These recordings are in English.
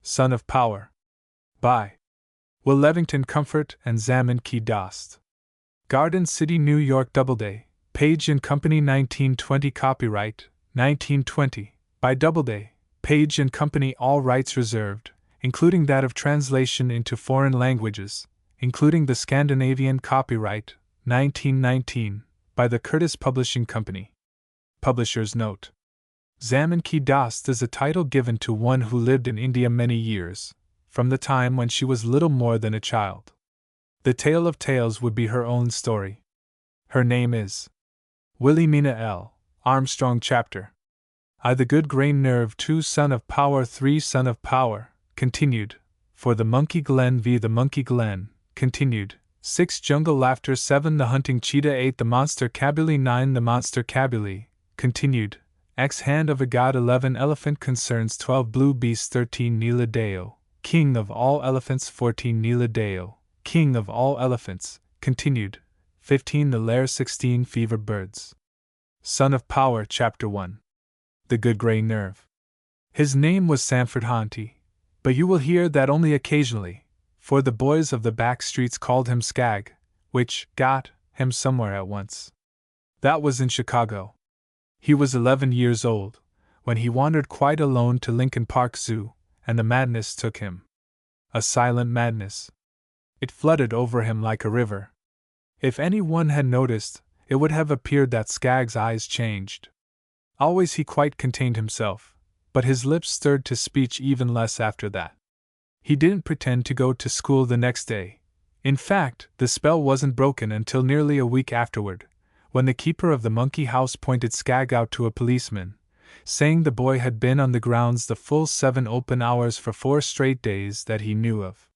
Son of Power. By Will Levington Comfort and Zamin Dost. Garden City, New York. Doubleday, Page & Company, 1920. Copyright 1920 by Doubleday, Page & Company. All rights reserved, including that of translation into foreign languages, including the Scandinavian. Copyright 1919 by the Curtis Publishing Company. Publisher's note: Zamin Dost is a title given to one who lived in India many years, from the time when she was little more than a child. The tale of tales would be her own story. Her name is Wilhelmina L. Armstrong. Chapter I. The Good Grain Nerve. 2. Son of Power. 3. Son of Power, continued, for the Monkey Glen v. the Monkey Glen, continued. 6. Jungle Laughter. 7. The Hunting Cheetah. 8. The Monster Cabuli. 9. The Monster Cabuli, continued, X Hand of a God. 11. Elephant Concerns. 12. Blue Beast. 13. Nila Deo, King of all Elephants. 14. Nila Deo, King of all Elephants, continued. 15. The Lair. 16. Fever Birds. Son of Power. Chapter 1. The Good Grey Nerve. His name was Sanford Haunty, but you will hear that only occasionally, for the boys of the back streets called him Skag, which got him somewhere at once. That was in Chicago. He was 11 years old when he wandered quite alone to Lincoln Park Zoo, and the madness took him. A silent madness. It flooded over him like a river. If anyone had noticed, it would have appeared that Skag's eyes changed. Always he quite contained himself, but his lips stirred to speech even less after that. He didn't pretend to go to school the next day. In fact, the spell wasn't broken until nearly a week afterward, when the keeper of the monkey house pointed Skag out to a policeman, saying the boy had been on the grounds the full 7 open hours for 4 straight days that he knew of.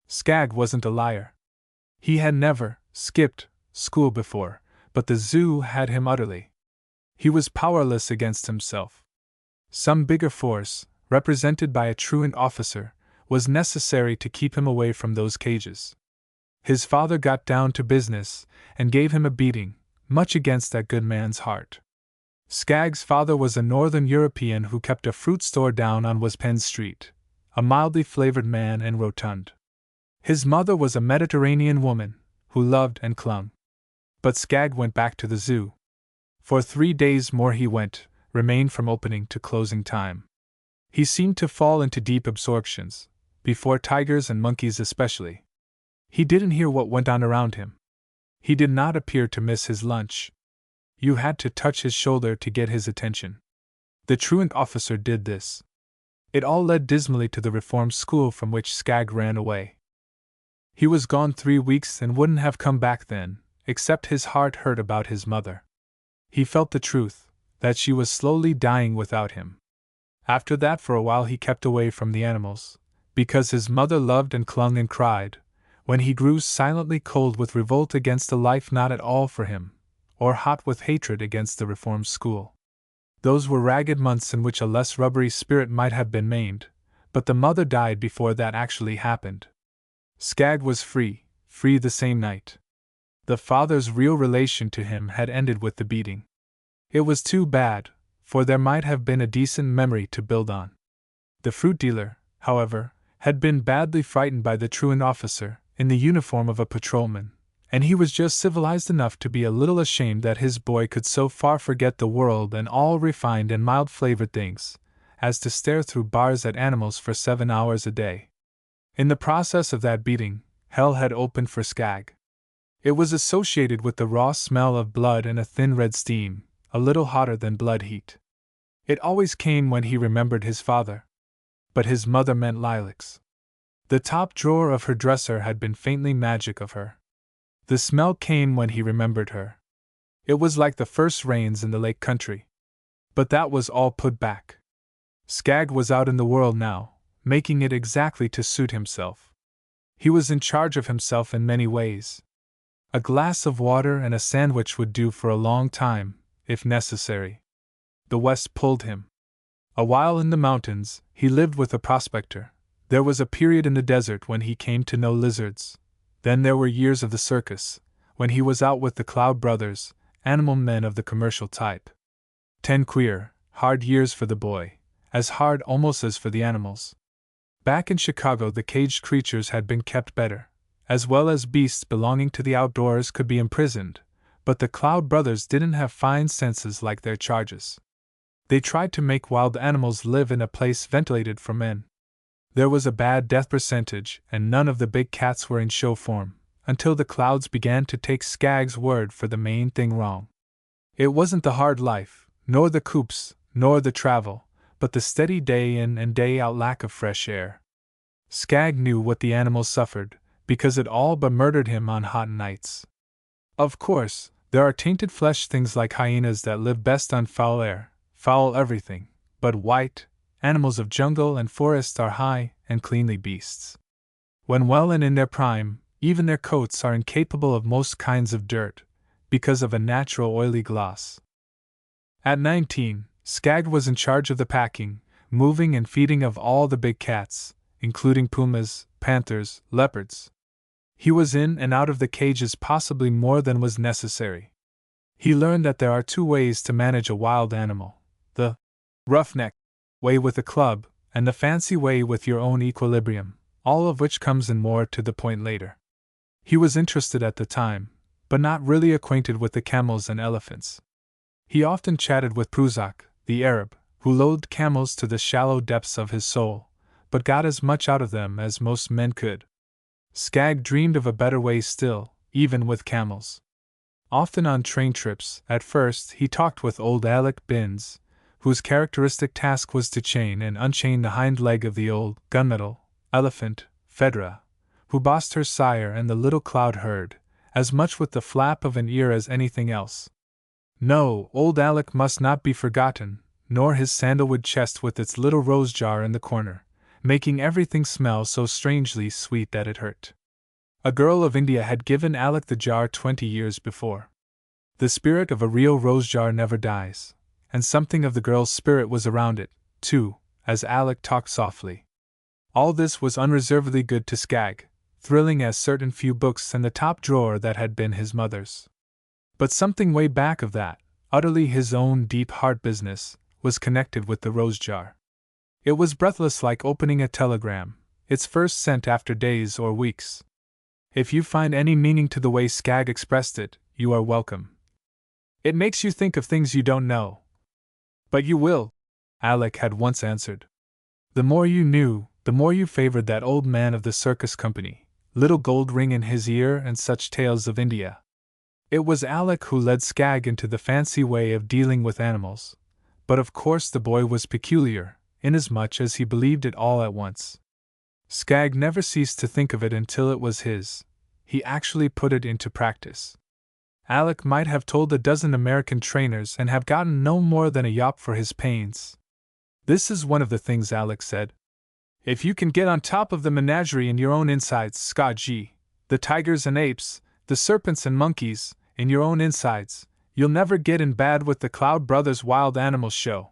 Skag wasn't a liar. He had never skipped school before, but the zoo had him utterly. He was powerless against himself. Some bigger force, represented by a truant officer, was necessary to keep him away from those cages. His father got down to business and gave him a beating, much against that good man's heart. Skag's father was a Northern European who kept a fruit store down on Waspen Street, a mildly flavored man and rotund. His mother was a Mediterranean woman, who loved and clung. But Skag went back to the zoo. For 3 days more he went, remained from opening to closing time. He seemed to fall into deep absorptions, before tigers and monkeys especially. He didn't hear what went on around him. He did not appear to miss his lunch. You had to touch his shoulder to get his attention. The truant officer did this. It all led dismally to the reform school from which Skag ran away. He was gone 3 weeks and wouldn't have come back then, except his heart hurt about his mother. He felt the truth, that she was slowly dying without him. After that, for a while he kept away from the animals, because his mother loved and clung and cried, when he grew silently cold with revolt against a life not at all for him, or hot with hatred against the reform school. Those were ragged months in which a less rubbery spirit might have been maimed, but the mother died before that actually happened. Skag was free the same night. The father's real relation to him had ended with the beating. It was too bad, for there might have been a decent memory to build on. The fruit dealer, however, had been badly frightened by the truant officer, in the uniform of a patrolman, and he was just civilized enough to be a little ashamed that his boy could so far forget the world and all refined and mild-flavored things, as to stare through bars at animals for 7 hours a day. In the process of that beating, hell had opened for Skag. It was associated with the raw smell of blood and a thin red steam, a little hotter than blood heat. It always came when he remembered his father. But his mother meant lilacs. The top drawer of her dresser had been faintly magic of her. The smell came when he remembered her. It was like the first rains in the lake country. But that was all put back. Skag was out in the world now, making it exactly to suit himself. He was in charge of himself in many ways. A glass of water and a sandwich would do for a long time, if necessary. The West pulled him. A while in the mountains, he lived with a prospector. There was a period in the desert when he came to know lizards. Then there were years of the circus, when he was out with the Cloud Brothers, animal men of the commercial type. 10 queer, hard years for the boy, as hard almost as for the animals. Back in Chicago, the caged creatures had been kept better, as well as beasts belonging to the outdoors could be imprisoned, but the Cloud brothers didn't have fine senses like their charges. They tried to make wild animals live in a place ventilated for men. There was a bad death percentage, and none of the big cats were in show form, until the Clouds began to take Skag's word for the main thing wrong. It wasn't the hard life, nor the coops, nor the travel, but the steady day in and day out lack of fresh air. Skag knew what the animals suffered, because it all but murdered him on hot nights. Of course, there are tainted flesh things like hyenas that live best on foul air, foul everything, but white animals of jungle and forest are high and cleanly beasts. When well and in their prime, even their coats are incapable of most kinds of dirt, because of a natural oily gloss. At 19, Skag was in charge of the packing, moving and feeding of all the big cats, including pumas, panthers, leopards. He was in and out of the cages possibly more than was necessary. He learned that there are two ways to manage a wild animal: the roughneck way with a club, and the fancy way with your own equilibrium, all of which comes in more to the point later. He was interested at the time, but not really acquainted with the camels and elephants. He often chatted with Pruzak, the Arab, who loathed camels to the shallow depths of his soul, but got as much out of them as most men could. Skag dreamed of a better way still, even with camels. Often on train trips, at first he talked with old Alec Binns, whose characteristic task was to chain and unchain the hind leg of the old gunmetal elephant, Fedra, who bossed her sire and the little Cloud herd, as much with the flap of an ear as anything else. No, old Alec must not be forgotten, nor his sandalwood chest with its little rose jar in the corner, making everything smell so strangely sweet that it hurt. A girl of India had given Alec the jar 20 years before. The spirit of a real rose jar never dies, and something of the girl's spirit was around it, too, as Alec talked softly. All this was unreservedly good to Skag, thrilling as certain few books and the top drawer that had been his mother's. But something way back of that, utterly his own deep heart business, was connected with the rose jar. It was breathless like opening a telegram, its first sent after days or weeks. If you find any meaning to the way Skag expressed it, you are welcome. It makes you think of things you don't know. But you will, Alec had once answered. The more you knew, the more you favored that old man of the circus company, little gold ring in his ear and such tales of India. It was Alec who led Skag into the fancy way of dealing with animals, but of course the boy was peculiar, inasmuch as he believed it all at once. Skag never ceased to think of it until it was his. He actually put it into practice. Alec might have told a dozen American trainers and have gotten no more than a yop for his pains. This is one of the things Alec said. If you can get on top of the menagerie in your own insides, Skag, the tigers and apes, the serpents and monkeys, in your own insides, you'll never get in bad with the Cloud Brothers' wild animal show.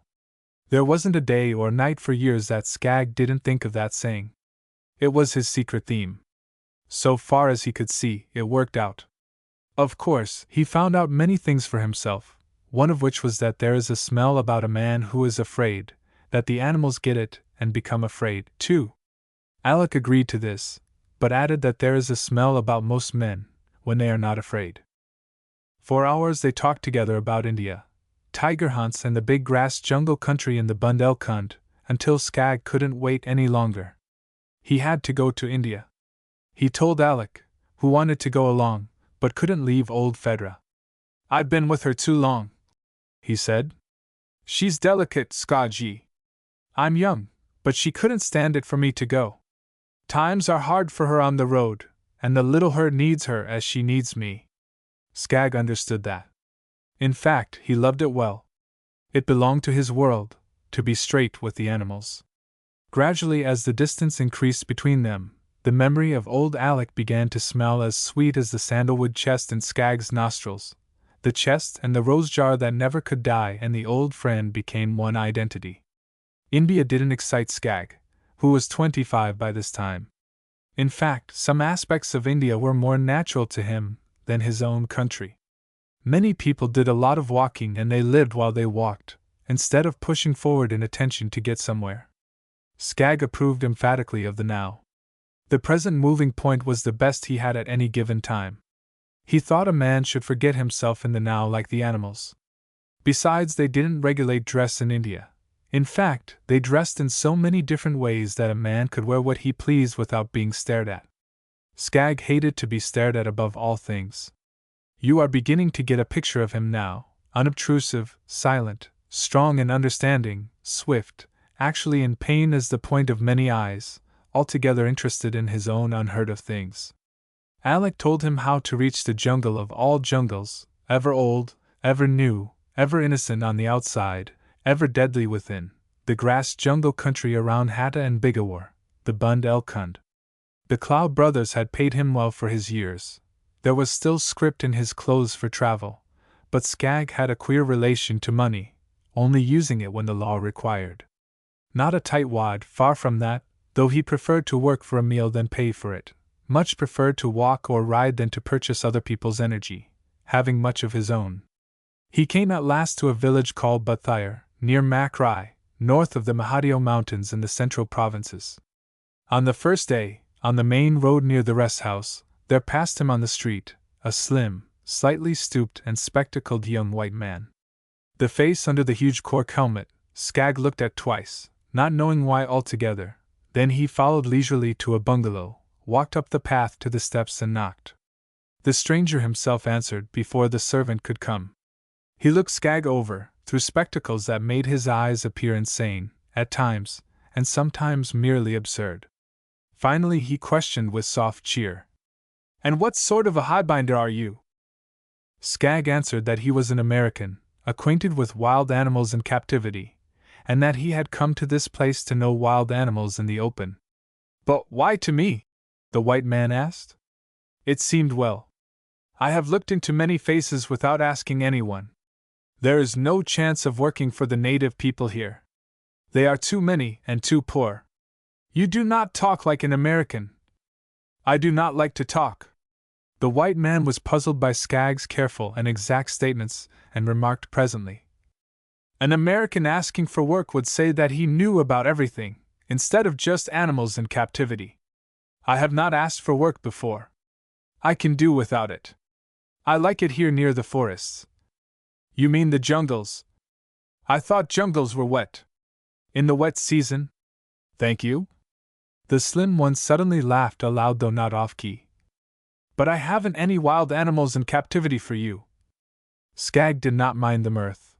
There wasn't a day or night for years that Skag didn't think of that saying. It was his secret theme. So far as he could see, it worked out. Of course, he found out many things for himself, one of which was that there is a smell about a man who is afraid, that the animals get it and become afraid, too. Alec agreed to this, but added that there is a smell about most men, when they are not afraid. For hours they talked together about India, tiger hunts and the big grass jungle country in the Bundelkund, until Skag couldn't wait any longer. He had to go to India. He told Alec, who wanted to go along, but couldn't leave old Fedra. I've been with her too long, he said. She's delicate, Skag. I'm young, but she couldn't stand it for me to go. Times are hard for her on the road, and the little herd needs her as she needs me. Skag understood that. In fact, he loved it well. It belonged to his world, to be straight with the animals. Gradually, as the distance increased between them, the memory of old Alec began to smell as sweet as the sandalwood chest in Skag's nostrils. The chest and the rose jar that never could die and the old friend became one identity. India didn't excite Skag, who was 25 by this time. In fact, some aspects of India were more natural to him than his own country. Many people did a lot of walking and they lived while they walked, instead of pushing forward in attention to get somewhere. Skagg approved emphatically of the now. The present moving point was the best he had at any given time. He thought a man should forget himself in the now like the animals. Besides, they didn't regulate dress in India. In fact, they dressed in so many different ways that a man could wear what he pleased without being stared at. Skagg hated to be stared at above all things. You are beginning to get a picture of him now, unobtrusive, silent, strong and understanding, swift, actually in pain as the point of many eyes, altogether interested in his own unheard-of things. Alec told him how to reach the jungle of all jungles, ever old, ever new, ever innocent on the outside, ever deadly within, the grass jungle country around Hatta and Bigawar, the Bund el Kund. The Cloud brothers had paid him well for his years. There was still script in his clothes for travel, but Skagg had a queer relation to money, only using it when the law required. Not a tightwad, far from that, though he preferred to work for a meal than pay for it, much preferred to walk or ride than to purchase other people's energy, having much of his own. He came at last to a village called Buthire, near Makrai, north of the Mahadio Mountains in the central provinces. On the first day, on the main road near the rest house, there passed him on the street, a slim, slightly stooped and spectacled young white man. The face under the huge cork helmet, Skagg looked at twice, not knowing why altogether. Then he followed leisurely to a bungalow, walked up the path to the steps and knocked. The stranger himself answered before the servant could come. He looked Skagg over, through spectacles that made his eyes appear insane, at times, and sometimes merely absurd. Finally he questioned with soft cheer. "And what sort of a highbinder are you?" Skagg answered that he was an American, acquainted with wild animals in captivity, and that he had come to this place to know wild animals in the open. "But why to me?" the white man asked. It seemed well. "I have looked into many faces without asking anyone. There is no chance of working for the native people here. They are too many and too poor. You do not talk like an American." "I do not like to talk." The white man was puzzled by Skagg's careful and exact statements, and remarked presently, "An American asking for work would say that he knew about everything, instead of just animals in captivity. I have not asked for work before. I can do without it. I like it here near the forests." "You mean the jungles? I thought jungles were wet." "In the wet season? Thank you." The slim one suddenly laughed aloud, though not off-key. "But I haven't any wild animals in captivity for you." Skagg did not mind the mirth.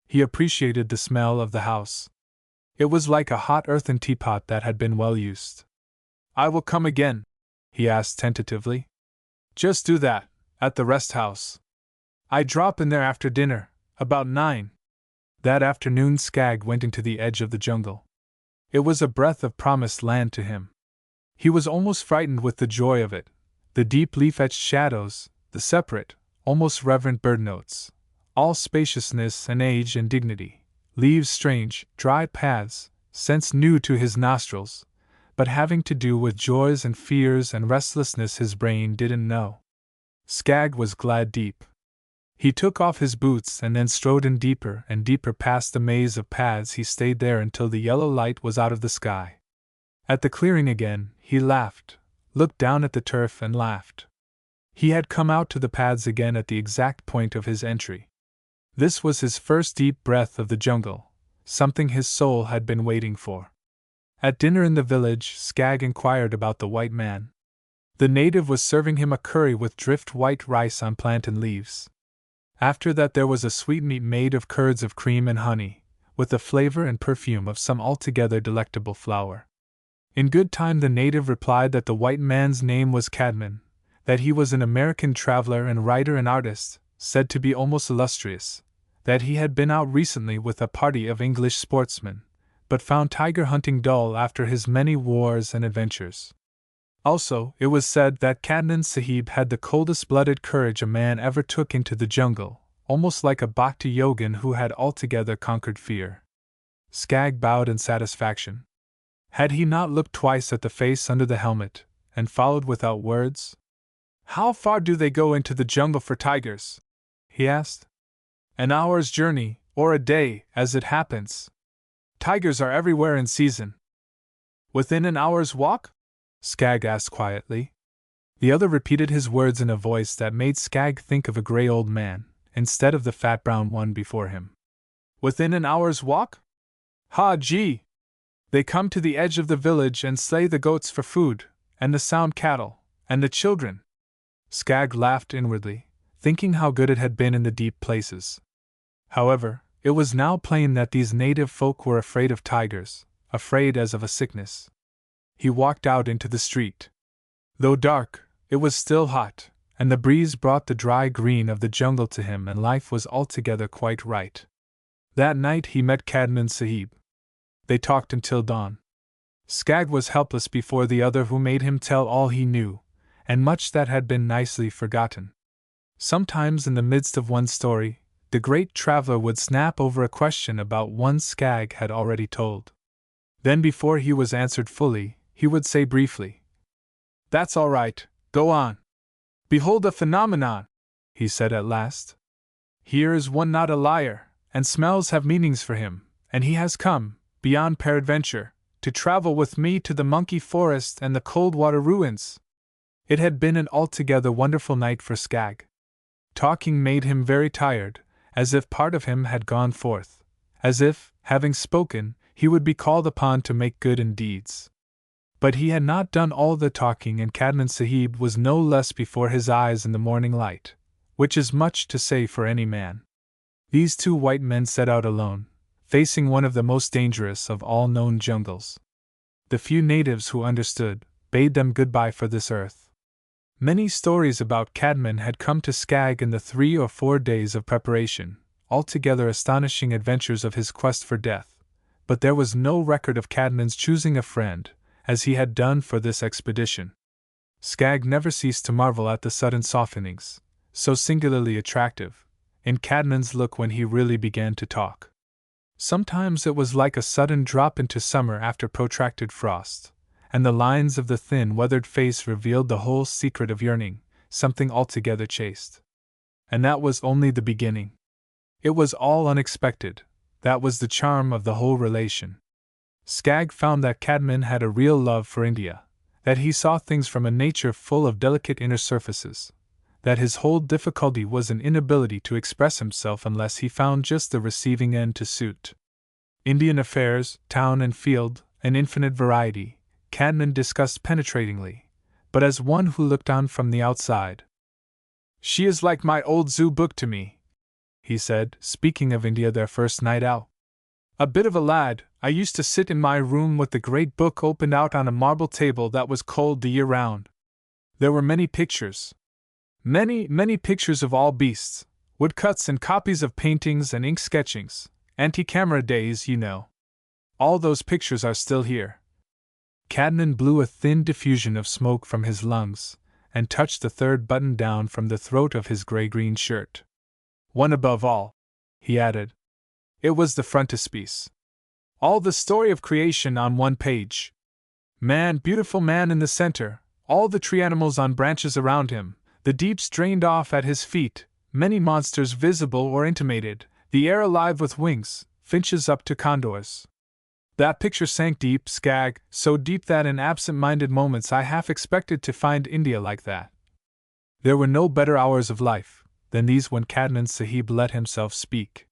He appreciated the smell of the house. It was like a hot earthen teapot that had been well used. "I will come again," he asked tentatively. "Just do that, at the rest house. I drop in there after dinner, about 9. That afternoon Skagg went into the edge of the jungle. It was a breath of promised land to him. He was almost frightened with the joy of it, the deep leaf-etched shadows, the separate, almost reverent bird notes, all spaciousness and age and dignity, leaves strange, dry paths, scents new to his nostrils, but having to do with joys and fears and restlessness his brain didn't know. Skagg was glad deep. He took off his boots and then strode in deeper and deeper past the maze of paths. He stayed there until the yellow light was out of the sky. At the clearing again, he laughed, looked down at the turf and laughed. He had come out to the paths again at the exact point of his entry. This was his first deep breath of the jungle, something his soul had been waiting for. At dinner in the village, Skagg inquired about the white man. The native was serving him a curry with drift white rice on plantain leaves. After that there was a sweetmeat made of curds of cream and honey, with the flavor and perfume of some altogether delectable flower. In good time the native replied that the white man's name was Cadman, that he was an American traveler and writer and artist, said to be almost illustrious, that he had been out recently with a party of English sportsmen, but found tiger hunting dull after his many wars and adventures. Also, it was said that Cadnan Sahib had the coldest-blooded courage a man ever took into the jungle, almost like a bhakti yogin who had altogether conquered fear. Skagg bowed in satisfaction. Had he not looked twice at the face under the helmet, and followed without words? "How far do they go into the jungle for tigers?" he asked. "An hour's journey, or a day, as it happens. Tigers are everywhere in season." Within an hour's walk? Skagg asked quietly. The other repeated his words in a voice that made Skagg think of a gray old man, instead of the fat brown one before him. Within an hour's walk? Ha gee! They come to the edge of the village and slay the goats for food, and the sound cattle, and the children. Skagg laughed inwardly, thinking how good it had been in the deep places. However, it was now plain that these native folk were afraid of tigers, afraid as of a sickness. He walked out into the street. Though dark, it was still hot, and the breeze brought the dry green of the jungle to him, and life was altogether quite right. That night he met Cadman Sahib. They talked until dawn. Skagg was helpless before the other, who made him tell all he knew, and much that had been nicely forgotten. Sometimes in the midst of one story, the great traveler would snap over a question about one Skagg had already told. Then before he was answered fully, he would say briefly, "That's all right, go on. Behold a phenomenon," he said at last. "Here is one not a liar, and smells have meanings for him, and he has come, beyond peradventure, to travel with me to the monkey forest and the cold water ruins." It had been an altogether wonderful night for Skagg. Talking made him very tired, as if part of him had gone forth, as if, having spoken, he would be called upon to make good in deeds. But he had not done all the talking, and Cadman Sahib was no less before his eyes in the morning light, which is much to say for any man. These two white men set out alone, facing one of the most dangerous of all known jungles. The few natives who understood bade them goodbye for this earth. Many stories about Cadman had come to Skagg in the 3 or 4 days of preparation, altogether astonishing adventures of his quest for death, but there was no record of Cadman's choosing a friend, as he had done for this expedition. Skagg never ceased to marvel at the sudden softenings, so singularly attractive, in Cadman's look when he really began to talk. Sometimes it was like a sudden drop into summer after protracted frost, and the lines of the thin, weathered face revealed the whole secret of yearning, something altogether chaste. And that was only the beginning. It was all unexpected, that was the charm of the whole relation. Skagg found that Cadman had a real love for India, that he saw things from a nature full of delicate inner surfaces, that his whole difficulty was an inability to express himself unless he found just the receiving end to suit. Indian affairs, town and field, an infinite variety, Cadman discussed penetratingly, but as one who looked on from the outside. "She is like my old zoo book to me," he said, speaking of India their first night out. "A bit of a lad, I used to sit in my room with the great book opened out on a marble table that was cold the year round. There were many pictures. Many pictures of all beasts, woodcuts and copies of paintings and ink sketchings, anti-camera days, you know. All those pictures are still here." Cadman blew a thin diffusion of smoke from his lungs, and touched the third button down from the throat of his gray-green shirt. "One above all," he added. "It was the frontispiece. All the story of creation on one page. Man, beautiful man in the center, all the tree animals on branches around him, the deeps drained off at his feet, many monsters visible or intimated, the air alive with wings, finches up to condors. That picture sank deep, Skagg, so deep that in absent-minded moments I half expected to find India like that." There were no better hours of life than these when Cadman Sahib let himself speak.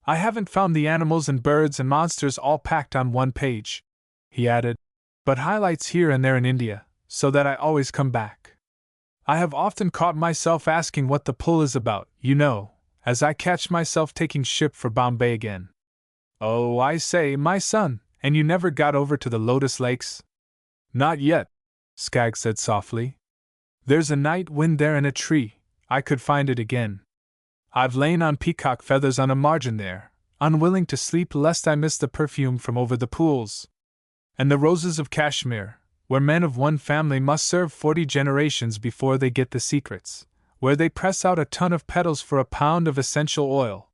"I haven't found the animals and birds and monsters all packed on one page," he added, "but highlights here and there in India, so that I always come back. I have often caught myself asking what the pull is about, you know, as I catch myself taking ship for Bombay again. Oh, I say, my son, and you never got over to the Lotus Lakes?" "Not yet," Skagg said softly. "There's a night wind there in a tree, I could find it again. I've lain on peacock feathers on a margin there, unwilling to sleep lest I miss the perfume from over the pools. And the roses of Kashmir, where men of one family must serve 40 generations before they get the secrets, where they press out a ton of petals for a pound of essential oil.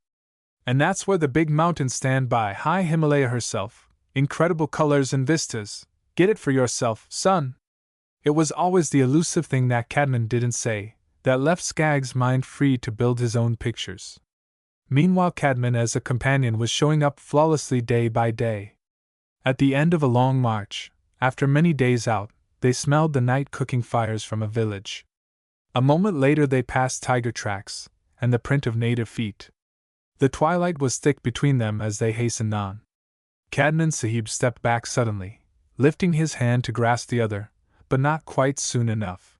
And that's where the big mountains stand by high Himalaya herself, incredible colors and vistas. Get it for yourself, son." It was always the elusive thing that Cadman didn't say, that left Skagg's mind free to build his own pictures. Meanwhile Cadman as a companion was showing up flawlessly day by day. At the end of a long march, After many days out, they smelled the night cooking fires from a village. A moment later they passed tiger tracks, and the print of native feet. The twilight was thick between them as they hastened on. Cadnan Sahib stepped back suddenly, lifting his hand to grasp the other, but not quite soon enough.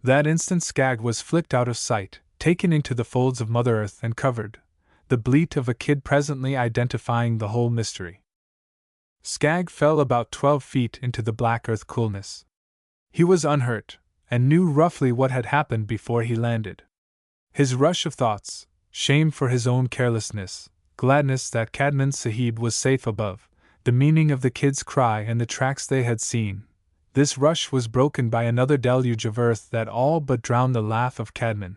That instant Skag was flicked out of sight, taken into the folds of Mother Earth and covered, the bleat of a kid presently identifying the whole mystery. Skag fell about 12 feet into the black earth coolness. He was unhurt, and knew roughly what had happened before he landed. His rush of thoughts, shame for his own carelessness, gladness that Cadnan Sahib was safe above, the meaning of the kid's cry and the tracks they had seen, this rush was broken by another deluge of earth that all but drowned the laugh of Cadnan.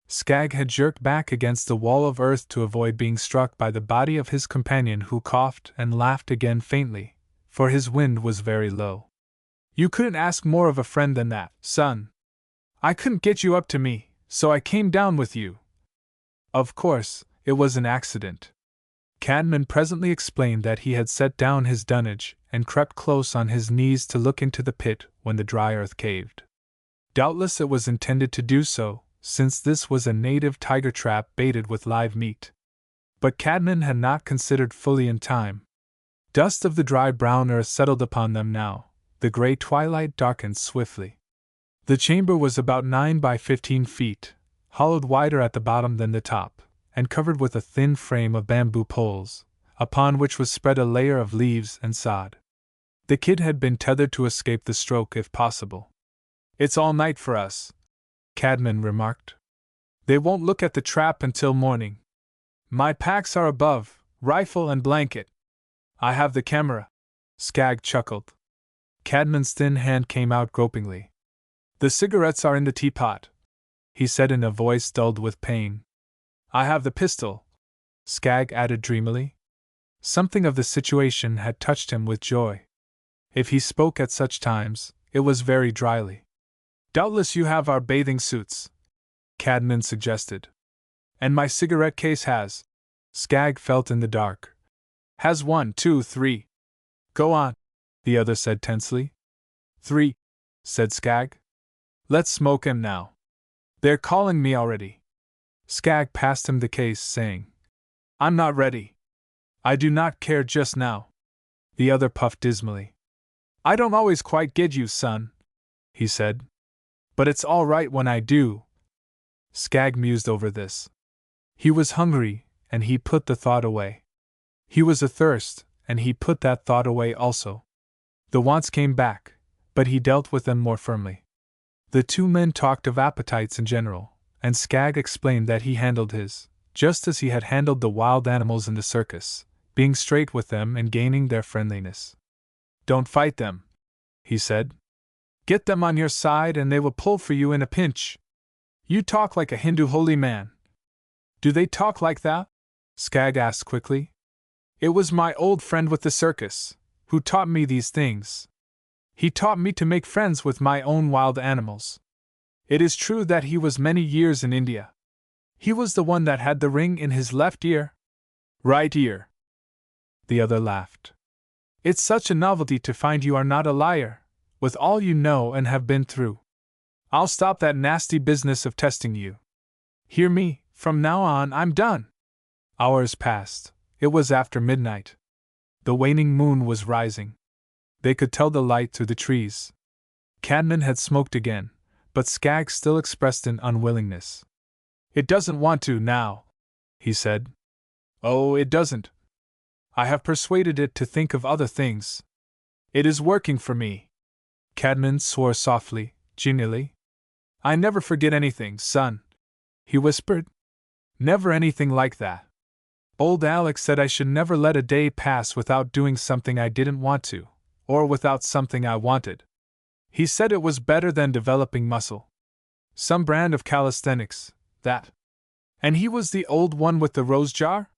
Skag had jerked back against the wall of earth to avoid being struck by the body of his companion, who coughed and laughed again faintly, for his wind was very low. "You couldn't ask more of a friend than that, son. I couldn't get you up to me, so I came down with you." Of course, it was an accident. Cadnan presently explained that he had set down his dunnage and crept close on his knees to look into the pit when the dry earth caved. Doubtless it was intended to do so, since this was a native tiger trap baited with live meat. But Cadnan had not considered fully in time. Dust of the dry brown earth settled upon them now, the gray twilight darkened swiftly. The chamber was about 9 by 15 feet, hollowed wider at the bottom than the top, and covered with a thin frame of bamboo poles, upon which was spread a layer of leaves and sod. The kid had been tethered to escape the stroke if possible. "It's all night for us," Cadnan remarked. "They won't look at the trap until morning. My packs are above, rifle and blanket. I have the camera." Skag chuckled. Cadman's thin hand came out gropingly. "The cigarettes are in the teapot," he said in a voice dulled with pain. "I have the pistol," Skag added dreamily. Something of the situation had touched him with joy. If he spoke at such times, it was very dryly. "Doubtless you have our bathing suits," Cadnan suggested. "And my cigarette case has." Skag felt in the dark. "Has 1, 2, 3. Go on," the other said tensely. "3, said Skag. "Let's smoke 'em now. They're calling me already." Skag passed him the case, saying, "I'm not ready. I do not care just now." The other puffed dismally. "I don't always quite get you, son," he said. "But it's all right when I do." Skag mused over this. He was hungry, and he put the thought away. He was athirst, and he put that thought away also. The wants came back, but he dealt with them more firmly. The two men talked of appetites in general, and Skag explained that he handled his, just as he had handled the wild animals in the circus, being straight with them and gaining their friendliness. "Don't fight them," he said. "Get them on your side and they will pull for you in a pinch. You talk like a Hindu holy man." "Do they talk like that?" Skag asked quickly. "It was my old friend with the circus, who taught me these things. He taught me to make friends with my own wild animals. It is true that he was many years in India. He was the one that had the ring in his left ear." "Right ear." The other laughed. "It's such a novelty to find you are not a liar, with all you know and have been through. I'll stop that nasty business of testing you. Hear me, from now on I'm done." Hours passed. It was after midnight. The waning moon was rising. They could tell the light through the trees. Cadnan had smoked again, but Skag still expressed an unwillingness. "It doesn't want to now," he said. "Oh, it doesn't. I have persuaded it to think of other things. It is working for me." Cadnan swore softly, genially. "I never forget anything, son," he whispered. "Never anything like that. Old Alex said I should never let a day pass without doing something I didn't want to, or without something I wanted. He said it was better than developing muscle. Some brand of calisthenics, that. And he was the old one with the rose jar?"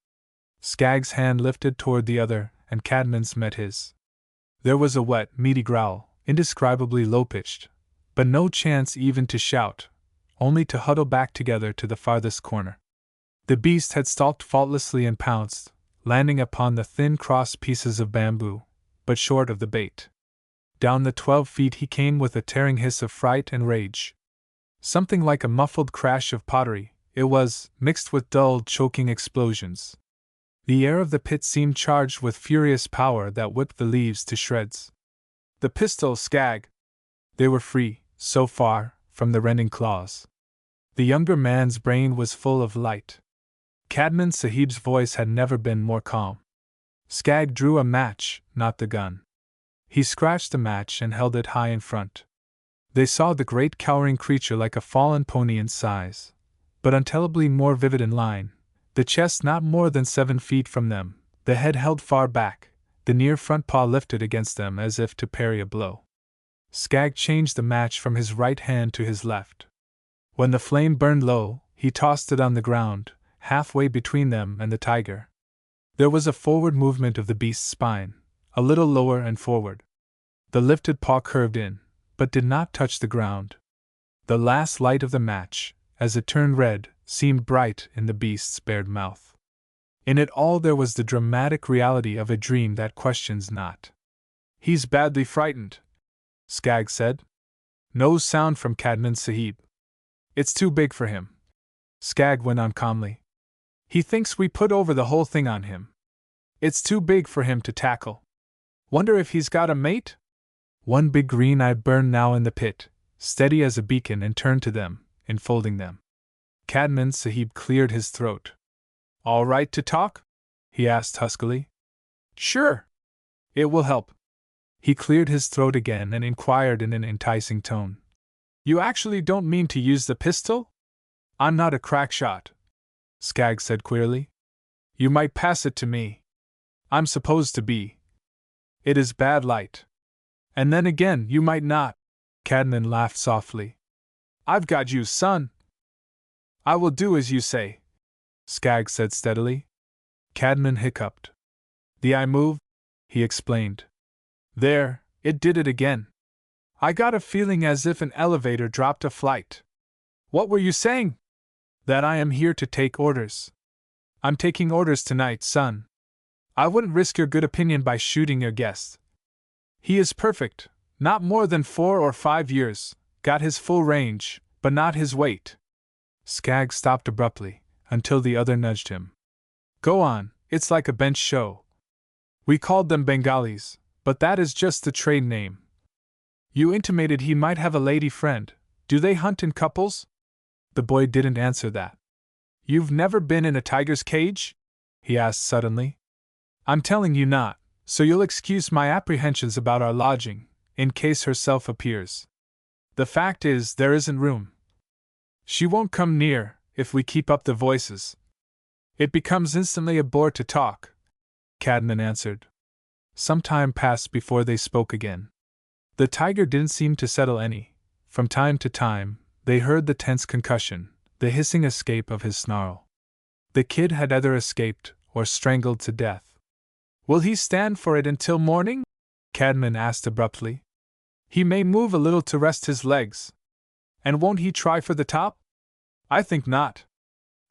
Skag's hand lifted toward the other, and Cadman's met his. There was a wet, meaty growl, indescribably low-pitched, but no chance even to shout, only to huddle back together to the farthest corner. The beast had stalked faultlessly and pounced, landing upon the thin cross pieces of bamboo, but short of the bait. Down the 12 feet he came with a tearing hiss of fright and rage. Something like a muffled crash of pottery, it was, mixed with dull, choking explosions. The air of the pit seemed charged with furious power that whipped the leaves to shreds. The pistol, Skag! They were free, so far, from the rending claws. The younger man's brain was full of light. Cadman Sahib's voice had never been more calm. Skag drew a match, not the gun. He scratched the match and held it high in front. They saw the great cowering creature like a fallen pony in size, but untellably more vivid in line, the chest not more than 7 feet from them, the head held far back, the near front paw lifted against them as if to parry a blow. Skag changed the match from his right hand to his left. When the flame burned low, he tossed it on the ground, halfway between them and the tiger. There was a forward movement of the beast's spine, a little lower and forward. The lifted paw curved in, but did not touch the ground. The last light of the match, as it turned red, seemed bright in the beast's bared mouth. In it all there was the dramatic reality of a dream that questions not. "He's badly frightened," Skag said. No sound from Cadman Sahib. "It's too big for him," Skag went on calmly. "He thinks we put over the whole thing on him. It's too big for him to tackle. Wonder if he's got a mate?" One big green eye burned now in the pit, steady as a beacon, and turned to them, enfolding them. Cadman Sahib cleared his throat. "All right to talk?" he asked huskily. "Sure. It will help." He cleared his throat again and inquired in an enticing tone. "You actually don't mean to use the pistol?" "I'm not a crack shot," Skag said queerly. "You might pass it to me. I'm supposed to be. It is bad light. And then again, you might not." Cadman laughed softly. "I've got you, son." "I will do as you say," Skag said steadily. Cadman hiccuped. "The eye moved," he explained. "There, it did it again. I got a feeling as if an elevator dropped a flight." "What were you saying?" "That I am here to take orders. I'm taking orders tonight, son. I wouldn't risk your good opinion by shooting your guest. He is perfect, not more than 4 or 5 years, got his full range, but not his weight." Skag stopped abruptly, until the other nudged him. "Go on, it's like a bench show. We called them Bengalis, but that is just the trade name. You intimated he might have a lady friend. Do they hunt in couples?" The boy didn't answer that. "You've never been in a tiger's cage?" he asked suddenly. "I'm telling you not, so you'll excuse my apprehensions about our lodging, in case herself appears. The fact is, there isn't room. She won't come near, if we keep up the voices. It becomes instantly a bore to talk," Cadman answered. Some time passed before they spoke again. The tiger didn't seem to settle any. From time to time, they heard the tense concussion, the hissing escape of his snarl. The kid had either escaped or strangled to death. "Will he stand for it until morning?" Cadman asked abruptly. "He may move a little to rest his legs. And won't he try for the top?" "I think not.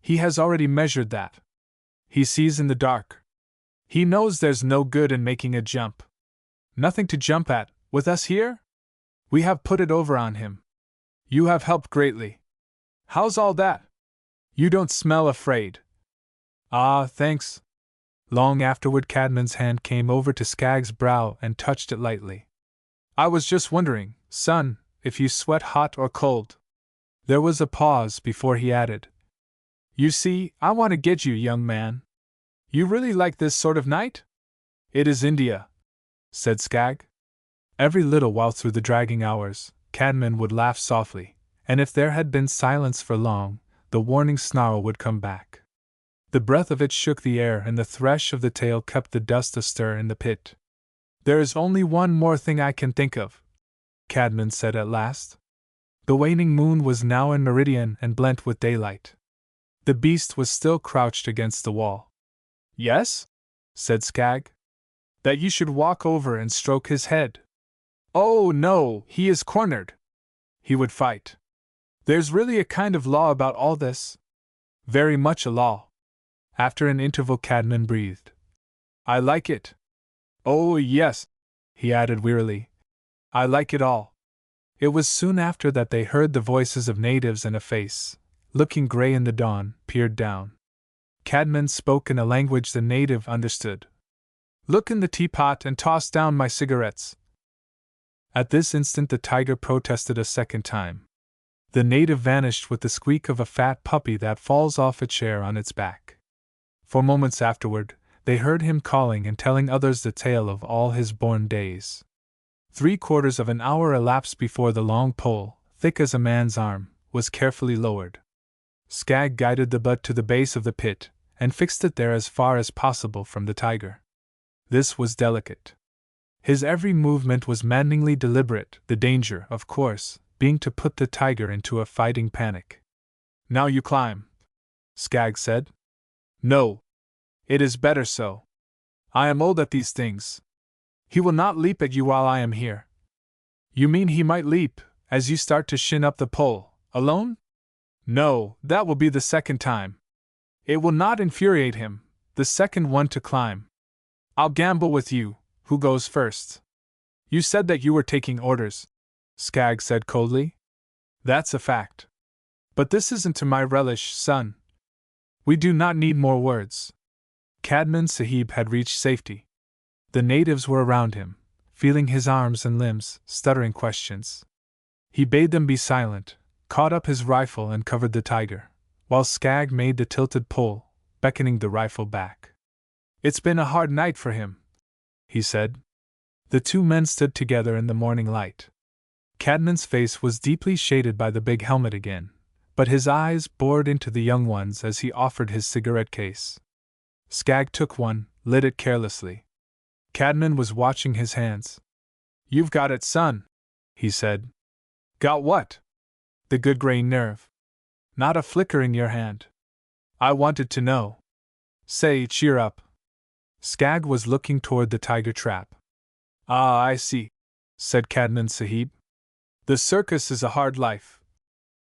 He has already measured that. He sees in the dark. He knows there's no good in making a jump. Nothing to jump at, with us here? We have put it over on him. You have helped greatly. How's all that? You don't smell afraid." "Ah, thanks." Long afterward, Cadman's hand came over to Skag's brow and touched it lightly. "I was just wondering, son, if you sweat hot or cold." There was a pause before he added, "You see, I want to get you, young man. You really like this sort of night?" "It is India," said Skag. Every little while through the dragging hours, Cadman would laugh softly, and if there had been silence for long, the warning snarl would come back. The breath of it shook the air, and the thresh of the tail kept the dust astir in the pit. "There is only one more thing I can think of," Cadman said at last. The waning moon was now in meridian and blent with daylight. The beast was still crouched against the wall. "Yes?" said Skag. "That you should walk over and stroke his head." "Oh, no, he is cornered. He would fight. There's really a kind of law about all this." "Very much a law." After an interval, Cadman breathed. "I like it. Oh, yes," he added wearily. I like it all. It was soon after that they heard the voices of natives, and a face, looking grey in the dawn, peered down. Cadman spoke in a language the native understood. Look in the teapot and toss down my cigarettes. At this instant the tiger protested a second time. The native vanished with the squeak of a fat puppy that falls off a chair on its back. For moments afterward, they heard him calling and telling others the tale of all his born days. 3/4 of an hour elapsed before the long pole, thick as a man's arm, was carefully lowered. Skag guided the butt to the base of the pit, and fixed it there as far as possible from the tiger. This was delicate. His every movement was maddeningly deliberate, the danger, of course, being to put the tiger into a fighting panic. Now you climb, Skag said. No. It is better so. I am old at these things. He will not leap at you while I am here. You mean he might leap, as you start to shin up the pole, alone? No, that will be the second time. It will not infuriate him, the second one to climb. I'll gamble with you, who goes first. You said that you were taking orders, Skag said coldly. That's a fact. But this isn't to my relish, son. We do not need more words. Cadman Sahib had reached safety. The natives were around him, feeling his arms and limbs, stuttering questions. He bade them be silent, caught up his rifle and covered the tiger, while Skag made the tilted pole, beckoning the rifle back. It's been a hard night for him, he said. The two men stood together in the morning light. Cadman's face was deeply shaded by the big helmet again, but his eyes bored into the young one's as he offered his cigarette case. Skag took one, lit it carelessly. Cadman was watching his hands. You've got it, son, he said. Got what? The good grain nerve. Not a flicker in your hand. I wanted to know. Say, cheer up. Skag was looking toward the tiger trap. Ah, I see, said Cadman Sahib. The circus is a hard life,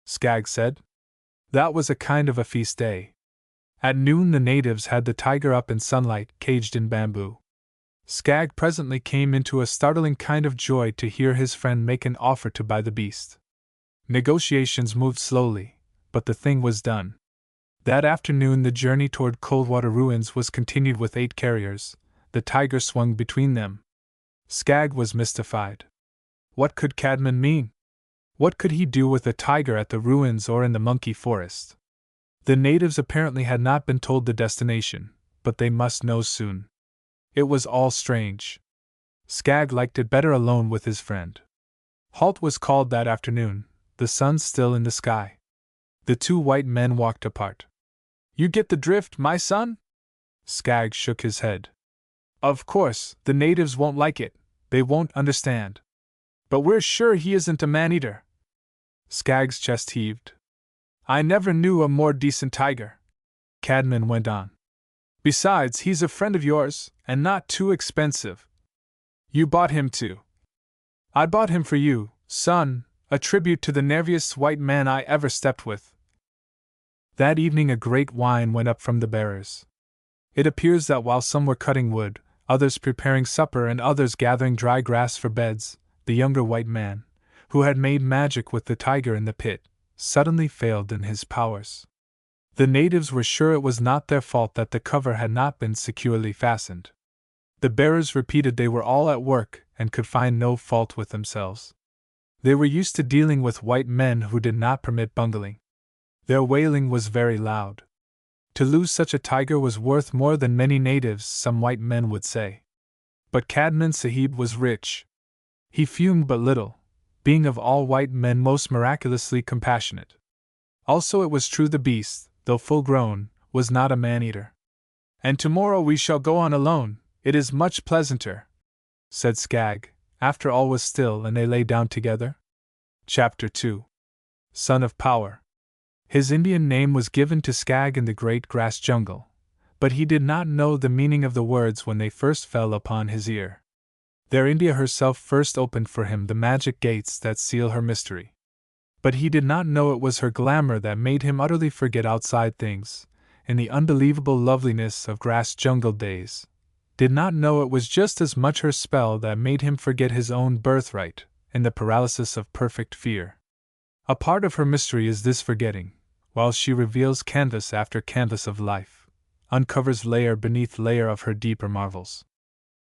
Skag said. That was a kind of a feast day. At noon the natives had the tiger up in sunlight, caged in bamboo. Skag presently came into a startling kind of joy to hear his friend make an offer to buy the beast. Negotiations moved slowly, but the thing was done. That afternoon the journey toward Coldwater Ruins was continued with 8 carriers. The tiger swung between them. Skag was mystified. What could Cadman mean? What could he do with a tiger at the ruins or in the monkey forest? The natives apparently had not been told the destination, but they must know soon. It was all strange. Skag liked it better alone with his friend. Halt was called that afternoon, the sun still in the sky. The two white men walked apart. You get the drift, my son? Skag shook his head. Of course, the natives won't like it, they won't understand. But we're sure he isn't a man-eater. Skag's chest heaved. I never knew a more decent tiger, Cadman went on. Besides, he's a friend of yours, and not too expensive. You bought him too. I bought him for you, son, a tribute to the nerviest white man I ever stepped with. That evening a great whine went up from the bearers. It appears that while some were cutting wood, others preparing supper and others gathering dry grass for beds, the younger white man, who had made magic with the tiger in the pit, suddenly failed in his powers. The natives were sure it was not their fault that the cover had not been securely fastened. The bearers repeated they were all at work and could find no fault with themselves. They were used to dealing with white men who did not permit bungling. Their wailing was very loud. To lose such a tiger was worth more than many natives, some white men would say. But Cadman Sahib was rich. He fumed but little, being of all white men most miraculously compassionate. Also it was true the beast, though full grown, was not a man-eater. And tomorrow we shall go on alone, it is much pleasanter, said Skag, after all was still and they lay down together. Chapter 2. Son of Power. His Indian name was given to Skag in the great grass jungle, but he did not know the meaning of the words when they first fell upon his ear. There India herself first opened for him the magic gates that seal her mystery. But he did not know it was her glamour that made him utterly forget outside things, in the unbelievable loveliness of grass jungled days. Did not know it was just as much her spell that made him forget his own birthright, in the paralysis of perfect fear. A part of her mystery is this forgetting, while she reveals canvas after canvas of life, uncovers layer beneath layer of her deeper marvels.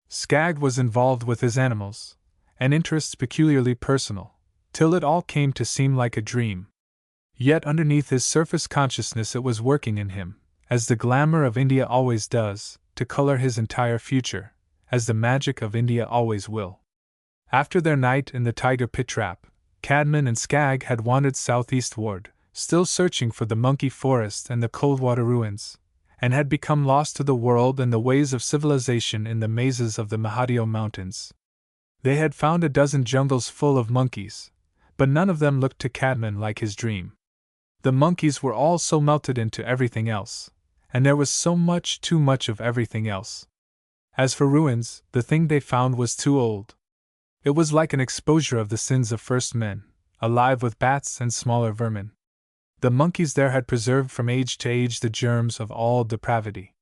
Skagg was involved with his animals, an interest peculiarly personal, till it all came to seem like a dream. Yet underneath his surface consciousness it was working in him, as the glamour of India always does, to color his entire future, as the magic of India always will. After their night in the tiger pit trap, Cadman and Skagg had wandered southeastward, still searching for the monkey forest and the Coldwater ruins, and had become lost to the world and the ways of civilization in the mazes of the Mahadio Mountains. They had found a dozen jungles full of monkeys, but none of them looked to Cadman like his dream. The monkeys were all so melted into everything else, and there was so much too much of everything else. As for ruins, the thing they found was too old. It was like an exposure of the sins of first men, alive with bats and smaller vermin. The monkeys there had preserved from age to age the germs of all depravity.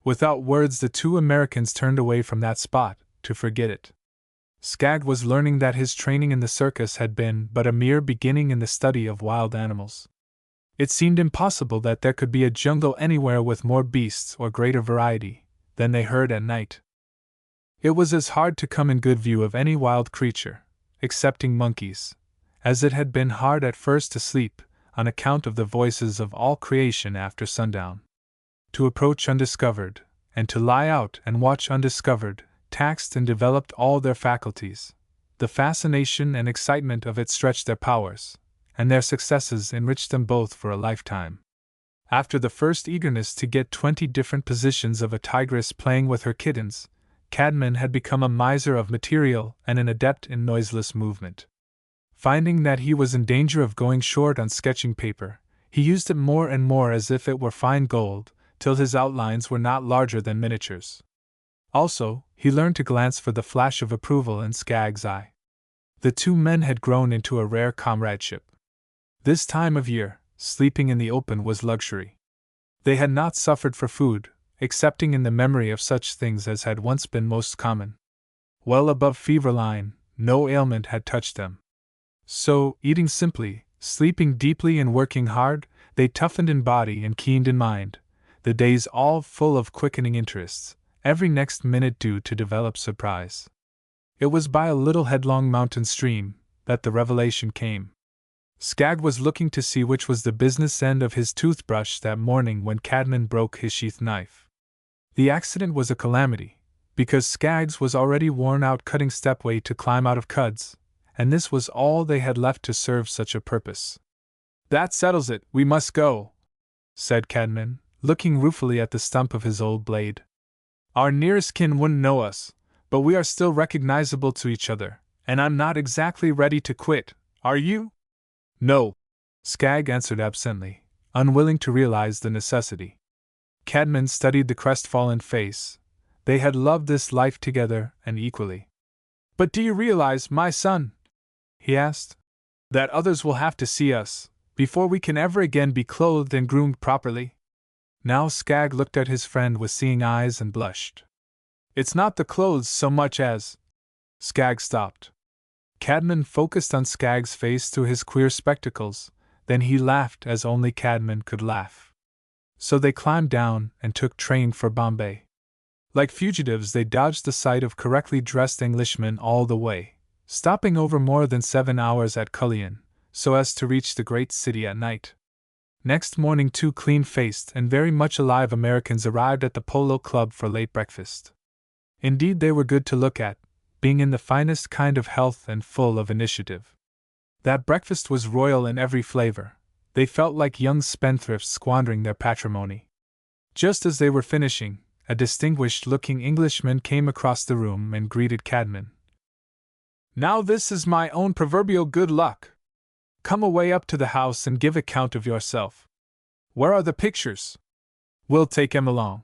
Without words, the two Americans turned away from that spot, to forget it. Skagg was learning that his training in the circus had been but a mere beginning in the study of wild animals. It seemed impossible that there could be a jungle anywhere with more beasts or greater variety than they heard at night. It was as hard to come in good view of any wild creature, excepting monkeys, as it had been hard at first to sleep, on account of the voices of all creation after sundown. To approach undiscovered, and to lie out and watch undiscovered, taxed and developed all their faculties. The fascination and excitement of it stretched their powers, and their successes enriched them both for a lifetime. After the first eagerness to get 20 different positions of a tigress playing with her kittens, Cadman had become a miser of material and an adept in noiseless movement. Finding that he was in danger of going short on sketching paper, he used it more and more as if it were fine gold, till his outlines were not larger than miniatures. Also, he learned to glance for the flash of approval in Skagg's eye. The two men had grown into a rare comradeship. This time of year, sleeping in the open was luxury. They had not suffered for food, excepting in the memory of such things as had once been most common. Well above fever line, no ailment had touched them. So, eating simply, sleeping deeply and working hard, they toughened in body and keened in mind, the days all full of quickening interests, every next minute due to develop surprise. It was by a little headlong mountain stream that the revelation came. Skagg was looking to see which was the business end of his toothbrush that morning when Cadman broke his sheath knife. The accident was a calamity, because Skagg's was already worn out cutting stepway to climb out of cuds, and this was all they had left to serve such a purpose. "That settles it, we must go," said Cadman, looking ruefully at the stump of his old blade. "Our nearest kin wouldn't know us, but we are still recognizable to each other, and I'm not exactly ready to quit, are you?" "No," Skagg answered absently, unwilling to realize the necessity. Cadman studied the crestfallen face. They had loved this life together and equally. "But do you realize, my son," he asked, "that others will have to see us before we can ever again be clothed and groomed properly?" Now Skagg looked at his friend with seeing eyes and blushed. "It's not the clothes so much as—" Skagg stopped. Cadman focused on Skagg's face through his queer spectacles, then he laughed as only Cadman could laugh. So they climbed down and took train for Bombay. Like fugitives they dodged the sight of correctly dressed Englishmen all the way, stopping over more than 7 hours at Cullion, so as to reach the great city at night. Next morning 2 clean-faced and very much alive Americans arrived at the Polo Club for late breakfast. Indeed they were good to look at, being in the finest kind of health and full of initiative. That breakfast was royal in every flavor. They felt like young spendthrifts squandering their patrimony. Just as they were finishing, a distinguished-looking Englishman came across the room and greeted Cadman. "Now this is my own proverbial good luck. Come away up to the house and give account of yourself. Where are the pictures? We'll take 'em along."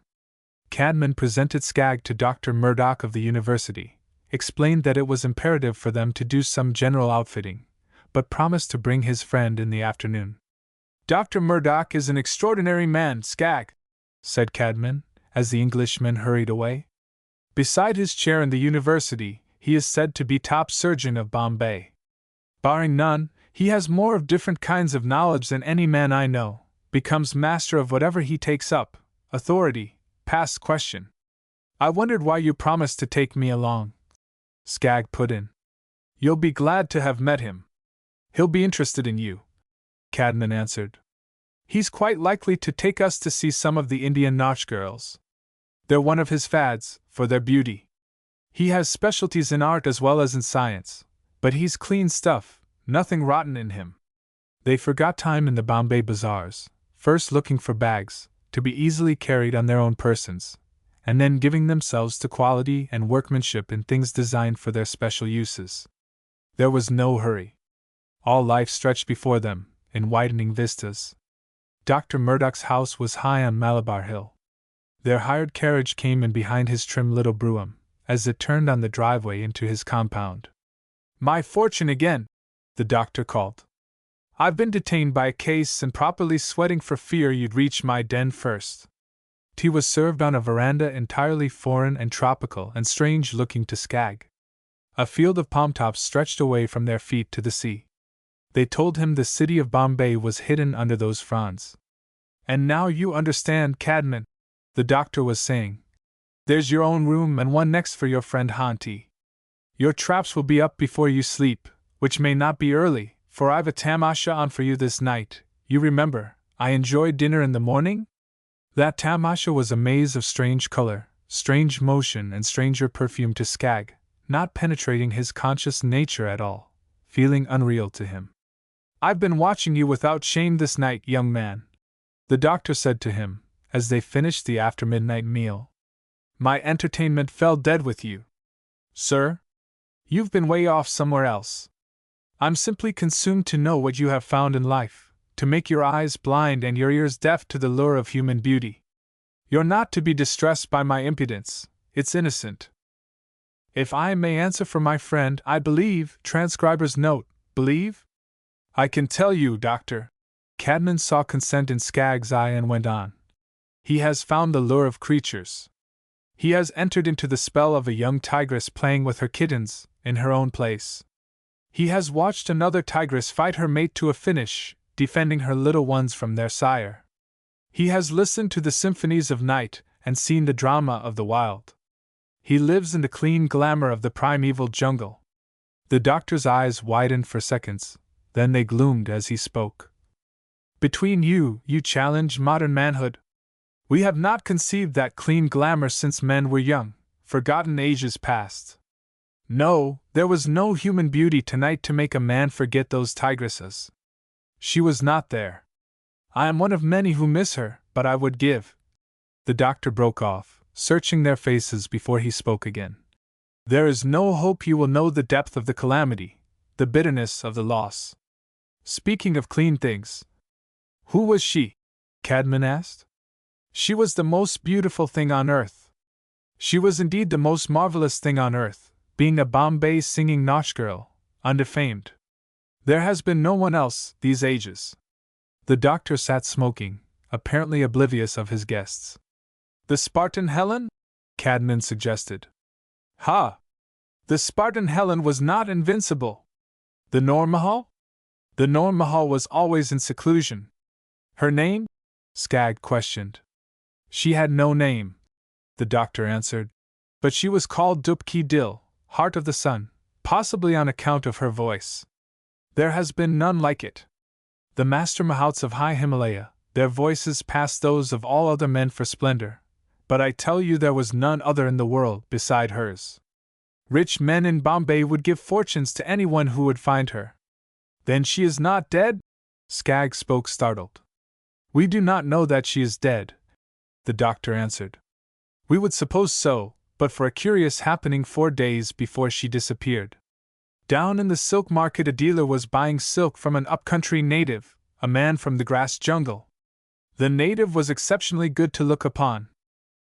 Cadman presented Skagg to Dr. Murdoch of the university, explained that it was imperative for them to do some general outfitting, but promised to bring his friend in the afternoon. "Dr. Murdoch is an extraordinary man, Skagg," said Cadman, as the Englishman hurried away. "Beside his chair in the university, he is said to be top surgeon of Bombay. Barring none, he has more of different kinds of knowledge than any man I know, becomes master of whatever he takes up, authority, past question. I wondered why you promised to take me along. Skagg put in. You'll be glad to have met him. He'll be interested in you, Cadman answered. He's quite likely to take us to see some of the Indian nautch girls. They're one of his fads, for their beauty. He has specialties in art as well as in science, but he's clean stuff, nothing rotten in him. They forgot time in the Bombay bazaars, first looking for bags, to be easily carried on their own persons, and then giving themselves to quality and workmanship in things designed for their special uses. There was no hurry. All life stretched before them, in widening vistas. Dr. Murdoch's house was high on Malabar Hill. Their hired carriage came in behind his trim little brougham, as it turned on the driveway into his compound. My fortune again, the doctor called. I've been detained by a case and properly sweating for fear you'd reach my den first. Tea was served on a veranda entirely foreign and tropical and strange looking to Skagg. A field of palm tops stretched away from their feet to the sea. They told him the city of Bombay was hidden under those fronds. And now you understand, Cadman, the doctor was saying. There's your own room and one next for your friend Hanti. Your traps will be up before you sleep, which may not be early, for I've a tamasha on for you this night. You remember, I enjoyed dinner in the morning? That tamasha was a maze of strange color, strange motion and stranger perfume to Skagg, not penetrating his conscious nature at all, feeling unreal to him. I've been watching you without shame this night, young man, the doctor said to him, as they finished the after-midnight meal. My entertainment fell dead with you. Sir? You've been way off somewhere else. I'm simply consumed to know what you have found in life, to make your eyes blind and your ears deaf to the lure of human beauty. You're not to be distressed by my impudence, it's innocent. If I may answer for my friend, I believe, transcriber's note, believe? I can tell you, Doctor. Cadman saw consent in Skagg's eye and went on. He has found the lure of creatures. He has entered into the spell of a young tigress playing with her kittens, in her own place. He has watched another tigress fight her mate to a finish, defending her little ones from their sire. He has listened to the symphonies of night and seen the drama of the wild. He lives in the clean glamour of the primeval jungle. The doctor's eyes widened for seconds, then they gloomed as he spoke. Between you challenge modern manhood. We have not conceived that clean glamour since men were young, forgotten ages past. No, there was no human beauty tonight to make a man forget those tigresses. She was not there. I am one of many who miss her, but I would give. The doctor broke off, searching their faces before he spoke again. There is no hope you will know the depth of the calamity, the bitterness of the loss. Speaking of clean things. Who was she? Cadman asked. She was the most beautiful thing on earth. She was indeed the most marvelous thing on earth, being a Bombay singing nautch girl, undefamed. There has been no one else, these ages. The doctor sat smoking, apparently oblivious of his guests. The Spartan Helen? Cadman suggested. Ha! The Spartan Helen was not invincible. The Noor Mahal? The Noor Mahal was always in seclusion. Her name? Skagg questioned. She had no name, the doctor answered, but she was called Dupki Dil, Heart of the Sun, possibly on account of her voice. There has been none like it. The master mahouts of high Himalaya, their voices passed those of all other men for splendor, but I tell you there was none other in the world beside hers. Rich men in Bombay would give fortunes to anyone who would find her. Then she is not dead? Skagg spoke startled. We do not know that she is dead, the doctor answered. We would suppose so, but for a curious happening 4 days before she disappeared. Down in the silk market a dealer was buying silk from an up-country native, a man from the grass jungle. The native was exceptionally good to look upon.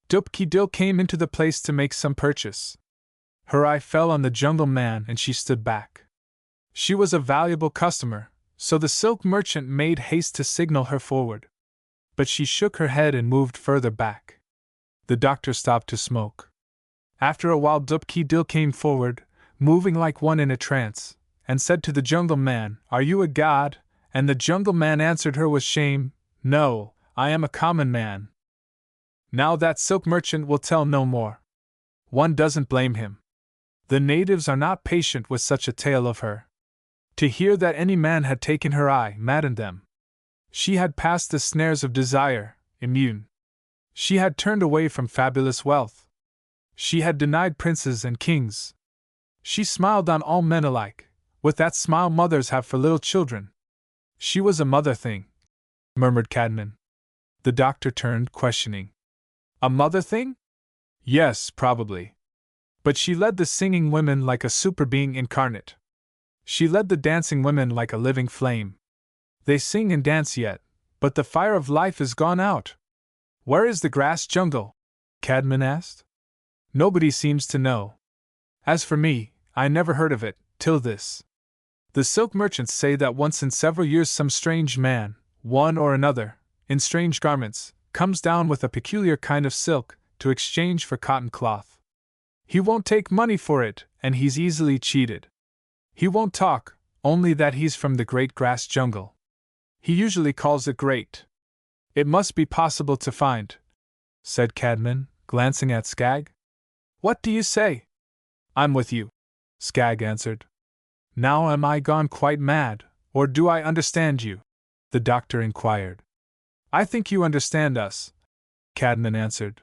Dupki Dil came into the place to make some purchase. Her eye fell on the jungle man and she stood back. She was a valuable customer, so the silk merchant made haste to signal her forward. But she shook her head and moved further back. The doctor stopped to smoke. After a while Dupki Dil came forward, moving like one in a trance, and said to the jungle man, "Are you a god?" And the jungle man answered her with shame, "No, I am a common man." Now that silk merchant will tell no more. One doesn't blame him. The natives are not patient with such a tale of her. To hear that any man had taken her eye maddened them. She had passed the snares of desire, immune. She had turned away from fabulous wealth. She had denied princes and kings. She smiled on all men alike, with that smile mothers have for little children. She was a mother thing, murmured Cadman. The doctor turned, questioning. A mother thing? Yes, probably. But she led the singing women like a super being incarnate. She led the dancing women like a living flame. They sing and dance yet, but the fire of life is gone out. Where is the grass jungle? Cadman asked. Nobody seems to know. As for me, I never heard of it, till this. The silk merchants say that once in several years some strange man, one or another, in strange garments, comes down with a peculiar kind of silk, to exchange for cotton cloth. He won't take money for it, and he's easily cheated. He won't talk, only that he's from the great grass jungle. He usually calls it great. It must be possible to find, said Cadman, glancing at Skag. What do you say? I'm with you, Skag answered. Now am I gone quite mad, or do I understand you? The doctor inquired. I think you understand us, Cadman answered.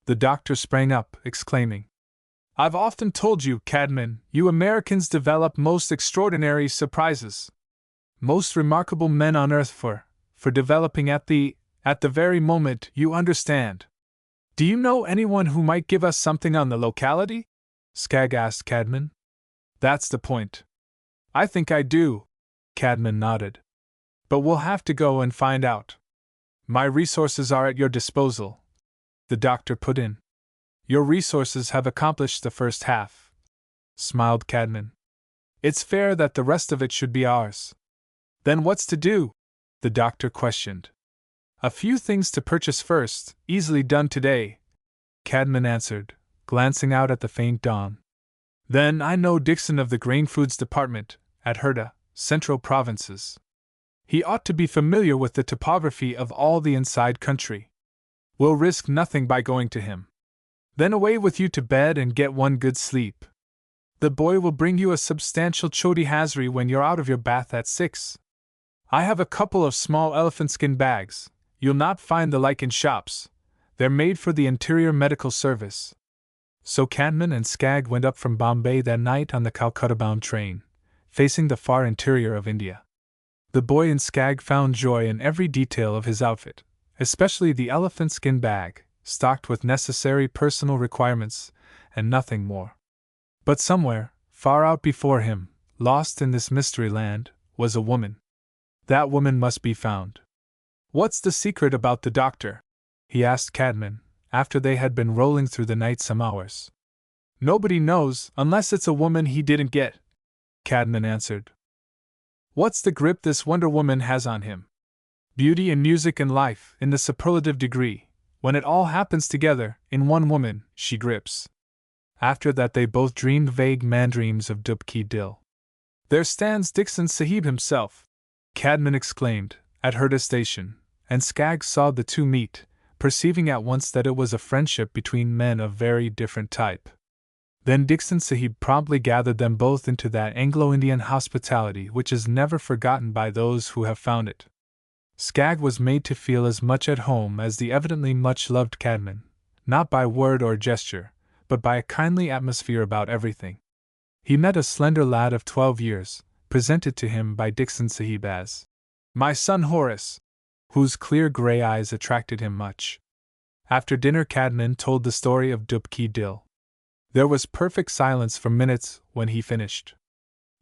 The doctor sprang up, exclaiming. I've often told you, Cadman, you Americans develop most extraordinary surprises. Most remarkable men on earth for developing at the very moment you understand. Do you know anyone who might give us something on the locality? Skag asked Cadman. That's the point. I think I do, Cadman nodded. But we'll have to go and find out. My resources are at your disposal, the doctor put in. Your resources have accomplished the first half, smiled Cadman. It's fair that the rest of it should be ours. Then what's to do? The doctor questioned. A few things to purchase first, easily done today, Cadman answered, glancing out at the faint dawn. Then I know Dixon of the Grain Foods Department, at Herta, Central Provinces. He ought to be familiar with the topography of all the inside country. We'll risk nothing by going to him. Then away with you to bed and get one good sleep. The boy will bring you a substantial choti hazri when you're out of your bath at 6. I have a couple of small elephant skin bags. You'll not find the like in shops. They're made for the Interior Medical Service. So Cadman and Skag went up from Bombay that night on the Calcutta-bound train, facing the far interior of India. The boy and Skag found joy in every detail of his outfit, especially the elephant skin bag, stocked with necessary personal requirements, and nothing more. But somewhere, far out before him, lost in this mystery land, was a woman. That woman must be found. What's the secret about the doctor? He asked Cadman, after they had been rolling through the night some hours. Nobody knows, unless it's a woman he didn't get, Cadman answered. What's the grip this Wonder Woman has on him? Beauty and music and life, in the superlative degree. When it all happens together, in one woman, she grips. After that they both dreamed vague man-dreams of Dub Ki Dil. There stands Dixon Sahib himself, Cadman exclaimed, at Herta Station, and Skag saw the two meet, perceiving at once that it was a friendship between men of very different type. Then Dixon Sahib promptly gathered them both into that Anglo-Indian hospitality which is never forgotten by those who have found it. Skag was made to feel as much at home as the evidently much-loved Cadman, not by word or gesture, but by a kindly atmosphere about everything. He met a slender lad of 12 years, presented to him by Dixon Sahib as my son Horace, whose clear grey eyes attracted him much. After dinner Cadman told the story of Dub Ki Dil. There was perfect silence for minutes when he finished.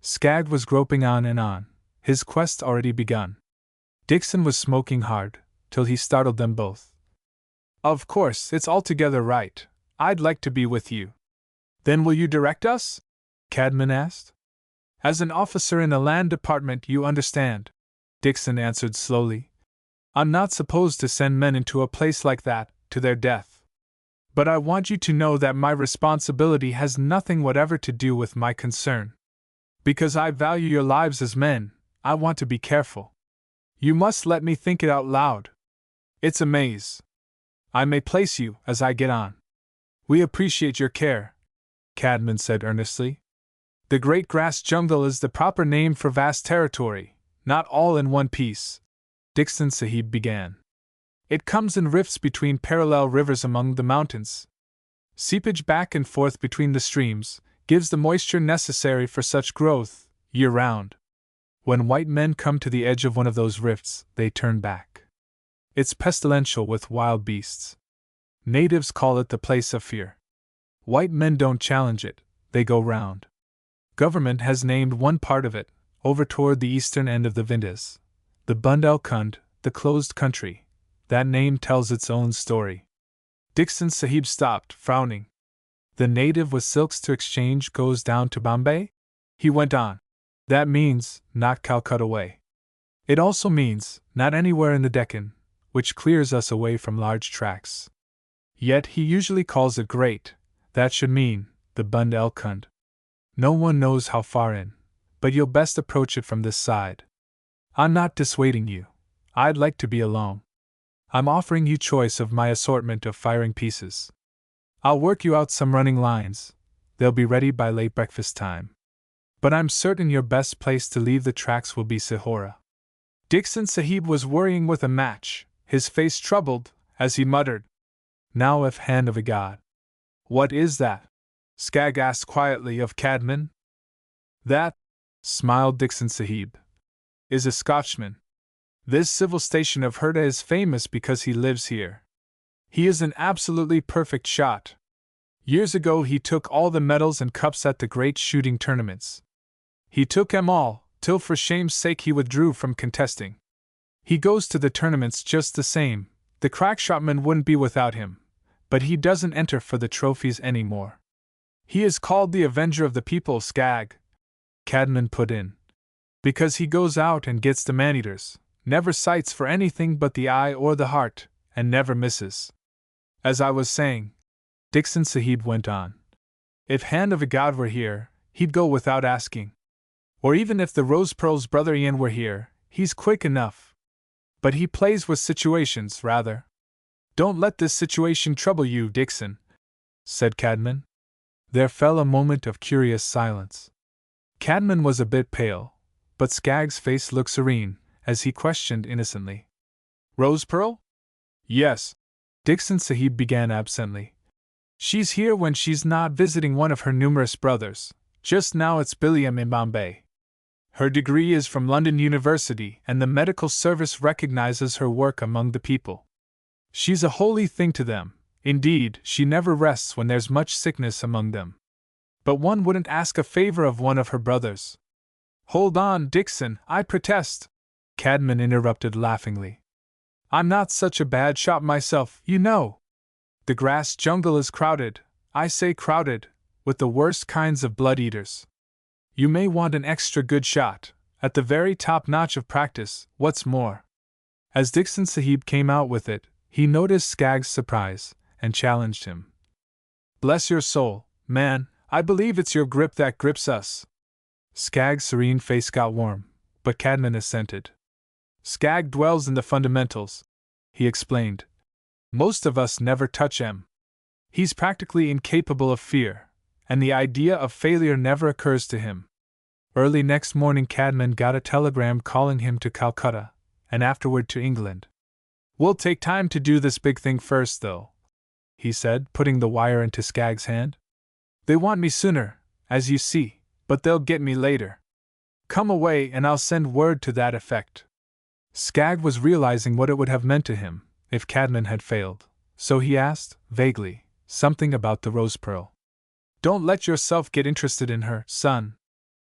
Skag was groping on, his quest already begun. Dixon was smoking hard, till he startled them both. Of course, it's altogether right. I'd like to be with you. Then will you direct us? Cadman asked. As an officer in the land department, you understand, Dixon answered slowly. I'm not supposed to send men into a place like that, to their death. But I want you to know that my responsibility has nothing whatever to do with my concern. Because I value your lives as men, I want to be careful. You must let me think it out loud. It's a maze. I may place you as I get on. We appreciate your care, Cadman said earnestly. The Great Grass Jungle is the proper name for vast territory, not all in one piece, Dixon Sahib began. It comes in rifts between parallel rivers among the mountains. Seepage back and forth between the streams gives the moisture necessary for such growth, year-round. When white men come to the edge of one of those rifts, they turn back. It's pestilential with wild beasts. Natives call it the place of fear. White men don't challenge it, they go round. Government has named one part of it, over toward the eastern end of the Vindhas, the Bundelkhand, the closed country. That name tells its own story. Dixon Sahib stopped, frowning. The native with silks to exchange goes down to Bombay? He went on. That means, not Calcutta way. It also means, not anywhere in the Deccan, which clears us away from large tracts. Yet he usually calls it great, that should mean, the Bundelkhand. No one knows how far in, but you'll best approach it from this side. I'm not dissuading you. I'd like to be alone. I'm offering you choice of my assortment of firing pieces. I'll work you out some running lines. They'll be ready by late breakfast time. But I'm certain your best place to leave the tracks will be Sahora. Dixon Sahib was worrying with a match, his face troubled, as he muttered, Now if hand of a god. What is that? Skagg asked quietly of Cadman. That, smiled Dixon Sahib, is a Scotchman. This civil station of Herta is famous because he lives here. He is an absolutely perfect shot. Years ago he took all the medals and cups at the great shooting tournaments. He took 'em all, till for shame's sake he withdrew from contesting. He goes to the tournaments just the same, the crackshotman wouldn't be without him, but he doesn't enter for the trophies any more. He is called the Avenger of the People, Skagg, Cadman put in. Because he goes out and gets the man-eaters, never sights for anything but the eye or the heart, and never misses. As I was saying, Dixon Sahib went on, if Hand of a God were here, he'd go without asking. Or even if the Rose Pearl's brother Ian were here, he's quick enough. But he plays with situations, rather. Don't let this situation trouble you, Dixon, said Cadman. There fell a moment of curious silence. Cadman was a bit pale, but Skagg's face looked serene, as he questioned innocently. Rose Pearl? Yes, Dixon Sahib began absently. She's here when she's not visiting one of her numerous brothers. Just now it's Billiam in Bombay. Her degree is from London University, and the medical service recognizes her work among the people. She's a holy thing to them. Indeed, she never rests when there's much sickness among them. But one wouldn't ask a favor of one of her brothers. Hold on, Dixon, I protest, Cadman interrupted laughingly. I'm not such a bad shot myself, you know. The grass jungle is crowded, I say crowded, with the worst kinds of blood-eaters. You may want an extra good shot, at the very top notch of practice, what's more. As Dixon Sahib came out with it, he noticed Skagg's surprise, and challenged him. Bless your soul, man, I believe it's your grip that grips us. Skagg's serene face got warm, but Cadman assented. Skagg dwells in the fundamentals, he explained. Most of us never touch 'em. He's practically incapable of fear, and the idea of failure never occurs to him. Early next morning Cadman got a telegram calling him to Calcutta, and afterward to England. We'll take time to do this big thing first, though, he said, putting the wire into Skagg's hand. They want me sooner, as you see, but they'll get me later. Come away and I'll send word to that effect. Skagg was realizing what it would have meant to him if Cadman had failed, so he asked, vaguely, something about the Rose Pearl. Don't let yourself get interested in her, son.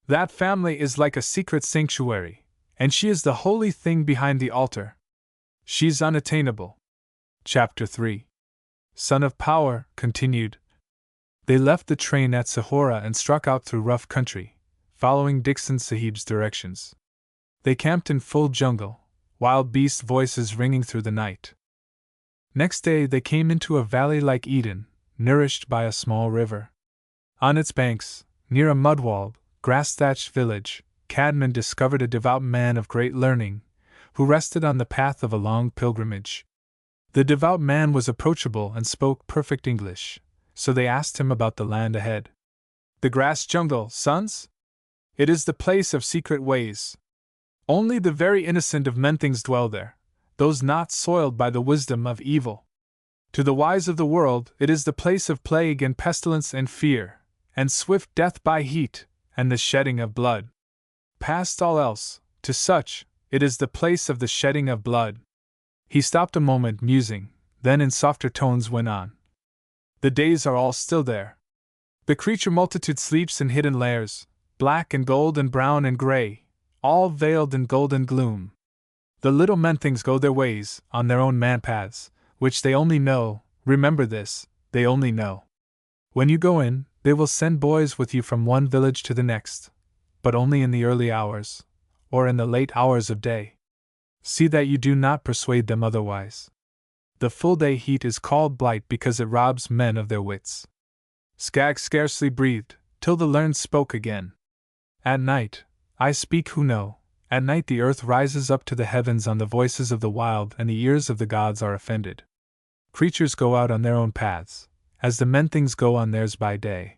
That family is like a secret sanctuary, and she is the holy thing behind the altar. She's unattainable. Chapter 3. Son of Power, continued. They left the train at Sahora and struck out through rough country, following Dixon Sahib's directions. They camped in full jungle, wild beast voices ringing through the night. Next day they came into a valley like Eden, nourished by a small river. On its banks, near a mud wall, grass-thatched village, Cadman discovered a devout man of great learning, who rested on the path of a long pilgrimage. The devout man was approachable and spoke perfect English, so they asked him about the land ahead. The grass jungle, sons? It is the place of secret ways. Only the very innocent of men things dwell there, those not soiled by the wisdom of evil. To the wise of the world, it is the place of plague and pestilence and fear, and swift death by heat, and the shedding of blood. Past all else, to such, it is the place of the shedding of blood. He stopped a moment, musing, then in softer tones went on. The days are all still there. The creature multitude sleeps in hidden lairs, black and gold and brown and gray, all veiled in golden gloom. The little men things go their ways, on their own man paths, which they only know, remember this, they only know. When you go in, they will send boys with you from one village to the next, but only in the early hours, or in the late hours of day. See that you do not persuade them otherwise. The full-day heat is called blight because it robs men of their wits. Skagg scarcely breathed, till the learned spoke again. At night, I speak who know, at night the earth rises up to the heavens on the voices of the wild and the ears of the gods are offended. Creatures go out on their own paths, as the men things go on theirs by day.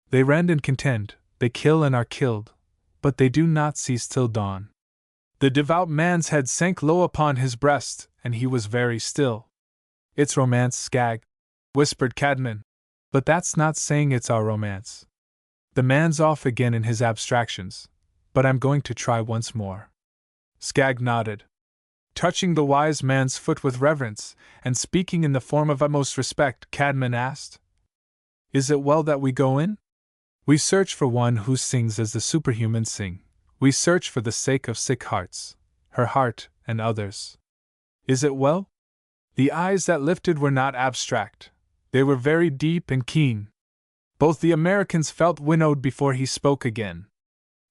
They rend and contend, they kill and are killed, but they do not cease till dawn. The devout man's head sank low upon his breast, and he was very still. It's romance, Skagg, whispered Cadman. But that's not saying it's our romance. The man's off again in his abstractions, but I'm going to try once more. Skagg nodded. Touching the wise man's foot with reverence, and speaking in the form of utmost respect, Cadman asked, Is it well that we go in? We search for one who sings as the superhumans sing. We search for the sake of sick hearts, her heart and others. Is it well? The eyes that lifted were not abstract. They were very deep and keen. Both the Americans felt winnowed before he spoke again.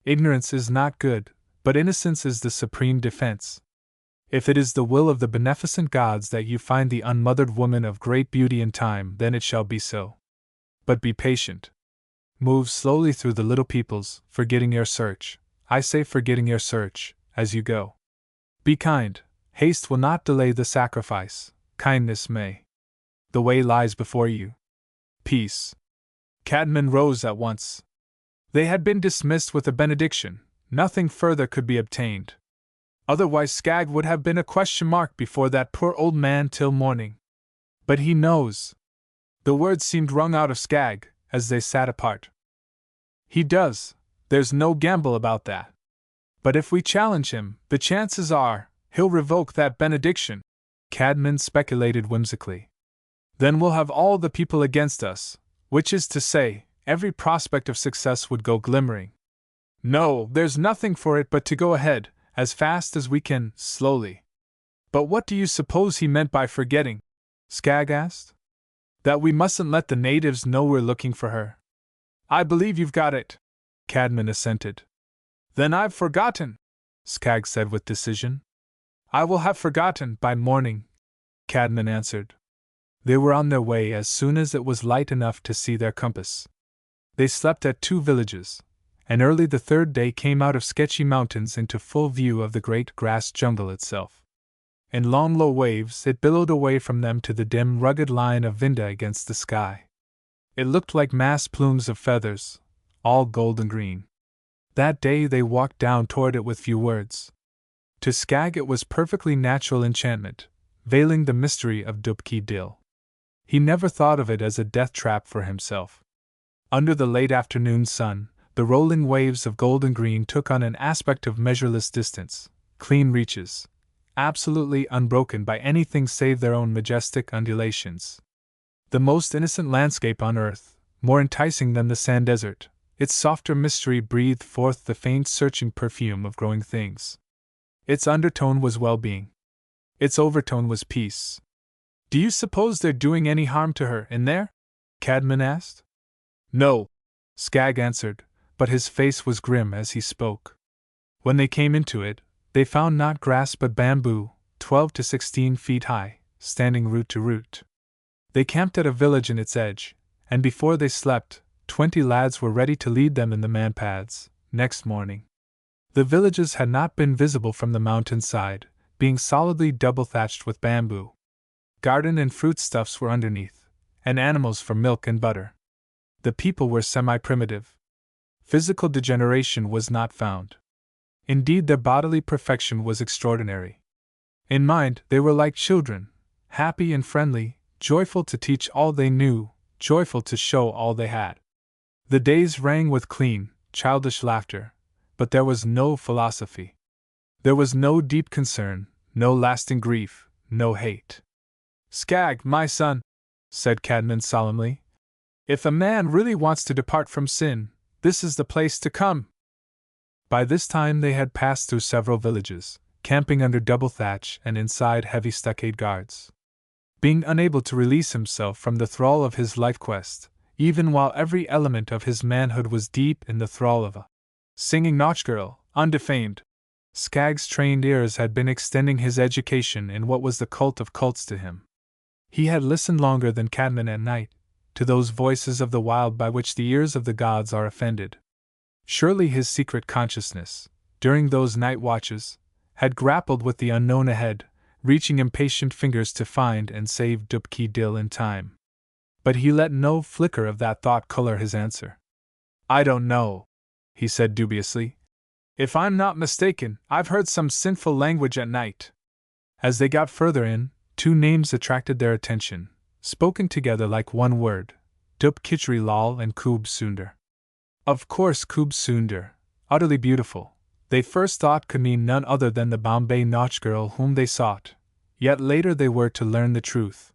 Ignorance is not good, but innocence is the supreme defense. If it is the will of the beneficent gods that you find the unmothered woman of great beauty in time, then it shall be so. But be patient. Move slowly through the little peoples, forgetting your search, I say forgetting your search, as you go. Be kind, haste will not delay the sacrifice, kindness may. The way lies before you. Peace. Cadman rose at once. They had been dismissed with a benediction, nothing further could be obtained. Otherwise Skagg would have been a question mark before that poor old man till morning. But he knows. The words seemed wrung out of Skagg, as they sat apart. He does, there's no gamble about that. But if we challenge him, the chances are, he'll revoke that benediction, Cadman speculated whimsically. Then we'll have all the people against us, which is to say, every prospect of success would go glimmering. No, there's nothing for it but to go ahead, as fast as we can, slowly. But what do you suppose he meant by forgetting? Skagg asked. That we mustn't let the natives know we're looking for her. I believe you've got it, Cadman assented. Then I've forgotten, Skagg said with decision. I will have forgotten by morning, Cadman answered. They were on their way as soon as it was light enough to see their compass. They slept at 2 villages, and early the 3rd day came out of sketchy mountains into full view of the great grass jungle itself. In long low waves it billowed away from them to the dim rugged line of Vinda against the sky. It looked like massed plumes of feathers, all golden green. That day they walked down toward it with few words. To Skagg it was perfectly natural enchantment, veiling the mystery of Dubki Dil. He never thought of it as a death trap for himself. Under the late afternoon sun, the rolling waves of golden green took on an aspect of measureless distance, clean reaches, absolutely unbroken by anything save their own majestic undulations. The most innocent landscape on earth, more enticing than the sand desert, its softer mystery breathed forth the faint searching perfume of growing things. Its undertone was well-being. Its overtone was peace. Do you suppose they're doing any harm to her in there? Cadman asked. No, Skagg answered, but his face was grim as he spoke. When they came into it, they found not grass but bamboo, 12 to 16 feet high, standing root to root. They camped at a village in its edge, and before they slept, 20 lads were ready to lead them in the man-paths. Next morning, the villages had not been visible from the mountainside, being solidly double-thatched with bamboo. Garden and fruitstuffs were underneath, and animals for milk and butter. The people were semi-primitive. Physical degeneration was not found. Indeed, their bodily perfection was extraordinary. In mind, they were like children, happy and friendly, joyful to teach all they knew, joyful to show all they had. The days rang with clean, childish laughter, but there was no philosophy. There was no deep concern, no lasting grief, no hate. "Skag, my son," said Cadman solemnly, "if a man really wants to depart from sin, this is the place to come." By this time they had passed through several villages, camping under double thatch and inside heavy stockade guards. Being unable to release himself from the thrall of his life quest, even while every element of his manhood was deep in the thrall of a singing nautch girl, undefamed, Skag's trained ears had been extending his education in what was the cult of cults to him. He had listened longer than Cadman at night, to those voices of the wild by which the ears of the gods are offended. Surely his secret consciousness, during those night watches, had grappled with the unknown ahead, reaching impatient fingers to find and save Dubki Dil in time. But he let no flicker of that thought color his answer. "I don't know," he said dubiously. "If I'm not mistaken, I've heard some sinful language at night." As they got further in, two names attracted their attention, spoken together like one word: Dub Khichri Lal and Khub Sunder. Of course, Khub Sunder, utterly beautiful, they first thought could mean none other than the Bombay nautch girl whom they sought, yet later they were to learn the truth.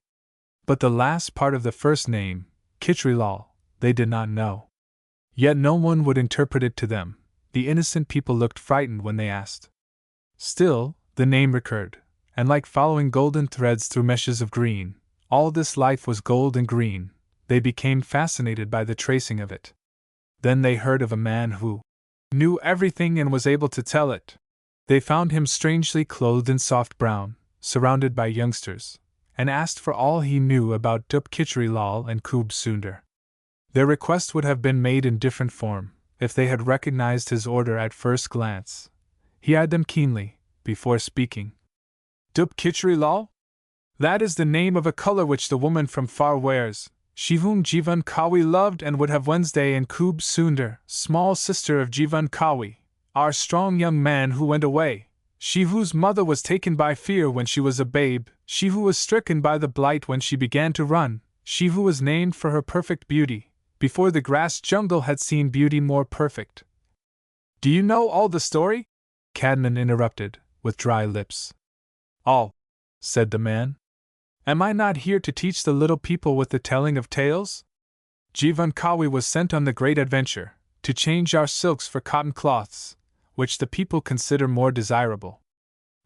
But the last part of the first name, Khichri Lal, they did not know. Yet no one would interpret it to them. The innocent people looked frightened when they asked. Still, the name recurred, and like following golden threads through meshes of green, all this life was gold and green. They became fascinated by the tracing of it. Then they heard of a man who knew everything and was able to tell it. They found him strangely clothed in soft brown, surrounded by youngsters, and asked for all he knew about Dub Khichri Lal and Khub Sunder. Their request would have been made in different form, if they had recognized his order at first glance. He eyed them keenly, before speaking. "Dub Khichri Lal? That is the name of a color which the woman from far wears, she whom Jivan Kawi loved and would have Wednesday, and Khub Sunder, small sister of Jivan Kawi, our strong young man who went away, she whose mother was taken by fear when she was a babe, she who was stricken by the blight when she began to run, she who was named for her perfect beauty, before the grass jungle had seen beauty more perfect." "Do you know all the story?" Cadman interrupted, with dry lips. "All," said the man. "Am I not here to teach the little people with the telling of tales? Jivan Kawi was sent on the great adventure, to change our silks for cotton cloths, which the people consider more desirable."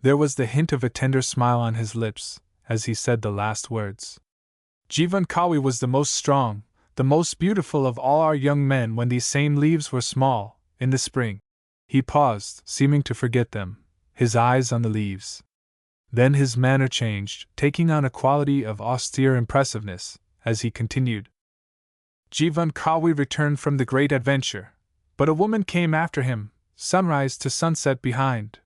There was the hint of a tender smile on his lips, as he said the last words. "Jivan Kawi was the most strong, the most beautiful of all our young men when these same leaves were small, in the spring." He paused, seeming to forget them, his eyes on the leaves. Then his manner changed, taking on a quality of austere impressiveness, as he continued. "Jivan Kawi returned from the great adventure, but a woman came after him, sunrise to sunset behind.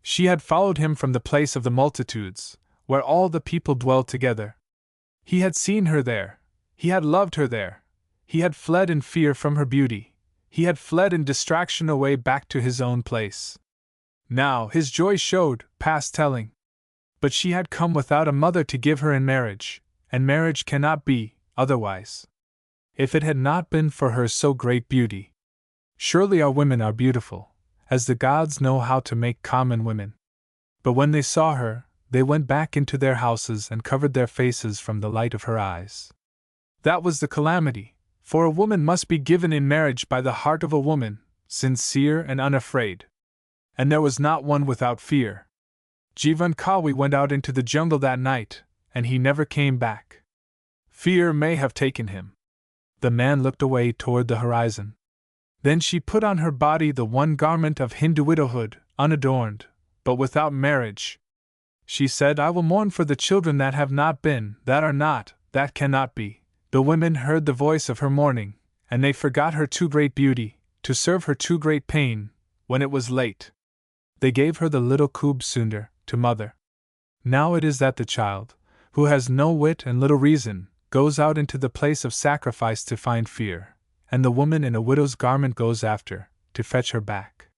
She had followed him from the place of the multitudes, where all the people dwelled together. He had seen her there, he had loved her there, he had fled in fear from her beauty, he had fled in distraction away back to his own place. Now his joy showed, past telling. But she had come without a mother to give her in marriage, and marriage cannot be otherwise. If it had not been for her so great beauty. Surely our women are beautiful, as the gods know how to make common women. But when they saw her, they went back into their houses and covered their faces from the light of her eyes. That was the calamity, for a woman must be given in marriage by the heart of a woman, sincere and unafraid. And there was not one without fear. Jivan Kawi went out into the jungle that night, and he never came back. Fear may have taken him." The man looked away toward the horizon. "Then she put on her body the one garment of Hindu widowhood, unadorned, but without marriage. She said, 'I will mourn for the children that have not been, that are not, that cannot be.' The women heard the voice of her mourning, and they forgot her too great beauty, to serve her too great pain, when it was late. They gave her the little Koob Sunder to mother. Now it is that the child, who has no wit and little reason, goes out into the place of sacrifice to find Fear, and the woman in a widow's garment goes after, to fetch her back.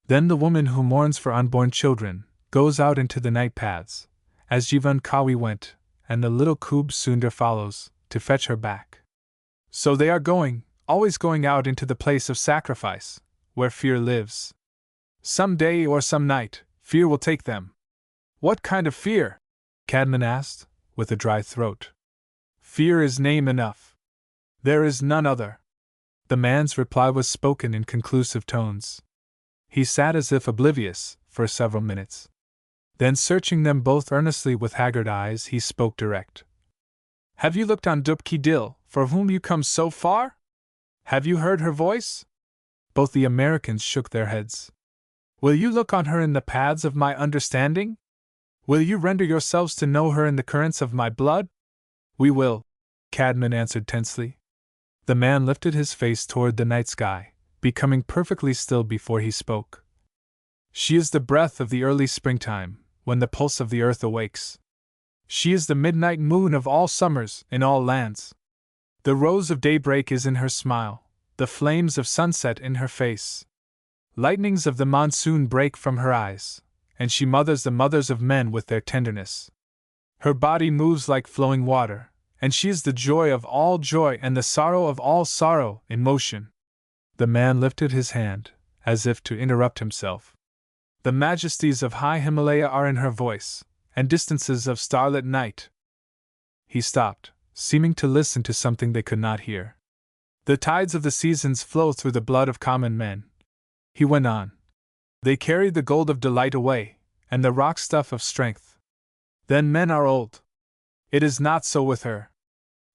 Then the woman who mourns for unborn children, goes out into the night paths, as Jivan Kawi went, and the little Koob Sunder follows, to fetch her back. So they are going, always going out into the place of sacrifice, where Fear lives. Some day or some night, Fear will take them. What kind of fear? Cadman asked, with a dry throat. Fear is name enough. There is none other. The man's reply was spoken in conclusive tones. He sat as if oblivious, for several minutes. Then, searching them both earnestly with haggard eyes, he spoke direct. Have you looked on Dupki Dil, for whom you come so far? Have you heard her voice? Both the Americans shook their heads. Will you look on her in the paths of my understanding? Will you render yourselves to know her in the currents of my blood? We will, Cadman answered tensely. The man lifted his face toward the night sky, becoming perfectly still before he spoke. She is the breath of the early springtime, when the pulse of the earth awakes. She is the midnight moon of all summers, in all lands. The rose of daybreak is in her smile, the flames of sunset in her face. Lightnings of the monsoon break from her eyes, and she mothers the mothers of men with their tenderness. Her body moves like flowing water, and she is the joy of all joy and the sorrow of all sorrow in motion. The man lifted his hand, as if to interrupt himself. The majesties of high Himalaya are in her voice, and distances of starlit night. He stopped, seeming to listen to something they could not hear. The tides of the seasons flow through the blood of common men. He went on. They carry the gold of delight away, and the rock stuff of strength. Then men are old. It is not so with her.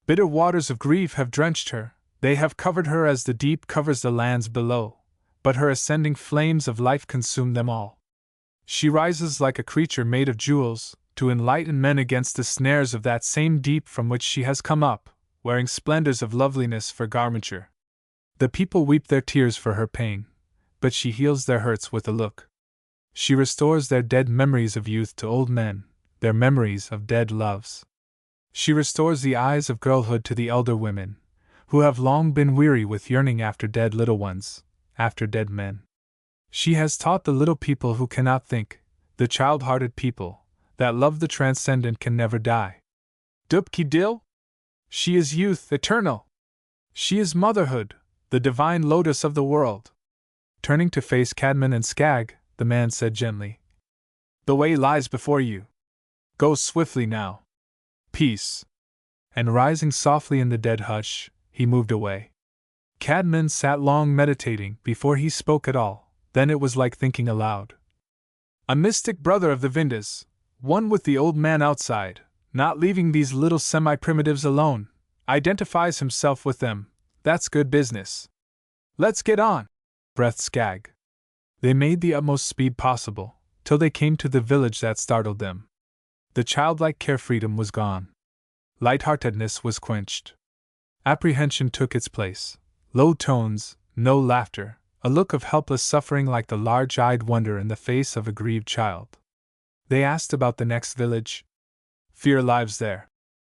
Bitter waters of grief have drenched her, they have covered her as the deep covers the lands below, but her ascending flames of life consume them all. She rises like a creature made of jewels, to enlighten men against the snares of that same deep from which she has come up, wearing splendors of loveliness for garmenture. The people weep their tears for her pain, but she heals their hurts with a look. She restores their dead memories of youth to old men, their memories of dead loves. She restores the eyes of girlhood to the elder women, who have long been weary with yearning after dead little ones, after dead men. She has taught the little people who cannot think, the child-hearted people, that love the transcendent can never die. Dupki Dil? She is youth eternal. She is motherhood, the divine lotus of the world. Turning to face Cadman and Skag, the man said gently, The way lies before you. Go swiftly now. Peace. And rising softly in the dead hush, he moved away. Cadman sat long meditating before he spoke at all, then it was like thinking aloud. A mystic brother of the Vindas, one with the old man outside, not leaving these little semi-primitives alone, identifies himself with them, that's good business. Let's get on, breathed Skag. They made the utmost speed possible, till they came to the village that startled them. The childlike carefreedom was gone. Lightheartedness was quenched. Apprehension took its place. Low tones, no laughter, a look of helpless suffering like the large-eyed wonder in the face of a grieved child. They asked about the next village. Fear lives there,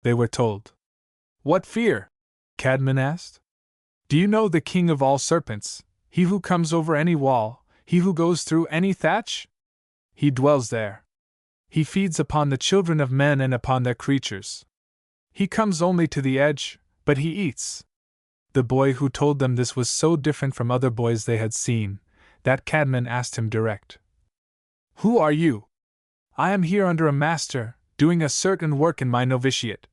they were told. What fear? Cadman asked. Do you know the king of all serpents, he who comes over any wall, he who goes through any thatch? He dwells there. He feeds upon the children of men and upon their creatures. He comes only to the edge, but he eats. The boy who told them this was so different from other boys they had seen, that Cadman asked him direct. Who are you? I am here under a master, doing a certain work in my novitiate,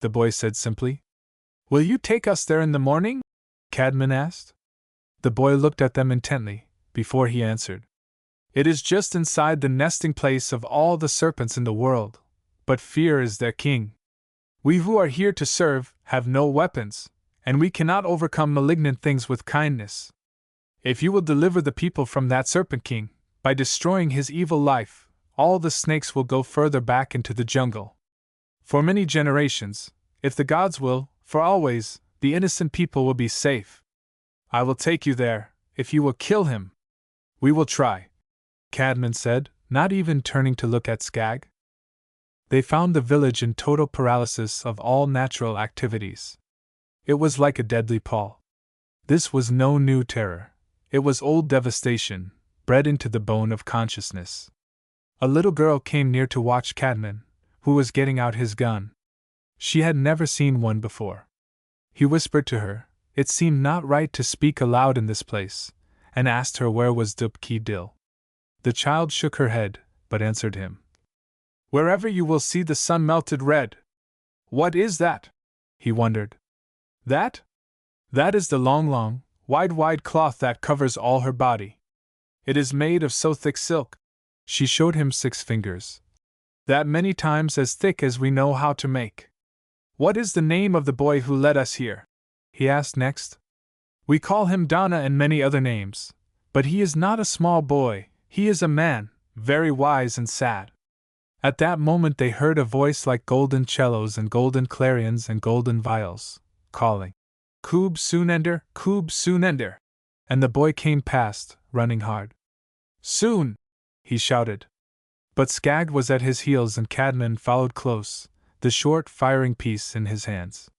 the boy said simply. Will you take us there in the morning? Cadman asked. The boy looked at them intently, before he answered. It is just inside the nesting place of all the serpents in the world, but fear is their king. We who are here to serve have no weapons, and we cannot overcome malignant things with kindness. If you will deliver the people from that serpent king, by destroying his evil life, all the snakes will go further back into the jungle. For many generations, if the gods will, for always, The innocent people will be safe. I will take you there, if you will kill him. We will try, Cadman said, not even turning to look at Skag. They found the village in total paralysis of all natural activities. It was like a deadly pall. This was no new terror. It was old devastation, bred into the bone of consciousness. A little girl came near to watch Cadman, who was getting out his gun. She had never seen one before. He whispered to her, it seemed not right to speak aloud in this place, and asked her where was Dubki-Dil. The child shook her head, but answered him. Wherever you will see the sun melted red. What is that? He wondered. That? That is the long, wide cloth that covers all her body. It is made of so thick silk. She showed him 6 fingers. That many times as thick as we know how to make. What is the name of the boy who led us here? He asked next. We call him Donna and many other names, but he is not a small boy, he is a man, very wise and sad. At that moment they heard a voice like golden cellos and golden clarions and golden viols, calling, Koob Soonender, Koob Soonender! And the boy came past, running hard. Soon! He shouted. But Skag was at his heels and Cadman followed close, the short firing piece in his hands.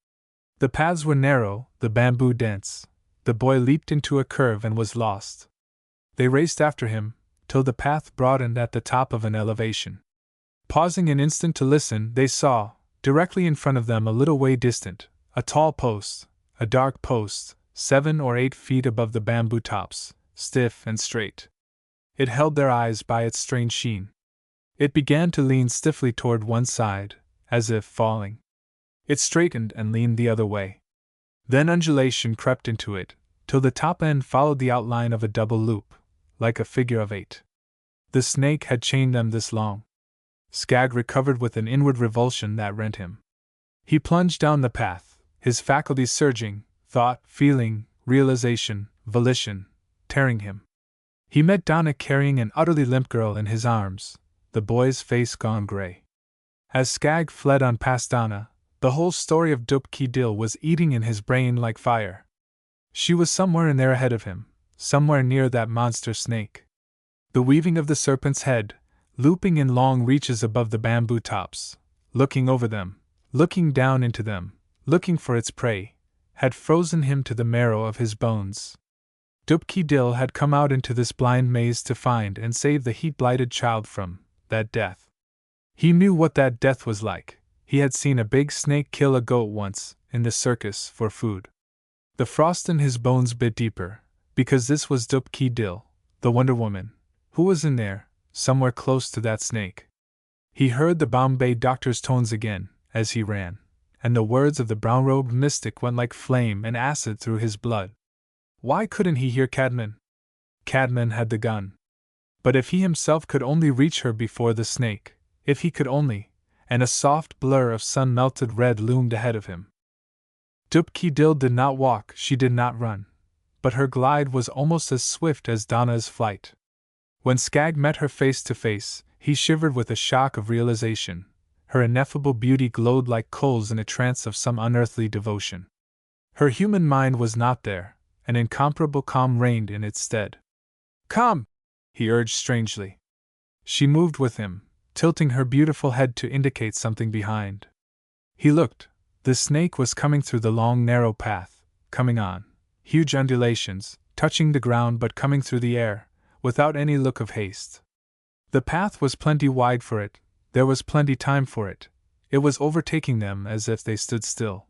The paths were narrow, the bamboo dense. The boy leaped into a curve and was lost. They raced after him, till the path broadened at the top of an elevation. Pausing an instant to listen, they saw, directly in front of them a little way distant, a tall post, a dark post, 7 or 8 feet above the bamboo tops, stiff and straight. It held their eyes by its strange sheen. It began to lean stiffly toward one side, as if falling. It straightened and leaned the other way. Then undulation crept into it, till the top end followed the outline of a double loop, like a figure of 8. The snake had chained them this long. Skag recovered with an inward revulsion that rent him. He plunged down the path, his faculties surging, thought, feeling, realization, volition, tearing him. He met Donna carrying an utterly limp girl in his arms, the boy's face gone gray. As Skag fled on past Donna, the whole story of Dubki-Dil was eating in his brain like fire. She was somewhere in there ahead of him, somewhere near that monster snake. The weaving of the serpent's head, looping in long reaches above the bamboo tops, looking over them, looking down into them, looking for its prey, had frozen him to the marrow of his bones. Dubki-Dil had come out into this blind maze to find and save the heat-blighted child from that death. He knew what that death was like. He had seen a big snake kill a goat once, in the circus, for food. The frost in his bones bit deeper, because this was Dubki-Dil, the Wonder Woman, who was in there, somewhere close to that snake. He heard the Bombay doctor's tones again, as he ran, and the words of the brown-robed mystic went like flame and acid through his blood. Why couldn't he hear Cadman? Cadman had the gun. But if he himself could only reach her before the snake, if he could only, and a soft blur of sun-melted red loomed ahead of him. Dubki-Dil did not walk, she did not run, but her glide was almost as swift as Donna's flight. When Skag met her face to face, he shivered with a shock of realization. Her ineffable beauty glowed like coals in a trance of some unearthly devotion. Her human mind was not there, an incomparable calm reigned in its stead. Come! He urged strangely. She moved with him, tilting her beautiful head to indicate something behind. He looked. The snake was coming through the long narrow path, coming on, huge undulations, touching the ground but coming through the air, without any look of haste. The path was plenty wide for it, there was plenty time for it, it was overtaking them as if they stood still.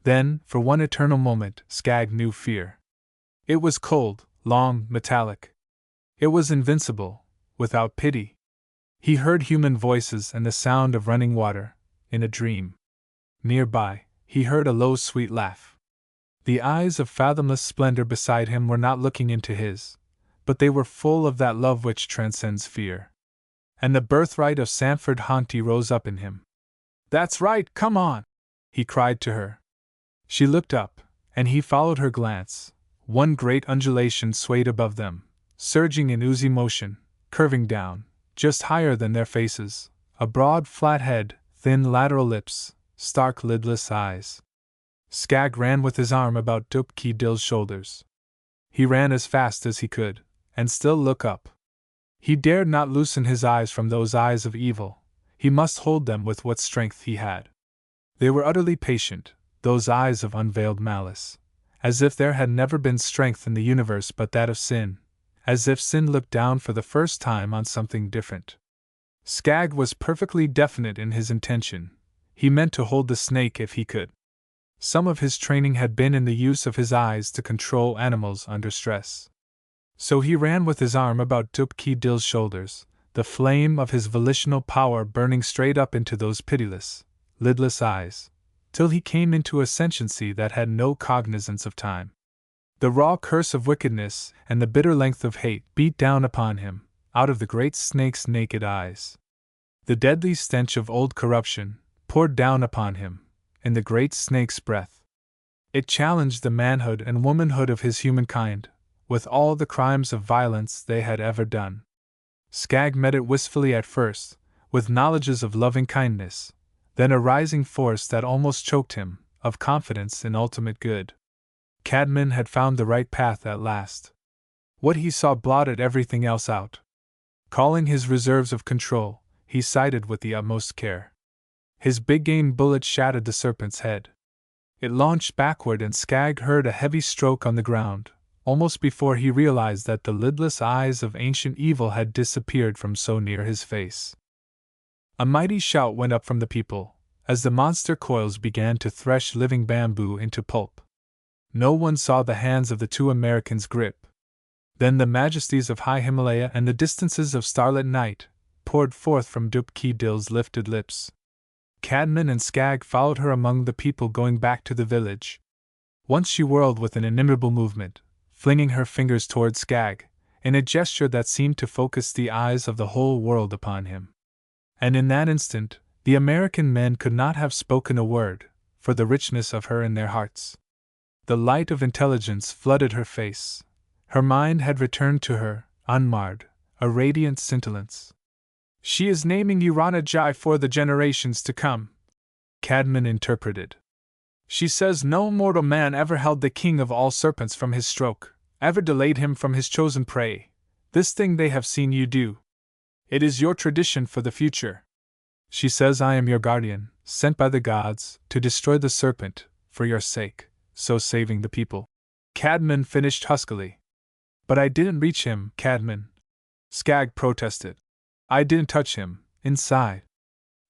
Then, for one eternal moment, Skag knew fear. It was cold, long, metallic. It was invincible, without pity. He heard human voices and the sound of running water, in a dream. Nearby, he heard a low, sweet laugh. The eyes of fathomless splendor beside him were not looking into his, but they were full of that love which transcends fear. And the birthright of Sanford Haunty rose up in him. That's right, come on! He cried to her. She looked up, and he followed her glance. One great undulation swayed above them, surging in oozy motion, curving down, just higher than their faces, a broad, flat head, thin lateral lips, stark lidless eyes. Skag ran with his arm about Dub-Ki-Dill's shoulders. He ran as fast as he could, and still look up. He dared not loosen his eyes from those eyes of evil. He must hold them with what strength he had. They were utterly patient, those eyes of unveiled malice, as if there had never been strength in the universe but that of sin, as if sin looked down for the first time on something different. Skag was perfectly definite in his intention. He meant to hold the snake if he could. Some of his training had been in the use of his eyes to control animals under stress. So he ran with his arm about Dub-Ki-Dill's shoulders, the flame of his volitional power burning straight up into those pitiless, lidless eyes, till he came into a sentiency that had no cognizance of time. The raw curse of wickedness and the bitter length of hate beat down upon him, out of the great snake's naked eyes. The deadly stench of old corruption poured down upon him, in the great snake's breath. It challenged the manhood and womanhood of his humankind, with all the crimes of violence they had ever done. Skag met it wistfully at first, with knowledges of loving kindness, then a rising force that almost choked him, of confidence in ultimate good. Cadman had found the right path at last. What he saw blotted everything else out. Calling his reserves of control, he sighted with the utmost care. His big-game bullet shattered the serpent's head. It launched backward and Skag heard a heavy stroke on the ground, almost before he realized that the lidless eyes of ancient evil had disappeared from so near his face. A mighty shout went up from the people, as the monster coils began to thresh living bamboo into pulp. No one saw the hands of the two Americans grip. Then the majesties of high Himalaya and the distances of starlit night poured forth from Dub-Ki-Dill's lifted lips. Cadman and Skag followed her among the people going back to the village. Once she whirled with an inimitable movement, flinging her fingers toward Skag, in a gesture that seemed to focus the eyes of the whole world upon him. And in that instant, the American men could not have spoken a word, for the richness of her in their hearts. The light of intelligence flooded her face. Her mind had returned to her, unmarred, a radiant scintillance. "She is naming Uranajai for the generations to come," Cadman interpreted. "She says no mortal man ever held the king of all serpents from his stroke, ever delayed him from his chosen prey. This thing they have seen you do. It is your tradition for the future. She says I am your guardian, sent by the gods, to destroy the serpent, for your sake, so saving the people." Cadman finished huskily. "But I didn't reach him, Cadman," Skag protested. "I didn't touch him, inside."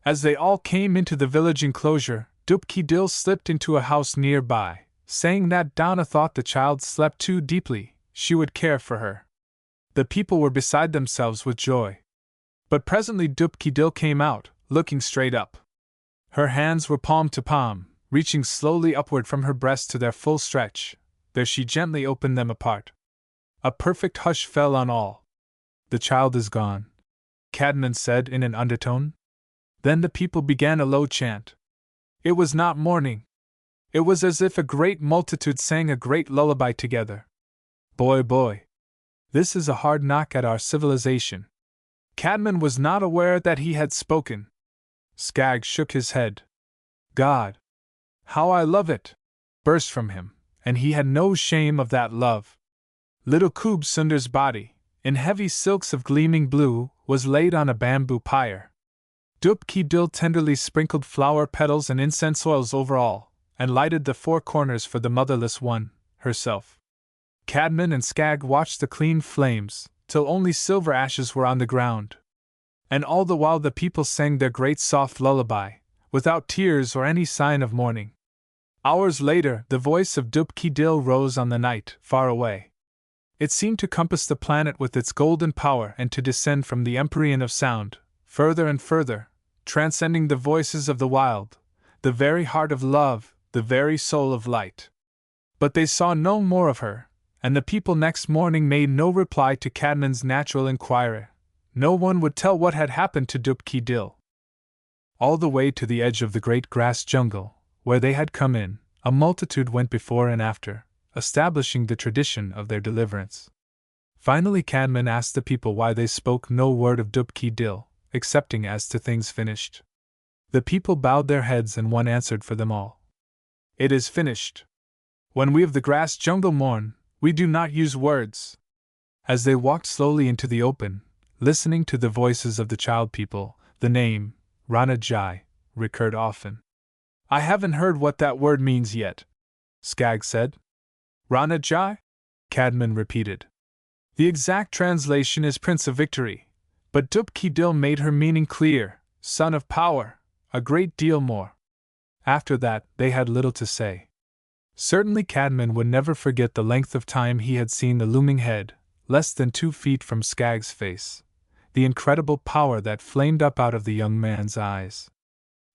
As they all came into the village enclosure, Dub-Ki-Dill slipped into a house nearby, saying that Donna thought the child slept too deeply, she would care for her. The people were beside themselves with joy. But presently Dub-Ki-Dill came out, looking straight up. Her hands were palm to palm, reaching slowly upward from her breast to their full stretch. There she gently opened them apart. A perfect hush fell on all. "The child is gone," Cadman said in an undertone. Then the people began a low chant. It was not mourning. It was as if a great multitude sang a great lullaby together. Boy, boy! This is a hard knock at our civilization. Cadman was not aware that he had spoken. Skag shook his head. "God! How I love it!" burst from him, and he had no shame of that love. Little Koob Sunder's body, in heavy silks of gleaming blue, was laid on a bamboo pyre. Dub-Ki-Dill tenderly sprinkled flower petals and incense oils over all, and lighted the four corners for the motherless one, herself. Cadman and Skag watched the clean flames, till only silver ashes were on the ground. And all the while the people sang their great soft lullaby, without tears or any sign of mourning. Hours later, the voice of Dub-Ki-Dill rose on the night, far away. It seemed to compass the planet with its golden power and to descend from the empyrean of sound, further and further, transcending the voices of the wild, the very heart of love, the very soul of light. But they saw no more of her, and the people next morning made no reply to Cadman's natural inquiry. No one would tell what had happened to Dub-Ki-Dill. All the way to the edge of the great grass jungle, where they had come in, a multitude went before and after, establishing the tradition of their deliverance. Finally Cadman asked the people why they spoke no word of Dub-Ki-Dill, excepting as to things finished. The people bowed their heads and one answered for them all. It is finished. When we of the grass jungle mourn, we do not use words. As they walked slowly into the open, listening to the voices of the child people, the name, Rana Jai, recurred often. I haven't heard what that word means yet, Skag said. Rana Jai? Cadman repeated. The exact translation is Prince of Victory, but Dub-Ki-Dil made her meaning clear, son of power, a great deal more. After that, they had little to say. Certainly Cadman would never forget the length of time he had seen the looming head, less than 2 feet from Skag's face, the incredible power that flamed up out of the young man's eyes.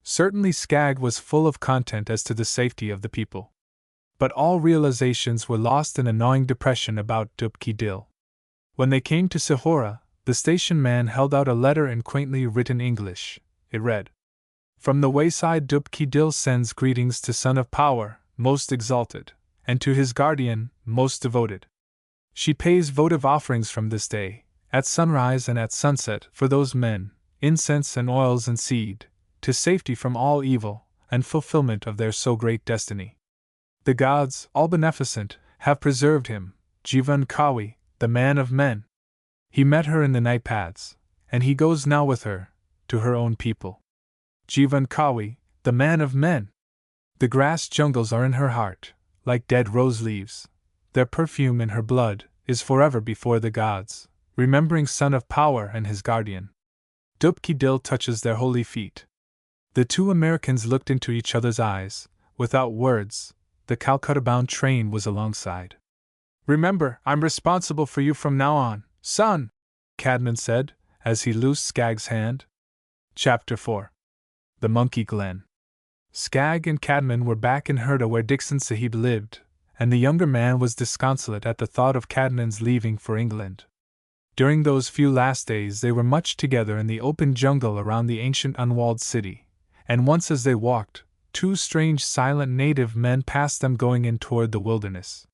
Certainly Skag was full of content as to the safety of the people. But all realizations were lost in a gnawing depression about Dub-Ki-Dil. When they came to Sihora, the station man held out a letter in quaintly written English. It read, From the wayside Dub-Ki-Dil sends greetings to Son of Power, most exalted, and to his guardian, most devoted. She pays votive offerings from this day, at sunrise and at sunset, for those men, incense and oils and seed, to safety from all evil, and fulfillment of their so great destiny. The gods, all beneficent, have preserved him, Jivan Kawi, the man of men. He met her in the night paths, and he goes now with her, to her own people. Jivan Kawi, the man of men. The grass jungles are in her heart, like dead rose leaves. Their perfume in her blood is forever before the gods, remembering Son of Power and his guardian. Dub-Ki-Dil touches their holy feet. The 2 Americans looked into each other's eyes, without words. The Calcutta-bound train was alongside. Remember, I'm responsible for you from now on, son, Cadman said, as he loosed Skag's hand. Chapter 4. The Monkey Glen. Skag and Cadman were back in Hurda where Dixon Sahib lived, and the younger man was disconsolate at the thought of Cadman's leaving for England. During those few last days they were much together in the open jungle around the ancient unwalled city, and once as they walked, 2 strange silent native men passed them going in toward the wilderness.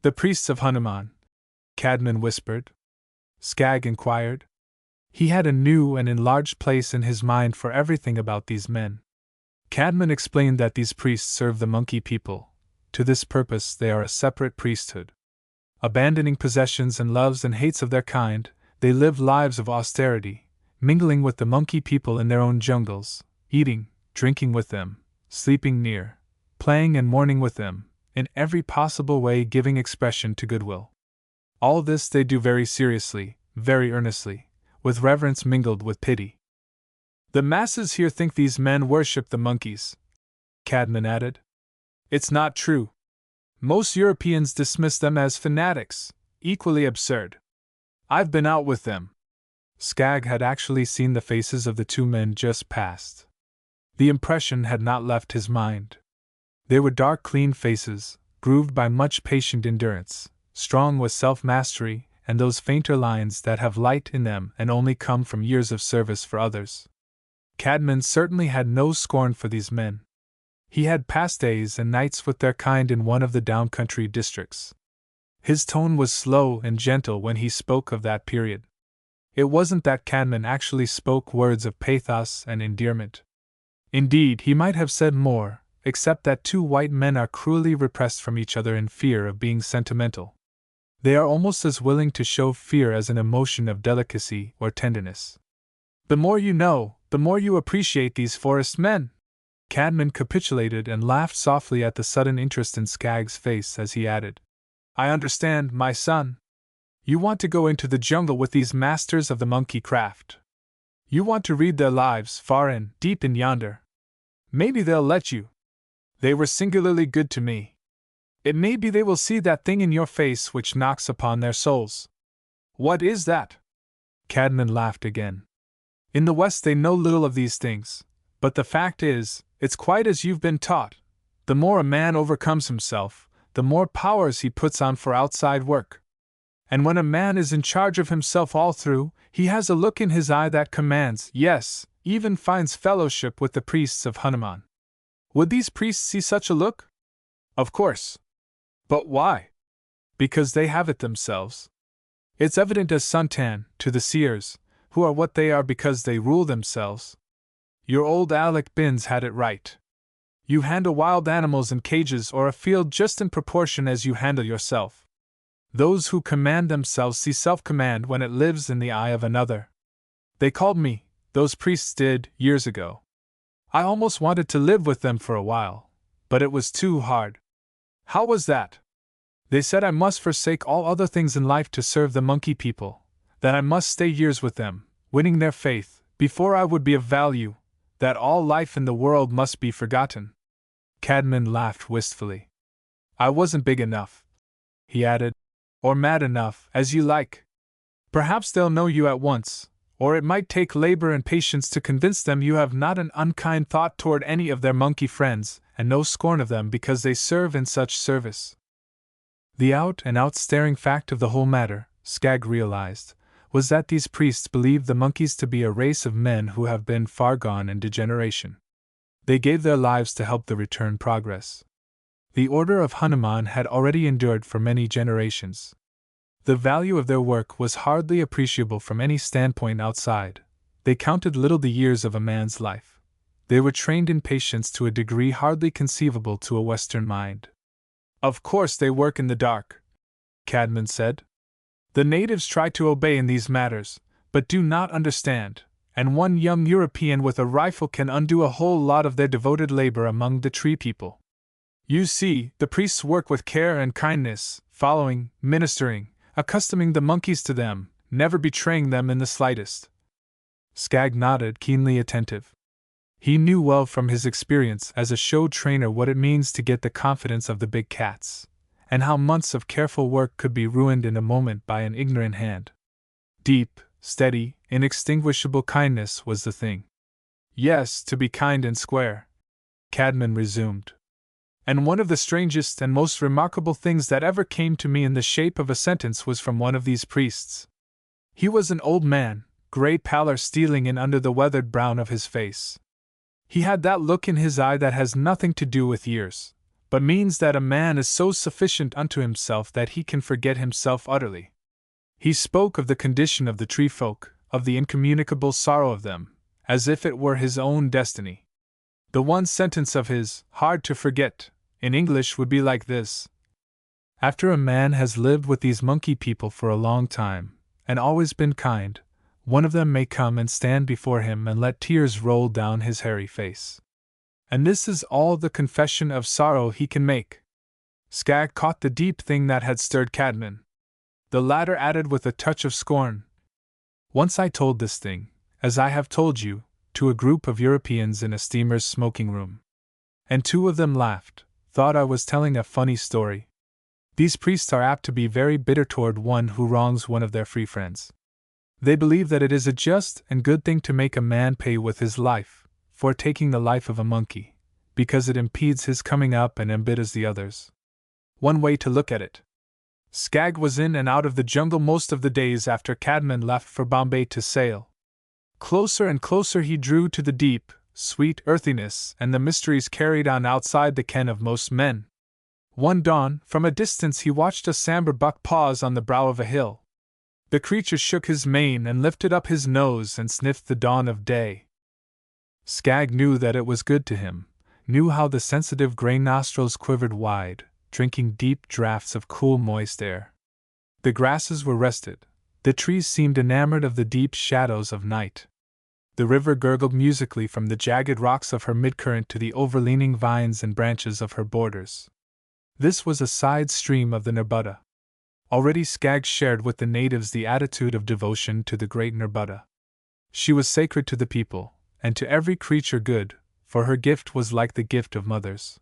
The priests of Hanuman, Cadman whispered. Skag inquired. He had a new and enlarged place in his mind for everything about these men. Cadman explained that these priests serve the monkey people. To this purpose they are a separate priesthood. Abandoning possessions and loves and hates of their kind, they live lives of austerity, mingling with the monkey people in their own jungles, eating, drinking with them, sleeping near, playing and mourning with them, in every possible way giving expression to goodwill. All this they do very seriously, very earnestly, with reverence mingled with pity. The masses here think these men worship the monkeys, Cadman added. It's not true. Most Europeans dismiss them as fanatics, equally absurd. I've been out with them. Skag had actually seen the faces of the 2 men just past. The impression had not left his mind. They were dark, clean faces, grooved by much patient endurance, strong with self-mastery, and those fainter lines that have light in them and only come from years of service for others. Cadman certainly had no scorn for these men. He had passed days and nights with their kind in one of the down-country districts. His tone was slow and gentle when he spoke of that period. It wasn't that Cadman actually spoke words of pathos and endearment. Indeed, he might have said more, except that 2 white men are cruelly repressed from each other in fear of being sentimental. They are almost as willing to show fear as an emotion of delicacy or tenderness. The more you know, the more you appreciate these forest men. Cadman capitulated and laughed softly at the sudden interest in Skag's face as he added, I understand, my son. You want to go into the jungle with these masters of the monkey craft. You want to read their lives far in, deep in yonder. Maybe they'll let you. They were singularly good to me. It may be they will see that thing in your face which knocks upon their souls. What is that? Cadman laughed again. In the West they know little of these things, but the fact is, it's quite as you've been taught. The more a man overcomes himself, the more powers he puts on for outside work. And when a man is in charge of himself all through, he has a look in his eye that commands, yes, even finds fellowship with the priests of Hanuman. Would these priests see such a look? Of course. But why? Because they have it themselves. It's evident as suntan to the seers, who are what they are because they rule themselves. Your old Alec Binns had it right. You handle wild animals in cages or a field just in proportion as you handle yourself. Those who command themselves see self-command when it lives in the eye of another. They called me, those priests did, years ago. I almost wanted to live with them for a while, but it was too hard. How was that? They said I must forsake all other things in life to serve the monkey people, that I must stay years with them, winning their faith, before I would be of value, that all life in the world must be forgotten. Cadman laughed wistfully. I wasn't big enough, he added, or mad enough, as you like. Perhaps they'll know you at once, or it might take labor and patience to convince them you have not an unkind thought toward any of their monkey friends, and no scorn of them because they serve in such service. The out-and-out staring fact of the whole matter, Skagg realized, was that these priests believed the monkeys to be a race of men who have been far gone in degeneration. They gave their lives to help the return progress. The order of Hanuman had already endured for many generations. The value of their work was hardly appreciable from any standpoint outside. They counted little the years of a man's life. They were trained in patience to a degree hardly conceivable to a Western mind. Of course they work in the dark, Cadman said. The natives try to obey in these matters, but do not understand, and one young European with a rifle can undo a whole lot of their devoted labor among the tree people. You see, the priests work with care and kindness, following, ministering, accustoming the monkeys to them, never betraying them in the slightest. Skagg nodded, keenly attentive. He knew well from his experience as a show trainer what it means to get the confidence of the big cats, and how months of careful work could be ruined in a moment by an ignorant hand. Deep, steady, inextinguishable kindness was the thing. Yes, to be kind and square, Cadman resumed. And one of the strangest and most remarkable things that ever came to me in the shape of a sentence was from one of these priests. He was an old man, gray pallor stealing in under the weathered brown of his face. He had that look in his eye that has nothing to do with years, but means that a man is so sufficient unto himself that he can forget himself utterly. He spoke of the condition of the tree folk, of the incommunicable sorrow of them, as if it were his own destiny. The one sentence of his, hard to forget, in English would be like this. After a man has lived with these monkey people for a long time, and always been kind, one of them may come and stand before him and let tears roll down his hairy face. And this is all the confession of sorrow he can make. Skagg caught the deep thing that had stirred Cadman. The latter added with a touch of scorn, Once I told this thing, as I have told you, to a group of Europeans in a steamer's smoking room. And two of them laughed, thought I was telling a funny story. These priests are apt to be very bitter toward one who wrongs one of their free friends. They believe that it is a just and good thing to make a man pay with his life for taking the life of a monkey, because it impedes his coming up and embitters the others. One way to look at it. Skagg was in and out of the jungle most of the days after Cadman left for Bombay to sail. Closer and closer he drew to the deep, sweet earthiness and the mysteries carried on outside the ken of most men. One dawn, from a distance he watched a sambar buck pause on the brow of a hill. The creature shook his mane and lifted up his nose and sniffed the dawn of day. Skagg knew that it was good to him, knew how the sensitive gray nostrils quivered wide, drinking deep draughts of cool moist air. The grasses were rested, the trees seemed enamored of the deep shadows of night. The river gurgled musically from the jagged rocks of her midcurrent to the overleaning vines and branches of her borders. This was a side stream of the Nerbudda. Already Skagg shared with the natives the attitude of devotion to the great Nerbudda. She was sacred to the people, and to every creature good, for her gift was like the gift of mothers.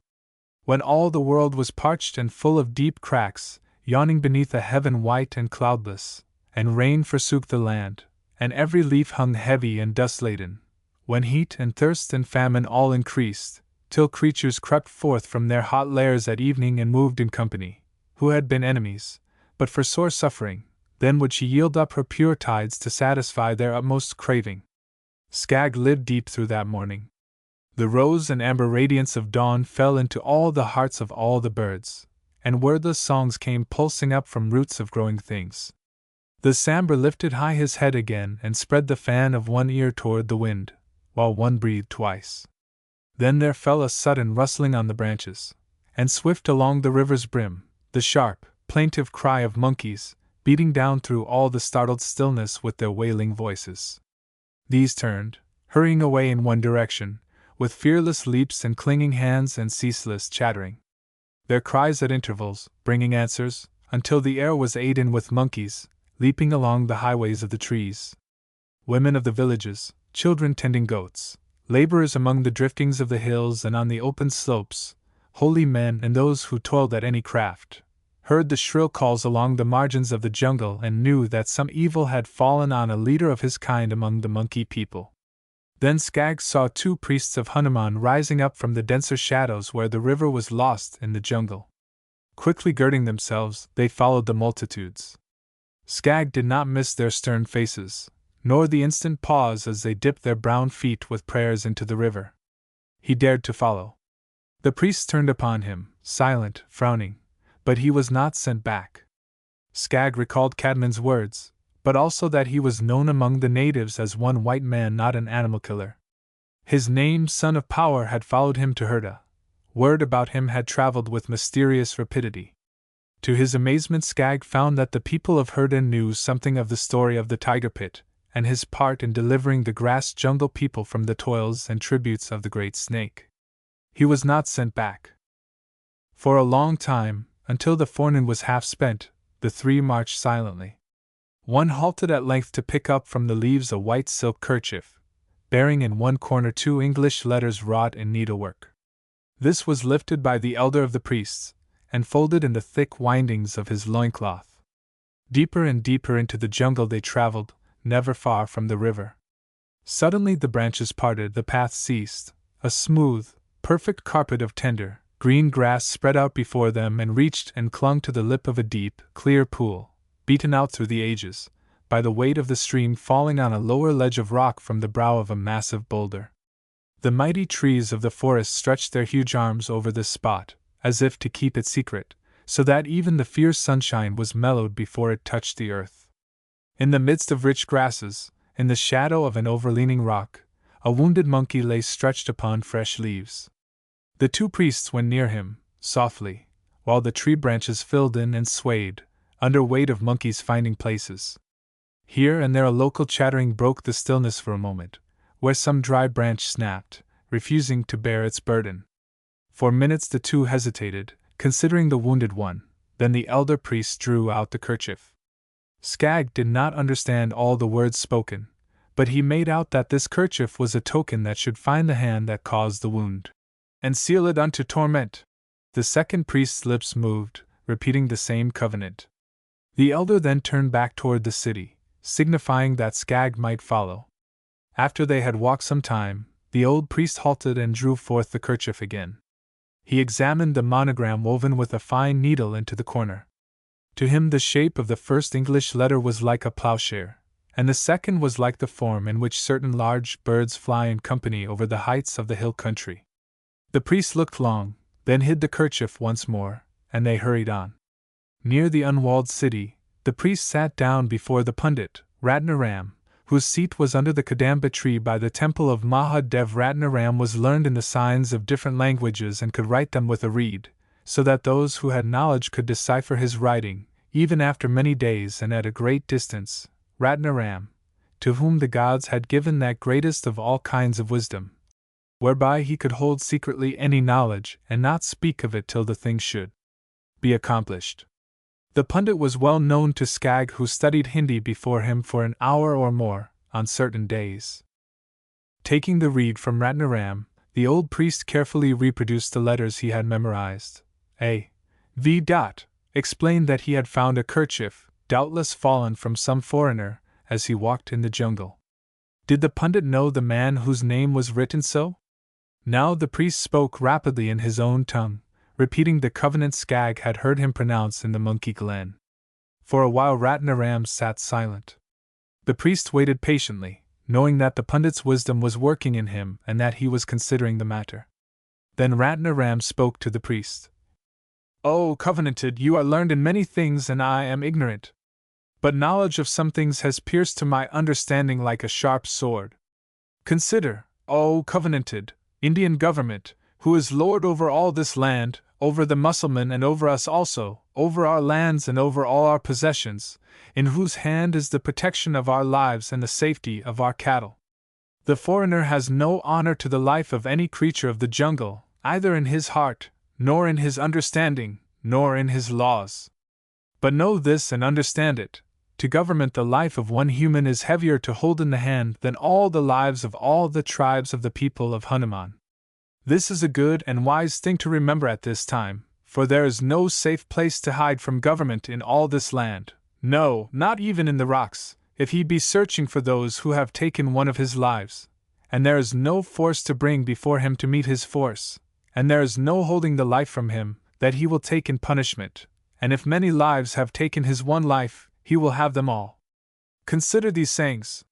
When all the world was parched and full of deep cracks, yawning beneath a heaven white and cloudless, and rain forsook the land, and every leaf hung heavy and dust-laden, when heat and thirst and famine all increased, till creatures crept forth from their hot lairs at evening and moved in company, who had been enemies, but for sore suffering, then would she yield up her pure tides to satisfy their utmost craving. Skagg lived deep through that morning. The rose and amber radiance of dawn fell into all the hearts of all the birds, and wordless songs came pulsing up from roots of growing things. The sambar lifted high his head again and spread the fan of one ear toward the wind, while one breathed twice. Then there fell a sudden rustling on the branches, and swift along the river's brim, the sharp, plaintive cry of monkeys, beating down through all the startled stillness with their wailing voices. These turned, hurrying away in one direction, with fearless leaps and clinging hands and ceaseless chattering. Their cries at intervals, bringing answers, until the air was laden with monkeys, leaping along the highways of the trees. Women of the villages, children tending goats, laborers among the driftings of the hills and on the open slopes, holy men and those who toiled at any craft, heard the shrill calls along the margins of the jungle and knew that some evil had fallen on a leader of his kind among the monkey people. Then Skaggs saw 2 priests of Hanuman rising up from the denser shadows where the river was lost in the jungle. Quickly girding themselves, they followed the multitudes. Skaggs did not miss their stern faces, nor the instant pause as they dipped their brown feet with prayers into the river. He dared to follow. The priests turned upon him, silent, frowning, but he was not sent back. Skaggs recalled Cadman's words, but also that he was known among the natives as one white man, not an animal killer. His name, Son of Power, had followed him to Herda. Word about him had traveled with mysterious rapidity. To his amazement, Skaggs found that the people of Herda knew something of the story of the tiger pit, and his part in delivering the grass jungle people from the toils and tributes of the great snake. He was not sent back. For a long time, until the forenoon was half spent, the 3 marched silently. One halted at length to pick up from the leaves a white silk kerchief, bearing in one corner 2 English letters wrought in needlework. This was lifted by the elder of the priests, and folded in the thick windings of his loincloth. Deeper and deeper into the jungle they traveled, never far from the river. Suddenly the branches parted, the path ceased, a smooth, perfect carpet of tender, green grass spread out before them and reached and clung to the lip of a deep, clear pool, beaten out through the ages, by the weight of the stream falling on a lower ledge of rock from the brow of a massive boulder. The mighty trees of the forest stretched their huge arms over this spot, as if to keep it secret, so that even the fierce sunshine was mellowed before it touched the earth. In the midst of rich grasses, in the shadow of an overleaning rock, a wounded monkey lay stretched upon fresh leaves. The 2 priests went near him, softly, while the tree branches filled in and swayed, under weight of monkeys finding places. Here and there a local chattering broke the stillness for a moment, where some dry branch snapped, refusing to bear its burden. For minutes the 2 hesitated, considering the wounded one, then the elder priest drew out the kerchief. Skaggs did not understand all the words spoken, but he made out that this kerchief was a token that should find the hand that caused the wound, and seal it unto torment. The second priest's lips moved, repeating the same covenant. The elder then turned back toward the city, signifying that Skaggs might follow. After they had walked some time, the old priest halted and drew forth the kerchief again. He examined the monogram woven with a fine needle into the corner. To him the shape of the first English letter was like a plowshare, and the second was like the form in which certain large birds fly in company over the heights of the hill country. The priest looked long, then hid the kerchief once more, and they hurried on. Near the unwalled city, the priest sat down before the pundit, Ratnaram, whose seat was under the Kadamba tree by the temple of Mahadev. Ratnaram was learned in the signs of different languages and could write them with a reed, so that those who had knowledge could decipher his writing, even after many days and at a great distance. Ratnaram, to whom the gods had given that greatest of all kinds of wisdom, whereby he could hold secretly any knowledge and not speak of it till the thing should be accomplished. The pundit was well known to Skaggs, who studied Hindi before him for an hour or more, on certain days. Taking the reed from Ratnaram, the old priest carefully reproduced the letters he had memorized. A.V. explained that he had found a kerchief, doubtless fallen from some foreigner, as he walked in the jungle. Did the pundit know the man whose name was written so? Now the priest spoke rapidly in his own tongue, repeating the covenant Skaggs had heard him pronounce in the monkey glen. For a while Ratnaram sat silent. The priest waited patiently, knowing that the pundit's wisdom was working in him and that he was considering the matter. Then Ratnaram spoke to the priest. "O Covenanted, you are learned in many things and I am ignorant. But knowledge of some things has pierced to my understanding like a sharp sword. Consider, O Covenanted, Indian government, who is lord over all this land, over the Mussulman and over us also, over our lands and over all our possessions, in whose hand is the protection of our lives and the safety of our cattle. The foreigner has no honor to the life of any creature of the jungle, either in his heart, nor in his understanding, nor in his laws. But know this and understand it: to government the life of one human is heavier to hold in the hand than all the lives of all the tribes of the people of Hanuman. This is a good and wise thing to remember at this time, for there is no safe place to hide from government in all this land, no, not even in the rocks, if he be searching for those who have taken one of his lives, and there is no force to bring before him to meet his force, and there is no holding the life from him that he will take in punishment, and if many lives have taken his one life, he will have them all. Consider these sayings.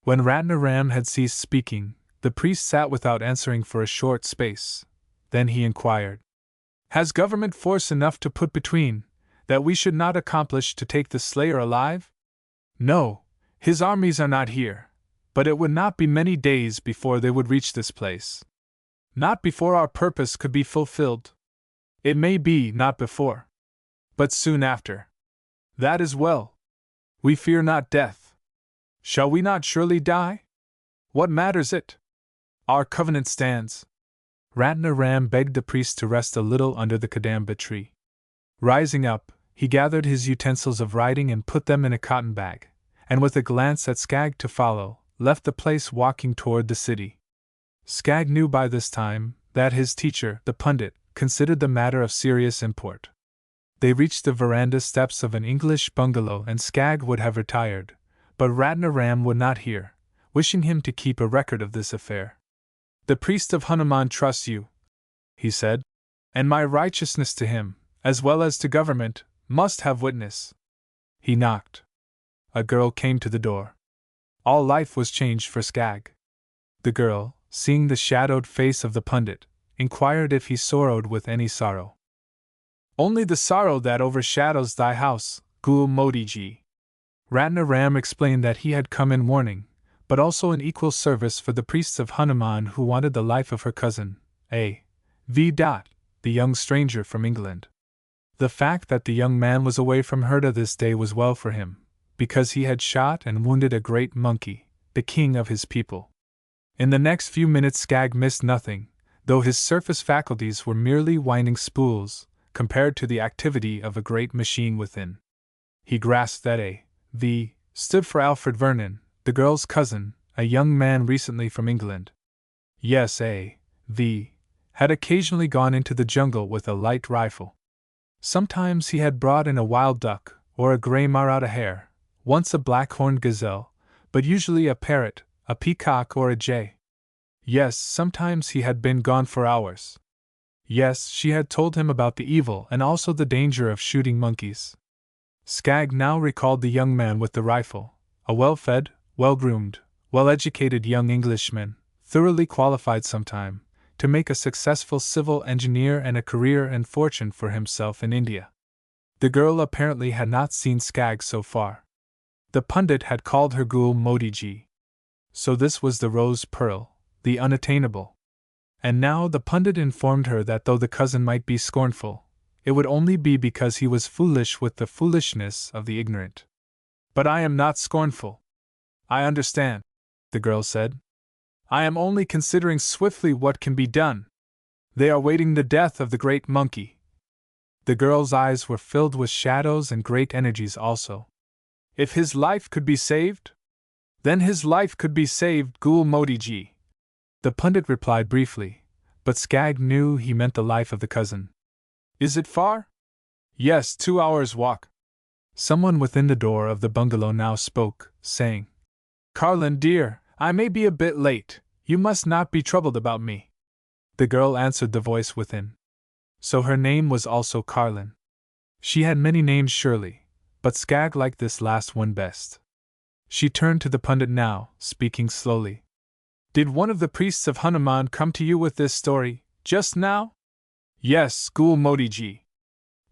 When Ratnaram had ceased speaking, the priest sat without answering for a short space. Then he inquired, "Has government force enough to put between, that we should not accomplish to take the slayer alive?" "No, his armies are not here, but it would not be many days before they would reach this place. Not before our purpose could be fulfilled. It may be not before, but soon after. That is well. We fear not death. Shall we not surely die? What matters it? Our covenant stands." Ratnaram begged the priest to rest a little under the kadamba tree. Rising up, he gathered his utensils of writing and put them in a cotton bag, and with a glance at Skag to follow, left the place walking toward the city. Skag knew by this time that his teacher, the pundit, considered the matter of serious import. They reached the veranda steps of an English bungalow and Skag would have retired, but Ratnaram would not hear, wishing him to keep a record of this affair. "The priest of Hanuman trusts you," he said, "and my righteousness to him, as well as to government, must have witness." He knocked. A girl came to the door. All life was changed for Skag. The girl, seeing the shadowed face of the pundit, inquired if he sorrowed with any sorrow. "Only the sorrow that overshadows thy house, Gul Modiji." Ratnaram explained that he had come in warning, but also in equal service for the priests of Hanuman who wanted the life of her cousin, A.V. the young stranger from England. The fact that the young man was away from Herda this day was well for him, because he had shot and wounded a great monkey, the king of his people. In the next few minutes Skag missed nothing, though his surface faculties were merely winding spools, compared to the activity of a great machine within. He grasped that A.V. stood for Alfred Vernon, the girl's cousin, a young man recently from England. Yes, A.V. had occasionally gone into the jungle with a light rifle. Sometimes he had brought in a wild duck, or a grey Maratha hare, once a black-horned gazelle, but usually a parrot, a peacock or a jay. Yes, sometimes he had been gone for hours. Yes, she had told him about the evil and also the danger of shooting monkeys. Skag now recalled the young man with the rifle, a well-fed, well-groomed, well-educated young Englishman, thoroughly qualified sometime to make a successful civil engineer and a career and fortune for himself in India. The girl apparently had not seen Skag so far. The pundit had called her Gul Modiji. So this was the rose pearl, the unattainable. And now the pundit informed her that though the cousin might be scornful, it would only be because he was foolish with the foolishness of the ignorant. "But I am not scornful. I understand," the girl said. "I am only considering swiftly what can be done. They are waiting the death of the great monkey." The girl's eyes were filled with shadows and great energies also. "If his life could be saved? Then his life could be saved, Gul Modiji." The pundit replied briefly, but Skag knew he meant the life of the cousin. "Is it far?" "Yes, 2 hours' walk." Someone within the door of the bungalow now spoke, saying, "Carlin, dear, I may be a bit late. You must not be troubled about me." The girl answered the voice within. So her name was also Carlin. She had many names surely, but Skag liked this last one best. She turned to the pundit now, speaking slowly. "Did one of the priests of Hanuman come to you with this story, just now?" "Yes, Gul Modiji."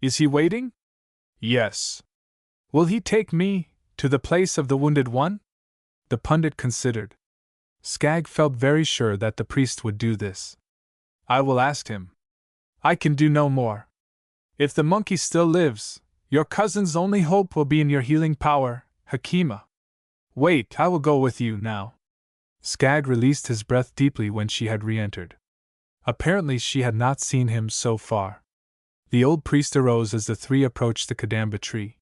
"Is he waiting?" "Yes." "Will he take me to the place of the wounded one?" The pundit considered. Skag felt very sure that the priest would do this. I will ask him. I can do no more. If the monkey still lives, your cousin's only hope will be in your healing power, Hakima. Wait, I will go with you now. Skag released his breath deeply when she had re-entered. Apparently she had not seen him so far. The old priest arose as the three approached the kadamba tree.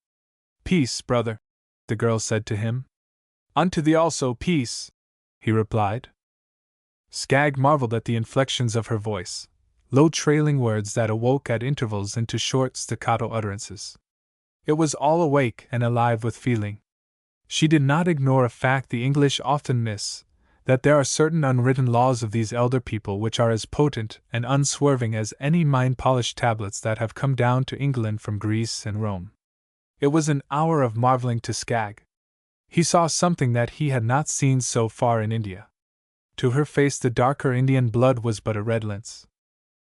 Peace, brother, the girl said to him. Unto thee also peace, he replied. Skag marveled at the inflections of her voice, low trailing words that awoke at intervals into short staccato utterances. It was all awake and alive with feeling. She did not ignore a fact the English often miss, that there are certain unwritten laws of these elder people which are as potent and unswerving as any mind-polished tablets that have come down to England from Greece and Rome. It was an hour of marveling to Skag. He saw something that he had not seen so far in India. To her face the darker Indian blood was but a redolence.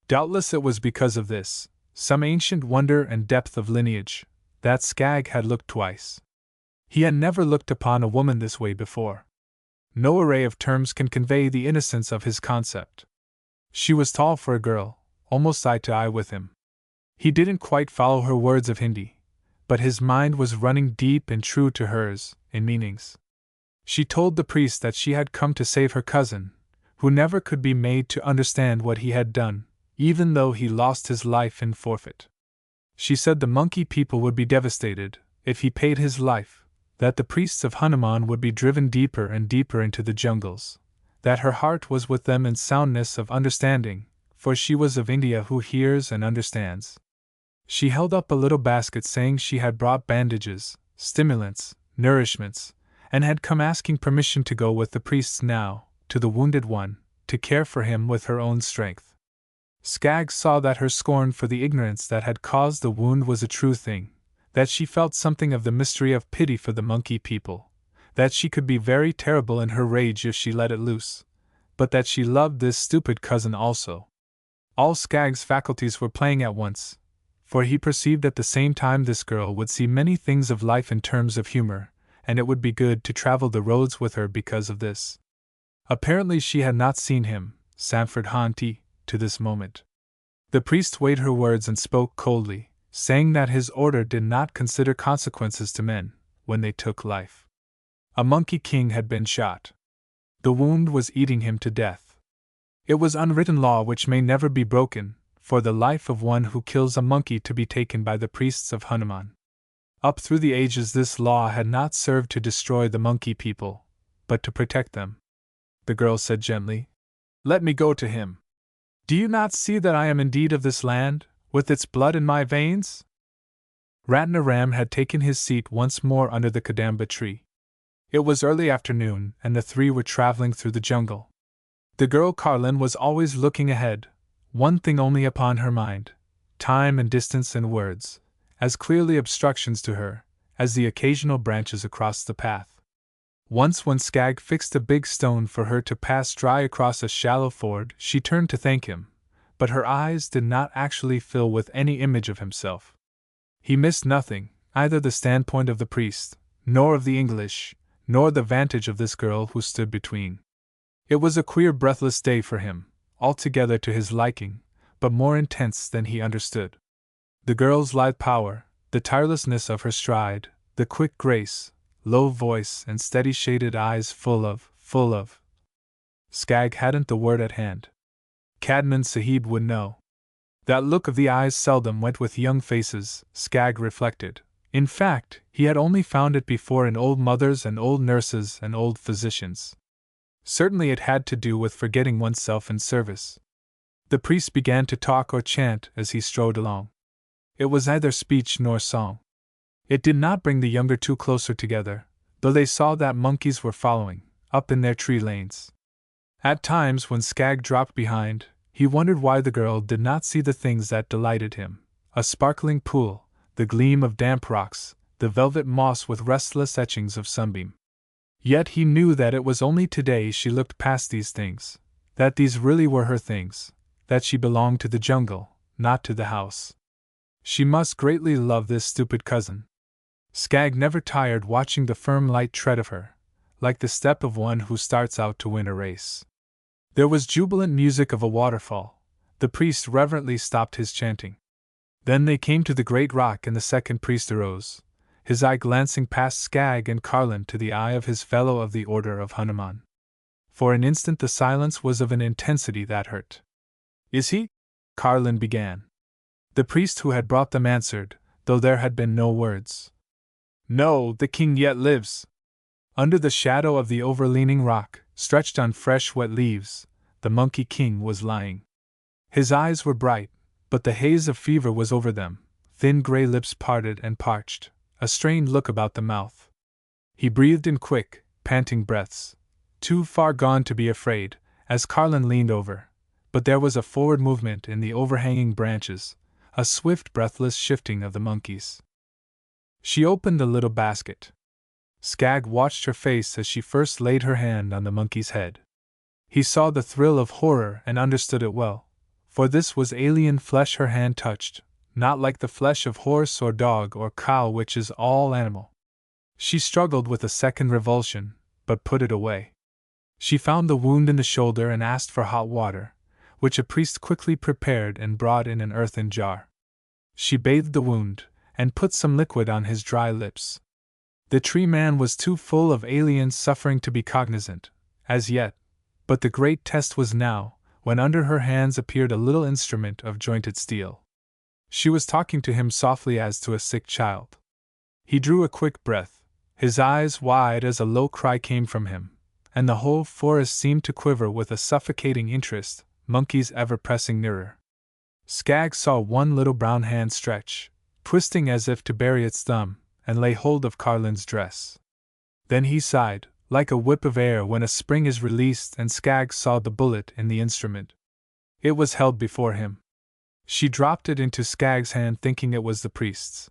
Doubtless it was because of this, some ancient wonder and depth of lineage, that Skag had looked twice. He had never looked upon a woman this way before. No array of terms can convey the innocence of his concept. She was tall for a girl, almost eye to eye with him. He didn't quite follow her words of Hindi, but his mind was running deep and true to hers, in meanings. She told the priest that she had come to save her cousin, who never could be made to understand what he had done, even though he lost his life in forfeit. She said the monkey people would be devastated if he paid his life, that the priests of Hanuman would be driven deeper and deeper into the jungles, that her heart was with them in soundness of understanding, for she was of India who hears and understands. She held up a little basket saying she had brought bandages, stimulants, nourishments, and had come asking permission to go with the priests now, to the wounded one, to care for him with her own strength. Skag saw that her scorn for the ignorance that had caused the wound was a true thing, that she felt something of the mystery of pity for the monkey people, that she could be very terrible in her rage if she let it loose, but that she loved this stupid cousin also. All Skag's faculties were playing at once, for he perceived at the same time this girl would see many things of life in terms of humor, and it would be good to travel the roads with her because of this. Apparently she had not seen him, Sanford Hanti, to this moment. The priest weighed her words and spoke coldly, saying that his order did not consider consequences to men, when they took life. A monkey king had been shot. The wound was eating him to death. It was unwritten law which may never be broken, for the life of one who kills a monkey to be taken by the priests of Hanuman. Up through the ages this law had not served to destroy the monkey people, but to protect them. The girl said gently, "Let me go to him. Do you not see that I am indeed of this land, with its blood in my veins?" Ratnaram had taken his seat once more under the kadamba tree. It was early afternoon, and the three were traveling through the jungle. The girl Carlin was always looking ahead, one thing only upon her mind: time and distance and words, as clearly obstructions to her as the occasional branches across the path. Once when Skag fixed a big stone for her to pass dry across a shallow ford, she turned to thank him, but her eyes did not actually fill with any image of himself. He missed nothing, either the standpoint of the priest, nor of the English, nor the vantage of this girl who stood between. It was a queer breathless day for him, altogether to his liking, but more intense than he understood. The girl's lithe power, the tirelessness of her stride, the quick grace, low voice and steady shaded eyes full of. Skag hadn't the word at hand. Cadman Sahib would know. That look of the eyes seldom went with young faces, Skag reflected. In fact, he had only found it before in old mothers and old nurses and old physicians. Certainly it had to do with forgetting oneself in service. The priest began to talk or chant as he strode along. It was neither speech nor song. It did not bring the younger two closer together, though they saw that monkeys were following, up in their tree lanes. At times when Skag dropped behind, he wondered why the girl did not see the things that delighted him: a sparkling pool, the gleam of damp rocks, the velvet moss with restless etchings of sunbeam. Yet he knew that it was only today she looked past these things, that these really were her things, that she belonged to the jungle, not to the house. She must greatly love this stupid cousin. Skag never tired watching the firm light tread of her, like the step of one who starts out to win a race. There was jubilant music of a waterfall. The priest reverently stopped his chanting. Then they came to the great rock, and the second priest arose, his eye glancing past Skag and Carlin to the eye of his fellow of the Order of Hanuman. For an instant the silence was of an intensity that hurt. "Is he?" Carlin began. The priest who had brought them answered, though there had been no words. "No, the king yet lives." Under the shadow of the overleaning rock, stretched on fresh wet leaves, the Monkey King was lying. His eyes were bright, but the haze of fever was over them, thin gray lips parted and parched, a strained look about the mouth. He breathed in quick, panting breaths, too far gone to be afraid, as Carlin leaned over, but there was a forward movement in the overhanging branches, a swift, breathless shifting of the monkeys. She opened the little basket. Skag watched her face as she first laid her hand on the monkey's head. He saw the thrill of horror and understood it well, for this was alien flesh her hand touched, not like the flesh of horse or dog or cow, which is all animal. She struggled with a second revulsion, but put it away. She found the wound in the shoulder and asked for hot water, which a priest quickly prepared and brought in an earthen jar. She bathed the wound, and put some liquid on his dry lips. The tree man was too full of alien suffering to be cognizant, as yet, but the great test was now, when under her hands appeared a little instrument of jointed steel. She was talking to him softly as to a sick child. He drew a quick breath, his eyes wide as a low cry came from him, and the whole forest seemed to quiver with a suffocating interest, monkeys ever pressing nearer. Skag saw one little brown hand stretch, twisting as if to bury its thumb, and lay hold of Carlin's dress. Then he sighed, like a whip of air when a spring is released, and Skag saw the bullet in the instrument. It was held before him. She dropped it into Skag's hand, thinking it was the priest's.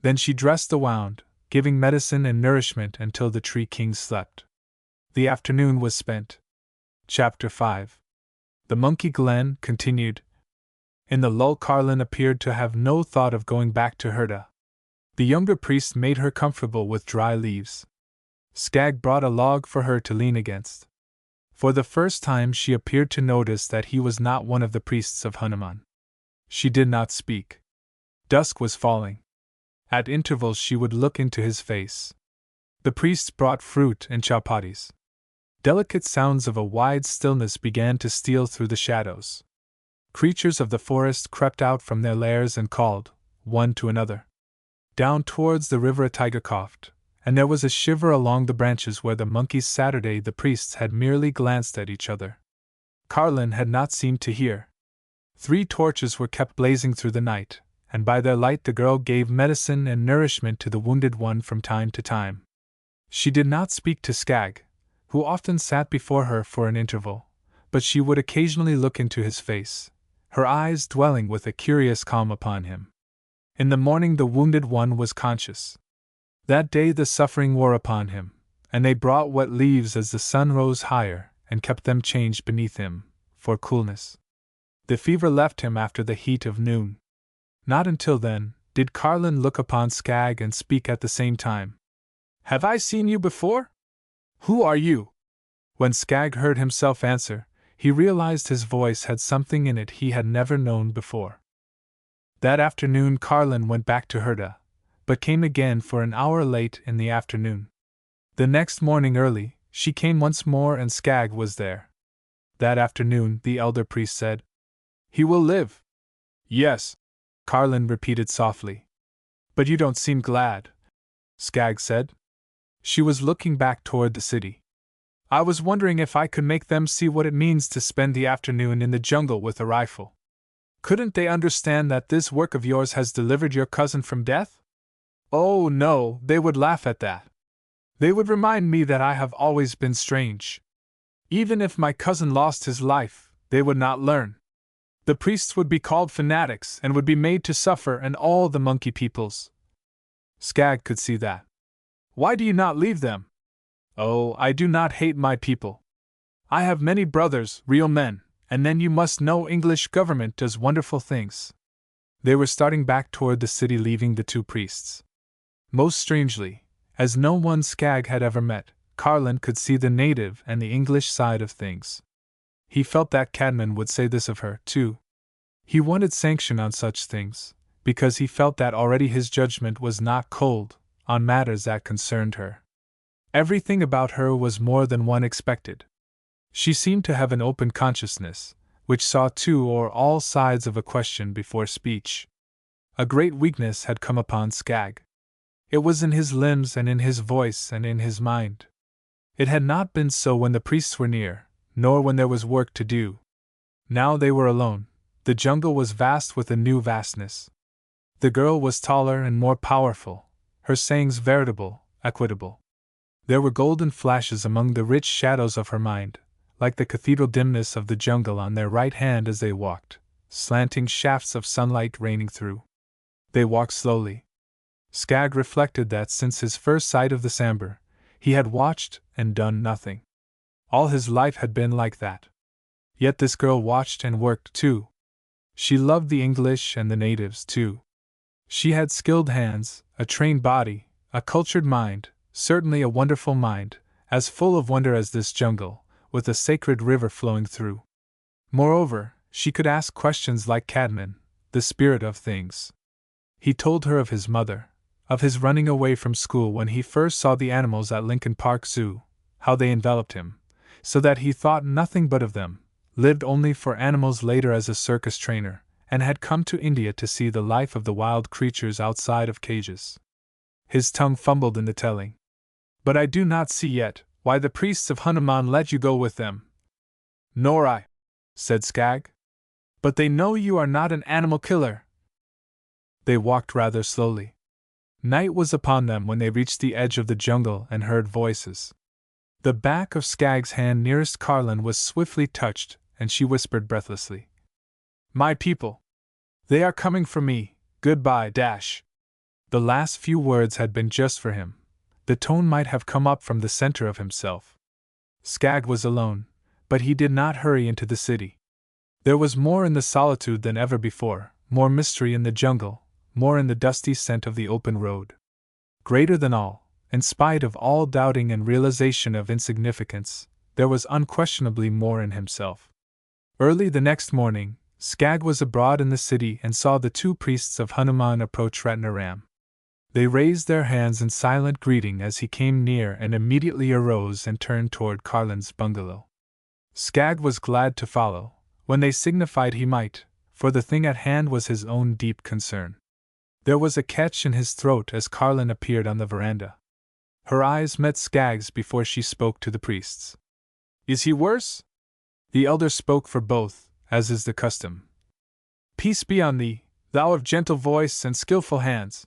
Then she dressed the wound, giving medicine and nourishment until the Tree King slept. The afternoon was spent. Chapter 5. The Monkey Glen continued. In the lull, Carlin appeared to have no thought of going back to Herda. The younger priest made her comfortable with dry leaves. Skag brought a log for her to lean against. For the first time she appeared to notice that he was not one of the priests of Hanuman. She did not speak. Dusk was falling. At intervals she would look into his face. The priests brought fruit and chapattis. Delicate sounds of a wide stillness began to steal through the shadows. Creatures of the forest crept out from their lairs and called, one to another. Down towards the river a tiger coughed, and there was a shiver along the branches where the monkeys Saturday the priests had merely glanced at each other. Carlin had not seemed to hear. 3 torches were kept blazing through the night, and by their light the girl gave medicine and nourishment to the wounded one from time to time. She did not speak to Skag, who often sat before her for an interval, but she would occasionally look into his face, her eyes dwelling with a curious calm upon him. In the morning the wounded one was conscious. That day the suffering wore upon him, and they brought wet leaves as the sun rose higher, and kept them changed beneath him, for coolness. The fever left him after the heat of noon. Not until then did Carlin look upon Skag and speak at the same time. "Have I seen you before? Who are you?" When Skag heard himself answer, he realized his voice had something in it he had never known before. That afternoon Carlin went back to Herda, but came again for an hour late in the afternoon. The next morning early, she came once more and Skag was there. That afternoon the elder priest said, "He will live." "Yes," Carlin repeated softly. "But you don't seem glad," Skag said. She was looking back toward the city. "I was wondering if I could make them see what it means to spend the afternoon in the jungle with a rifle. Couldn't they understand that this work of yours has delivered your cousin from death?" "Oh, no, they would laugh at that. They would remind me that I have always been strange. Even if my cousin lost his life, they would not learn. The priests would be called fanatics and would be made to suffer, and all the monkey peoples." Skag could see that. "Why do you not leave them?" "Oh, I do not hate my people. I have many brothers, real men, and then you must know English government does wonderful things." They were starting back toward the city, leaving the 2 priests. Most strangely, as no one Skag had ever met, Carlin could see the native and the English side of things. He felt that Cadman would say this of her, too. He wanted sanction on such things, because he felt that already his judgment was not cold on matters that concerned her. Everything about her was more than one expected. She seemed to have an open consciousness, which saw two or all sides of a question before speech. A great weakness had come upon Skagg. It was in his limbs and in his voice and in his mind. It had not been so when the priests were near, nor when there was work to do. Now they were alone. The jungle was vast with a new vastness. The girl was taller and more powerful, her sayings veritable, equitable. There were golden flashes among the rich shadows of her mind, like the cathedral dimness of the jungle on their right hand as they walked, slanting shafts of sunlight raining through. They walked slowly. Skagg reflected that since his first sight of the Sambar, he had watched and done nothing. All his life had been like that. Yet this girl watched and worked too. She loved the English and the natives too. She had skilled hands, a trained body, a cultured mind, certainly a wonderful mind, as full of wonder as this jungle, with a sacred river flowing through. Moreover, she could ask questions like Cadman, the spirit of things. He told her of his mother, of his running away from school when he first saw the animals at Lincoln Park Zoo, how they enveloped him, so that he thought nothing but of them, lived only for animals later as a circus trainer, and had come to India to see the life of the wild creatures outside of cages. His tongue fumbled in the telling. But I do not see yet why the priests of Hanuman let you go with them. Nor I, said Skagg. But they know you are not an animal killer. They walked rather slowly. Night was upon them when they reached the edge of the jungle and heard voices. The back of Skagg's hand nearest Carlin was swiftly touched, and she whispered breathlessly, "My people! They are coming for me, goodbye, dash!" The last few words had been just for him. The tone might have come up from the center of himself. Skagg was alone, but he did not hurry into the city. There was more in the solitude than ever before, more mystery in the jungle, more in the dusty scent of the open road. Greater than all, in spite of all doubting and realization of insignificance, there was unquestionably more in himself. Early the next morning, Skagg was abroad in the city and saw the two priests of Hanuman approach Ratnaram. They raised their hands in silent greeting as he came near and immediately arose and turned toward Carlin's bungalow. Skagg was glad to follow, when they signified he might, for the thing at hand was his own deep concern. There was a catch in his throat as Carlin appeared on the veranda. Her eyes met Skagg's before she spoke to the priests. "Is he worse?" The elder spoke for both, as is the custom. "Peace be on thee, thou of gentle voice and skillful hands.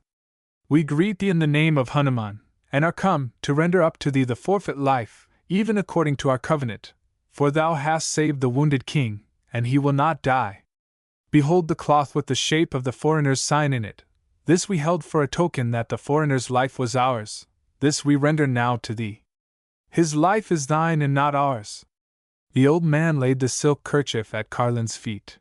We greet thee in the name of Hanuman, and are come to render up to thee the forfeit life, even according to our covenant, for thou hast saved the wounded king, and he will not die. Behold the cloth with the shape of the foreigner's sign in it. This we held for a token that the foreigner's life was ours, this we render now to thee. His life is thine and not ours." The old man laid the silk kerchief at Carlin's feet.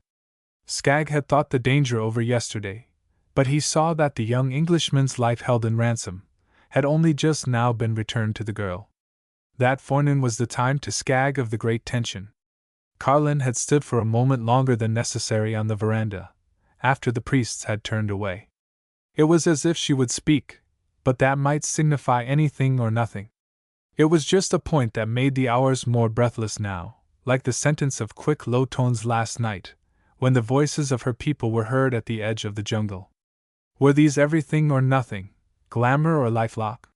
Skagg had thought the danger over yesterday, but he saw that the young Englishman's life held in ransom had only just now been returned to the girl. That forenoon was the time to Skagg of the great tension. Carlin had stood for a moment longer than necessary on the veranda, after the priests had turned away. It was as if she would speak, but that might signify anything or nothing. It was just a point that made the hours more breathless now, like the sentence of quick low tones last night, when the voices of her people were heard at the edge of the jungle. Were these everything or nothing, glamour or lifelock?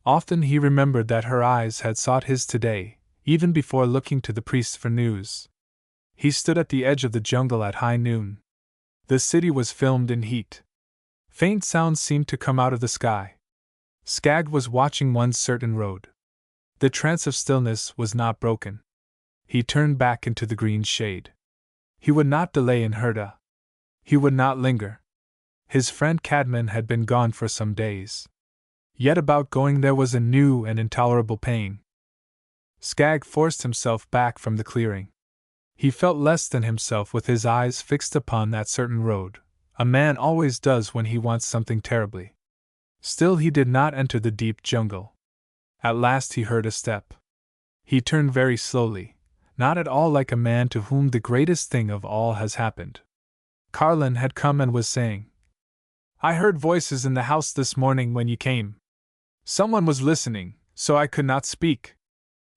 Often he remembered that her eyes had sought his today, even before looking to the priests for news. He stood at the edge of the jungle at high noon. The city was filmed in heat. Faint sounds seemed to come out of the sky. Skagg was watching one certain road. The trance of stillness was not broken. He turned back into the green shade. He would not delay in Herda. He would not linger. His friend Cadman had been gone for some days. Yet about going there was a new and intolerable pain. Skagg forced himself back from the clearing. He felt less than himself with his eyes fixed upon that certain road. A man always does when he wants something terribly. Still he did not enter the deep jungle. At last he heard a step. He turned very slowly, not at all like a man to whom the greatest thing of all has happened. Carlin had come and was saying, "I heard voices in the house this morning when you came. Someone was listening, so I could not speak.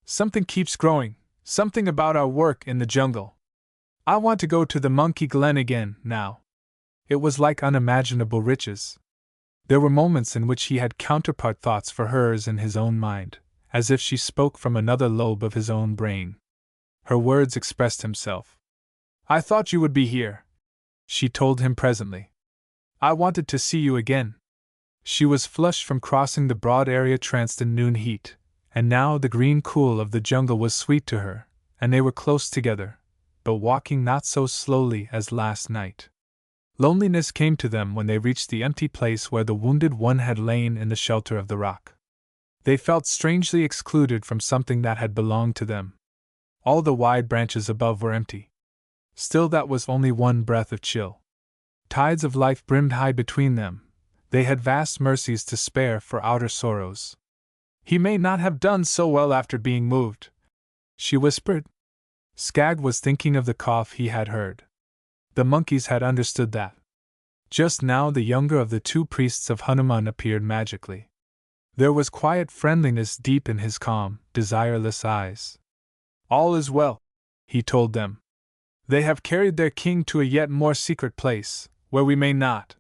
Something keeps growing, something about our work in the jungle. I want to go to the Monkey Glen again, now." It was like unimaginable riches. There were moments in which he had counterpart thoughts for hers in his own mind, as if she spoke from another lobe of his own brain. Her words expressed himself. "I thought you would be here," she told him presently. "I wanted to see you again." She was flushed from crossing the broad area tranced in noon heat, and now the green cool of the jungle was sweet to her, and they were close together, but walking not so slowly as last night. Loneliness came to them when they reached the empty place where the wounded one had lain in the shelter of the rock. They felt strangely excluded from something that had belonged to them. All the wide branches above were empty. Still, that was only one breath of chill. Tides of life brimmed high between them. They had vast mercies to spare for outer sorrows. "He may not have done so well after being moved," she whispered. Skagg was thinking of the cough he had heard. The monkeys had understood that. Just now the younger of the two priests of Hanuman appeared magically. There was quiet friendliness deep in his calm, desireless eyes. "All is well," he told them. "They have carried their king to a yet more secret place, where we may not."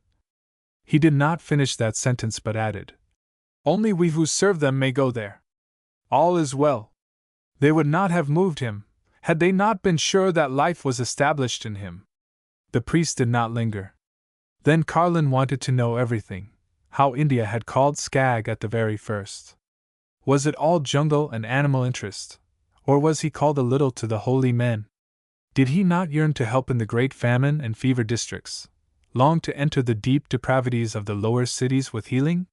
He did not finish that sentence but added, "Only we who serve them may go there. All is well." They would not have moved him, had they not been sure that life was established in him. The priest did not linger. Then Carlin wanted to know everything, how India had called Skagg at the very first. Was it all jungle and animal interest, or was he called a little to the holy men? Did he not yearn to help in the great famine and fever districts, long to enter the deep depravities of the lower cities with healing?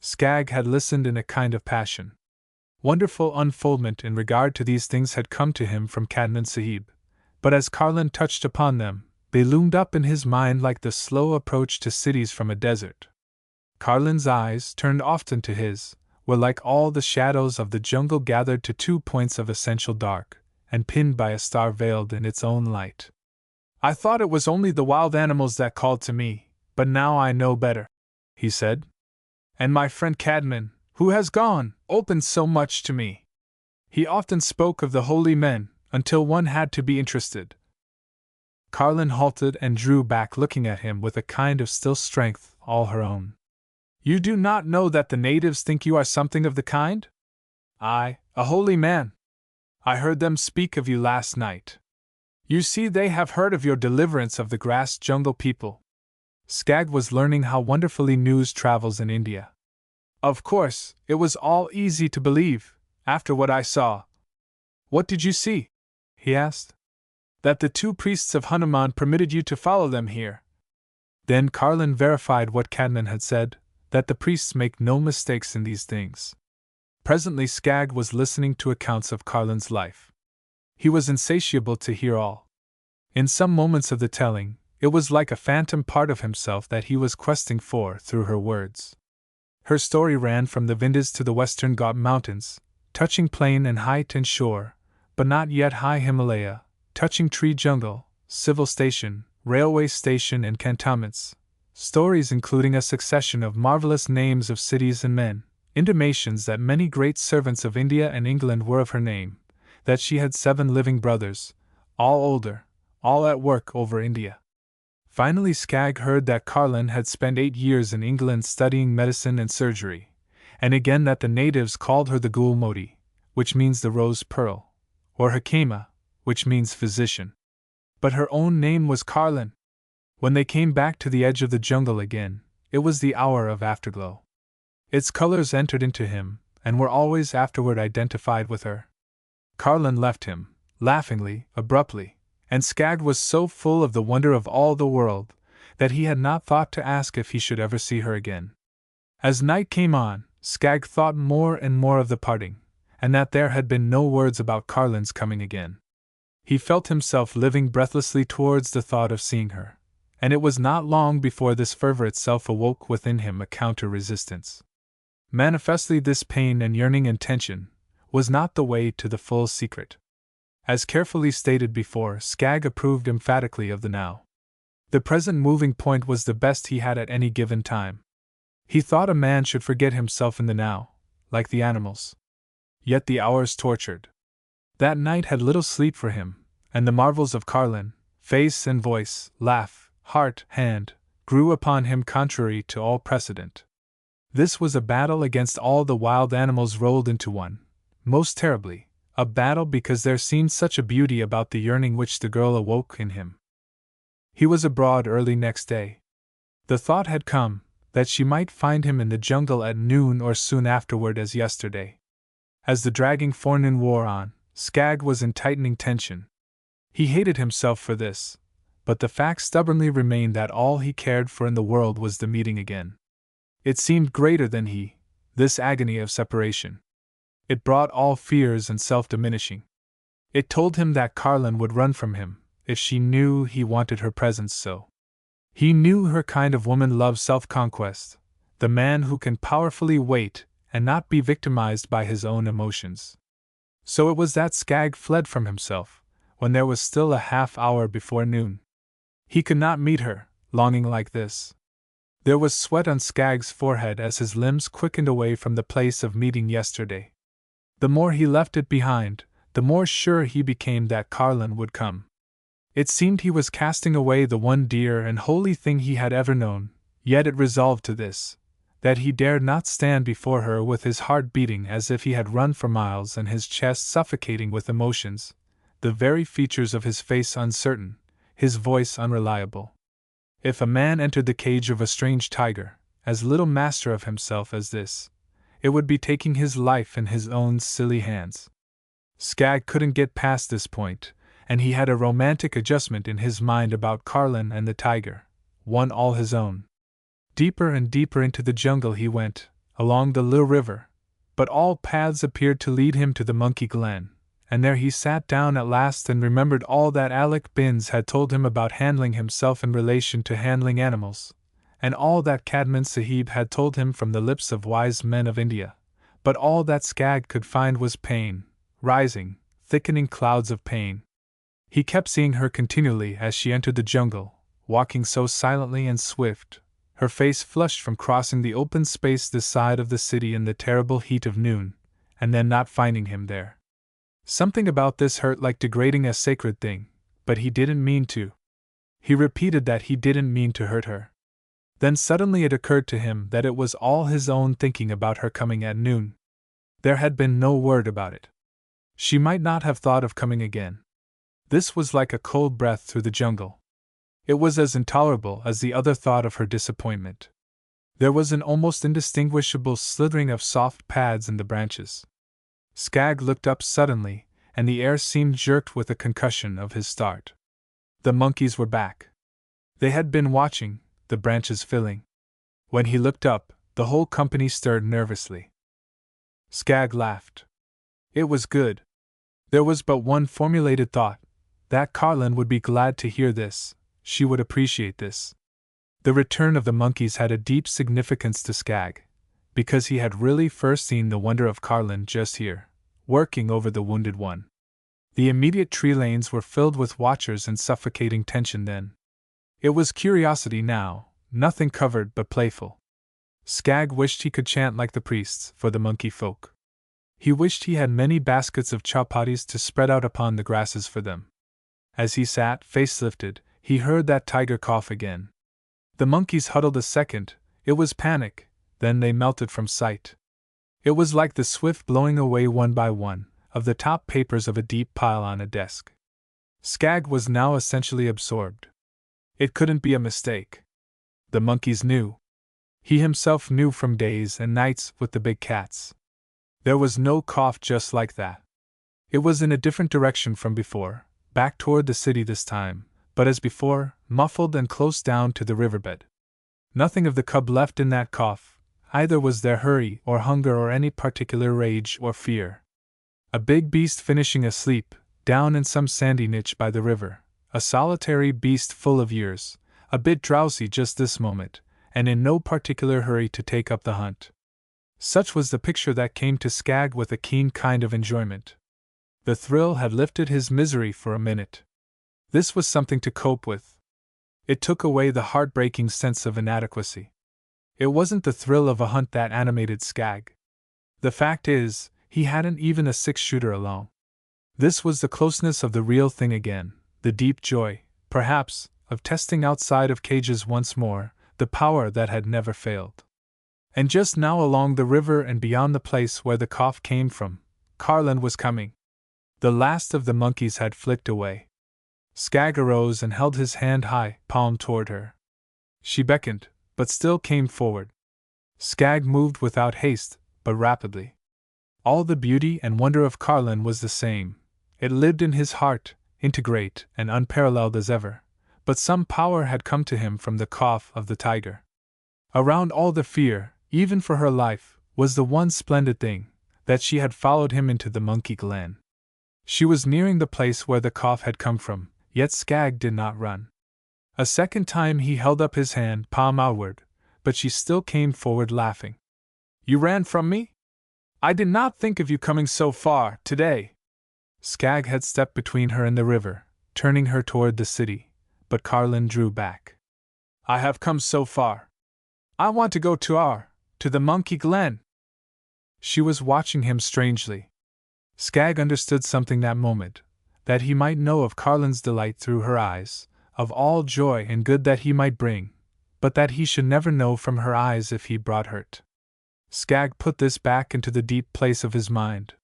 Skagg had listened in a kind of passion. Wonderful unfoldment in regard to these things had come to him from Cadnan Sahib, but as Carlin touched upon them, they loomed up in his mind like the slow approach to cities from a desert. Carlin's eyes, turned often to his, were like all the shadows of the jungle gathered to 2 points of essential dark, and pinned by a star veiled in its own light. "I thought it was only the wild animals that called to me, but now I know better," he said. "And my friend Cadman, who has gone, opened so much to me. He often spoke of the holy men, until one had to be interested." Carlin halted and drew back, looking at him with a kind of still strength all her own. "You do not know that the natives think you are something of the kind? I, a holy man. I heard them speak of you last night. You see, they have heard of your deliverance of the grass jungle people." Skagg was learning how wonderfully news travels in India. "Of course, it was all easy to believe, after what I saw." "What did you see?" he asked. "That the two priests of Hanuman permitted you to follow them here." Then Carlin verified what Cadman had said, that the priests make no mistakes in these things. Presently Skagg was listening to accounts of Carlin's life. He was insatiable to hear all. In some moments of the telling, it was like a phantom part of himself that he was questing for through her words. Her story ran from the Vindhas to the western Ghat mountains, touching plain and height and shore, but not yet high Himalaya, touching tree jungle, civil station, railway station and cantonments, stories including a succession of marvelous names of cities and men, intimations that many great servants of India and England were of her name, that she had 7 living brothers, all older, all at work over India. Finally Skagg heard that Carlin had spent 8 years in England studying medicine and surgery, and again that the natives called her the Gulmoti, which means the rose pearl, or Hakema, which means physician. But her own name was Carlin. When they came back to the edge of the jungle again, it was the hour of afterglow. Its colors entered into him, and were always afterward identified with her. Carlin left him, laughingly, abruptly, and Skagg was so full of the wonder of all the world, that he had not thought to ask if he should ever see her again. As night came on, Skagg thought more and more of the parting, and that there had been no words about Carlin's coming again. He felt himself living breathlessly towards the thought of seeing her, and it was not long before this fervor itself awoke within him a counter-resistance. Manifestly, this pain and yearning and tension was not the way to the full secret. As carefully stated before, Skagg approved emphatically of the now. The present moving point was the best he had at any given time. He thought a man should forget himself in the now, like the animals. Yet the hours tortured. That night had little sleep for him, and the marvels of Carlin, face and voice, laugh, heart, hand, grew upon him contrary to all precedent. This was a battle against all the wild animals rolled into one, most terribly, a battle because there seemed such a beauty about the yearning which the girl awoke in him. He was abroad early next day. The thought had come that she might find him in the jungle at noon or soon afterward as yesterday. As the dragging forenoon wore on, Skagg was in tightening tension. He hated himself for this, but the fact stubbornly remained that all he cared for in the world was the meeting again. It seemed greater than he, this agony of separation. It brought all fears and self-diminishing. It told him that Carlin would run from him, if she knew he wanted her presence so. He knew her kind of woman loves self-conquest, the man who can powerfully wait and not be victimized by his own emotions. So it was that Skagg fled from himself, when there was still a half hour before noon. He could not meet her, longing like this. There was sweat on Skagg's forehead as his limbs quickened away from the place of meeting yesterday. The more he left it behind, the more sure he became that Carlin would come. It seemed he was casting away the one dear and holy thing he had ever known, yet it resolved to this, that he dared not stand before her with his heart beating as if he had run for miles and his chest suffocating with emotions, the very features of his face uncertain, his voice unreliable. If a man entered the cage of a strange tiger, as little master of himself as this, it would be taking his life in his own silly hands. Skagg couldn't get past this point, and he had a romantic adjustment in his mind about Carlin and the tiger, one all his own. Deeper and deeper into the jungle he went, along the little river, but all paths appeared to lead him to the monkey glen, and there he sat down at last and remembered all that Alec Binns had told him about handling himself in relation to handling animals, and all that Cadman Sahib had told him from the lips of wise men of India, but all that Skagg could find was pain, rising, thickening clouds of pain. He kept seeing her continually as she entered the jungle, walking so silently and swift, her face flushed from crossing the open space this side of the city in the terrible heat of noon, and then not finding him there. Something about this hurt like degrading a sacred thing, but he didn't mean to. He repeated that he didn't mean to hurt her. Then suddenly it occurred to him that it was all his own thinking about her coming at noon. There had been no word about it. She might not have thought of coming again. This was like a cold breath through the jungle. It was as intolerable as the other thought of her disappointment. There was an almost indistinguishable slithering of soft pads in the branches. Skagg looked up suddenly, and the air seemed jerked with a concussion of his start. The monkeys were back. They had been watching, the branches filling. When he looked up, the whole company stirred nervously. Skagg laughed. It was good. There was but one formulated thought, that Carlin would be glad to hear this, she would appreciate this. The return of the monkeys had a deep significance to Skagg, because he had really first seen the wonder of Carlin just here, working over the wounded one. The immediate tree lanes were filled with watchers in suffocating tension then. It was curiosity now, nothing covered but playful. Skagg wished he could chant like the priests for the monkey folk. He wished he had many baskets of chapattis to spread out upon the grasses for them. As he sat, face lifted, he heard that tiger cough again. The monkeys huddled a second, it was panic, then they melted from sight. It was like the swift blowing away one by one of the top papers of a deep pile on a desk. Skagg was now essentially absorbed. It couldn't be a mistake. The monkeys knew. He himself knew from days and nights with the big cats. There was no cough just like that. It was in a different direction from before, back toward the city this time, but as before, muffled and close down to the riverbed. Nothing of the cub left in that cough, either was there hurry or hunger or any particular rage or fear. A big beast finishing asleep, down in some sandy niche by the river, a solitary beast full of years, a bit drowsy just this moment, and in no particular hurry to take up the hunt. Such was the picture that came to Skag with a keen kind of enjoyment. The thrill had lifted his misery for a minute. This was something to cope with. It took away the heartbreaking sense of inadequacy. It wasn't the thrill of a hunt that animated Skag. The fact is, he hadn't even a six-shooter along. This was the closeness of the real thing again, the deep joy, perhaps, of testing outside of cages once more, the power that had never failed. And just now along the river and beyond the place where the cough came from, Carlin was coming. The last of the monkeys had flicked away. Skag arose and held his hand high, palm toward her. She beckoned, but still came forward. Skag moved without haste, but rapidly. All the beauty and wonder of Carlin was the same. It lived in his heart, integrate and unparalleled as ever, but some power had come to him from the cough of the tiger. Around all the fear, even for her life, was the one splendid thing, that she had followed him into the monkey glen. She was nearing the place where the cough had come from, yet Skag did not run. A second time he held up his hand, palm outward, but she still came forward laughing. "You ran from me? I did not think of you coming so far, today." Skag had stepped between her and the river, turning her toward the city, but Carlin drew back. "I have come so far. I want to go to the monkey glen." She was watching him strangely. Skag understood something that moment, that he might know of Carlin's delight through her eyes, of all joy and good that he might bring, but that he should never know from her eyes if he brought hurt. Skag put this back into the deep place of his mind.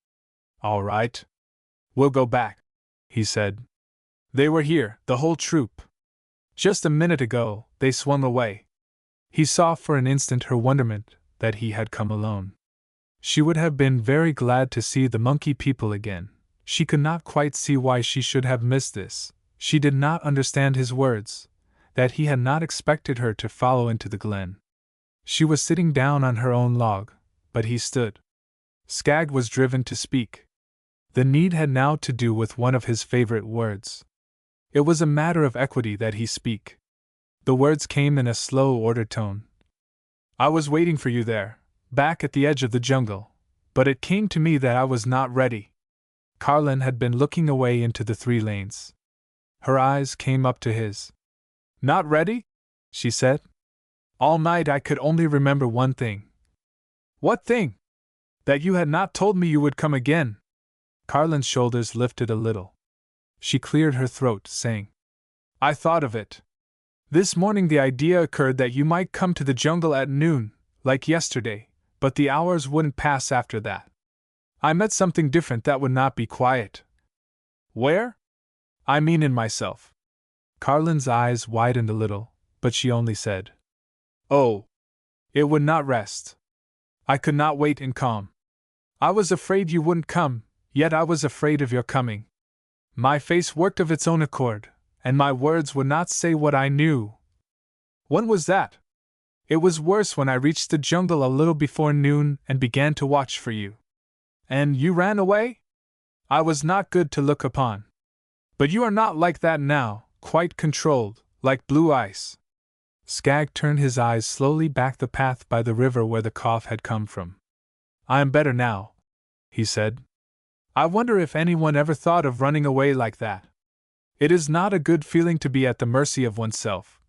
"All right. We'll go back," he said. "They were here, the whole troop. Just a minute ago, they swung away." He saw for an instant her wonderment that he had come alone. She would have been very glad to see the monkey people again. She could not quite see why she should have missed this. She did not understand his words, that he had not expected her to follow into the glen. She was sitting down on her own log, but he stood. Skag was driven to speak. The need had now to do with one of his favorite words. It was a matter of equity that he speak. The words came in a slow, ordered tone. "I was waiting for you there, back at the edge of the jungle, but it came to me that I was not ready." Carlin had been looking away into the 3 lanes. Her eyes came up to his. "Not ready?" she said. "All night I could only remember one thing." "What thing?" "That you had not told me you would come again." Carlin's shoulders lifted a little. She cleared her throat, saying, "I thought of it. This morning the idea occurred that you might come to the jungle at noon, like yesterday, but the hours wouldn't pass after that. I met something different that would not be quiet." "Where?" "I mean in myself." Carlin's eyes widened a little, but she only said, "Oh, it would not rest. I could not wait in calm. I was afraid you wouldn't come, yet I was afraid of your coming. My face worked of its own accord, and my words would not say what I knew." "When was that?" "It was worse when I reached the jungle a little before noon and began to watch for you." "And you ran away?" "I was not good to look upon." "But you are not like that now, quite controlled, like blue ice." Skag turned his eyes slowly back the path by the river where the cough had come from. "I am better now," he said. "I wonder if anyone ever thought of running away like that. It is not a good feeling to be at the mercy of oneself,"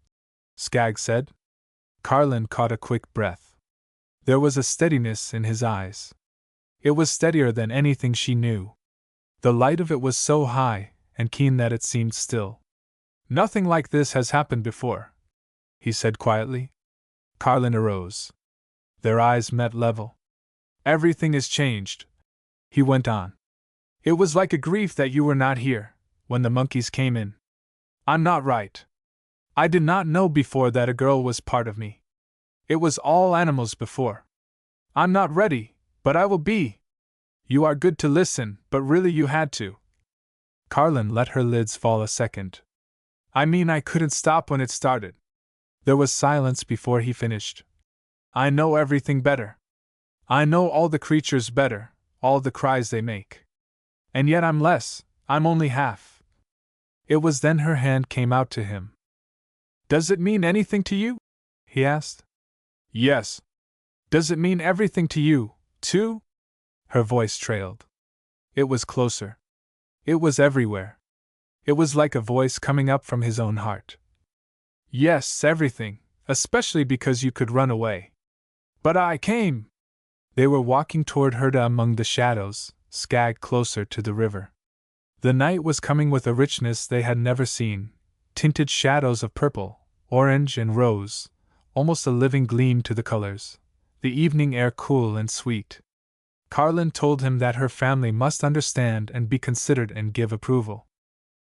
Skag said. Carlin caught a quick breath. There was a steadiness in his eyes. It was steadier than anything she knew. The light of it was so high and keen that it seemed still. "Nothing like this has happened before," he said quietly. Carlin arose. Their eyes met level. "Everything is changed," he went on. "It was like a grief that you were not here, when the monkeys came in. I'm not right. I did not know before that a girl was part of me. It was all animals before. I'm not ready, but I will be. You are good to listen, but really you had to." Carlin let her lids fall a second. "I mean I couldn't stop when it started." There was silence before he finished. "I know everything better. I know all the creatures better, all the cries they make. And yet I'm less, I'm only half." It was then her hand came out to him. "Does it mean anything to you?" he asked. "Yes." Does it mean everything to you, too? Her voice trailed. It was closer. It was everywhere. It was like a voice coming up from his own heart. Yes, everything, especially because you could run away. But I came! They were walking toward Herda among the shadows, Skag closer to the river. The night was coming with a richness they had never seen, tinted shadows of purple, orange, and rose, almost a living gleam to the colors, the evening air cool and sweet. Carlin told him that her family must understand and be considered and give approval.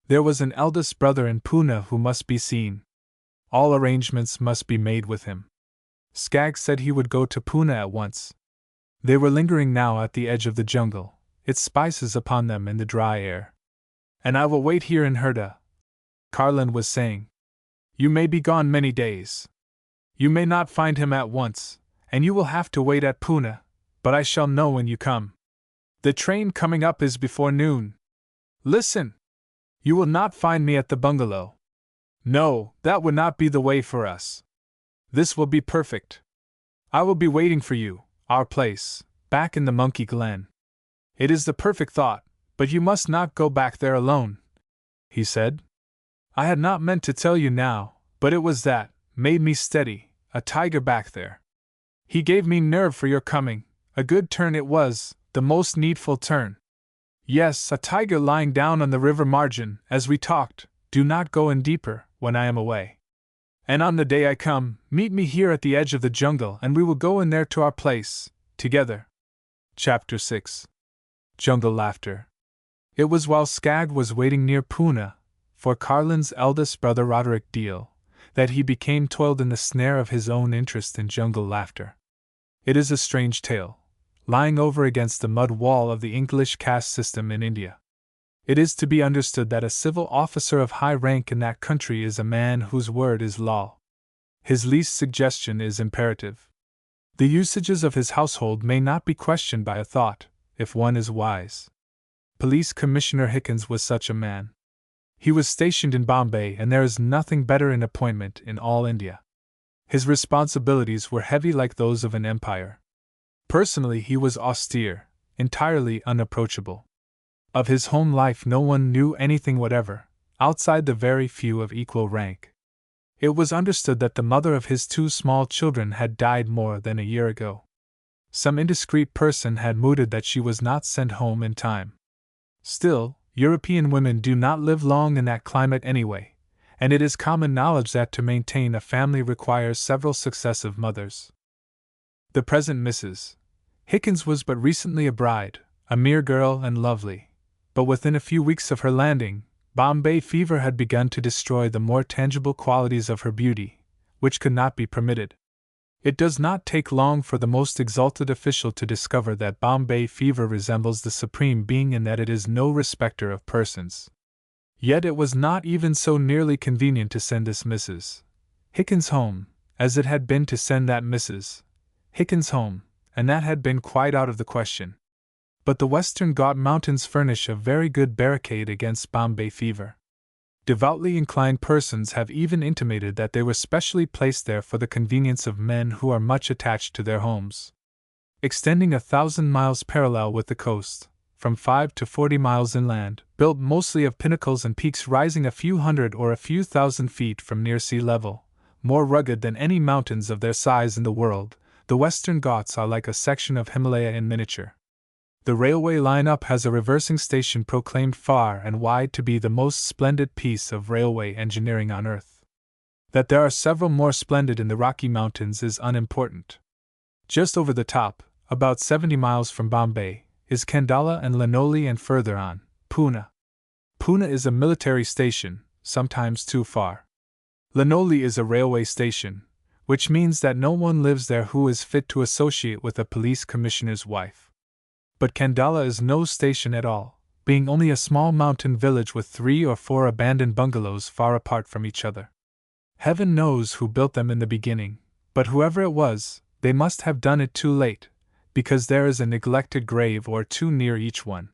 There was an eldest brother in Pune who must be seen. All arrangements must be made with him. Skag said he would go to Pune at once. They were lingering now at the edge of the jungle, its spices upon them in the dry air. And I will wait here in Herda, Carlin was saying. You may be gone many days. You may not find him at once, and you will have to wait at Pune, but I shall know when you come. The train coming up is before noon. Listen! You will not find me at the bungalow. No, that would not be the way for us. This will be perfect. I will be waiting for you, our place, back in the Monkey Glen. It is the perfect thought, but you must not go back there alone, he said. I had not meant to tell you now, but it was that made me steady, a tiger back there. He gave me nerve for your coming, a good turn it was, the most needful turn. Yes, a tiger lying down on the river margin, as we talked, do not go in deeper, when I am away. And on the day I come, meet me here at the edge of the jungle and we will go in there to our place, together. Chapter 6. Jungle Laughter. It was while Skag was waiting near Pune, for Carlin's eldest brother Roderick Deal, that he became toiled in the snare of his own interest in jungle laughter. It is a strange tale, lying over against the mud wall of the English caste system in India. It is to be understood that a civil officer of high rank in that country is a man whose word is law. His least suggestion is imperative. The usages of his household may not be questioned by a thought, if one is wise. Police Commissioner Hickens was such a man. He was stationed in Bombay, and there is nothing better in appointment in all India. His responsibilities were heavy like those of an empire. Personally, he was austere, entirely unapproachable. Of his home life no one knew anything whatever, outside the very few of equal rank. It was understood that the mother of his 2 small children had died more than a year ago. Some indiscreet person had mooted that she was not sent home in time. Still, European women do not live long in that climate anyway, and it is common knowledge that to maintain a family requires several successive mothers. The present Mrs. Hickens was but recently a bride, a mere girl and lovely, but within a few weeks of her landing, Bombay fever had begun to destroy the more tangible qualities of her beauty, which could not be permitted. It does not take long for the most exalted official to discover that Bombay fever resembles the Supreme Being in that it is no respecter of persons. Yet it was not even so nearly convenient to send this Mrs. Hickens home, as it had been to send that Mrs. Hickens home, and that had been quite out of the question. But the Western Ghat Mountains furnish a very good barricade against Bombay fever. Devoutly inclined persons have even intimated that they were specially placed there for the convenience of men who are much attached to their homes. Extending 1,000 miles parallel with the coast, from 5 to 40 miles inland, built mostly of pinnacles and peaks rising a few hundred or a few thousand feet from near sea level, more rugged than any mountains of their size in the world, the Western Ghats are like a section of Himalaya in miniature. The railway line-up has a reversing station proclaimed far and wide to be the most splendid piece of railway engineering on earth. That there are several more splendid in the Rocky Mountains is unimportant. Just over the top, about 70 miles from Bombay, is Kandala and Lanoli, and further on, Pune. Pune is a military station, sometimes too far. Lanoli is a railway station, which means that no one lives there who is fit to associate with a police commissioner's wife. But Kandala is no station at all, being only a small mountain village with 3 or 4 abandoned bungalows far apart from each other. Heaven knows who built them in the beginning, but whoever it was, they must have done it too late, because there is a neglected grave or 2 near each one.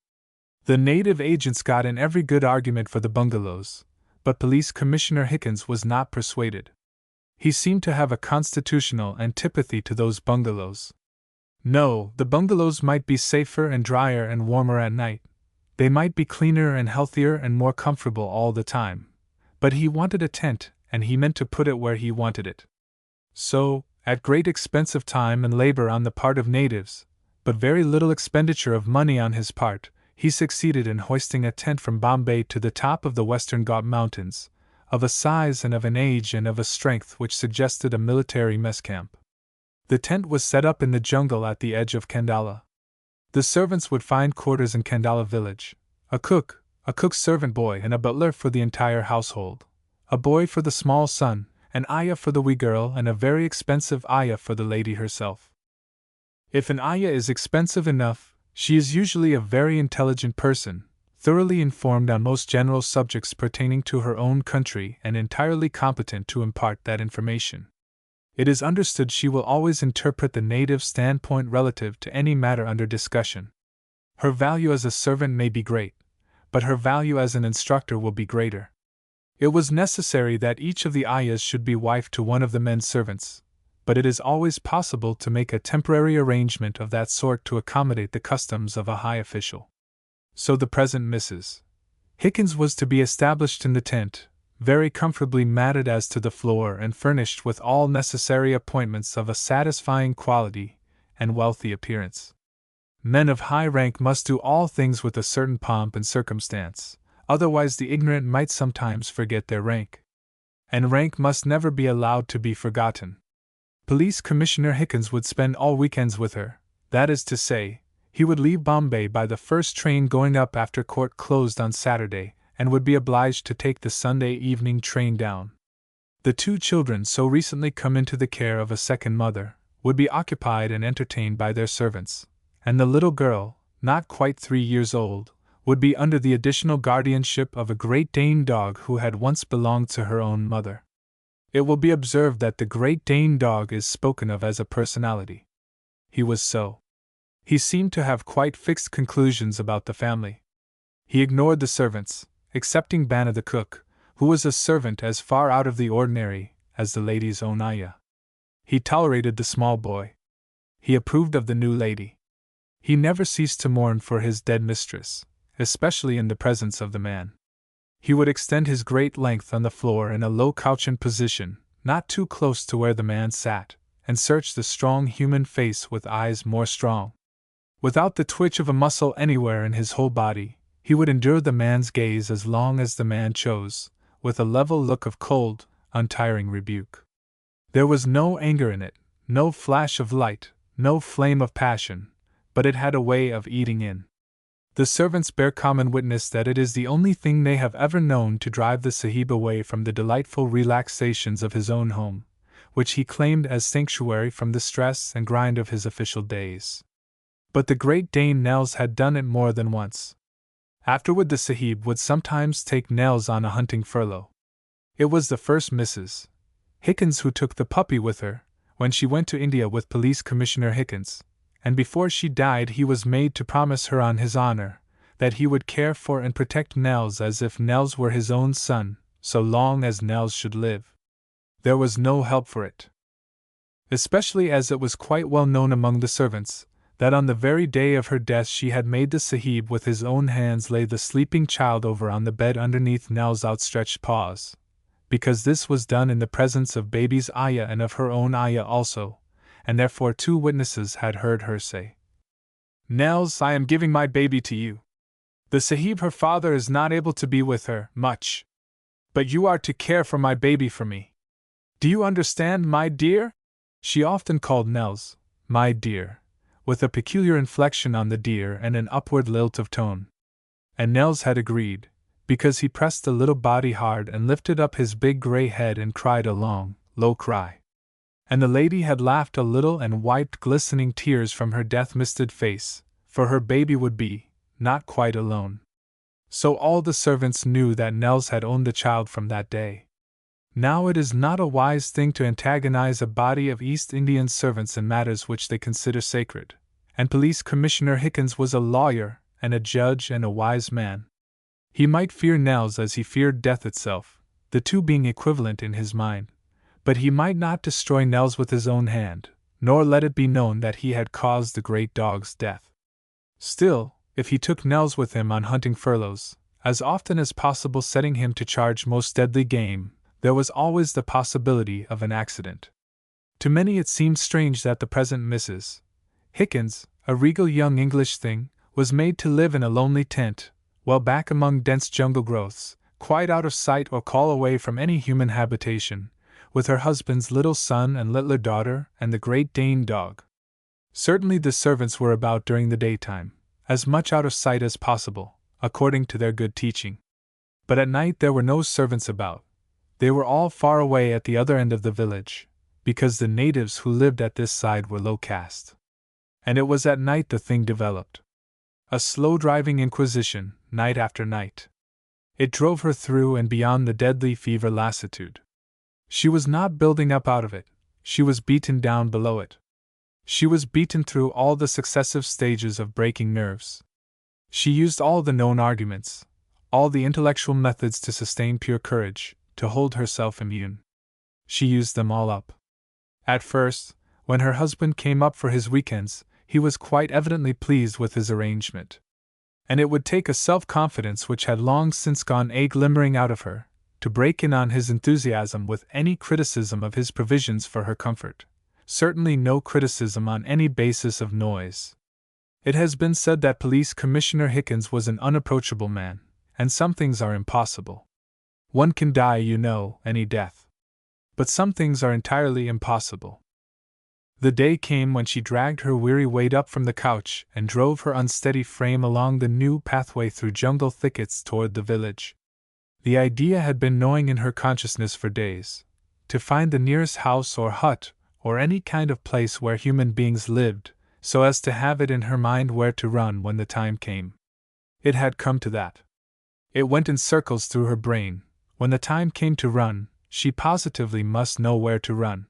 The native agents got in every good argument for the bungalows, but Police Commissioner Hickens was not persuaded. He seemed to have a constitutional antipathy to those bungalows, No, the bungalows might be safer and drier and warmer at night. They might be cleaner and healthier and more comfortable all the time. But he wanted a tent, and he meant to put it where he wanted it. So, at great expense of time and labor on the part of natives, but very little expenditure of money on his part, he succeeded in hoisting a tent from Bombay to the top of the Western Ghat Mountains, of a size and of an age and of a strength which suggested a military mess camp. The tent was set up in the jungle at the edge of Kandala. The servants would find quarters in Kandala village: a cook's servant boy, and a butler for the entire household, a boy for the small son, an ayah for the wee girl, and a very expensive ayah for the lady herself. If an ayah is expensive enough, she is usually a very intelligent person, thoroughly informed on most general subjects pertaining to her own country and entirely competent to impart that information. It is understood she will always interpret the native standpoint relative to any matter under discussion. Her value as a servant may be great, but her value as an instructor will be greater. It was necessary that each of the ayahs should be wife to one of the men servants, but it is always possible to make a temporary arrangement of that sort to accommodate the customs of a high official. So the present Mrs. Hickens was to be established in the tent, very comfortably matted as to the floor and furnished with all necessary appointments of a satisfying quality and wealthy appearance. Men of high rank must do all things with a certain pomp and circumstance, otherwise the ignorant might sometimes forget their rank. And rank must never be allowed to be forgotten. Police Commissioner Hickens would spend all weekends with her, that is to say, he would leave Bombay by the first train going up after court closed on Saturday, and would be obliged to take the Sunday evening train down. The two children, so recently come into the care of a second mother, would be occupied and entertained by their servants, and the little girl, not quite 3 years old, would be under the additional guardianship of a Great Dane dog who had once belonged to her own mother. It will be observed that the Great Dane dog is spoken of as a personality. He was so. He seemed to have quite fixed conclusions about the family. He ignored the servants, excepting Bana the cook, who was a servant as far out of the ordinary as the lady's own ayah. He tolerated the small boy. He approved of the new lady. He never ceased to mourn for his dead mistress, especially in the presence of the man. He would extend his great length on the floor in a low couchant position, not too close to where the man sat, and search the strong human face with eyes more strong. Without the twitch of a muscle anywhere in his whole body, he would endure the man's gaze as long as the man chose, with a level look of cold, untiring rebuke. There was no anger in it, no flash of light, no flame of passion, but it had a way of eating in. The servants bear common witness that it is the only thing they have ever known to drive the Sahib away from the delightful relaxations of his own home, which he claimed as sanctuary from the stress and grind of his official days. But the Great Dane Nels had done it more than once. Afterward the Sahib would sometimes take Nels on a hunting furlough. It was the first Mrs. Hickens who took the puppy with her, when she went to India with Police Commissioner Hickens, and before she died he was made to promise her on his honor that he would care for and protect Nels as if Nels were his own son, so long as Nels should live. There was no help for it. Especially as it was quite well known among the servants that on the very day of her death she had made the Sahib with his own hands lay the sleeping child over on the bed underneath Nell's outstretched paws, because this was done in the presence of baby's ayah and of her own ayah also, and therefore 2 witnesses had heard her say, "Nels, I am giving my baby to you. The Sahib, her father, is not able to be with her much, but you are to care for my baby for me. Do you understand, my dear?" She often called Nels, "my dear," with a peculiar inflection on the dear and an upward lilt of tone. And Nels had agreed, because he pressed the little body hard and lifted up his big gray head and cried a long, low cry. And the lady had laughed a little and wiped glistening tears from her death-misted face, for her baby would be, not quite alone. So all the servants knew that Nels had owned the child from that day. Now it is not a wise thing to antagonize a body of East Indian servants in matters which they consider sacred, and Police Commissioner Hickens was a lawyer and a judge and a wise man. He might fear Nels as he feared death itself, the two being equivalent in his mind, but he might not destroy Nels with his own hand, nor let it be known that he had caused the great dog's death. Still, if he took Nels with him on hunting furloughs, as often as possible setting him to charge most deadly game, there was always the possibility of an accident. To many it seemed strange that the present Mrs. Hickens, a regal young English thing, was made to live in a lonely tent, well back among dense jungle growths, quite out of sight or call away from any human habitation, with her husband's little son and littler daughter and the Great Dane dog. Certainly the servants were about during the daytime, as much out of sight as possible, according to their good teaching. But at night there were no servants about. They were all far away at the other end of the village, because the natives who lived at this side were low caste. And it was at night the thing developed. A slow-driving inquisition, night after night. It drove her through and beyond the deadly fever lassitude. She was not building up out of it, she was beaten down below it. She was beaten through all the successive stages of breaking nerves. She used all the known arguments, all the intellectual methods to sustain pure courage, to hold herself immune. She used them all up. At first, when her husband came up for his weekends, he was quite evidently pleased with his arrangement. And it would take a self-confidence which had long since gone glimmering out of her, to break in on his enthusiasm with any criticism of his provisions for her comfort. Certainly no criticism on any basis of noise. It has been said that Police Commissioner Hickens was an unapproachable man, and some things are impossible. One can die, you know, any death. But some things are entirely impossible. The day came when she dragged her weary weight up from the couch and drove her unsteady frame along the new pathway through jungle thickets toward the village. The idea had been gnawing in her consciousness for days, to find the nearest house or hut, or any kind of place where human beings lived, so as to have it in her mind where to run when the time came. It had come to that. It went in circles through her brain. When the time came to run, she positively must know where to run.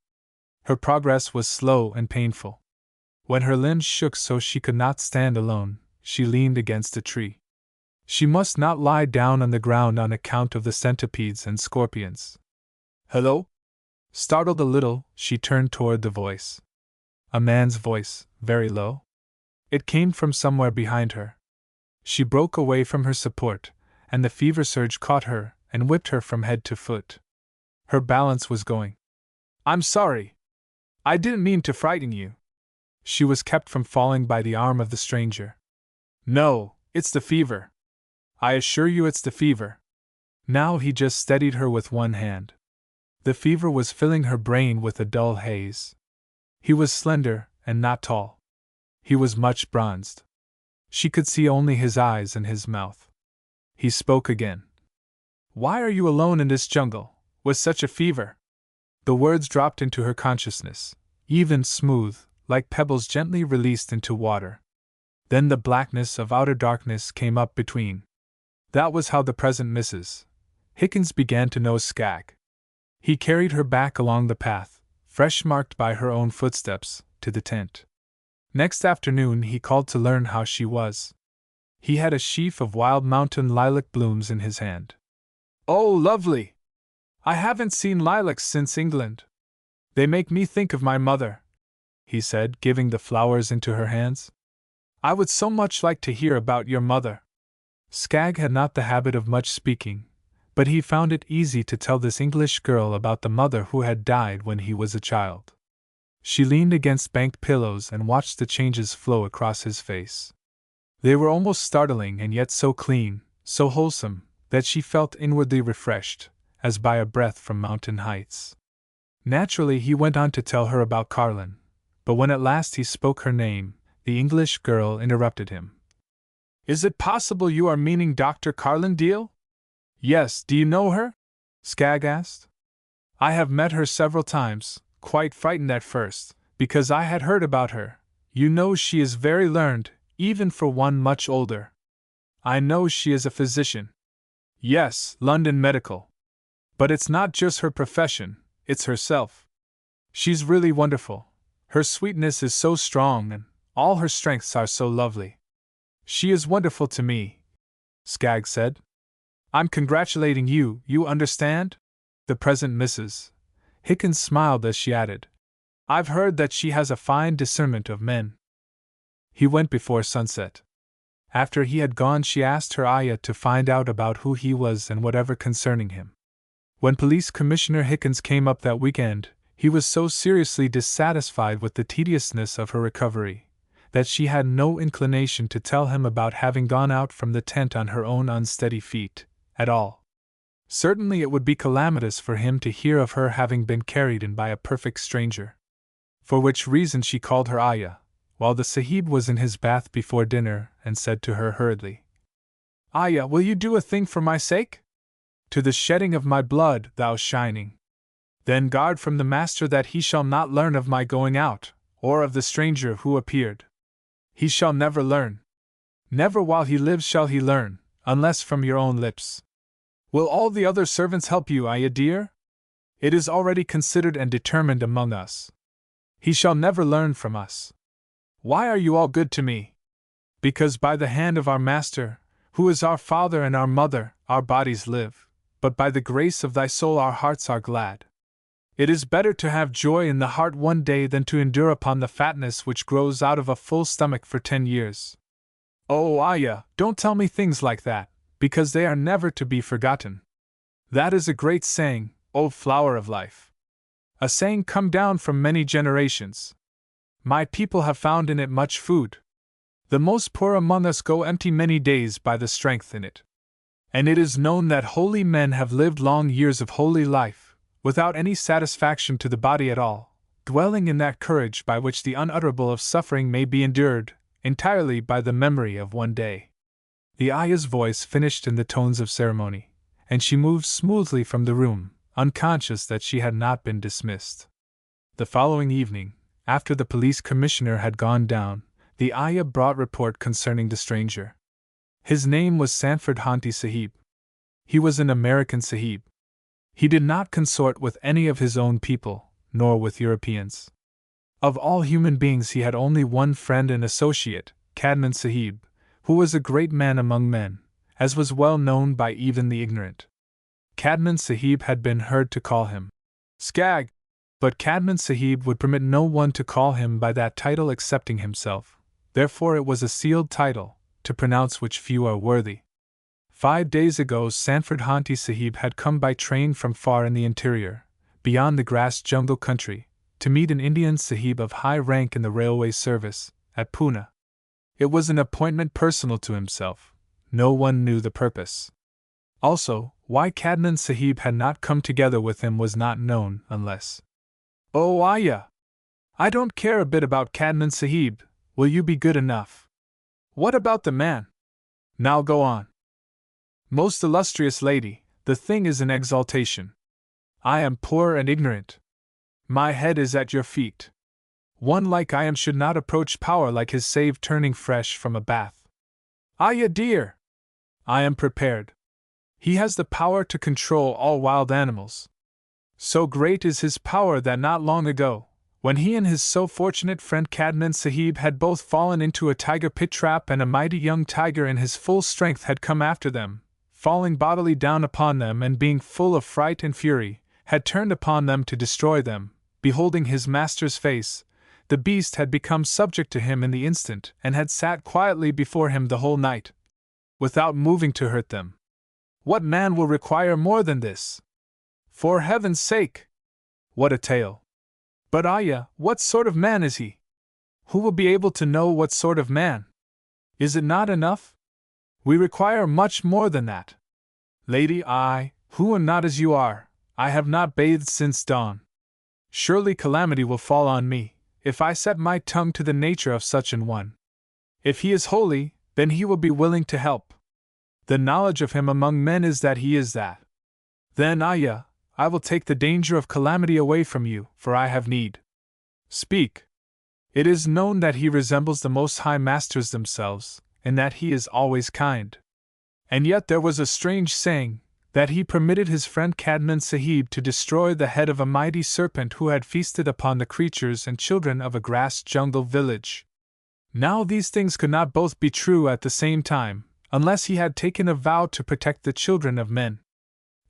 Her progress was slow and painful. When her limbs shook so she could not stand alone, she leaned against a tree. She must not lie down on the ground on account of the centipedes and scorpions. "Hello?" Startled a little, she turned toward the voice. A man's voice, very low. It came from somewhere behind her. She broke away from her support, and the fever surge caught her and whipped her from head to foot. Her balance was going. "I'm sorry. I didn't mean to frighten you." She was kept from falling by the arm of the stranger. "No, it's the fever. I assure you it's the fever." Now he just steadied her with one hand. The fever was filling her brain with a dull haze. He was slender and not tall. He was much bronzed. She could see only his eyes and his mouth. He spoke again. "Why are you alone in this jungle, with such a fever?" The words dropped into her consciousness, even, smooth, like pebbles gently released into water. Then the blackness of outer darkness came up between. That was how the present Mrs. Hickens began to know Skagg. He carried her back along the path, fresh marked by her own footsteps, to the tent. Next afternoon he called to learn how she was. He had a sheaf of wild mountain lilac blooms in his hand. "Oh, lovely! I haven't seen lilacs since England. They make me think of my mother," he said, giving the flowers into her hands. "I would so much like to hear about your mother." Skagg had not the habit of much speaking, but he found it easy to tell this English girl about the mother who had died when he was a child. She leaned against banked pillows and watched the changes flow across his face. They were almost startling and yet so clean, so wholesome, that she felt inwardly refreshed, as by a breath from mountain heights. Naturally he went on to tell her about Carlin, but when at last he spoke her name, the English girl interrupted him. "Is it possible you are meaning Dr. Carlin Deal?" "Yes, do you know her?" Skagg asked. "I have met her several times, quite frightened at first, because I had heard about her. You know she is very learned, even for one much older. I know she is a physician." "Yes, London medical. But it's not just her profession, it's herself. She's really wonderful. Her sweetness is so strong and all her strengths are so lovely. She is wonderful to me," Skagg said. "I'm congratulating you, you understand?" The present Mrs. Hickens smiled as she added, I've heard that she has a fine discernment of men. He went before sunset. After he had gone, she asked her ayah to find out about who he was and whatever concerning him. When Police Commissioner Hickens came up that weekend, he was so seriously dissatisfied with the tediousness of her recovery that she had no inclination to tell him about having gone out from the tent on her own unsteady feet, at all. Certainly it would be calamitous for him to hear of her having been carried in by a perfect stranger. For which reason she called her ayah, while the Sahib was in his bath before dinner, and said to her hurriedly, "Ayah, will you do a thing for my sake? To the shedding of my blood, thou shining. Then guard from the master that he shall not learn of my going out, or of the stranger who appeared. He shall never learn. Never while he lives shall he learn, unless from your own lips. Will all the other servants help you, ayah dear? It is already considered and determined among us. He shall never learn from us. Why are you all good to me? Because by the hand of our master, who is our father and our mother, our bodies live, but by the grace of thy soul our hearts are glad. It is better to have joy in the heart one day than to endure upon the fatness which grows out of a full stomach for 10 years. Oh, ayah, don't tell me things like that, because they are never to be forgotten. That is a great saying, O flower of life. A saying come down from many generations. My people have found in it much food. The most poor among us go empty many days by the strength in it. And it is known that holy men have lived long years of holy life, without any satisfaction to the body at all, dwelling in that courage by which the unutterable of suffering may be endured, entirely by the memory of one day." The ayah's voice finished in the tones of ceremony, and she moved smoothly from the room, unconscious that she had not been dismissed. The following evening, after the police commissioner had gone down, the ayah brought report concerning the stranger. His name was Sanford Hanti Sahib. He was an American Sahib. He did not consort with any of his own people, nor with Europeans. Of all human beings he had only one friend and associate, Cadman Sahib, who was a great man among men, as was well known by even the ignorant. Cadman Sahib had been heard to call him Skag, but Cadman Sahib would permit no one to call him by that title excepting himself, therefore it was a sealed title, to pronounce which few are worthy. 5 days ago Sanford Hanti Sahib had come by train from far in the interior, beyond the grass jungle country, to meet an Indian Sahib of high rank in the railway service, at Pune. It was an appointment personal to himself. No one knew the purpose. Also, why Cadman Sahib had not come together with him was not known, unless— "Oh, ayah! I don't care a bit about Cadman Sahib, will you be good enough? What about the man? Now go on." "Most illustrious lady, the thing is an exaltation. I am poor and ignorant. My head is at your feet. One like I am should not approach power like his save turning fresh from a bath. Ayah dear! I am prepared. He has the power to control all wild animals. So great is his power that not long ago, when he and his so fortunate friend Cadman Sahib had both fallen into a tiger pit trap and a mighty young tiger in his full strength had come after them, falling bodily down upon them and being full of fright and fury, had turned upon them to destroy them, beholding his master's face, the beast had become subject to him in the instant and had sat quietly before him the whole night, without moving to hurt them. What man will require more than this? For heaven's sake! What a tale! But ayah, what sort of man is he? Who will be able to know what sort of man? Is it not enough? We require much more than that. Lady, I, who am not as you are, I have not bathed since dawn. Surely calamity will fall on me, if I set my tongue to the nature of such an one. If he is holy, then he will be willing to help. The knowledge of him among men is that he is that. Then, ayah, I will take the danger of calamity away from you, for I have need. Speak. It is known that he resembles the Most High Masters themselves, in that he is always kind. And yet there was a strange saying, that he permitted his friend Cadman Sahib to destroy the head of a mighty serpent who had feasted upon the creatures and children of a grass jungle village. Now these things could not both be true at the same time, unless he had taken a vow to protect the children of men.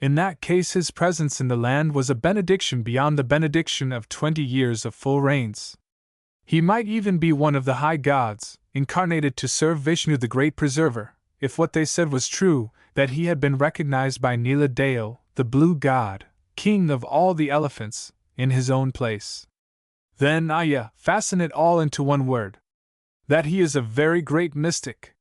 In that case, his presence in the land was a benediction beyond the benediction of 20 years of full rains. He might even be one of the high gods, incarnated to serve Vishnu the great preserver, if what they said was true, that he had been recognized by Nila Deo, the blue god, king of all the elephants, in his own place. Then, fasten it all into one word. That he is a very great mystic.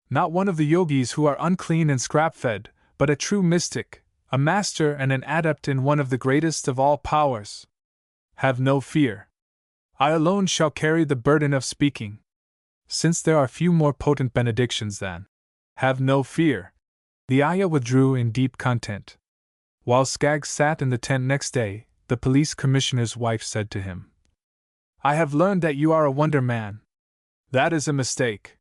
Not one of the yogis who are unclean and scrap-fed, but a true mystic, a master and an adept in one of the greatest of all powers. Have no fear. I alone shall carry the burden of speaking. Since there are few more potent benedictions than have no fear. The ayah withdrew in deep content. While Skaggs sat in the tent next day, the police commissioner's wife said to him, I have learned that you are a wonder man. That is a mistake.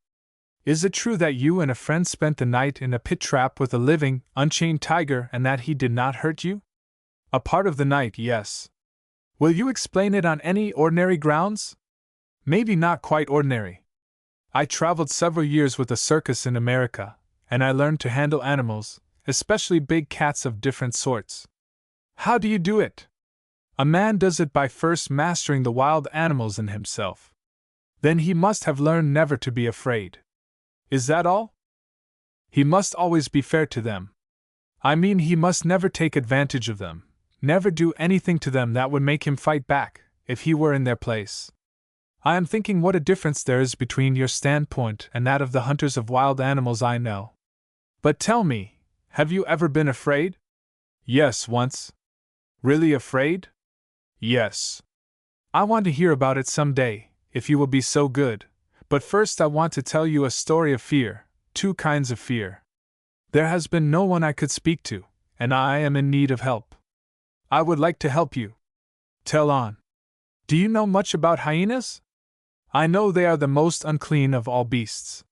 Is it true that you and a friend spent the night in a pit trap with a living, unchained tiger and that he did not hurt you? A part of the night, yes. Will you explain it on any ordinary grounds? Maybe not quite ordinary. I traveled several years with a circus in America, and I learned to handle animals, especially big cats of different sorts. How do you do it? A man does it by first mastering the wild animals in himself. Then he must have learned never to be afraid. Is that all? He must always be fair to them. I mean, he must never take advantage of them, never do anything to them that would make him fight back, if he were in their place. I am thinking what a difference there is between your standpoint and that of the hunters of wild animals I know. But tell me, have you ever been afraid? Yes, once. Really afraid? Yes. I want to hear about it some day, if you will be so good, but first I want to tell you a story of fear, two kinds of fear. There has been no one I could speak to, and I am in need of help. I would like to help you. Tell on. Do you know much about hyenas? I know they are the most unclean of all beasts.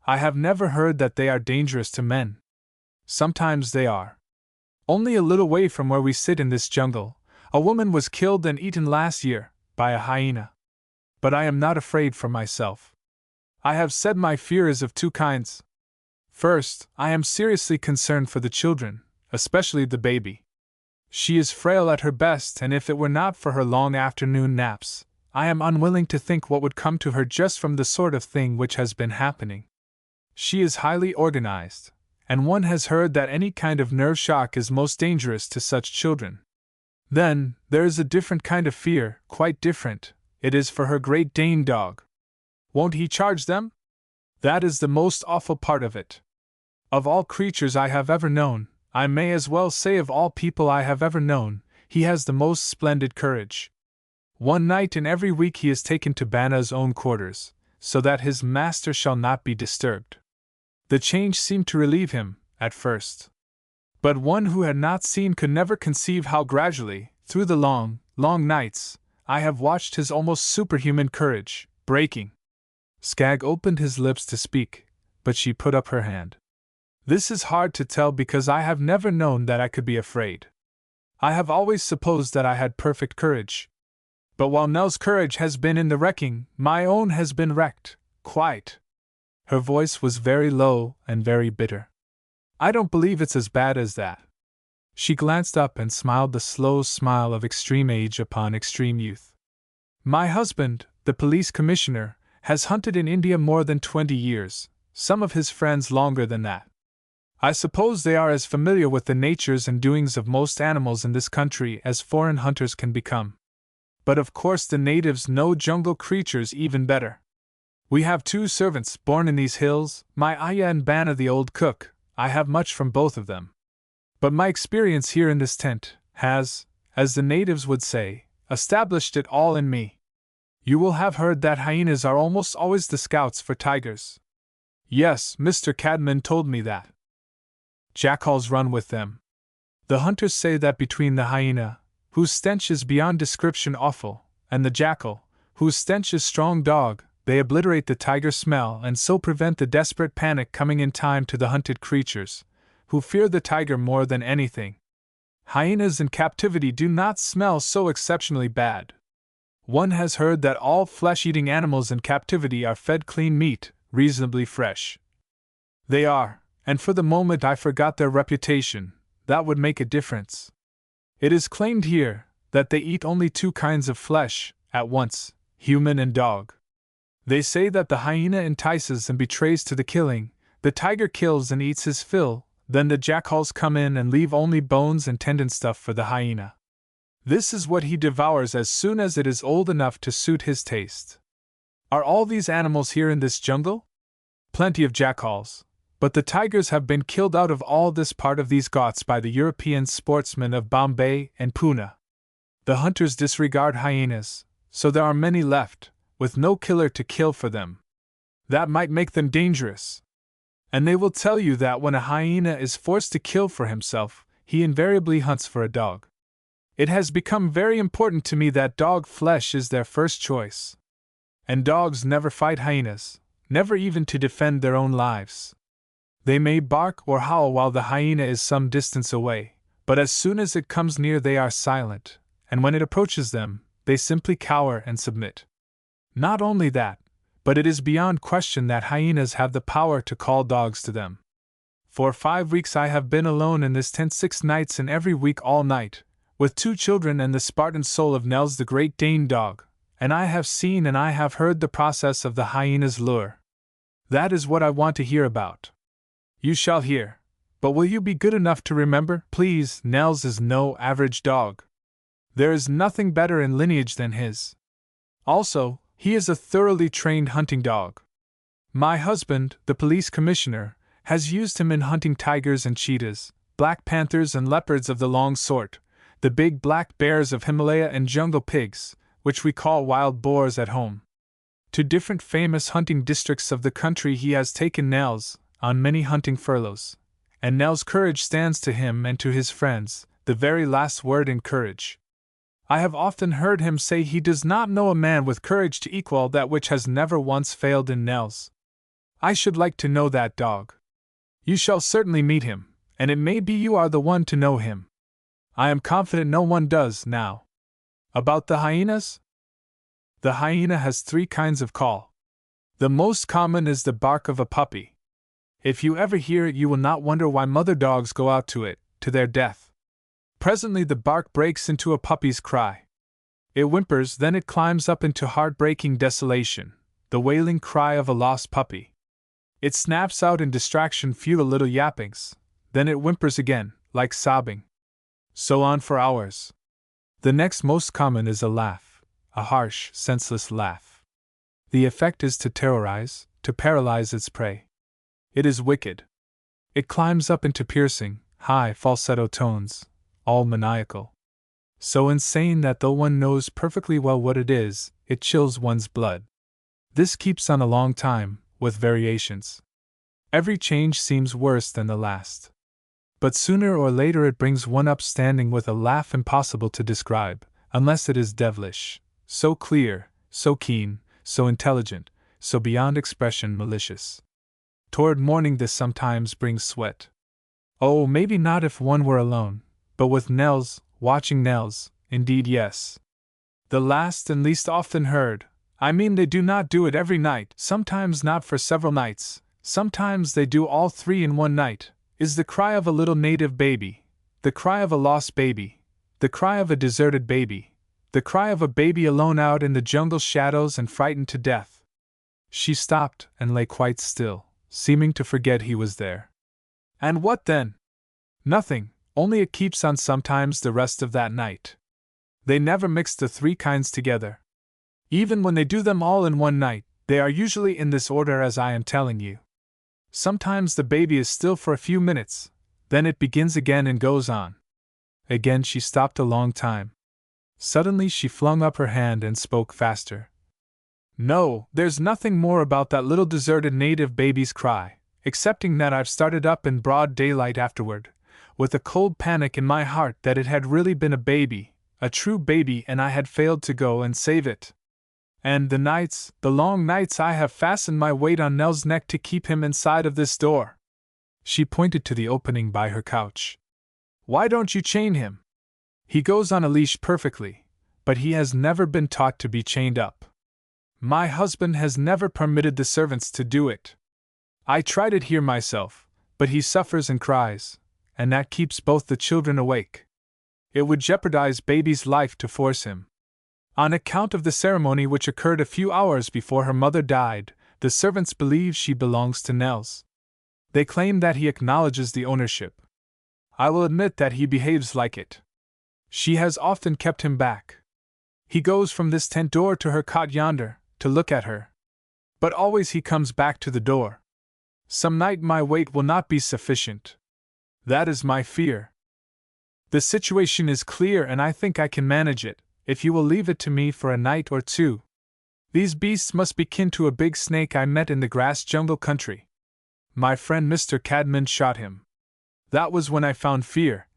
I have never heard that they are dangerous to men. Sometimes they are. Only a little way from where we sit in this jungle, a woman was killed and eaten last year by a hyena. But I am not afraid for myself. I have said my fear is of two kinds. First, I am seriously concerned for the children, especially the baby. She is frail at her best, and if it were not for her long afternoon naps, I am unwilling to think what would come to her just from the sort of thing which has been happening. She is highly organized, and one has heard that any kind of nerve shock is most dangerous to such children. Then, there is a different kind of fear, quite different. It is for her Great Dane dog. Won't he charge them? That is the most awful part of it. Of all creatures I have ever known, I may as well say of all people I have ever known, he has the most splendid courage. One night in every week he is taken to Banna's own quarters, so that his master shall not be disturbed. The change seemed to relieve him, at first. But one who had not seen could never conceive how gradually, through the long, long nights, I have watched his almost superhuman courage, breaking. Skaggs opened his lips to speak, but she put up her hand. This is hard to tell because I have never known that I could be afraid. I have always supposed that I had perfect courage. But while Nell's courage has been in the wrecking, my own has been wrecked, quite. Her voice was very low and very bitter. I don't believe it's as bad as that. She glanced up and smiled the slow smile of extreme age upon extreme youth. My husband, the police commissioner, has hunted in India more than 20 years, some of his friends longer than that. I suppose they are as familiar with the natures and doings of most animals in this country as foreign hunters can become. But of course the natives know jungle creatures even better. We have two servants born in these hills, my ayah and Banna the old cook. I have much from both of them. But my experience here in this tent has, as the natives would say, established it all in me. You will have heard that hyenas are almost always the scouts for tigers. Yes, Mr. Cadman told me that. Jackals run with them. The hunters say that between the hyena, whose stench is beyond description awful, and the jackal, whose stench is strong dog, they obliterate the tiger smell and so prevent the desperate panic coming in time to the hunted creatures, who fear the tiger more than anything. Hyenas in captivity do not smell so exceptionally bad. One has heard that all flesh-eating animals in captivity are fed clean meat, reasonably fresh. They are, and for the moment I forgot their reputation, that would make a difference. It is claimed here that they eat only two kinds of flesh at once, human and dog. They say that the hyena entices and betrays to the killing, the tiger kills and eats his fill, then the jackals come in and leave only bones and tendon stuff for the hyena. This is what he devours as soon as it is old enough to suit his taste. Are all these animals here in this jungle? Plenty of jackals, but the tigers have been killed out of all this part of these Ghats by the European sportsmen of Bombay and Pune. The hunters disregard hyenas, so there are many left, with no killer to kill for them. That might make them dangerous. And they will tell you that when a hyena is forced to kill for himself, he invariably hunts for a dog. It has become very important to me that dog flesh is their first choice. And dogs never fight hyenas, never even to defend their own lives. They may bark or howl while the hyena is some distance away, but as soon as it comes near they are silent, and when it approaches them, they simply cower and submit. Not only that, but it is beyond question that hyenas have the power to call dogs to them. For 5 weeks I have been alone in this tent 6 nights and every week all night, with 2 children and the Spartan soul of Nels the Great Dane dog, and I have seen and I have heard the process of the hyena's lure. That is what I want to hear about. You shall hear, but will you be good enough to remember, please, Nels is no average dog. There is nothing better in lineage than his. Also, he is a thoroughly trained hunting dog. My husband, the police commissioner, has used him in hunting tigers and cheetahs, black panthers and leopards of the long sort, the big black bears of Himalaya and jungle pigs, which we call wild boars at home. To different famous hunting districts of the country he has taken Nels, on many hunting furloughs, and Nels' courage stands to him and to his friends, the very last word in courage. I have often heard him say he does not know a man with courage to equal that which has never once failed in Nels. I should like to know that dog. You shall certainly meet him, and it may be you are the one to know him. I am confident no one does now. About the hyenas? The hyena has 3 kinds of call. The most common is the bark of a puppy. If you ever hear it, you will not wonder why mother dogs go out to it, to their death. Presently the bark breaks into a puppy's cry. It whimpers, then it climbs up into heartbreaking desolation, the wailing cry of a lost puppy. It snaps out in distraction futile little yappings, then it whimpers again, like sobbing. So on for hours. The next most common is a laugh, a harsh, senseless laugh. The effect is to terrorize, to paralyze its prey. It is wicked. It climbs up into piercing, high falsetto tones, all maniacal. So insane that though one knows perfectly well what it is, it chills one's blood. This keeps on a long time, with variations. Every change seems worse than the last. But sooner or later it brings one up standing with a laugh impossible to describe, unless it is devilish, so clear, so keen, so intelligent, so beyond expression malicious. Toward morning this sometimes brings sweat. Oh, maybe not if one were alone, but with Nels, watching Nels, indeed yes. The last and least often heard, I mean they do not do it every night, sometimes not for several nights, sometimes they do all 3 in one night, is the cry of a little native baby, the cry of a lost baby, the cry of a deserted baby, the cry of a baby alone out in the jungle shadows and frightened to death. She stopped and lay quite still, seeming to forget he was there. And what then? Nothing, only it keeps on sometimes the rest of that night. They never mix the 3 kinds together. Even when they do them all in one night, they are usually in this order as I am telling you. Sometimes the baby is still for a few minutes, then it begins again and goes on. Again she stopped a long time. Suddenly she flung up her hand and spoke faster. No, there's nothing more about that little deserted native baby's cry, excepting that I've started up in broad daylight afterward, with a cold panic in my heart that it had really been a baby, a true baby, and I had failed to go and save it. And the nights, the long nights I have fastened my weight on Nell's neck to keep him inside of this door. She pointed to the opening by her couch. Why don't you chain him? He goes on a leash perfectly, but he has never been taught to be chained up. My husband has never permitted the servants to do it. I tried it here myself, but he suffers and cries, and that keeps both the children awake. It would jeopardize baby's life to force him. On account of the ceremony which occurred a few hours before her mother died, the servants believe she belongs to Nels. They claim that he acknowledges the ownership. I will admit that he behaves like it. She has often kept him back. He goes from this tent door to her cot yonder, to look at her. But always he comes back to the door. Some night my weight will not be sufficient. That is my fear. The situation is clear and I think I can manage it, if you will leave it to me for a night or two. These beasts must be kin to a big snake I met in the grass jungle country. My friend Mr. Cadman shot him. That was when I found fear.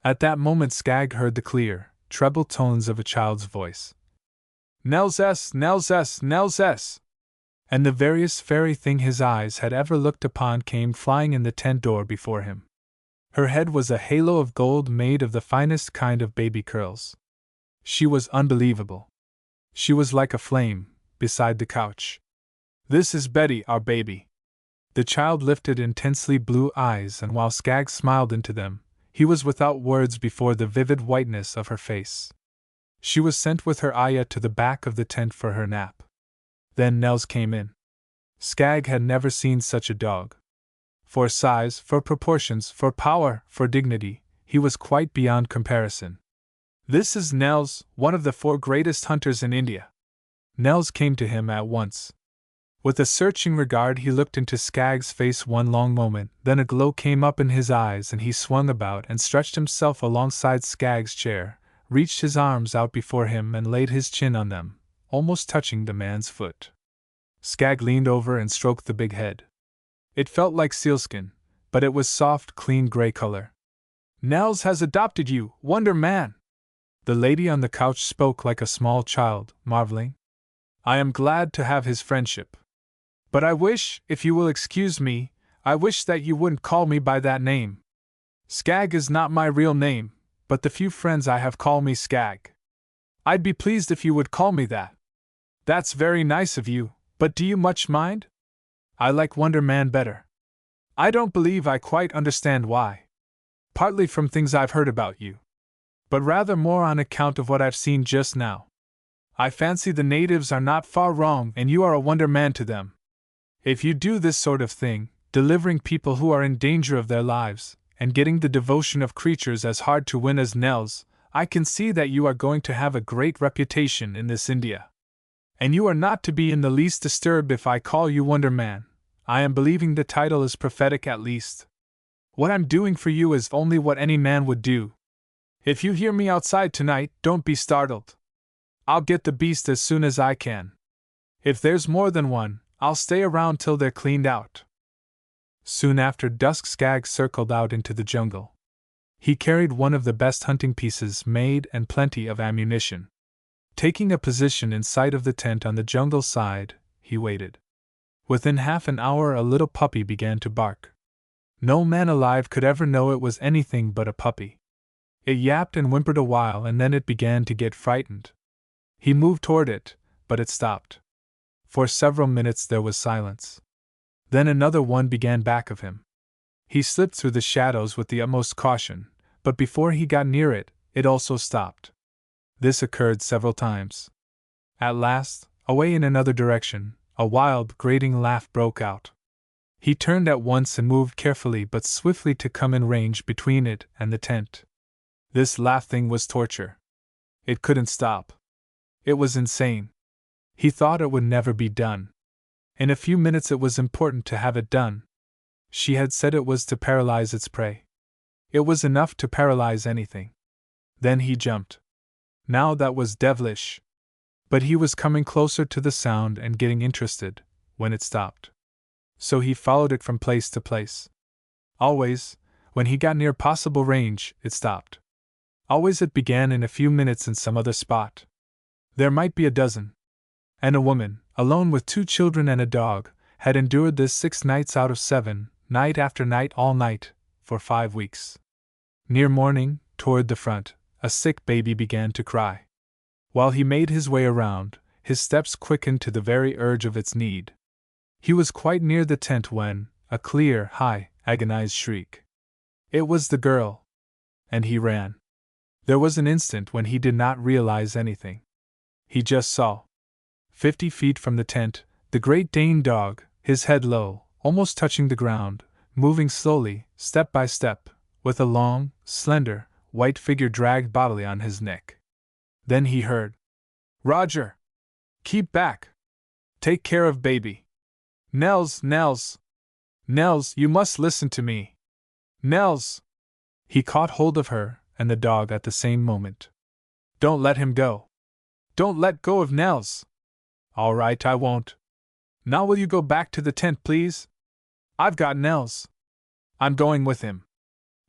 At that moment Skag heard the clear, treble tones of a child's voice. Nels S, Nels S, Nels S. And the veriest fairy thing his eyes had ever looked upon came flying in the tent door before him. Her head was a halo of gold made of the finest kind of baby curls. She was unbelievable. She was like a flame, beside the couch. This is Betty, our baby. The child lifted intensely blue eyes, and while Skag smiled into them, he was without words before the vivid whiteness of her face. She was sent with her ayah to the back of the tent for her nap. Then Nels came in. Skag had never seen such a dog. For size, for proportions, for power, for dignity, he was quite beyond comparison. This is Nels, one of the 4 greatest hunters in India. Nels came to him at once. With a searching regard he looked into Skag's face one long moment, then a glow came up in his eyes and he swung about and stretched himself alongside Skag's chair, reached his arms out before him and laid his chin on them, almost touching the man's foot. Skag leaned over and stroked the big head. It felt like sealskin, but it was soft, clean gray color. Nels has adopted you, Wonder Man! The lady on the couch spoke like a small child, marveling. I am glad to have his friendship. But I wish, if you will excuse me, I wish that you wouldn't call me by that name. Skag is not my real name, but the few friends I have call me Skag. I'd be pleased if you would call me that. That's very nice of you, but do you much mind? I like Wonder Man better. I don't believe I quite understand why. Partly from things I've heard about you, but rather more on account of what I've seen just now. I fancy the natives are not far wrong and you are a Wonder Man to them. If you do this sort of thing, delivering people who are in danger of their lives, and getting the devotion of creatures as hard to win as Nels, I can see that you are going to have a great reputation in this India. And you are not to be in the least disturbed if I call you Wonder Man. I am believing the title is prophetic at least. What I'm doing for you is only what any man would do. If you hear me outside tonight, don't be startled. I'll get the beast as soon as I can. If there's more than one, I'll stay around till they're cleaned out. Soon after dusk Skag circled out into the jungle. He carried one of the best hunting pieces made and plenty of ammunition. Taking a position in sight of the tent on the jungle side, he waited. Within half an hour a little puppy began to bark. No man alive could ever know it was anything but a puppy. It yapped and whimpered a while and then it began to get frightened. He moved toward it, but it stopped. For several minutes there was silence. Then another one began back of him. He slipped through the shadows with the utmost caution, but before he got near it, it also stopped. This occurred several times. At last, away in another direction, a wild, grating laugh broke out. He turned at once and moved carefully but swiftly to come in range between it and the tent. This laughing was torture. It couldn't stop. It was insane. He thought it would never be done. In a few minutes it was important to have it done. She had said it was to paralyze its prey. It was enough to paralyze anything. Then he jumped. Now that was devilish. But he was coming closer to the sound and getting interested, when it stopped. So he followed it from place to place. Always, when he got near possible range, it stopped. Always it began in a few minutes in some other spot. There might be a dozen. And a woman, alone with 2 children and a dog, had endured this 6 nights out of 7, night after night all night, for 5 weeks. Near morning, toward the front, a sick baby began to cry. While he made his way around, his steps quickened to the very urge of its need. He was quite near the tent when, a clear, high, agonized shriek. It was the girl. And he ran. There was an instant when he did not realize anything. He just saw, 50 feet from the tent, the Great Dane dog, his head low, almost touching the ground, moving slowly, step by step, with a long, slender, white figure dragged bodily on his neck. Then he heard, "Roger! Keep back! Take care of baby! Nels, Nels! Nels, you must listen to me! Nels!" He caught hold of her and the dog at the same moment. "Don't let him go! Don't let go of Nels!" "All right, I won't. Now will you go back to the tent, please? I've got Nels. I'm going with him."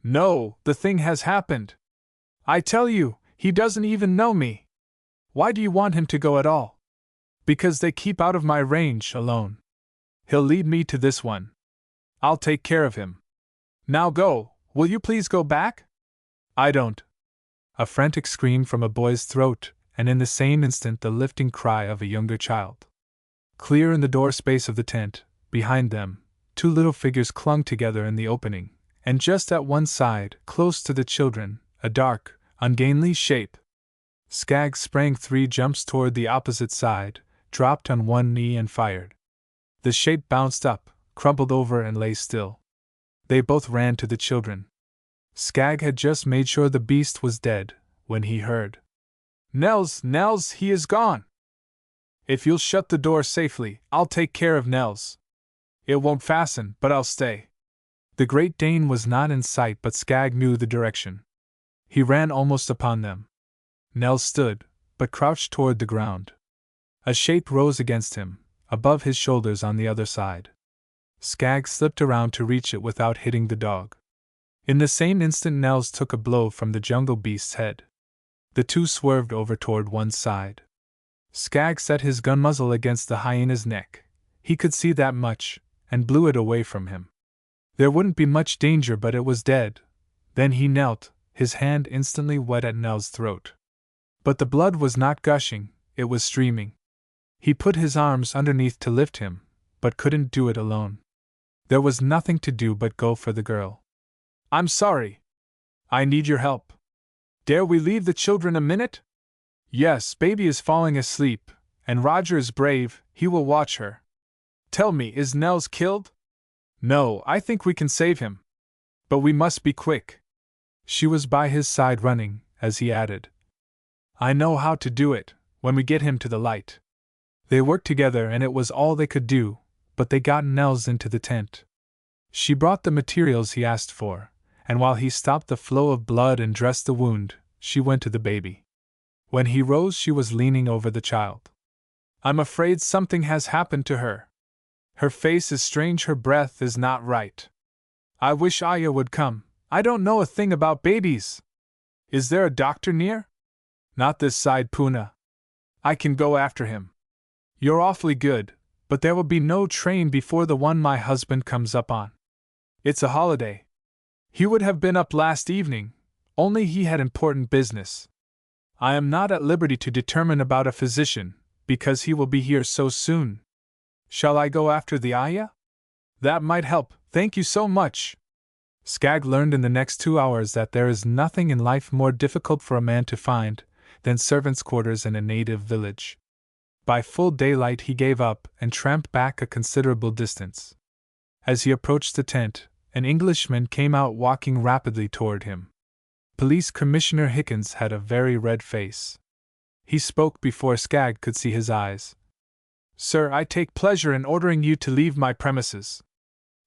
"No, the thing has happened. I tell you, he doesn't even know me. Why do you want him to go at all?" "Because they keep out of my range, alone. He'll lead me to this one. I'll take care of him. Now go, will you please go back?" "I don't." A frantic scream from a boy's throat, and in the same instant the lifting cry of a younger child. Clear in the door space of the tent, behind them, two little figures clung together in the opening, and just at one side, close to the children, a dark, ungainly shape. Skaggs sprang 3 jumps toward the opposite side, dropped on one knee and fired. The shape bounced up, crumpled over and lay still. They both ran to the children. Skaggs had just made sure the beast was dead, when he heard, "Nels, Nels, he is gone! If you'll shut the door safely, I'll take care of Nels. It won't fasten, but I'll stay." The Great Dane was not in sight, but Skaggs knew the direction. He ran almost upon them. Nels stood, but crouched toward the ground. A shape rose against him, above his shoulders on the other side. Skaggs slipped around to reach it without hitting the dog. In the same instant Nels took a blow from the jungle beast's head. The two swerved over toward one side. Skaggs set his gun muzzle against the hyena's neck. He could see that much, and blew it away from him. There wouldn't be much danger, but it was dead. Then he knelt, his hand instantly wet at Nels' throat. But the blood was not gushing, it was streaming. He put his arms underneath to lift him, but couldn't do it alone. There was nothing to do but go for the girl. "I'm sorry. I need your help. Dare we leave the children a minute?" "Yes, baby is falling asleep, and Roger is brave, he will watch her. Tell me, is Nels killed?" "No, I think we can save him. But we must be quick." She was by his side running, as he added, "I know how to do it, when we get him to the light." They worked together and it was all they could do, but they got Nels into the tent. She brought the materials he asked for, and while he stopped the flow of blood and dressed the wound, she went to the baby. When he rose, she was leaning over the child. "I'm afraid something has happened to her. Her face is strange, her breath is not right. I wish Aya would come. I don't know a thing about babies. Is there a doctor near?" "Not this side, Puna. I can go after him." "You're awfully good, but there will be no train before the one my husband comes up on. It's a holiday. He would have been up last evening, only he had important business. I am not at liberty to determine about a physician, because he will be here so soon. Shall I go after the Aya?" "That might help, thank you so much." Skaggs learned in the next 2 hours that there is nothing in life more difficult for a man to find than servants' quarters in a native village. By full daylight he gave up and tramped back a considerable distance. As he approached the tent, an Englishman came out walking rapidly toward him. Police Commissioner Hickens had a very red face. He spoke before Skaggs could see his eyes. "Sir, I take pleasure in ordering you to leave my premises.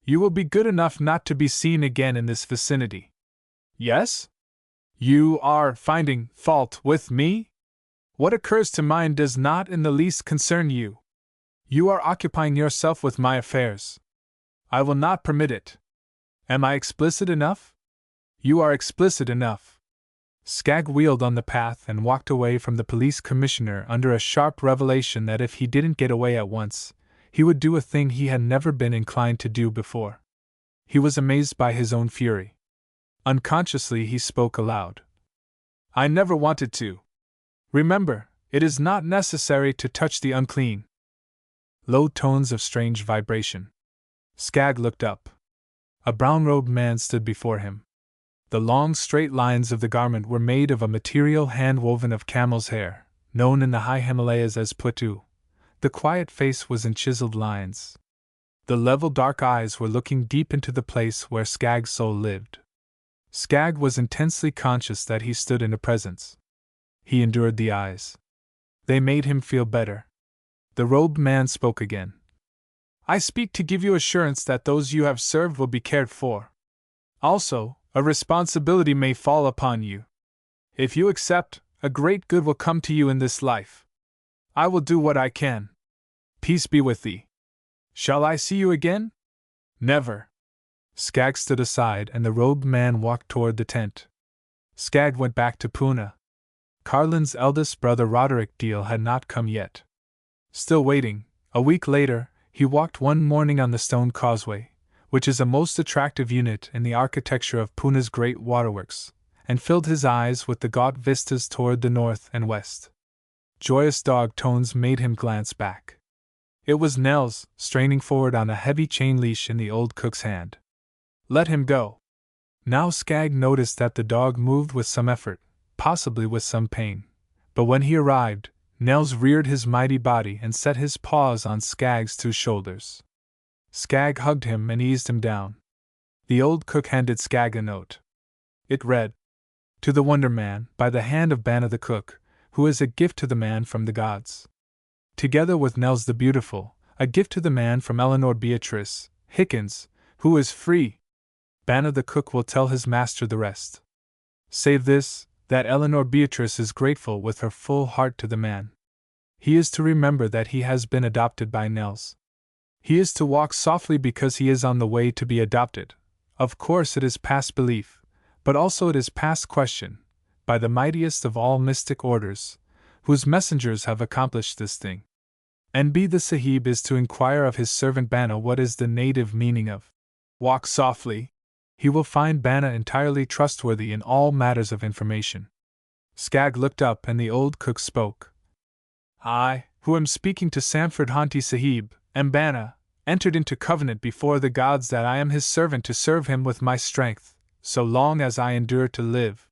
You will be good enough not to be seen again in this vicinity." "Yes? You are finding fault with me? What occurs to mine does not in the least concern you. You are occupying yourself with my affairs. I will not permit it. Am I explicit enough?" "You are explicit enough." Skaggs wheeled on the path and walked away from the police commissioner under a sharp revelation that if he didn't get away at once, he would do a thing he had never been inclined to do before. He was amazed by his own fury. Unconsciously he spoke aloud. "I never wanted to. Remember, it is not necessary to touch the unclean." Low tones of strange vibration. Skaggs looked up. A brown-robed man stood before him. The long straight lines of the garment were made of a material hand-woven of camel's hair, known in the high Himalayas as putu. The quiet face was in chiseled lines. The level dark eyes were looking deep into the place where Skag's soul lived. Skag was intensely conscious that he stood in a presence. He endured the eyes. They made him feel better. The robed man spoke again. I speak to give you assurance that those you have served will be cared for. Also, a responsibility may fall upon you. If you accept, a great good will come to you in this life. I will do what I can. Peace be with thee. Shall I see you again? Never. Skag stood aside and the robed man walked toward the tent. Skag went back to Pune. Carlin's eldest brother Roderick Deal had not come yet. Still waiting, a week later, he walked one morning on the stone causeway, which is a most attractive unit in the architecture of Pune's great waterworks, and filled his eyes with the gaunt vistas toward the north and west. Joyous dog tones made him glance back. It was Nels, straining forward on a heavy chain leash in the old cook's hand. Let him go. Now Skag noticed that the dog moved with some effort, possibly with some pain. But when he arrived, Nels reared his mighty body and set his paws on Skag's two shoulders. Skag hugged him and eased him down. The old cook handed Skag a note. It read, To the Wonder Man, by the hand of Banna the cook, who is a gift to the man from the gods. Together with Nels the Beautiful, a gift to the man from Eleanor Beatrice Hickens, who is free. Banna the cook will tell his master the rest. Save this, that Eleanor Beatrice is grateful with her full heart to the man. He is to remember that he has been adopted by Nels. He is to walk softly because he is on the way to be adopted. Of course it is past belief, but also it is past question, by the mightiest of all mystic orders, whose messengers have accomplished this thing. N.B. the Sahib is to inquire of his servant Banna what is the native meaning of walk softly. He will find Banna entirely trustworthy in all matters of information. Skag looked up and the old cook spoke. I, who am speaking to Samford Hanti Sahib, am Banna, entered into covenant before the gods that I am his servant to serve him with my strength, so long as I endure to live.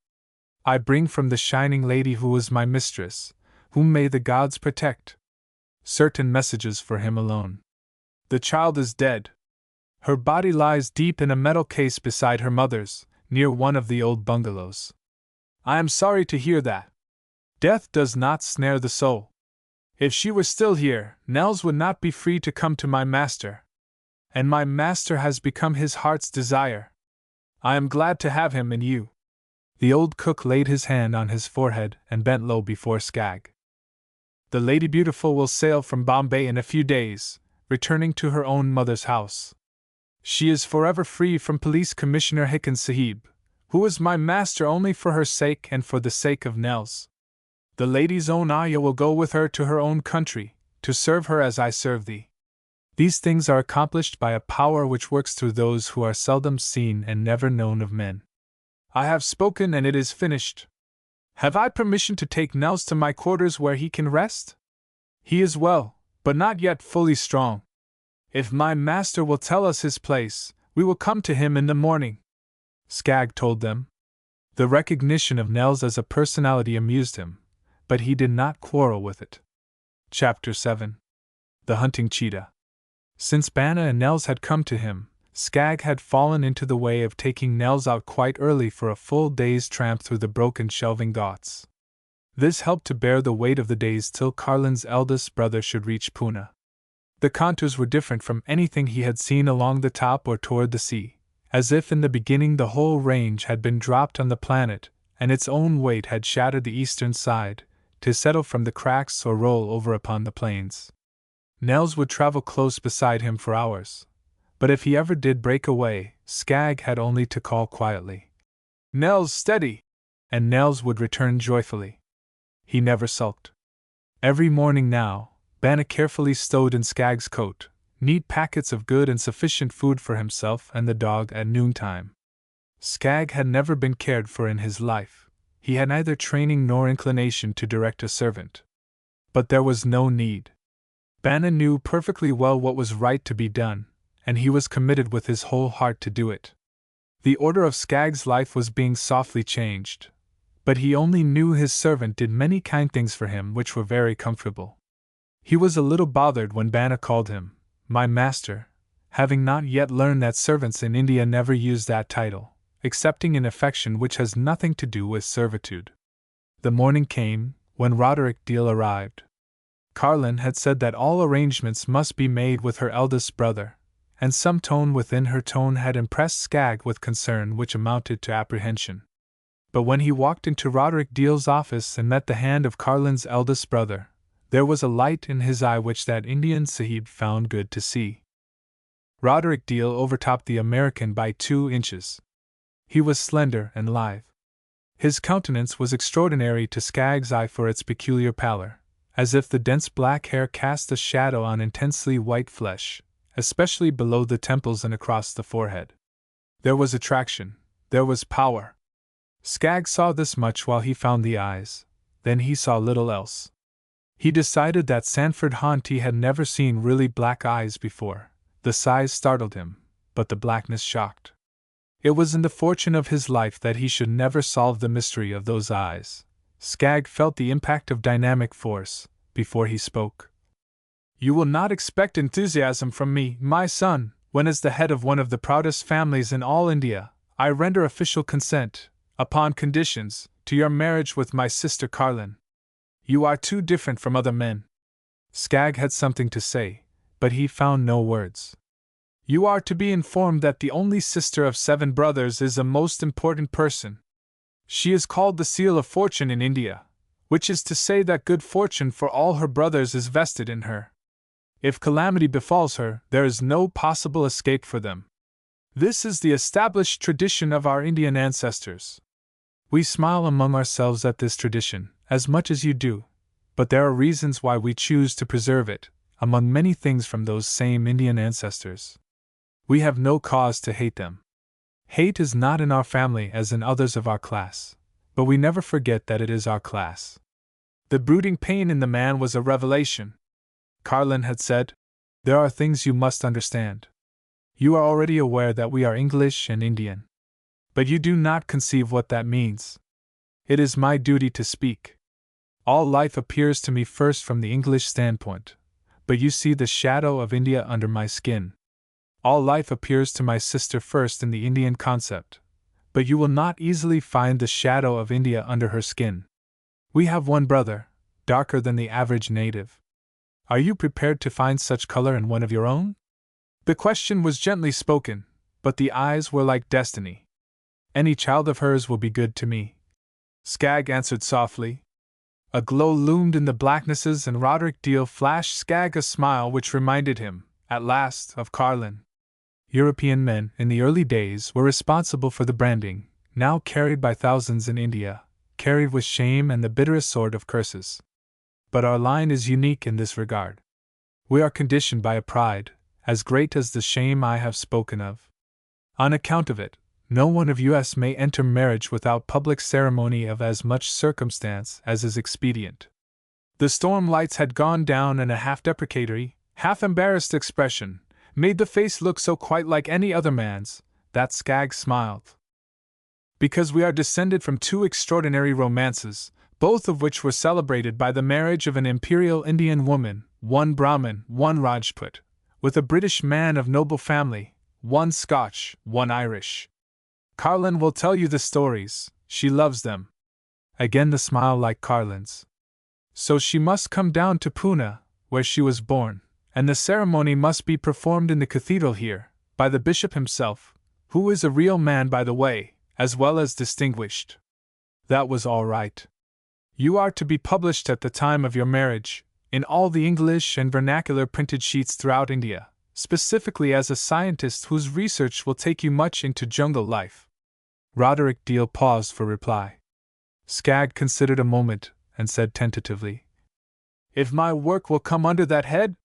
I bring from the shining lady who is my mistress, whom may the gods protect, certain messages for him alone. The child is dead. Her body lies deep in a metal case beside her mother's, near one of the old bungalows. I am sorry to hear that. Death does not snare the soul. If she were still here, Nels would not be free to come to my master. And my master has become his heart's desire. I am glad to have him in you. The old cook laid his hand on his forehead and bent low before Skag. The Lady Beautiful will sail from Bombay in a few days, returning to her own mother's house. She is forever free from Police Commissioner Hickens Sahib, who is my master only for her sake and for the sake of Nels. The lady's own ayah will go with her to her own country, to serve her as I serve thee. These things are accomplished by a power which works through those who are seldom seen and never known of men. I have spoken and it is finished. Have I permission to take Nels to my quarters where he can rest? He is well, but not yet fully strong. If my master will tell us his place, we will come to him in the morning. Skag told them. The recognition of Nels as a personality amused him, but he did not quarrel with it. Chapter 7. The Hunting Cheetah. Since Banna and Nels had come to him, Skag had fallen into the way of taking Nels out quite early for a full day's tramp through the broken shelving ghats. This helped to bear the weight of the days till Carlin's eldest brother should reach Pune. The contours were different from anything he had seen along the top or toward the sea, as if in the beginning the whole range had been dropped on the planet, and its own weight had shattered the eastern side, to settle from the cracks or roll over upon the plains. Nels would travel close beside him for hours. But if he ever did break away, Skag had only to call quietly, Nels, steady! And Nels would return joyfully. He never sulked. Every morning now, Banna carefully stowed in Skag's coat neat packets of good and sufficient food for himself and the dog at noontime. Skag had never been cared for in his life. He had neither training nor inclination to direct a servant. But there was no need. Banna knew perfectly well what was right to be done, and he was committed with his whole heart to do it. The order of Skag's life was being softly changed, but he only knew his servant did many kind things for him which were very comfortable. He was a little bothered when Banna called him my master, having not yet learned that servants in India never use that title, excepting in affection which has nothing to do with servitude. The morning came, when Roderick Deel arrived. Carlin had said that all arrangements must be made with her eldest brother, and some tone within her tone had impressed Skagg with concern which amounted to apprehension. But when he walked into Roderick Deel's office and met the hand of Carlin's eldest brother, there was a light in his eye which that Indian Sahib found good to see. Roderick Deel overtopped the American by 2 inches. He was slender and lithe. His countenance was extraordinary to Skagg's eye for its peculiar pallor, as if the dense black hair cast a shadow on intensely white flesh, especially below the temples and across the forehead. There was attraction, there was power. Skagg saw this much while he found the eyes, then he saw little else. He decided that Sanford Haunty had never seen really black eyes before. The size startled him, but the blackness shocked. It was in the fortune of his life that he should never solve the mystery of those eyes. Skagg felt the impact of dynamic force, before he spoke. "You will not expect enthusiasm from me, my son, when as the head of one of the proudest families in all India, I render official consent, upon conditions, to your marriage with my sister Carlin. You are too different from other men." Skagg had something to say, but he found no words. "You are to be informed that the only sister of 7 brothers is a most important person. She is called the Seal of Fortune in India, which is to say that good fortune for all her brothers is vested in her. If calamity befalls her, there is no possible escape for them. This is the established tradition of our Indian ancestors. We smile among ourselves at this tradition, as much as you do, but there are reasons why we choose to preserve it, among many things from those same Indian ancestors. We have no cause to hate them. Hate is not in our family as in others of our class, but we never forget that it is our class." The brooding pain in the man was a revelation. Carlin had said, "There are things you must understand. You are already aware that we are English and Indian. But you do not conceive what that means. It is my duty to speak. All life appears to me first from the English standpoint, but you see the shadow of India under my skin. All life appears to my sister first in the Indian concept, but you will not easily find the shadow of India under her skin. We have one brother, darker than the average native. Are you prepared to find such color in one of your own?" The question was gently spoken, but the eyes were like destiny. "Any child of hers will be good to me," Skagg answered softly. A glow loomed in the blacknesses and Roderick Deel flashed Skagg a smile which reminded him, at last, of Carlin. European men, in the early days, were responsible for the branding, now carried by thousands in India, carried with shame and the bitterest sort of curses. But our line is unique in this regard. We are conditioned by a pride, as great as the shame I have spoken of. On account of it, no one of us may enter marriage without public ceremony of as much circumstance as is expedient." The storm lights had gone down and a half-deprecatory, half-embarrassed expression made the face look so quite like any other man's, that Skagg smiled. "Because we are descended from 2 extraordinary romances, both of which were celebrated by the marriage of an imperial Indian woman, one Brahmin, one Rajput, with a British man of noble family, one Scotch, one Irish. Carlin will tell you the stories, she loves them." Again the smile like Carlin's. "So she must come down to Pune, where she was born, and the ceremony must be performed in the cathedral here, by the bishop himself, who is a real man by the way, as well as distinguished." That was all right. "You are to be published at the time of your marriage, in all the English and vernacular printed sheets throughout India, specifically as a scientist whose research will take you much into jungle life." Roderick Deel paused for reply. Skagg considered a moment, and said tentatively, "If my work will come under that head?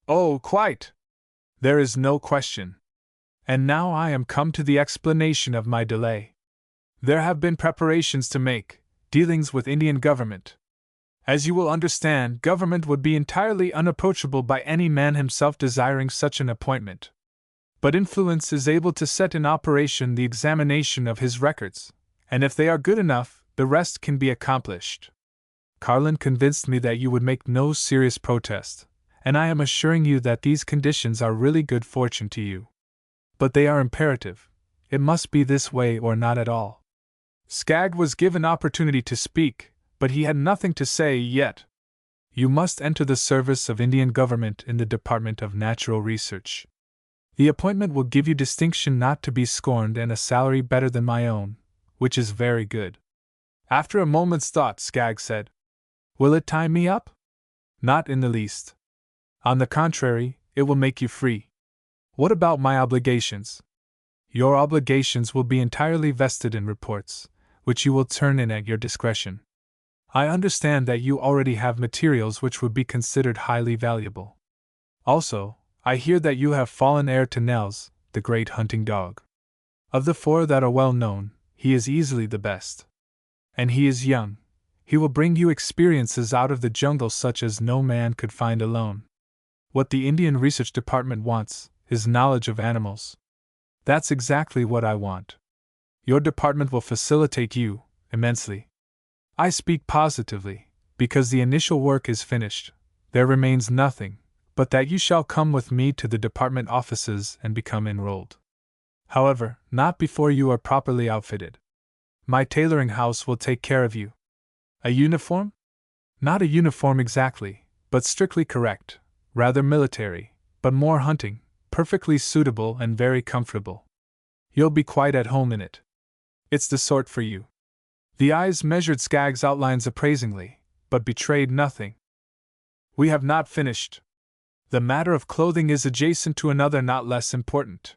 Oh, quite! There is no question. And now I am come to the explanation of my delay. There have been preparations to make, dealings with Indian government. As you will understand, government would be entirely unapproachable by any man himself desiring such an appointment. But influence is able to set in operation the examination of his records, and if they are good enough, the rest can be accomplished. Carlin convinced me that you would make no serious protest, and I am assuring you that these conditions are really good fortune to you. But they are imperative. It must be this way or not at all. Skagg was given opportunity to speak, but he had nothing to say yet. You must enter the service of Indian government in the Department of Natural Research. The appointment will give you distinction not to be scorned and a salary better than my own, which is very good. After a moment's thought, Skagg said, Will it tie me up? Not in the least. On the contrary, it will make you free. What about my obligations? Your obligations will be entirely vested in reports, which you will turn in at your discretion. I understand that you already have materials which would be considered highly valuable. Also, I hear that you have fallen heir to Nels, the great hunting dog. Of the four that are well known, he is easily the best. And he is young. He will bring you experiences out of the jungle such as no man could find alone. What the Indian Research Department wants is knowledge of animals. That's exactly what I want. Your department will facilitate you immensely. I speak positively, because the initial work is finished. There remains nothing but that you shall come with me to the department offices and become enrolled. However, not before you are properly outfitted. My tailoring house will take care of you. A uniform? Not a uniform exactly, but strictly correct, rather military, but more hunting, perfectly suitable and very comfortable. You'll be quite at home in it. It's the sort for you. The eyes measured Skagg's outlines appraisingly, but betrayed nothing. We have not finished. The matter of clothing is adjacent to another not less important.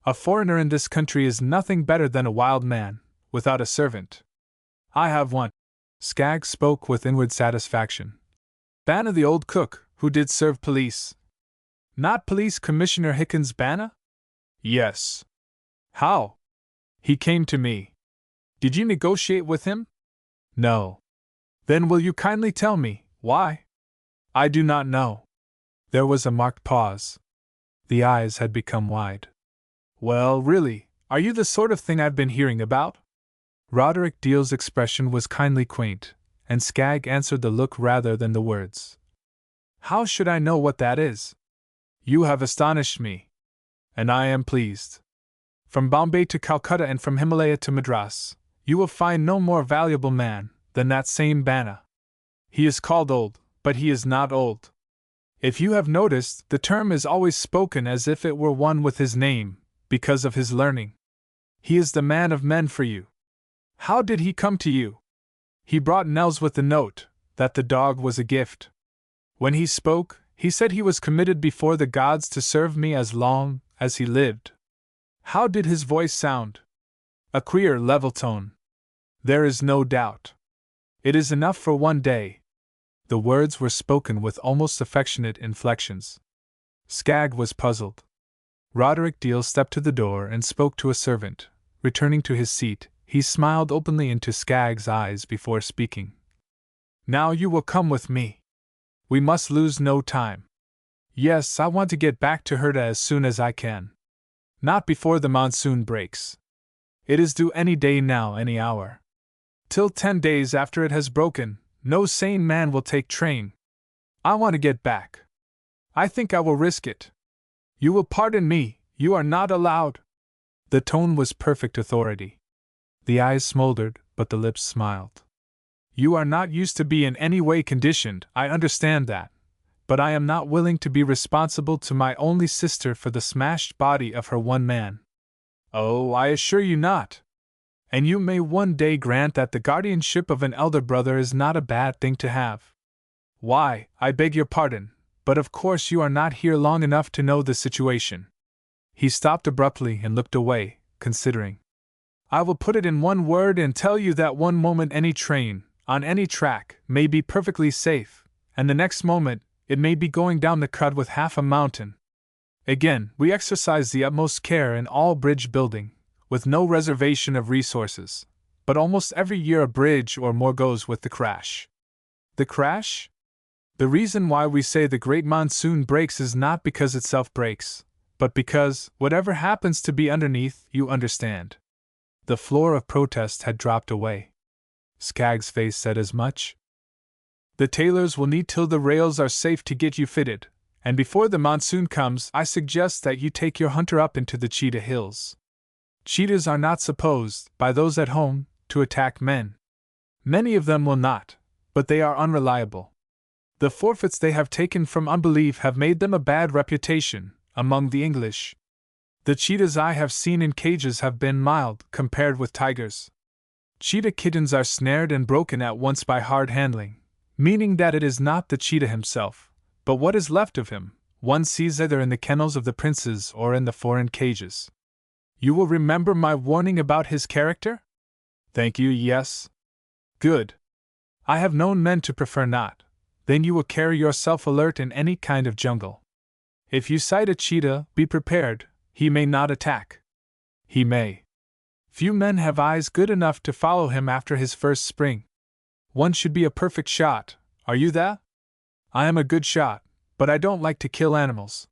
A foreigner in this country is nothing better than a wild man, without a servant. I have one. Skagg spoke with inward satisfaction. Banna the old cook, who did serve police. Not Police Commissioner Hickens Banna? Yes. How? He came to me. Did you negotiate with him? No. Then will you kindly tell me, why? I do not know. There was a marked pause. The eyes had become wide. Well, really, are you the sort of thing I've been hearing about? Roderick Deal's expression was kindly quaint, and Skagg answered the look rather than the words. How should I know what that is? You have astonished me. And I am pleased. From Bombay to Calcutta and from Himalaya to Madras, you will find no more valuable man than that same Banna. He is called old, but he is not old. If you have noticed, the term is always spoken as if it were one with his name, because of his learning. He is the man of men for you. How did he come to you? He brought Nels with the note that the dog was a gift. When he spoke, he said he was committed before the gods to serve me as long as he lived. How did his voice sound? A queer, level tone. There is no doubt. It is enough for one day. The words were spoken with almost affectionate inflections. Skagg was puzzled. Roderick Deal stepped to the door and spoke to a servant. Returning to his seat, he smiled openly into Skagg's eyes before speaking. Now you will come with me. We must lose no time. Yes, I want to get back to Herta as soon as I can. Not before the monsoon breaks. It is due any day now, any hour. Till 10 days after it has broken, no sane man will take train. I want to get back. I think I will risk it. You will pardon me, you are not allowed. The tone was perfect authority. The eyes smoldered, but the lips smiled. You are not used to be in any way conditioned, I understand that. But I am not willing to be responsible to my only sister for the smashed body of her one man. Oh, I assure you not. And you may one day grant that the guardianship of an elder brother is not a bad thing to have. Why, I beg your pardon, but of course you are not here long enough to know the situation. He stopped abruptly and looked away, considering. I will put it in one word and tell you that one moment any train, on any track, may be perfectly safe, and the next moment, it may be going down the cut with half a mountain. Again, we exercise the utmost care in all bridge building, with no reservation of resources, but almost every year a bridge or more goes with the crash. The crash? The reason why we say the great monsoon breaks is not because itself breaks, but because, whatever happens to be underneath, you understand. The floor of protest had dropped away. Skaggs' face said as much. The tailors will need till the rails are safe to get you fitted, and before the monsoon comes, I suggest that you take your hunter up into the Cheetah Hills. Cheetahs are not supposed, by those at home, to attack men. Many of them will not, but they are unreliable. The forfeits they have taken from unbelief have made them a bad reputation among the English. The cheetahs I have seen in cages have been mild compared with tigers. Cheetah kittens are snared and broken at once by hard handling, meaning that it is not the cheetah himself, but what is left of him, one sees either in the kennels of the princes or in the foreign cages. You will remember my warning about his character? Thank you, yes. Good. I have known men to prefer not. Then you will carry yourself alert in any kind of jungle. If you sight a cheetah, be prepared, he may not attack. He may. Few men have eyes good enough to follow him after his first spring. One should be a perfect shot, are you that? I am a good shot, but I don't like to kill animals.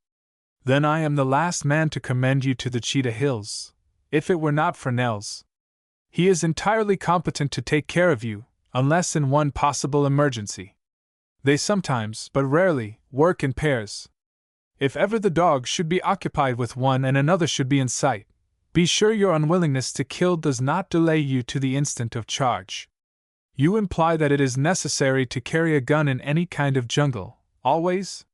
Then I am the last man to commend you to the Cheetah Hills, if it were not for Nels. He is entirely competent to take care of you, unless in one possible emergency. They sometimes, but rarely, work in pairs. If ever the dog should be occupied with one and another should be in sight, be sure your unwillingness to kill does not delay you to the instant of charge. You imply that it is necessary to carry a gun in any kind of jungle, always?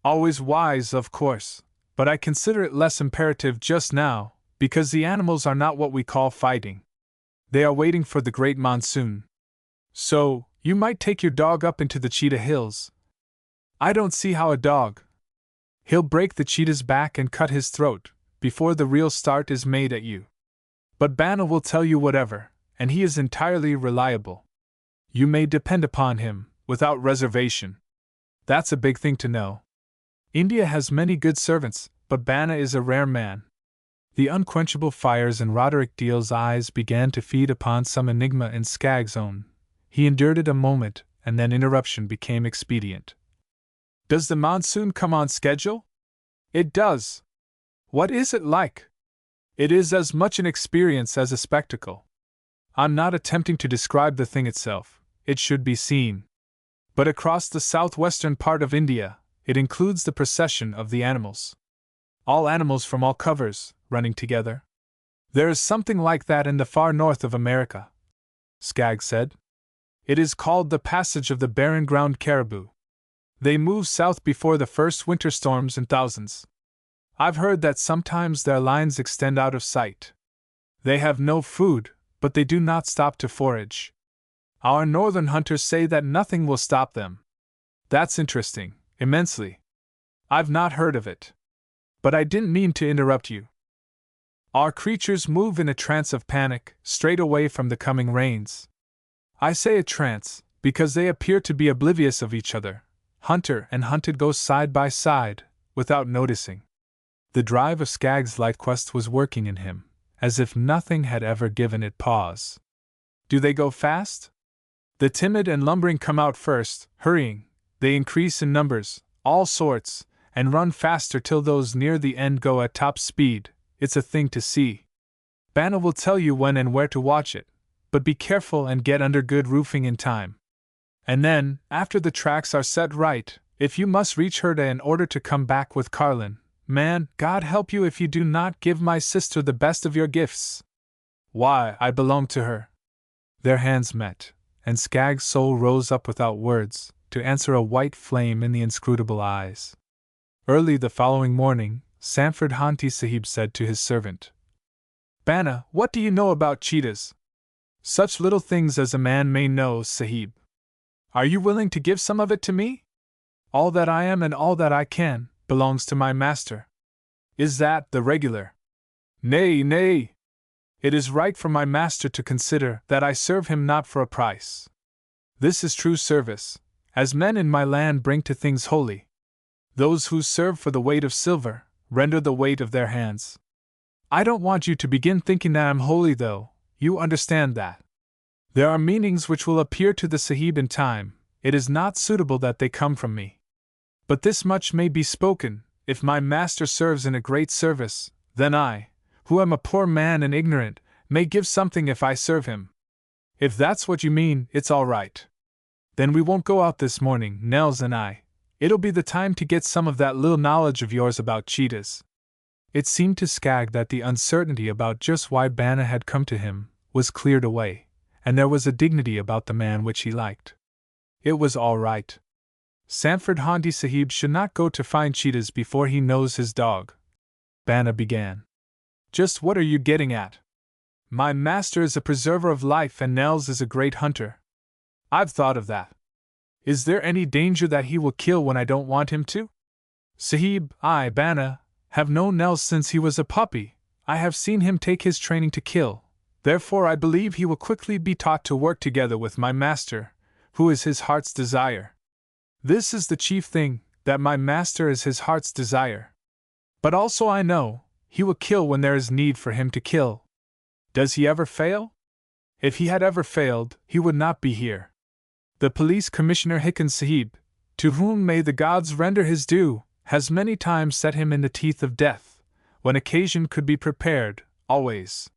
Always wise, of course, but I consider it less imperative just now, because the animals are not what we call fighting. They are waiting for the great monsoon. So, you might take your dog up into the Cheetah Hills. I don't see how a dog. He'll break the cheetah's back and cut his throat before the real start is made at you. But Bana will tell you whatever, and he is entirely reliable. You may depend upon him, without reservation. That's a big thing to know. India has many good servants, but Bana is a rare man. The unquenchable fires in Roderick Deal's eyes began to feed upon some enigma in Skaggs' own. He endured it a moment, and then interruption became expedient. Does the monsoon come on schedule? It does. What is it like? It is as much an experience as a spectacle. I'm not attempting to describe the thing itself, it should be seen. But across the southwestern part of India, it includes the procession of the animals. All animals from all covers, running together. There is something like that in the far north of America, Skaggs said. It is called the Passage of the Barren Ground Caribou. They move south before the first winter storms in thousands. I've heard that sometimes their lines extend out of sight. They have no food, but they do not stop to forage. Our northern hunters say that nothing will stop them. That's interesting, immensely. I've not heard of it. But I didn't mean to interrupt you. Our creatures move in a trance of panic, straight away from the coming rains. I say a trance, because they appear to be oblivious of each other. Hunter and hunted go side by side, without noticing. The drive of Skaggs' light quest was working in him, as if nothing had ever given it pause. Do they go fast? The timid and lumbering come out first, hurrying. They increase in numbers, all sorts, and run faster till those near the end go at top speed. It's a thing to see. Bana will tell you when and where to watch it, but be careful and get under good roofing in time. And then, after the tracks are set right, if you must reach Herda in order to come back with Carlin, man, God help you if you do not give my sister the best of your gifts. Why, I belong to her. Their hands met, and Skaggs' soul rose up without words, to answer a white flame in the inscrutable eyes. Early the following morning, Sanford Hanti Sahib said to his servant, Bana, what do you know about cheetahs? Such little things as a man may know, Sahib. Are you willing to give some of it to me? All that I am and all that I can belongs to my master. Is that the regular? Nay, nay. It is right for my master to consider that I serve him not for a price. This is true service, as men in my land bring to things holy. Those who serve for the weight of silver render the weight of their hands. I don't want you to begin thinking that I'm holy, though. You understand that. There are meanings which will appear to the Sahib in time. It is not suitable that they come from me. But this much may be spoken, if my master serves in a great service, then I, who am a poor man and ignorant, may give something if I serve him. If that's what you mean, it's all right. Then we won't go out this morning, Nels and I. It'll be the time to get some of that little knowledge of yours about cheetahs. It seemed to Skag that the uncertainty about just why Banna had come to him was cleared away, and there was a dignity about the man which he liked. It was all right. Sanford Handi Sahib should not go to find cheetahs before he knows his dog. Banna began. Just what are you getting at? My master is a preserver of life and Nels is a great hunter. I've thought of that. Is there any danger that he will kill when I don't want him to? Sahib, I, Banna, have known Nels since he was a puppy. I have seen him take his training to kill. Therefore I believe he will quickly be taught to work together with my master, who is his heart's desire. This is the chief thing, that my master is his heart's desire. But also I know, he will kill when there is need for him to kill. Does he ever fail? If he had ever failed, he would not be here. The police commissioner Hikkan Sahib, to whom may the gods render his due, has many times set him in the teeth of death, when occasion could be prepared, always.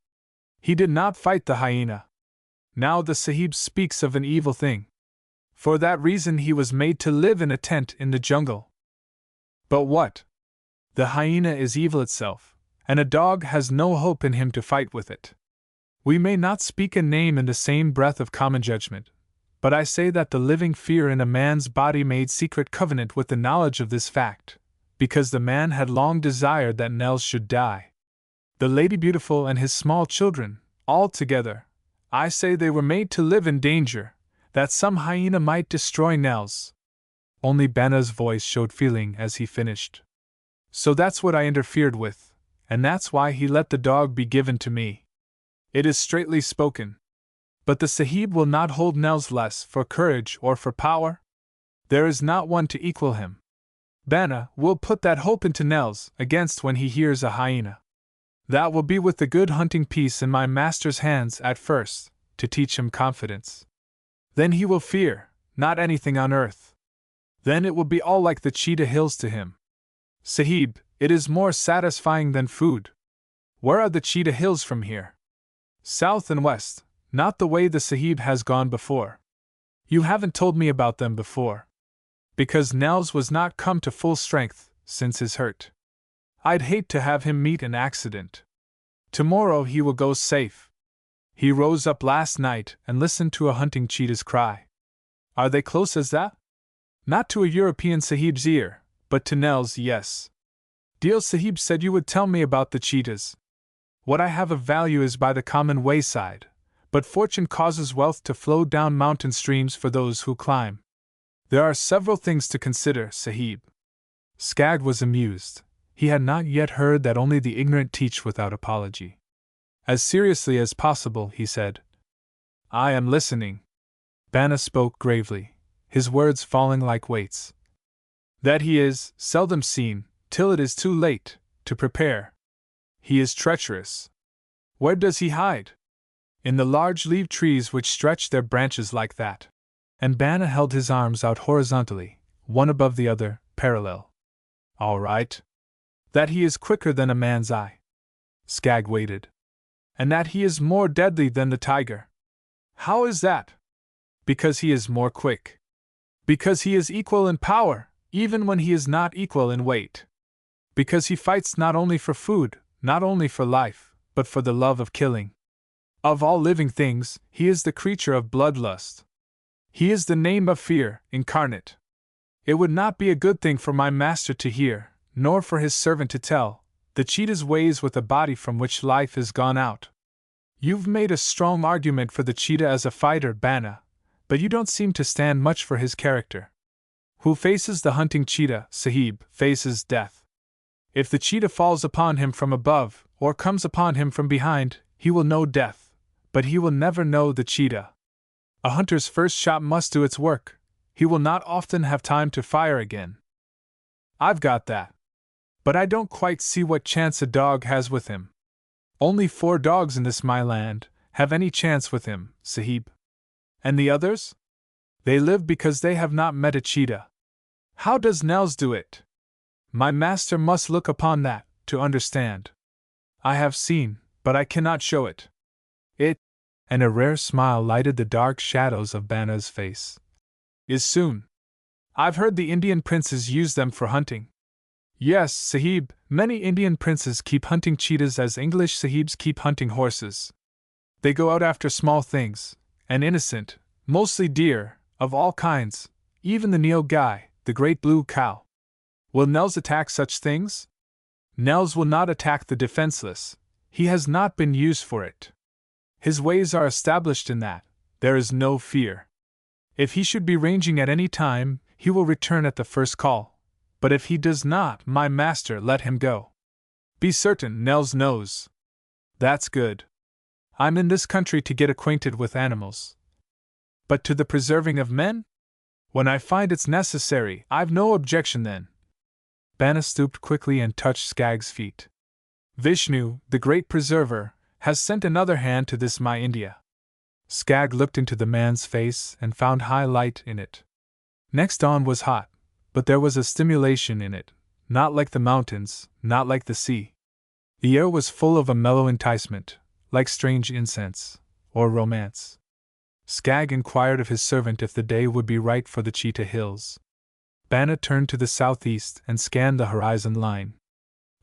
He did not fight the hyena. Now the Sahib speaks of an evil thing. For that reason he was made to live in a tent in the jungle. But what? The hyena is evil itself, and a dog has no hope in him to fight with it. We may not speak a name in the same breath of common judgment, but I say that the living fear in a man's body made secret covenant with the knowledge of this fact, because the man had long desired that Nels should die. The Lady Beautiful and his small children, all together, I say they were made to live in danger, that some hyena might destroy Nels. Only Banna's voice showed feeling as he finished. So that's what I interfered with, and that's why he let the dog be given to me. It is straightly spoken. But the Sahib will not hold Nels less for courage or for power? There is not one to equal him. Banna will put that hope into Nels against when he hears a hyena. That will be with the good hunting piece in my master's hands at first, to teach him confidence. Then he will fear, not anything on earth. Then it will be all like the Cheetah Hills to him. Sahib, it is more satisfying than food. Where are the Cheetah Hills from here? South and west, not the way the Sahib has gone before. You haven't told me about them before. Because Nels was not come to full strength since his hurt. I'd hate to have him meet an accident. Tomorrow he will go safe. He rose up last night and listened to a hunting cheetah's cry. Are they close as that? Not to a European Sahib's ear, but to Nels, yes. Dil Sahib said you would tell me about the cheetahs. What I have of value is by the common wayside, but fortune causes wealth to flow down mountain streams for those who climb. There are several things to consider, Sahib. Skag was amused. He had not yet heard that only the ignorant teach without apology. As seriously as possible, he said. I am listening. Banna spoke gravely, his words falling like weights. That he is seldom seen, till it is too late, to prepare. He is treacherous. Where does he hide? In the large leaved trees which stretch their branches like that. And Banna held his arms out horizontally, one above the other, parallel. All right. That he is quicker than a man's eye. Skag waited. And that he is more deadly than the tiger. How is that? Because he is more quick. Because he is equal in power, even when he is not equal in weight. Because he fights not only for food, not only for life, but for the love of killing. Of all living things, he is the creature of bloodlust. He is the name of fear, incarnate. It would not be a good thing for my master to hear, nor for his servant to tell, the cheetah's ways with a body from which life is gone out. You've made a strong argument for the cheetah as a fighter, Banna, but you don't seem to stand much for his character. Who faces the hunting cheetah, Sahib, faces death. If the cheetah falls upon him from above, or comes upon him from behind, he will know death, but he will never know the cheetah. A hunter's first shot must do its work. He will not often have time to fire again. I've got that. But I don't quite see what chance a dog has with him. Only 4 dogs in this my land have any chance with him, Sahib. And the others? They live because they have not met a cheetah. How does Nels do it? My master must look upon that, to understand. I have seen, but I cannot show it. It, and a rare smile lighted the dark shadows of Bana's face, is soon. I've heard the Indian princes use them for hunting. Yes, Sahib, many Indian princes keep hunting cheetahs as English Sahibs keep hunting horses. They go out after small things, and innocent, mostly deer, of all kinds, even the Nilgai, the great blue cow. Will Nels attack such things? Nels will not attack the defenseless. He has not been used for it. His ways are established in that there is no fear. If he should be ranging at any time, he will return at the first call. But if he does not, my master let him go. Be certain Nels knows. That's good. I'm in this country to get acquainted with animals. But to the preserving of men? When I find it's necessary, I've no objection then. Bana stooped quickly and touched Skag's feet. Vishnu, the great preserver, has sent another hand to this my India. Skag looked into the man's face and found high light in it. Next dawn was hot, but there was a stimulation in it, not like the mountains, not like the sea. The air was full of a mellow enticement, like strange incense, or romance. Skag inquired of his servant if the day would be right for the Cheetah Hills. Bana turned to the southeast and scanned the horizon line.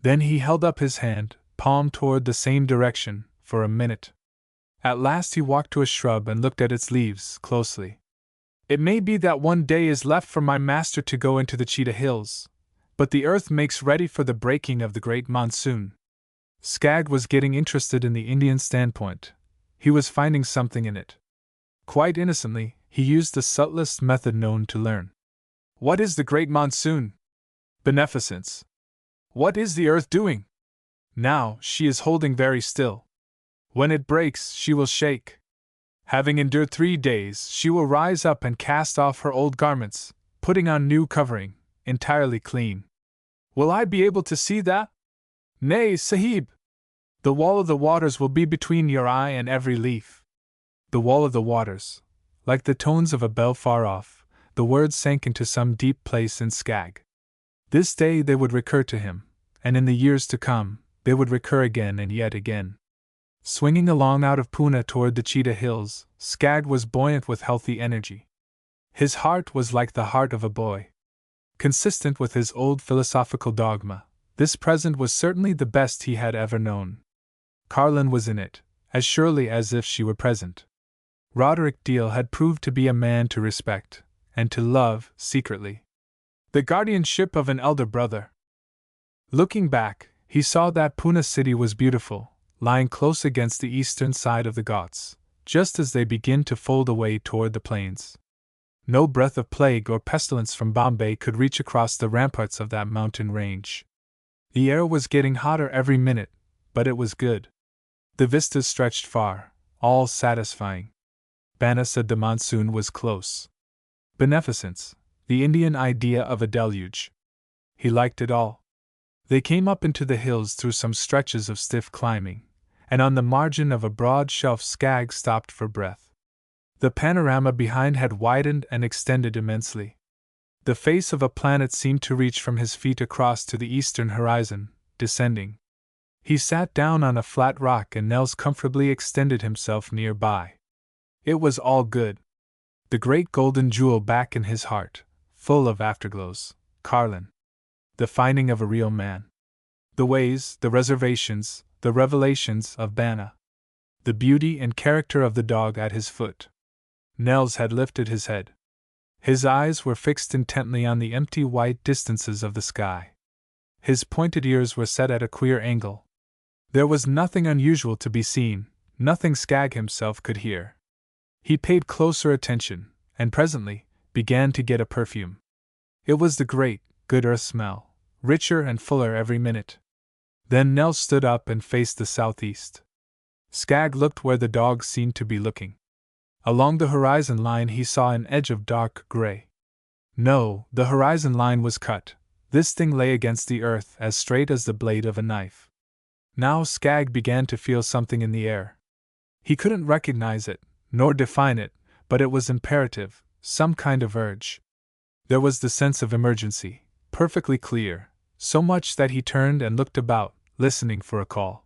Then he held up his hand, palm toward the same direction, for a minute. At last he walked to a shrub and looked at its leaves closely. It may be that one day is left for my master to go into the Cheetah Hills, but the earth makes ready for the breaking of the great monsoon. Skag was getting interested in the Indian standpoint. He was finding something in it. Quite innocently, he used the subtlest method known to learn. What is the great monsoon? Beneficence. What is the earth doing? Now, she is holding very still. When it breaks, she will shake. Having endured 3 days, she will rise up and cast off her old garments, putting on new covering, entirely clean. Will I be able to see that? Nay, Sahib! The wall of the waters will be between your eye and every leaf. The wall of the waters. Like the tones of a bell far off, the words sank into some deep place in Skag. This day they would recur to him, and in the years to come, they would recur again and yet again. Swinging along out of Pune toward the Cheetah Hills, Skag was buoyant with healthy energy. His heart was like the heart of a boy. Consistent with his old philosophical dogma, this present was certainly the best he had ever known. Carlin was in it, as surely as if she were present. Roderick Deal had proved to be a man to respect, and to love, secretly. The guardianship of an elder brother. Looking back, he saw that Pune city was beautiful, lying close against the eastern side of the Ghauts, just as they begin to fold away toward the plains. No breath of plague or pestilence from Bombay could reach across the ramparts of that mountain range. The air was getting hotter every minute, but it was good. The vistas stretched far, all satisfying. Bana said the monsoon was close. Beneficence, the Indian idea of a deluge. He liked it all. They came up into the hills through some stretches of stiff climbing, and on the margin of a broad shelf Skag stopped for breath. The panorama behind had widened and extended immensely. The face of a planet seemed to reach from his feet across to the eastern horizon, descending. He sat down on a flat rock and Nels comfortably extended himself nearby. It was all good. The great golden jewel back in his heart, full of afterglows, Carlin. The finding of a real man. The ways, the reservations, the revelations of Bana. The beauty and character of the dog at his foot. Nels had lifted his head. His eyes were fixed intently on the empty white distances of the sky. His pointed ears were set at a queer angle. There was nothing unusual to be seen, nothing Skag himself could hear. He paid closer attention, and presently began to get a perfume. It was the great, good earth smell, richer and fuller every minute. Then Nels stood up and faced the southeast. Skag looked where the dog seemed to be looking. Along the horizon line he saw an edge of dark gray. No, the horizon line was cut. This thing lay against the earth as straight as the blade of a knife. Now Skag began to feel something in the air. He couldn't recognize it, nor define it, but it was imperative, some kind of urge. There was the sense of emergency, perfectly clear, so much that he turned and looked about, listening for a call.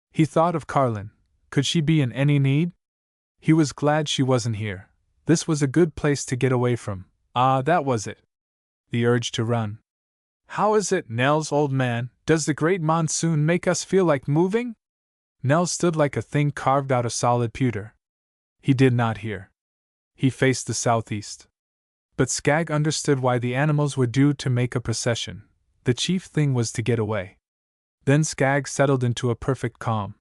He thought of Carlin. Could she be in any need? He was glad she wasn't here. This was a good place to get away from. Ah, that was it. The urge to run. How is it, Nels, old man? Does the great monsoon make us feel like moving? Nels stood like a thing carved out of solid pewter. He did not hear. He faced the southeast. But Skag understood why the animals were due to make a procession. The chief thing was to get away. Then Skag settled into a perfect calm.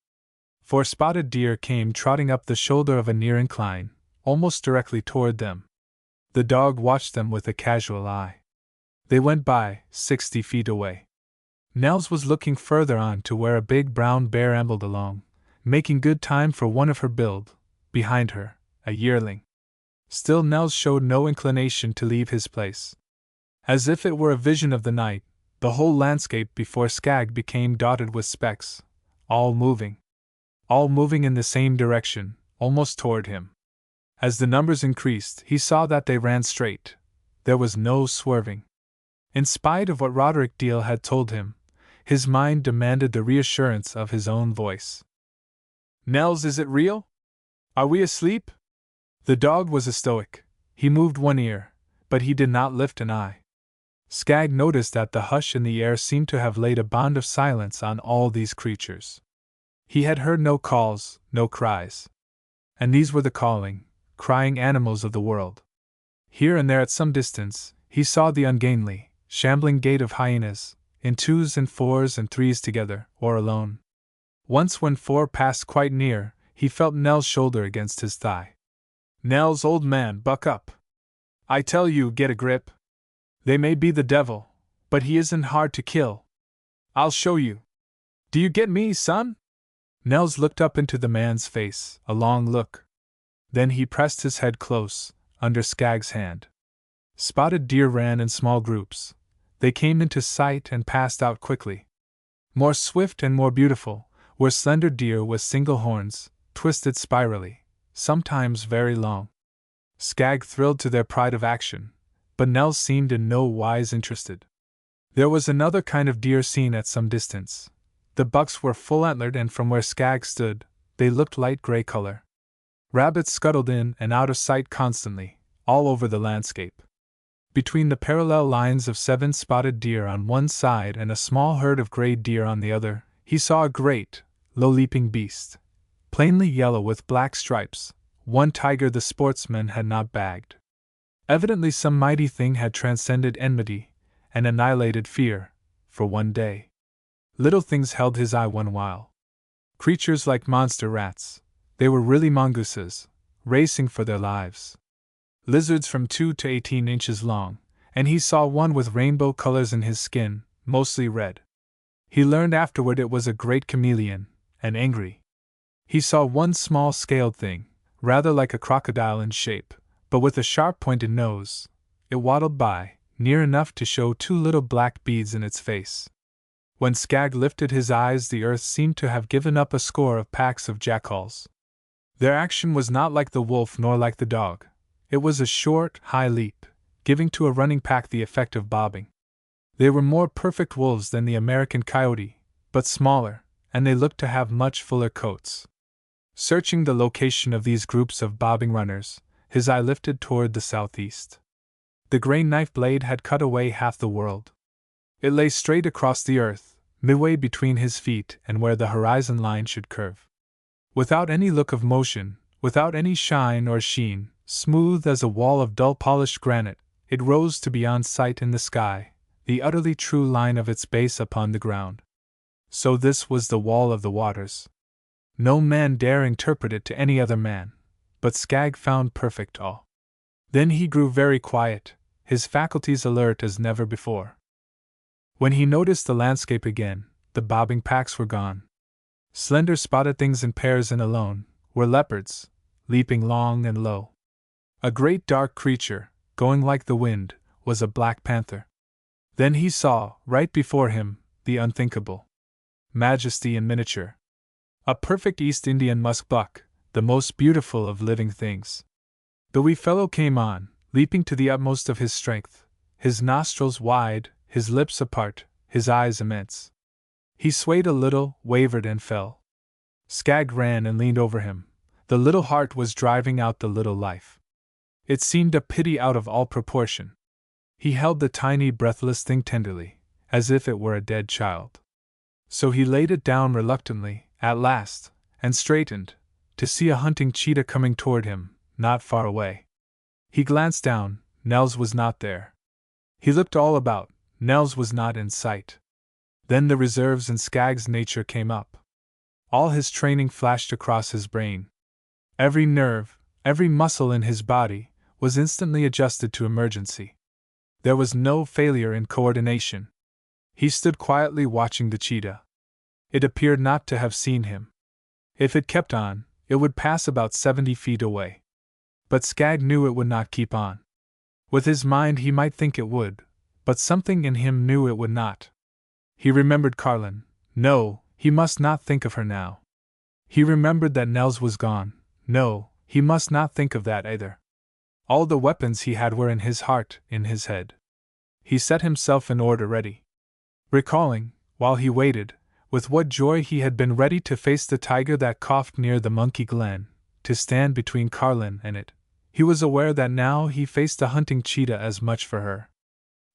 4 spotted deer came trotting up the shoulder of a near incline, almost directly toward them. The dog watched them with a casual eye. They went by, 60 feet away. Nels was looking further on to where a big brown bear ambled along, making good time for one of her build. Behind her, a yearling. Still Nels showed no inclination to leave his place. As if it were a vision of the night, the whole landscape before Skag became dotted with specks, all moving in the same direction, almost toward him. As the numbers increased, he saw that they ran straight. There was no swerving. In spite of what Roderick Deal had told him, his mind demanded the reassurance of his own voice. Nels, is it real? Are we asleep? The dog was a stoic. He moved one ear, but he did not lift an eye. Skag noticed that the hush in the air seemed to have laid a bond of silence on all these creatures. He had heard no calls, no cries. And these were the crying animals of the world. Here and there at some distance, he saw the ungainly, shambling gait of hyenas, in 2s and 4s and 3s together, or alone. Once when 4 passed quite near, he felt Nels' shoulder against his thigh. Nels, old man, buck up. I tell you, get a grip. They may be the devil, but he isn't hard to kill. I'll show you. Do you get me, son? Nels looked up into the man's face, a long look. Then he pressed his head close, under Skag's hand. Spotted deer ran in small groups. They came into sight and passed out quickly. More swift and more beautiful were slender deer with single horns, twisted spirally, sometimes very long. Skag thrilled to their pride of action, but Nels seemed in no wise interested. There was another kind of deer seen at some distance. The bucks were full-antlered, and from where Skag stood, they looked light gray color. Rabbits scuttled in and out of sight constantly, all over the landscape. Between the parallel lines of 7 spotted deer on one side and a small herd of gray deer on the other, he saw a great, low-leaping beast, plainly yellow with black stripes, one tiger the sportsman had not bagged. Evidently some mighty thing had transcended enmity and annihilated fear, for one day. Little things held his eye one while. Creatures like monster rats, they were really mongooses, racing for their lives. Lizards from 2 to 18 inches long, and he saw one with rainbow colors in his skin, mostly red. He learned afterward it was a great chameleon, and angry. He saw one small scaled thing, rather like a crocodile in shape, but with a sharp pointed nose. It waddled by, near enough to show 2 little black beads in its face. When Skag lifted his eyes, the earth seemed to have given up a score of packs of jackals. Their action was not like the wolf nor like the dog. It was a short, high leap, giving to a running pack the effect of bobbing. They were more perfect wolves than the American coyote, but smaller, and they looked to have much fuller coats. Searching the location of these groups of bobbing runners, his eye lifted toward the southeast. The gray knife blade had cut away half the world. It lay straight across the earth, midway between his feet and where the horizon line should curve. Without any look of motion, without any shine or sheen, smooth as a wall of dull polished granite, it rose to beyond sight in the sky, the utterly true line of its base upon the ground. So this was the wall of the waters. No man dare interpret it to any other man, but Skag found perfect awe. Then he grew very quiet, his faculties alert as never before. When he noticed the landscape again, the bobbing packs were gone. Slender spotted things in pairs and alone were leopards, leaping long and low. A great dark creature, going like the wind, was a black panther. Then he saw, right before him, the unthinkable. Majesty in miniature. A perfect East Indian musk buck, the most beautiful of living things. The wee fellow came on, leaping to the utmost of his strength, his nostrils wide, his lips apart, his eyes immense. He swayed a little, wavered and fell. Skag ran and leaned over him. The little heart was driving out the little life. It seemed a pity out of all proportion. He held the tiny breathless thing tenderly, as if it were a dead child. So he laid it down reluctantly, at last, and straightened, to see a hunting cheetah coming toward him, not far away. He glanced down. Nels was not there. He looked all about. Nels was not in sight. Then the reserves in Skag's nature came up. All his training flashed across his brain. Every nerve, every muscle in his body, was instantly adjusted to emergency. There was no failure in coordination. He stood quietly watching the cheetah. It appeared not to have seen him. If it kept on, it would pass about 70 feet away. But Skag knew it would not keep on. With his mind he might think it would, but something in him knew it would not. He remembered Carlin. No, he must not think of her now. He remembered that Nels was gone. No, he must not think of that either. All the weapons he had were in his heart, in his head. He set himself in order ready. Recalling, while he waited, with what joy he had been ready to face the tiger that coughed near the monkey glen, to stand between Carlin and it, he was aware that now he faced a hunting cheetah as much for her.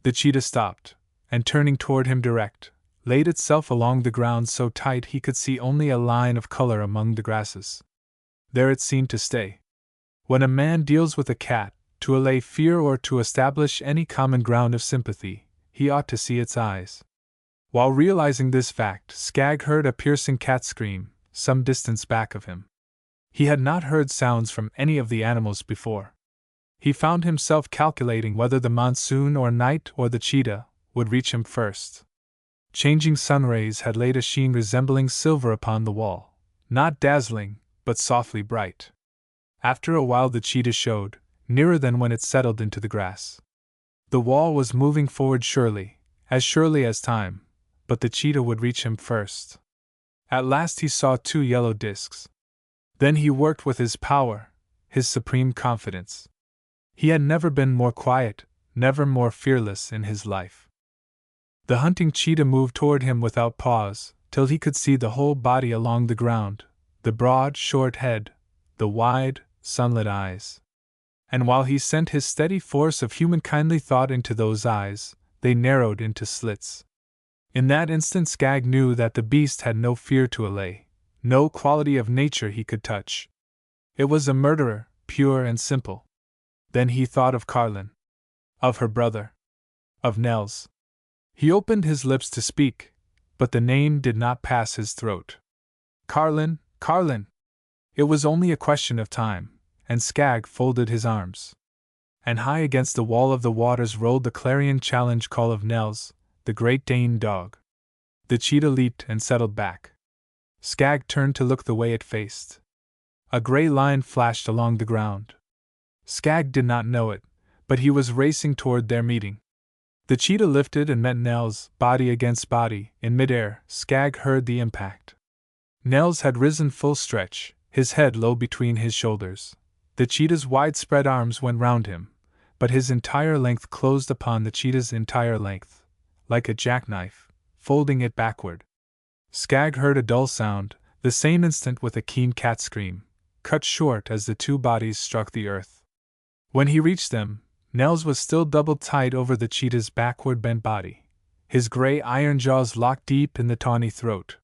The cheetah stopped, and turning toward him direct, laid itself along the ground so tight he could see only a line of color among the grasses. There it seemed to stay. When a man deals with a cat, to allay fear or to establish any common ground of sympathy, he ought to see its eyes. While realizing this fact, Skag heard a piercing cat scream, some distance back of him. He had not heard sounds from any of the animals before. He found himself calculating whether the monsoon or night or the cheetah would reach him first. Changing sunrays had laid a sheen resembling silver upon the wall, not dazzling, but softly bright. After a while the cheetah showed, nearer than when it settled into the grass. The wall was moving forward surely as time, but the cheetah would reach him first. At last he saw 2 yellow discs. Then he worked with his power, his supreme confidence. He had never been more quiet, never more fearless in his life. The hunting cheetah moved toward him without pause, till he could see the whole body along the ground, the broad, short head, the wide, sunlit eyes. And while he sent his steady force of human kindly thought into those eyes, they narrowed into slits. In that instant Skag knew that the beast had no fear to allay, no quality of nature he could touch. It was a murderer, pure and simple. Then he thought of Carlin, of her brother, of Nels. He opened his lips to speak, but the name did not pass his throat. Carlin, Carlin! It was only a question of time, and Skag folded his arms. And high against the wall of the waters rolled the clarion challenge call of Nels, the Great Dane dog. The cheetah leaped and settled back. Skag turned to look the way it faced. A gray line flashed along the ground. Skag did not know it, but he was racing toward their meeting. The cheetah lifted and met Nels, body against body, in midair. Skag heard the impact. Nels had risen full stretch, his head low between his shoulders. The cheetah's widespread arms went round him, but his entire length closed upon the cheetah's entire length, like a jackknife, folding it backward. Skag heard a dull sound, the same instant with a keen cat scream, cut short as the 2 bodies struck the earth. When he reached them, Nels was still doubled tight over the cheetah's backward bent body, his gray iron jaws locked deep in the tawny throat.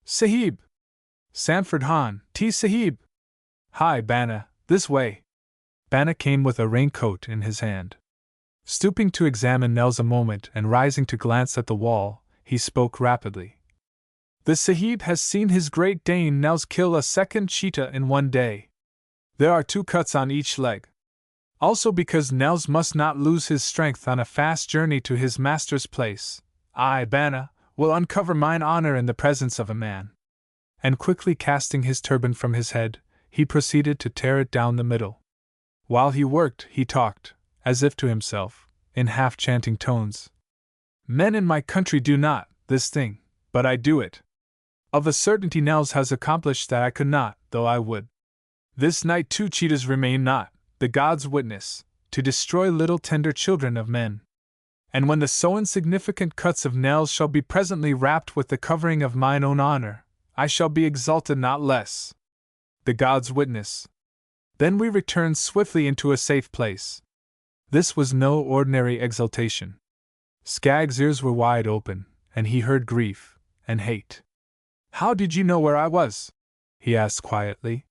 Sahib! Sanford Han, T. Sahib! Hi, Bana, this way! Bana came with a raincoat in his hand. Stooping to examine Nels a moment and rising to glance at the wall, he spoke rapidly. The Sahib has seen his Great Dane Nels kill a second cheetah in one day. There are 2 cuts on each leg. Also because Nels must not lose his strength on a fast journey to his master's place, I, Bana, will uncover mine honor in the presence of a man. And quickly casting his turban from his head, he proceeded to tear it down the middle. While he worked, he talked, as if to himself, in half-chanting tones. Men in my country do not, this thing, but I do it. Of a certainty Nels has accomplished that I could not, though I would. This night 2 cheetahs remain not, the gods witness, to destroy little tender children of men. And when the so insignificant cuts of Nels shall be presently wrapped with the covering of mine own honor, I shall be exalted not less. The gods witness. Then we returned swiftly into a safe place. This was no ordinary exultation. Skag's ears were wide open, and he heard grief and hate. How did you know where I was? He asked quietly.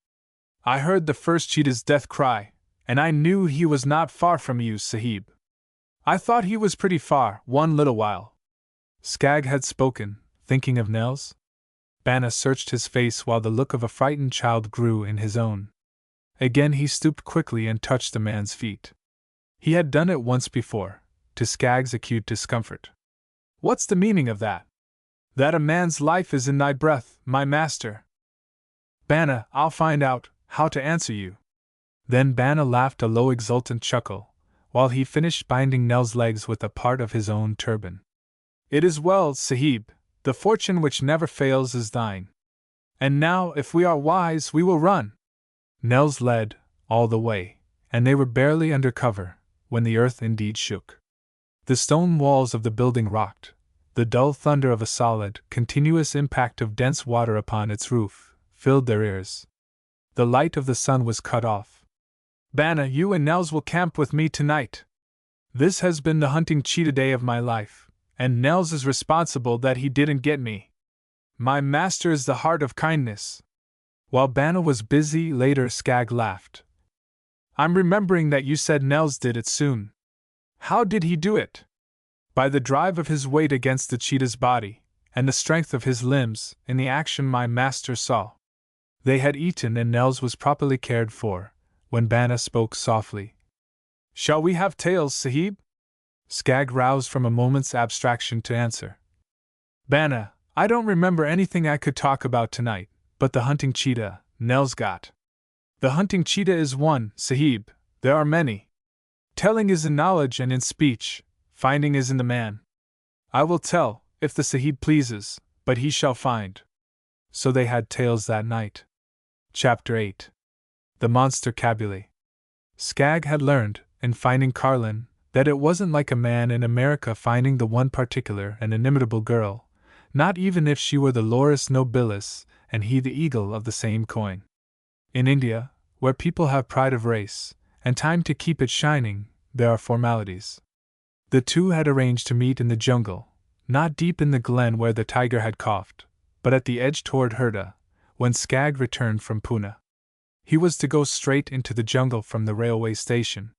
I heard the first cheetah's death cry, and I knew he was not far from you, Sahib. I thought he was pretty far, one little while. Skag had spoken, thinking of Nels. Bana searched his face while the look of a frightened child grew in his own. Again he stooped quickly and touched the man's feet. He had done it once before, to Skag's acute discomfort. What's the meaning of that? That a man's life is in thy breath, my master. Bana, I'll find out how to answer you. Then Bana laughed a low exultant chuckle, while he finished binding Nell's legs with a part of his own turban. It is well, Sahib, the fortune which never fails is thine. And now, if we are wise, we will run. Nels led, all the way, and they were barely under cover, when the earth indeed shook. The stone walls of the building rocked, the dull thunder of a solid, continuous impact of dense water upon its roof filled their ears. The light of the sun was cut off. Bana, you and Nels will camp with me tonight. This has been the hunting cheetah day of my life, and Nels is responsible that he didn't get me. My master is the heart of kindness. While Bana was busy later, Skag laughed. I'm remembering that you said Nels did it soon. How did he do it? By the drive of his weight against the cheetah's body, and the strength of his limbs, in the action my master saw. They had eaten and Nels was properly cared for, when Bana spoke softly. Shall we have tales, Sahib? Skag roused from a moment's abstraction to answer. Bana, I don't remember anything I could talk about tonight, but the hunting cheetah, Nels got. The hunting cheetah is one, Sahib, there are many. Telling is in knowledge and in speech, finding is in the man. I will tell, if the Sahib pleases, but he shall find. So they had tales that night. Chapter 8. The Monster Cabuli. Skag had learned, in finding Carlin, that it wasn't like a man in America finding the one particular and inimitable girl, not even if she were the Laurus nobilis and he the eagle of the same coin. In India, where people have pride of race, and time to keep it shining, there are formalities. The two had arranged to meet in the jungle, not deep in the glen where the tiger had coughed, but at the edge toward Herda, when Skag returned from Pune. He was to go straight into the jungle from the railway station.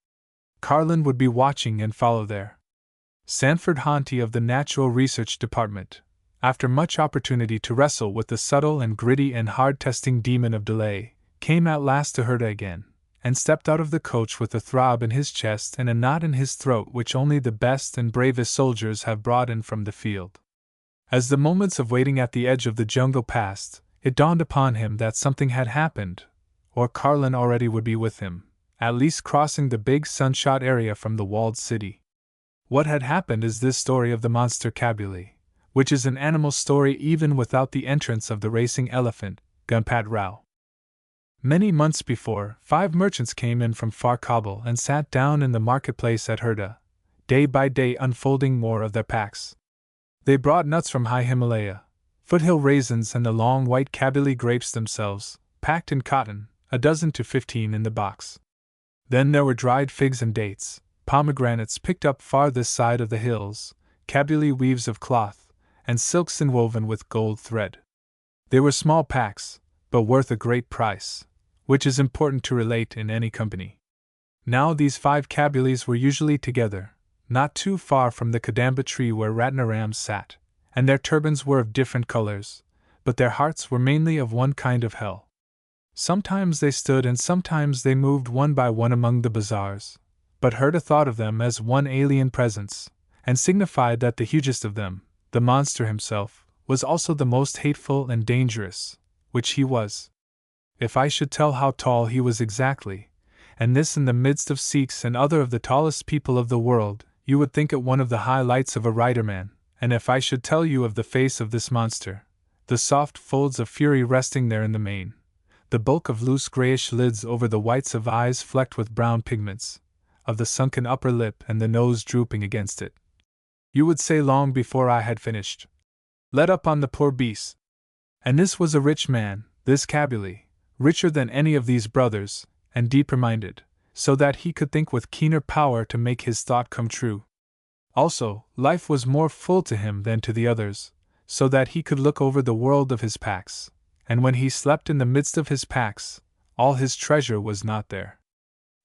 Carlin would be watching and follow there. Sanford Haunty of the Natural Research Department, after much opportunity to wrestle with the subtle and gritty and hard-testing demon of delay, came at last to Herda again, and stepped out of the coach with a throb in his chest and a knot in his throat which only the best and bravest soldiers have brought in from the field. As the moments of waiting at the edge of the jungle passed, it dawned upon him that something had happened, or Carlin already would be with him, at least crossing the big sunshot area from the walled city. What had happened is this story of the monster Cabuli, which is an animal story even without the entrance of the racing elephant, Gunpat Rao. Many months before, 5 merchants came in from far Kabul and sat down in the marketplace at Herda, day by day unfolding more of their packs. They brought nuts from high Himalaya, foothill raisins and the long white Kabuli grapes themselves, packed in cotton, 12 to 15 in the box. Then there were dried figs and dates, pomegranates picked up far this side of the hills, Kabuli weaves of cloth, and silks inwoven with gold thread. They were small packs, but worth a great price, which is important to relate in any company. Now these 5 Kabulis were usually together, not too far from the Kadamba tree where Ratnaram sat, and their turbans were of different colors, but their hearts were mainly of one kind of hell. Sometimes they stood and sometimes they moved one by one among the bazaars, but Herda thought of them as one alien presence, and signified that the hugest of them, the monster himself, was also the most hateful and dangerous, which he was. If I should tell how tall he was exactly, and this in the midst of Sikhs and other of the tallest people of the world, you would think it one of the highlights of a riderman, and if I should tell you of the face of this monster, the soft folds of fury resting there in the mane, the bulk of loose grayish lids over the whites of eyes flecked with brown pigments, of the sunken upper lip and the nose drooping against it, You would say long before I had finished. Let up on the poor beast. And this was a rich man, this Kabyle, richer than any of these brothers, and deeper minded, so that he could think with keener power to make his thought come true. Also, life was more full to him than to the others, so that he could look over the world of his packs, and when he slept in the midst of his packs, all his treasure was not there.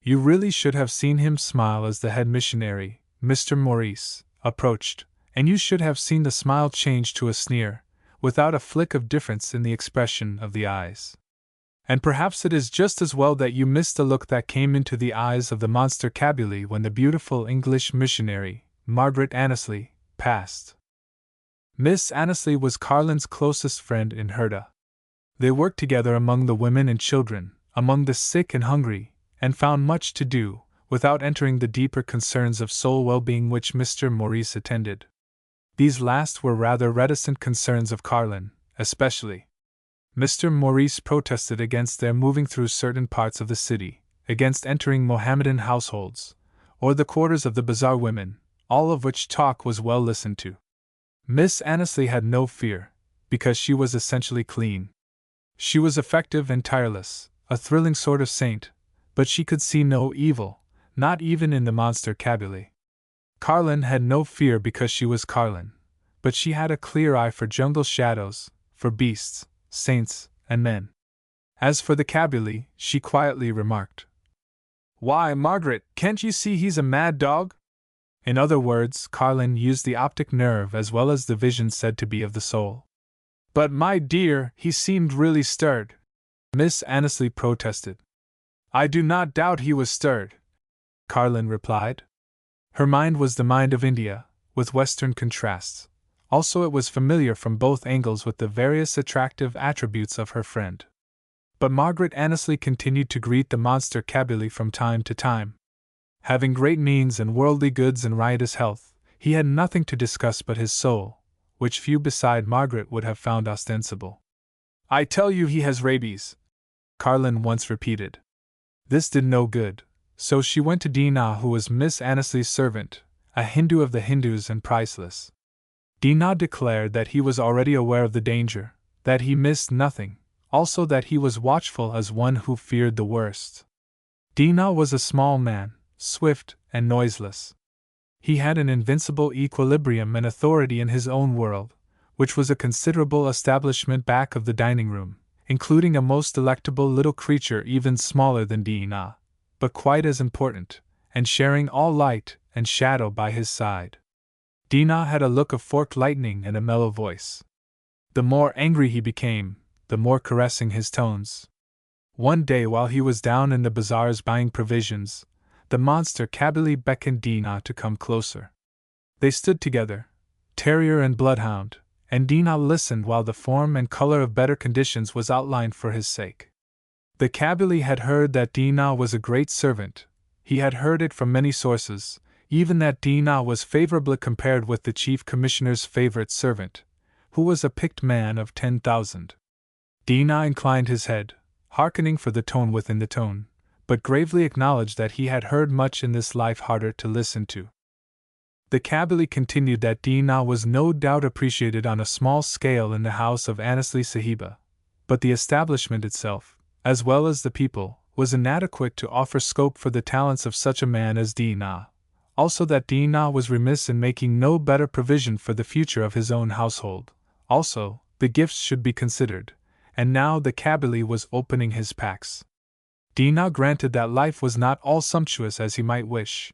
You really should have seen him smile as the head missionary, Mr. Maurice, approached, and you should have seen the smile change to a sneer, without a flick of difference in the expression of the eyes. And perhaps it is just as well that you missed the look that came into the eyes of the monster Kabyle when the beautiful English missionary, Margaret Annesley, passed. Miss Annesley was Carlin's closest friend in Herda. They worked together among the women and children, among the sick and hungry, and found much to do, without entering the deeper concerns of soul well-being which Mr. Maurice attended. These last were rather reticent concerns of Carlin, especially. Mr. Maurice protested against their moving through certain parts of the city, against entering Mohammedan households, or the quarters of the bazaar women, all of which talk was well listened to. Miss Annesley had no fear, because she was essentially clean. She was effective and tireless, a thrilling sort of saint, but she could see no evil, not even in the monster Kabyle. Carlin had no fear because she was Carlin, but she had a clear eye for jungle shadows, for beasts, saints, and men. As for the Kabyle, she quietly remarked, "Why, Margaret, can't you see he's a mad dog?" In other words, Carlin used the optic nerve as well as the vision said to be of the soul. "But my dear, he seemed really stirred," Miss Annesley protested. "I do not doubt he was stirred," Carlin replied. Her mind was the mind of India, with Western contrasts. Also it was familiar from both angles with the various attractive attributes of her friend. But Margaret Annesley continued to greet the monster Kabyle from time to time. Having great means and worldly goods and riotous health, he had nothing to discuss but his soul, which few beside Margaret would have found ostensible. "I tell you he has rabies," Carlin once repeated. This did no good, so she went to Dinah, who was Miss Annesley's servant, a Hindu of the Hindus and priceless. Dinah declared that he was already aware of the danger, that he missed nothing, also that he was watchful as one who feared the worst. Dinah was a small man, swift and noiseless. He had an invincible equilibrium and authority in his own world, which was a considerable establishment back of the dining room, including a most delectable little creature even smaller than Dinah, but quite as important, and sharing all light and shadow by his side. Dinah had a look of forked lightning and a mellow voice. The more angry he became, the more caressing his tones. One day while he was down in the bazaars buying provisions, the monster Kabyle beckoned Dinah to come closer. They stood together, terrier and bloodhound, and Dinah listened while the form and color of better conditions was outlined for his sake. The Kabyle had heard that Dinah was a great servant. He had heard it from many sources, even that Dinah was favorably compared with the chief commissioner's favorite servant, who was a picked man of 10,000. Dinah inclined his head, hearkening for the tone within the tone, but gravely acknowledged that he had heard much in this life harder to listen to. The Kabyle continued that Dinah was no doubt appreciated on a small scale in the house of Annesley Sahiba, but the establishment itself, as well as the people, was inadequate to offer scope for the talents of such a man as Dinah. Also that Dinah was remiss in making no better provision for the future of his own household. Also, the gifts should be considered, and now the Kabyle was opening his packs. Dinah granted that life was not all sumptuous as he might wish,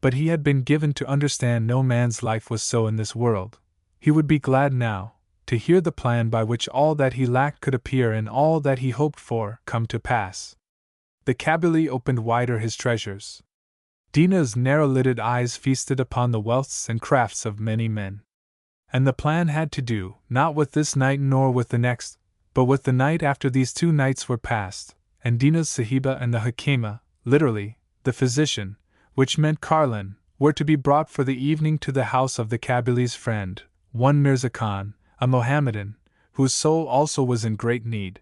but he had been given to understand no man's life was so in this world. He would be glad now to hear the plan by which all that he lacked could appear and all that he hoped for come to pass. The Kabyle opened wider his treasures. Dinah's narrow-lidded eyes feasted upon the wealths and crafts of many men. And the plan had to do, not with this night nor with the next, but with the night after these 2 nights were past, and Dinah's Sahiba and the Hakima, literally, the physician, which meant Carlin, were to be brought for the evening to the house of the Kabyle's friend, one Mirza Khan, a Mohammedan, whose soul also was in great need.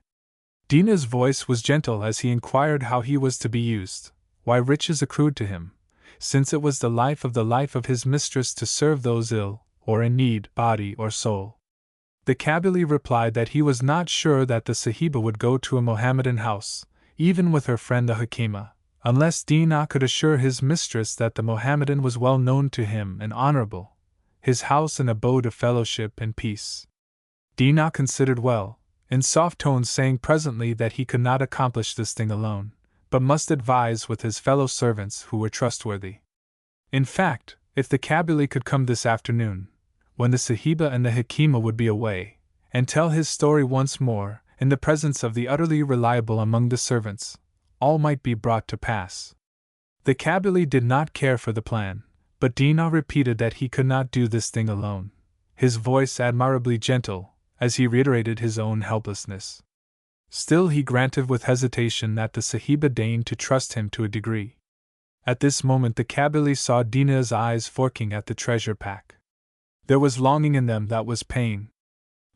Dinah's voice was gentle as he inquired how he was to be used, why riches accrued to him, since it was the life of his mistress to serve those ill, or in need, body or soul. The Kabyle replied that he was not sure that the Sahiba would go to a Mohammedan house, even with her friend the Hakima, unless Dina could assure his mistress that the Mohammedan was well known to him and honorable, his house an abode of fellowship and peace. Dina considered well, in soft tones saying presently that he could not accomplish this thing alone, but must advise with his fellow servants who were trustworthy. In fact, if the Kabyle could come this afternoon, when the Sahiba and the Hakima would be away, and tell his story once more, in the presence of the utterly reliable among the servants, all might be brought to pass. The Kabyle did not care for the plan, but Dina repeated that he could not do this thing alone, his voice admirably gentle, as he reiterated his own helplessness. Still he granted with hesitation that the Sahiba deigned to trust him to a degree. At this moment the Kabyle saw Dina's eyes forking at the treasure pack. There was longing in them that was pain.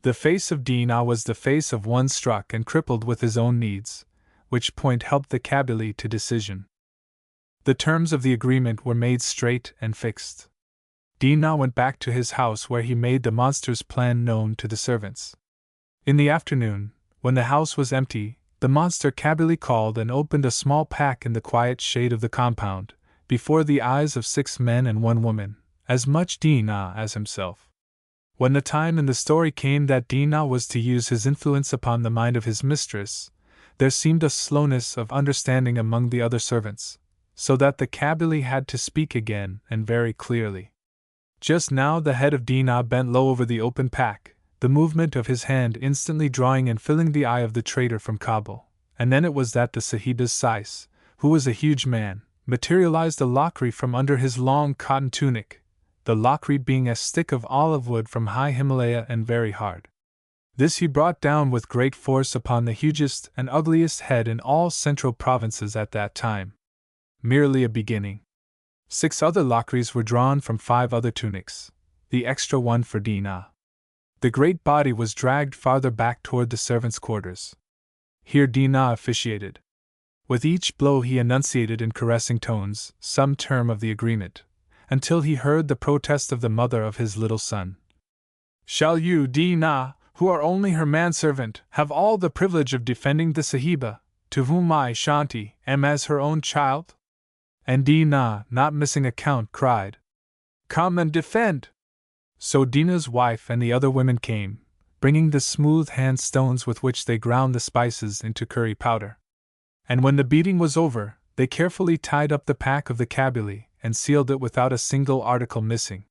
The face of Dina was the face of one struck and crippled with his own needs, which point helped the Kabyle to decision. The terms of the agreement were made straight and fixed. Dina went back to his house where he made the monster's plan known to the servants. In the afternoon, when the house was empty, the monster Kabyle called and opened a small pack in the quiet shade of the compound, before the eyes of 6 men and 1 woman, as much Dina as himself. When the time in the story came that Dina was to use his influence upon the mind of his mistress, there seemed a slowness of understanding among the other servants, so that the Kabyle had to speak again and very clearly. Just now the head of Dina bent low over the open pack, the movement of his hand instantly drawing and filling the eye of the trader from Kabul, and then it was that the Sahiba's Sais, who was a huge man, materialized a lakri from under his long cotton tunic, the lakri being a stick of olive wood from high Himalaya and very hard. This he brought down with great force upon the hugest and ugliest head in all central provinces at that time. Merely a beginning. 6 other lakris were drawn from 5 other tunics, the extra one for Dina. The great body was dragged farther back toward the servants' quarters. Here Dina officiated. With each blow he enunciated in caressing tones some term of the agreement, until he heard the protest of the mother of his little son. "Shall you, Dina, who are only her manservant, have all the privilege of defending the Sahiba, to whom I, Shanti, am as her own child?" And Dina, not missing a count, cried, "Come and defend!" So Dina's wife and the other women came, bringing the smooth hand stones with which they ground the spices into curry powder. And when the beating was over, they carefully tied up the pack of the Kabyle and sealed it without a single article missing.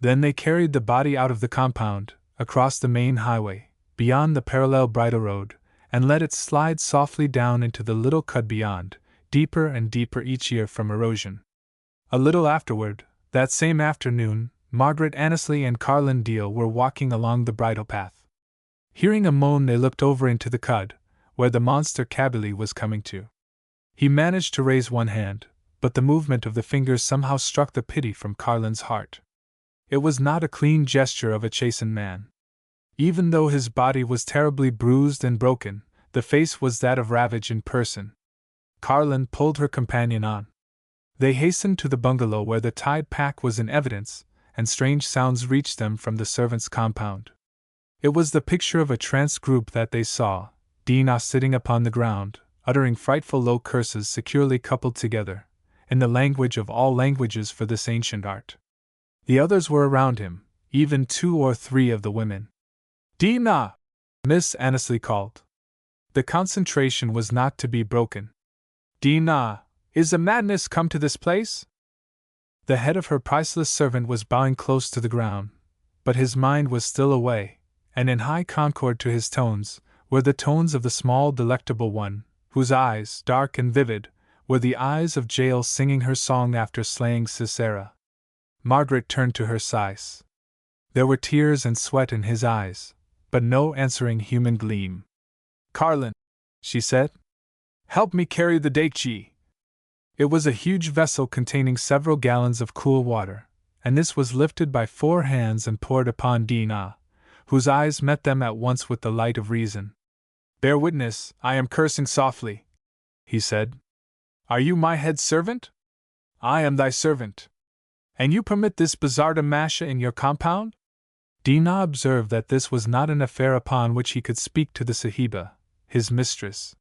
Then they carried the body out of the compound, across the main highway, beyond the parallel bridle road, and let it slide softly down into the little cut beyond, deeper and deeper each year from erosion. A little afterward, that same afternoon, Margaret Annesley and Carlin Deal were walking along the bridle path. Hearing a moan, they looked over into the cud, where the monster Kabyle was coming to. He managed to raise one hand, but the movement of the fingers somehow struck the pity from Carlin's heart. It was not a clean gesture of a chastened man. Even though his body was terribly bruised and broken, the face was that of ravage in person. Carlin pulled her companion on. They hastened to the bungalow where the tied pack was in evidence, and strange sounds reached them from the servants' compound. It was the picture of a tranced group that they saw, Dina sitting upon the ground, uttering frightful low curses securely coupled together, in the language of all languages for this ancient art. The others were around him, even 2 or 3 of the women. "Dina!" Miss Annesley called. The concentration was not to be broken. "Dina, is a madness come to this place?" The head of her priceless servant was bowing close to the ground, but his mind was still away, and in high concord to his tones were the tones of the small delectable one, whose eyes, dark and vivid, were the eyes of Jael singing her song after slaying Sisera. Margaret turned to her Sais. There were tears and sweat in his eyes, but no answering human gleam. "Carlin," she said, "help me carry the dekchi." It was a huge vessel containing several gallons of cool water, and this was lifted by 4 hands and poured upon Dina, whose eyes met them at once with the light of reason. "Bear witness, I am cursing softly," he said. "Are you my head servant?" I am thy servant. And you permit this bazaar to mash in your compound? Dina observed that this was not an affair upon which he could speak to the Sahiba, his mistress.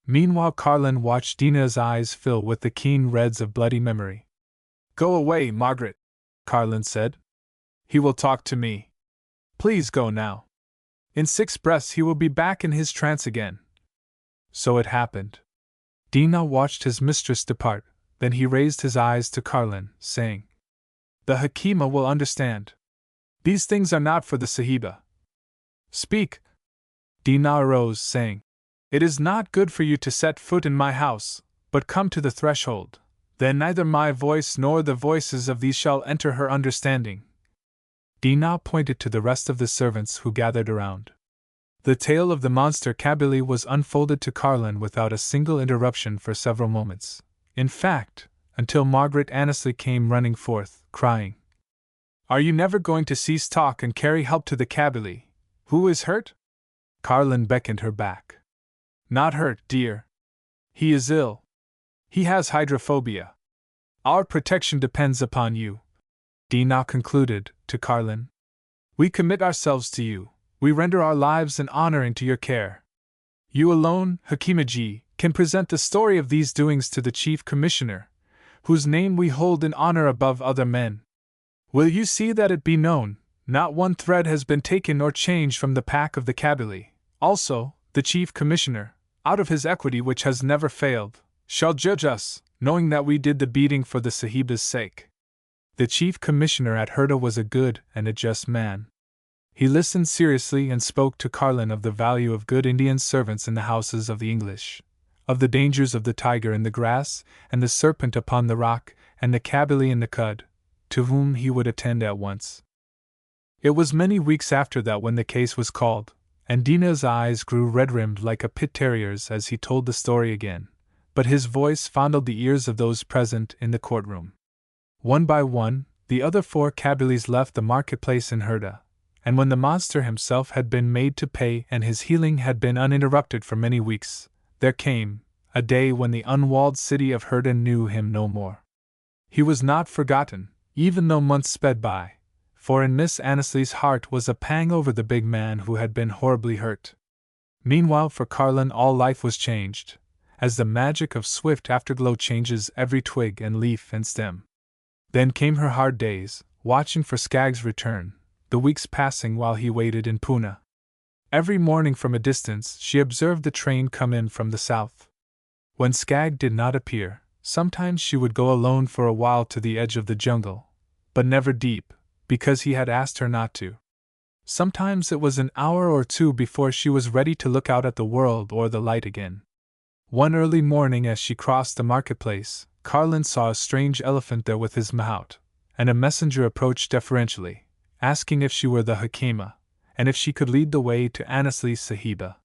Meanwhile Carlin watched Dina's eyes fill with the keen reds of bloody memory. Go away, Margaret, Carlin said. He will talk to me. Please go now. In 6 breaths he will be back in his trance again. So it happened. Dina watched his mistress depart, then he raised his eyes to Carlin, saying, The Hakima will understand. These things are not for the Sahiba. Speak. Dina arose, saying, It is not good for you to set foot in my house, but come to the threshold. Then neither my voice nor the voices of these shall enter her understanding. Dina pointed to the rest of the servants who gathered around. The tale of the monster Kabyle was unfolded to Carlin without a single interruption for several moments. In fact, until Margaret Annesley came running forth, crying, Are you never going to cease talk and carry help to the Kabyle? Who is hurt? Carlin beckoned her back. Not hurt, dear. He is ill. He has hydrophobia. Our protection depends upon you. Dina concluded, to Carlin. We commit ourselves to you. We render our lives and honor into your care. You alone, Hakimaji, can present the story of these doings to the Chief Commissioner, whose name we hold in honor above other men. Will you see that it be known, not one thread has been taken or changed from the pack of the Kabyle. Also, the Chief Commissioner, out of his equity which has never failed, shall judge us, knowing that we did the beating for the Sahiba's sake. The Chief Commissioner at Herda was a good and a just man. He listened seriously and spoke to Carlin of the value of good Indian servants in the houses of the English, of the dangers of the tiger in the grass, and the serpent upon the rock, and the Kabyle in the cud, to whom he would attend at once. It was many weeks after that when the case was called, and Dina's eyes grew red-rimmed like a pit terrier's as he told the story again, but his voice fondled the ears of those present in the courtroom. One by one, the other 4 Kabyles left the marketplace in Herda, and when the monster himself had been made to pay and his healing had been uninterrupted for many weeks, there came a day when the unwalled city of Herda knew him no more. He was not forgotten, even though months sped by, for in Miss Annesley's heart was a pang over the big man who had been horribly hurt. Meanwhile for Carlin all life was changed, as the magic of swift afterglow changes every twig and leaf and stem. Then came her hard days, watching for Skag's return, the weeks passing while he waited in Pune. Every morning from a distance she observed the train come in from the south. When Skag did not appear, sometimes she would go alone for a while to the edge of the jungle, but never deep, because he had asked her not to. Sometimes it was an hour or 2 before she was ready to look out at the world or the light again. One early morning as she crossed the marketplace, Carlin saw a strange elephant there with his mahout, and a messenger approached deferentially, asking if she were the Hakima, and if she could lead the way to Annesley Sahiba.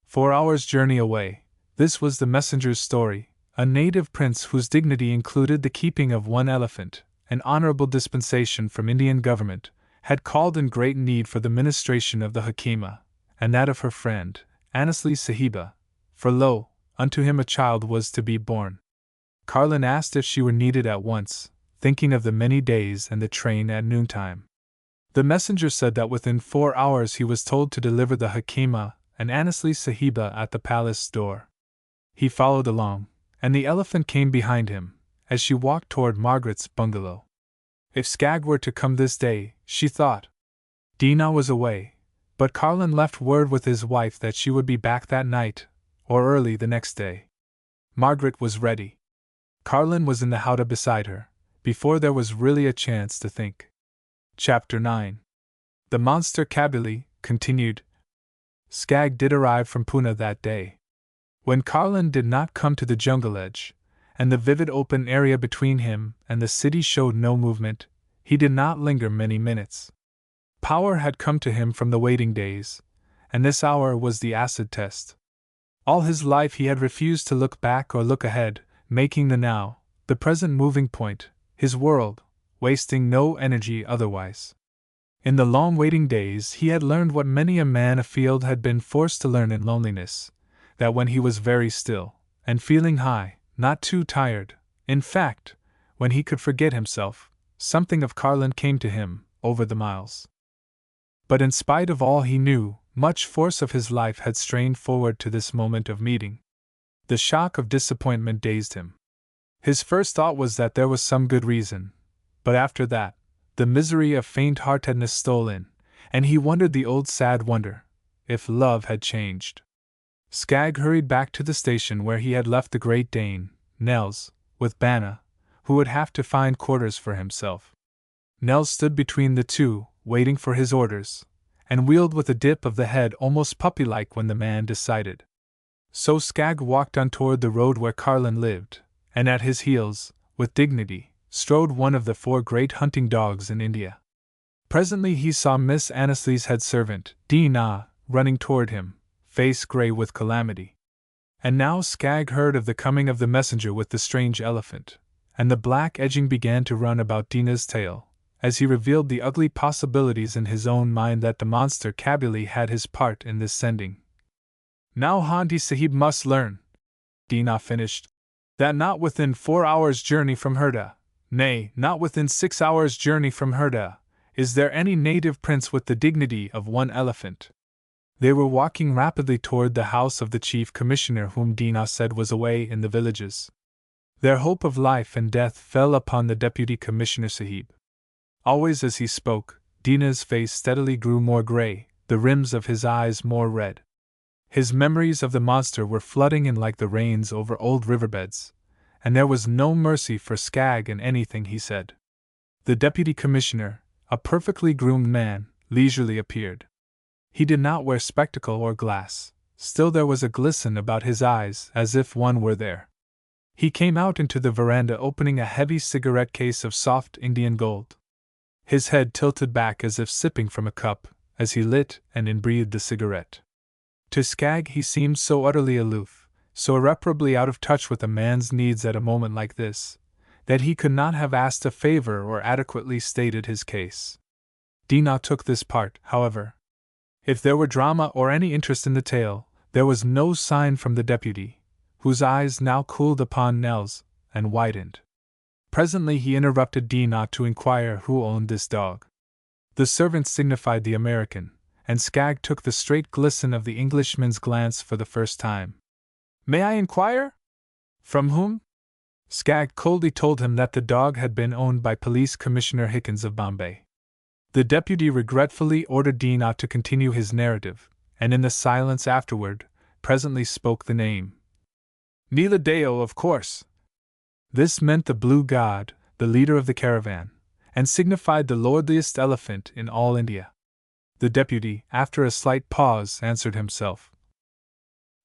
4 hours' journey away, this was the messenger's story. A native prince whose dignity included the keeping of 1 elephant, an honorable dispensation from Indian government, had called in great need for the ministration of the Hakima, and that of her friend, Annesley Sahiba, for lo, unto him a child was to be born. Carlin asked if she were needed at once, thinking of the many days and the train at noontime. The messenger said that within 4 hours he was told to deliver the Hakima and Annesley Sahiba at the palace door. He followed along, and the elephant came behind him, as she walked toward Margaret's bungalow. If Skag were to come this day, she thought. Dina was away, but Carlin left word with his wife that she would be back that night, or early the next day. Margaret was ready. Carlin was in the howdah beside her, before there was really a chance to think. Chapter 9. The Monster Kabyle, continued. Skag did arrive from Pune that day. When Carlin did not come to the jungle edge, and the vivid open area between him and the city showed no movement, he did not linger many minutes. Power had come to him from the waiting days, and this hour was the acid test. All his life he had refused to look back or look ahead, making the now, the present moving point, his world, wasting no energy otherwise. In the long waiting days he had learned what many a man afield had been forced to learn in loneliness, that when he was very still, and feeling high, not too tired, in fact, when he could forget himself, something of Carlin came to him, over the miles. But in spite of all he knew, much force of his life had strained forward to this moment of meeting. The shock of disappointment dazed him. His first thought was that there was some good reason, but after that, the misery of faint-heartedness stole in, and he wondered the old sad wonder, if love had changed. Skagg hurried back to the station where he had left the Great Dane, Nels, with Banna, who would have to find quarters for himself. Nels stood between the two, waiting for his orders, and wheeled with a dip of the head almost puppy-like when the man decided. So Skagg walked on toward the road where Carlin lived, and at his heels, with dignity, strode one of the 4 great hunting dogs in India. Presently he saw Miss Annesley's head servant, Dinah, running toward him, face gray with calamity. And now Skagg heard of the coming of the messenger with the strange elephant, and the black edging began to run about Dinah's tail, as he revealed the ugly possibilities in his own mind that the monster Kabili had his part in this sending. Now Hanti Sahib must learn, Dinah finished, that not within 4 hours' journey from Herda, nay, not within 6 hours' journey from Herda, is there any native prince with the dignity of one elephant. They were walking rapidly toward the house of the chief commissioner whom Dinah said was away in the villages. Their hope of life and death fell upon the deputy commissioner Sahib. Always as he spoke, Dinah's face steadily grew more gray, the rims of his eyes more red. His memories of the monster were flooding in like the rains over old riverbeds, and there was no mercy for Skagg in anything he said. The deputy commissioner, a perfectly groomed man, leisurely appeared. He did not wear spectacle or glass, still there was a glisten about his eyes as if one were there. He came out into the veranda opening a heavy cigarette case of soft Indian gold. His head tilted back as if sipping from a cup, as he lit and inbreathed the cigarette. To Skagg he seemed so utterly aloof, so irreparably out of touch with a man's needs at a moment like this, that he could not have asked a favor or adequately stated his case. Dinah took this part, however. If there were drama or any interest in the tale, there was no sign from the deputy, whose eyes now cooled upon Nels, and widened. Presently he interrupted Dinah to inquire who owned this dog. The servant signified the American, and Skagg took the straight glisten of the Englishman's glance for the first time. "May I inquire? From whom?" Skagg coldly told him that the dog had been owned by Police Commissioner Hickens of Bombay. The deputy regretfully ordered Dinah to continue his narrative, and in the silence afterward, presently spoke the name. "Neela Deo, of course." This meant the Blue God, the leader of the caravan, and signified the lordliest elephant in all India. The deputy, after a slight pause, answered himself.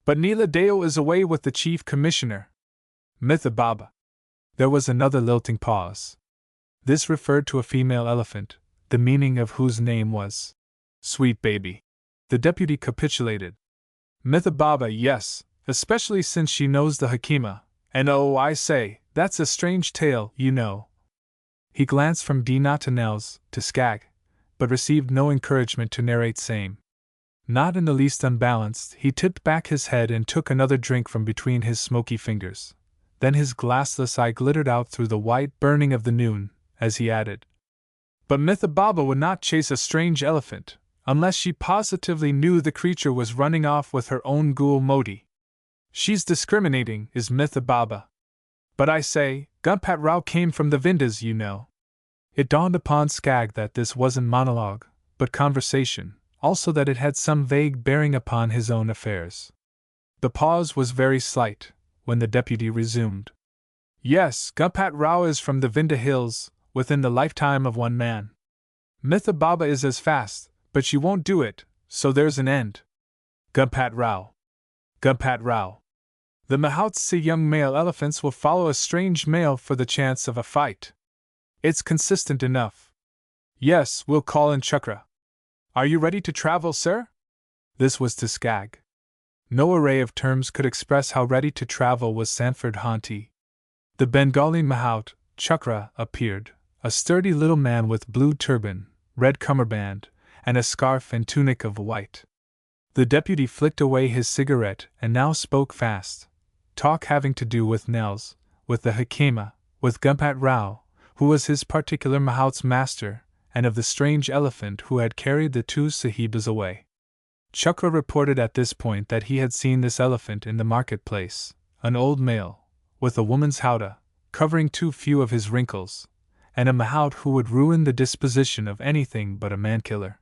"But Neela Deo is away with the chief commissioner. Mitha Baba." There was another lilting pause. This referred to a female elephant, the meaning of whose name was Sweet Baby. The deputy capitulated. "Mitha Baba, yes, especially since she knows the Hakima, and oh, I say, that's a strange tale, you know." He glanced from Dinah to Nels, to Skagg, but received no encouragement to narrate same. Not in the least unbalanced, he tipped back his head and took another drink from between his smoky fingers. Then his glassless eye glittered out through the white burning of the noon, as he added, "But Mitha Baba would not chase a strange elephant, unless she positively knew the creature was running off with her own ghoul Modi. She's discriminating, is Mitha Baba. But I say, Gunpat Rao came from the Vindas, you know." It dawned upon Skagg that this wasn't monologue, but conversation, also that it had some vague bearing upon his own affairs. The pause was very slight, when the deputy resumed. "Yes, Gunpat Rao is from the Vinda Hills, within the lifetime of one man. Mitha Baba is as fast, but she won't do it, so there's an end. Gunpat Rao. Gunpat Rao. The Mahoutse young male elephants will follow a strange male for the chance of a fight. It's consistent enough. Yes, we'll call in Chukra. Are you ready to travel, sir?" This was to Skagg. No array of terms could express how ready to travel was Sanford Hanti. The Bengali Mahout, Chukra, appeared, a sturdy little man with blue turban, red cummerband, and a scarf and tunic of white. The deputy flicked away his cigarette and now spoke fast, talk having to do with Nels, with the Hakima, with Gumpat Rao, who was his particular mahout's master, and of the strange elephant who had carried the two sahibas away. Chukra reported at this point that he had seen this elephant in the marketplace, an old male, with a woman's howdah, covering too few of his wrinkles, and a mahout who would ruin the disposition of anything but a man-killer.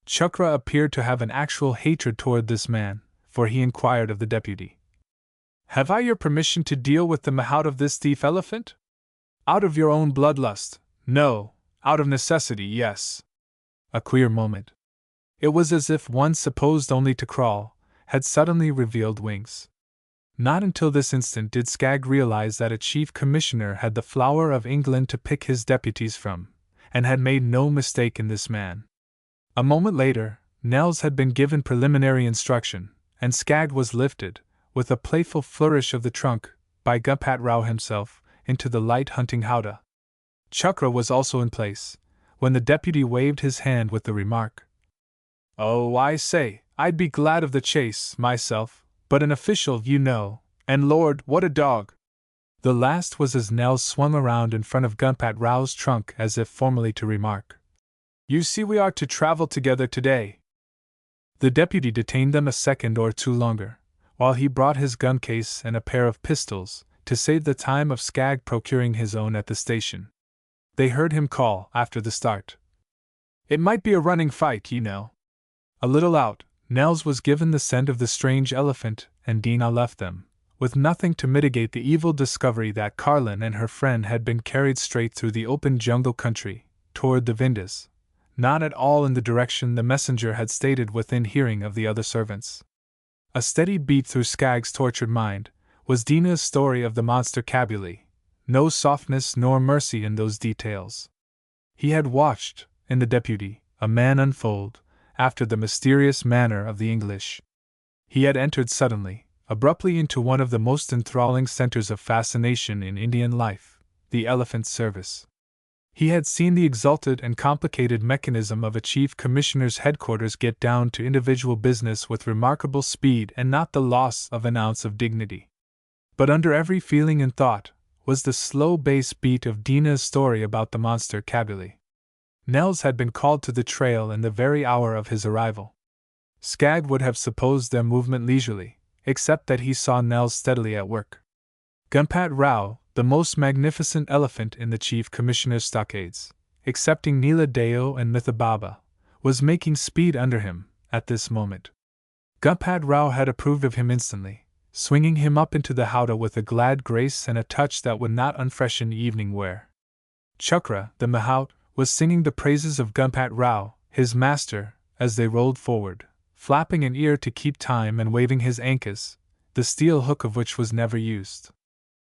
Chukra appeared to have an actual hatred toward this man, for he inquired of the deputy, "Have I your permission to deal with the mahout of this thief elephant?" "Out of your own bloodlust, no; out of necessity, yes." A queer moment. It was as if one supposed only to crawl had suddenly revealed wings. Not until this instant did Skagg realize that a chief commissioner had the flower of England to pick his deputies from, and had made no mistake in this man. A moment later, Nels had been given preliminary instruction, and Skagg was lifted, with a playful flourish of the trunk, by Gumpat Rao himself, into the light hunting howdah. Chukra was also in place, when the deputy waved his hand with the remark, "Oh, I say, I'd be glad of the chase, myself, but an official, you know, and Lord, what a dog!" The last was as Nels swung around in front of Gumpat Rao's trunk as if formally to remark, "You see we are to travel together today." The deputy detained them a second or two longer, while he brought his gun case and a pair of pistols, to save the time of Skagg procuring his own at the station. They heard him call, after the start, "It might be a running fight, you know." A little out, Nels was given the scent of the strange elephant, and Dina left them, with nothing to mitigate the evil discovery that Carlin and her friend had been carried straight through the open jungle country, toward the Vindas, not at all in the direction the messenger had stated within hearing of the other servants. A steady beat through Skagg's tortured mind was Dina's story of the monster Kabuli, no softness nor mercy in those details. He had watched, in the deputy, a man unfold, after the mysterious manner of the English. He had entered suddenly, abruptly into one of the most enthralling centers of fascination in Indian life, the elephant's service. He had seen the exalted and complicated mechanism of a chief commissioner's headquarters get down to individual business with remarkable speed and not the loss of an ounce of dignity. But under every feeling and thought was the slow bass beat of Dina's story about the monster Kabuli. Nels had been called to the trail in the very hour of his arrival. Skagg would have supposed their movement leisurely, except that he saw Nels steadily at work. Gumpat Rao, the most magnificent elephant in the chief commissioner's stockades, excepting Nila Deo and Mithababa, was making speed under him, at this moment. Gumpat Rao had approved of him instantly, swinging him up into the howdah with a glad grace and a touch that would not unfreshen evening wear. Chukra, the mahout, was singing the praises of Gumpat Rao, his master, as they rolled forward, flapping an ear to keep time and waving his ankas, the steel hook of which was never used.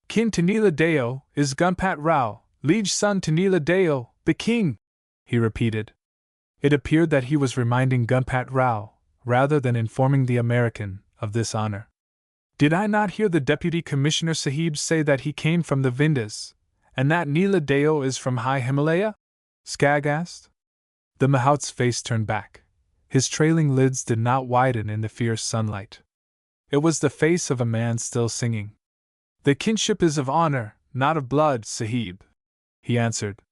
"Kin to Nila Deo is Gumpat Rao, liege son to Nila Deo, the king," he repeated. It appeared that he was reminding Gumpat Rao, rather than informing the American, of this honor. "Did I not hear the Deputy Commissioner Sahib say that he came from the Vindas, and that Nila Deo is from High Himalaya?" Skagg asked. The mahout's face turned back. His trailing lids did not widen in the fierce sunlight. It was the face of a man still singing. "The kinship is of honor, not of blood, Sahib," he answered.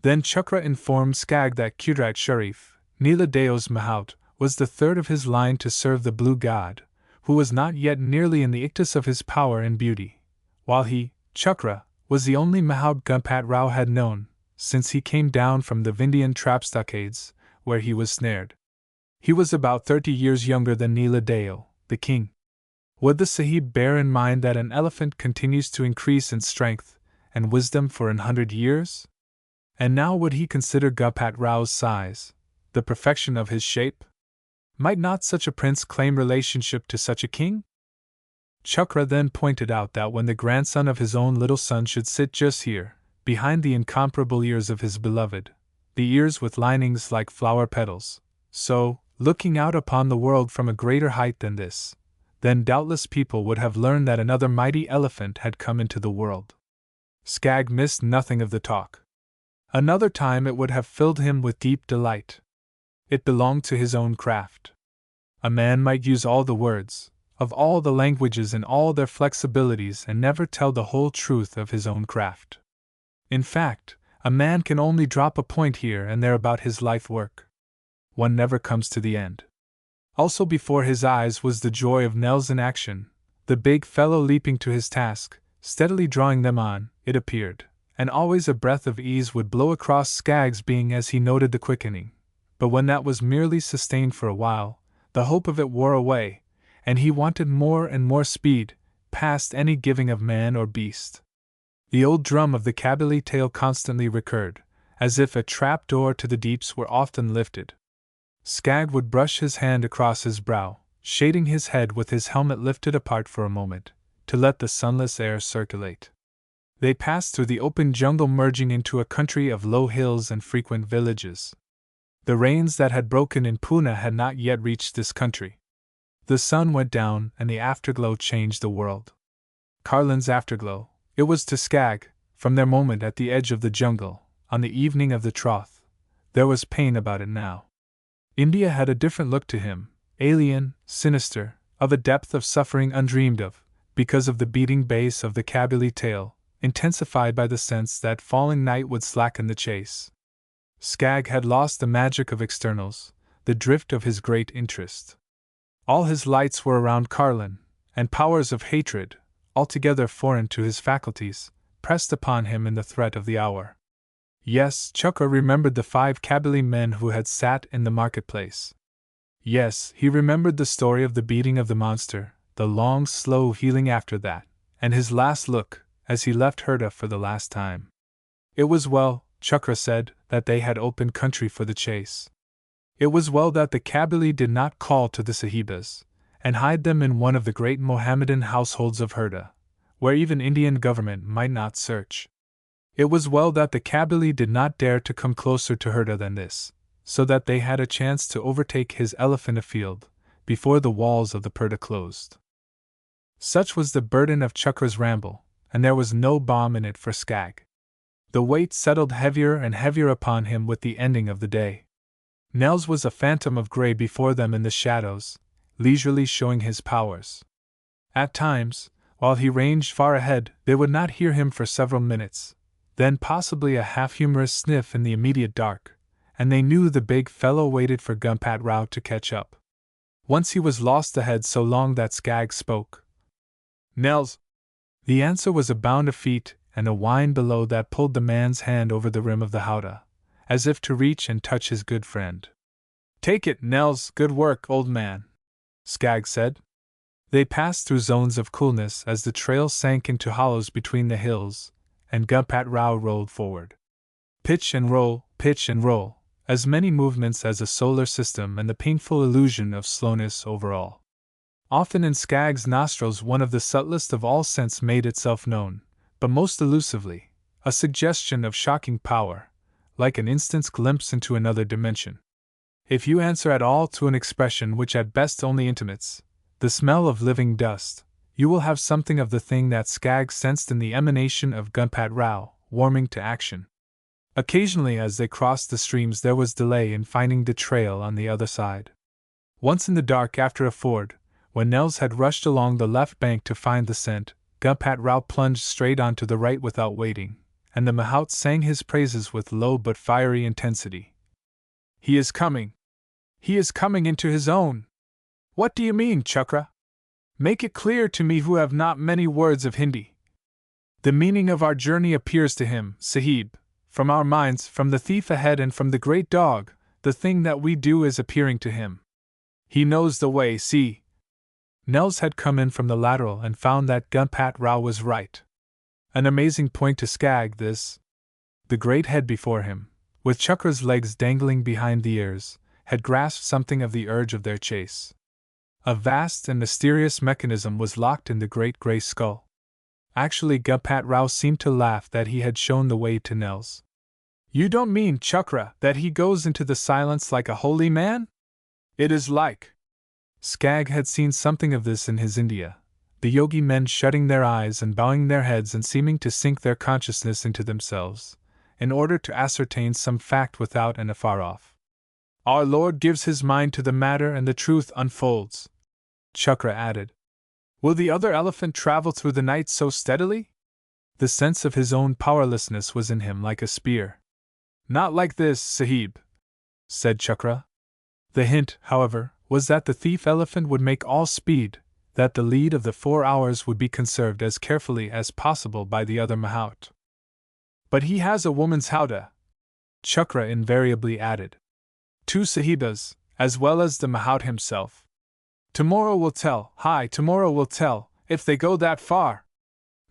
Then Chukra informed Skagg that Qudrat Sharif, Nila Deo's mahout, was the third of his line to serve the blue god, who was not yet nearly in the ictus of his power and beauty, while he, Chukra, was the only mahout Gumpat Rao had known, since he came down from the Vindian trap stockades, where he was snared. He was about 30 years younger than Nila Deo, the king. Would the Sahib bear in mind that an elephant continues to increase in strength and wisdom for 100 years? And now would he consider Gumpat Rao's size, the perfection of his shape? Might not such a prince claim relationship to such a king? Chukra then pointed out that when the grandson of his own little son should sit just here, behind the incomparable ears of his beloved, the ears with linings like flower petals, so, looking out upon the world from a greater height than this, then doubtless people would have learned that another mighty elephant had come into the world. Skagg missed nothing of the talk. Another time it would have filled him with deep delight. It belonged to his own craft. A man might use all the words, of all the languages in all their flexibilities and never tell the whole truth of his own craft. In fact, a man can only drop a point here and there about his life work. One never comes to the end. Also before his eyes was the joy of Nels in action, the big fellow leaping to his task, steadily drawing them on, it appeared, and always a breath of ease would blow across Skaggs's being as he noted the quickening. But when that was merely sustained for a while, the hope of it wore away, and he wanted more and more speed, past any giving of man or beast. The old drum of the cabbly tale constantly recurred, as if a trap door to the deeps were often lifted. Skaggs would brush his hand across his brow, shading his head with his helmet lifted apart for a moment, to let the sunless air circulate. They passed through the open jungle, merging into a country of low hills and frequent villages. The rains that had broken in Puna had not yet reached this country. The sun went down, and the afterglow changed the world. Carlin's afterglow, it was to Skaggs, from their moment at the edge of the jungle, on the evening of the troth. There was pain about it now. India had a different look to him, alien, sinister, of a depth of suffering undreamed of, because of the beating bass of the cabbly tale, intensified by the sense that falling night would slacken the chase. Skaggs had lost the magic of externals, the drift of his great interest. All his lights were around Carlin, and powers of hatred, altogether foreign to his faculties, pressed upon him in the threat of the hour. Yes, Chukra remembered the 5 cabbly men who had sat in the marketplace. Yes, he remembered the story of the beating of the monster, the long, slow healing after that, and his last look, as he left Herda for the last time. It was well, Chukra said, that they had open country for the chase. It was well that the cabbly did not call to the sahibas, and hide them in one of the great Mohammedan households of Herda, where even Indian government might not search. It was well that the cabbly did not dare to come closer to Herda than this, so that they had a chance to overtake his elephant afield, before the walls of the purdah closed. Such was the burden of Chukra's ramble, and there was no balm in it for Skaggs. The weight settled heavier and heavier upon him with the ending of the day. Nels was a phantom of gray before them in the shadows, leisurely showing his powers. At times, while he ranged far ahead, they would not hear him for several minutes, then possibly a half-humorous sniff in the immediate dark, and they knew the big fellow waited for Gumpat Rao to catch up. Once he was lost ahead so long that Skaggs spoke. "Nels!" The answer was a bound of feet and a whine below that pulled the man's hand over the rim of the howdah, as if to reach and touch his good friend. "Take it, Nels, good work, old man," Skaggs said. They passed through zones of coolness as the trail sank into hollows between the hills, and Gumpat Rao rolled forward. Pitch and roll, as many movements as a solar system and the painful illusion of slowness over all. Often in Skaggs's nostrils one of the subtlest of all scents made itself known, but most elusively, a suggestion of shocking power, like an instant's glimpse into another dimension. If you answer at all to an expression which at best only intimates the smell of living dust, you will have something of the thing that Skaggs sensed in the emanation of Gumpat Rao, warming to action. Occasionally as they crossed the streams there was delay in finding the trail on the other side. Once in the dark after a ford, when Nels had rushed along the left bank to find the scent, Gumpat Rao plunged straight on to the right without waiting, and the mahout sang his praises with low but fiery intensity. "He is coming! He is coming into his own! What do you mean, Chukra? Make it clear to me who have not many words of Hindi." "The meaning of our journey appears to him, Sahib, from our minds, from the thief ahead and from the great dog, the thing that we do is appearing to him. He knows the way, see." Nels had come in from the lateral and found that Gumpat Rao was right. An amazing point to Skaggs this. The great head before him, with Chukra's legs dangling behind the ears, had grasped something of the urge of their chase. A vast and mysterious mechanism was locked in the great grey skull. Actually, Gumpat Rao seemed to laugh that he had shown the way to Nels. "You don't mean, Chukra, that he goes into the silence like a holy man? It is like..." Skaggs had seen something of this in his India, the yogi men shutting their eyes and bowing their heads and seeming to sink their consciousness into themselves, in order to ascertain some fact without and afar off. "Our Lord gives his mind to the matter and the truth unfolds," Chukra added. "Will the other elephant travel through the night so steadily?" The sense of his own powerlessness was in him like a spear. "Not like this, Sahib," said Chakra. The hint, however, was that the thief elephant would make all speed, that the lead of the 4 hours would be conserved as carefully as possible by the other mahout. "But he has a woman's howdah," Chakra invariably added. "2 sahibas, as well as the mahout himself. Tomorrow will tell, tomorrow will tell, if they go that far."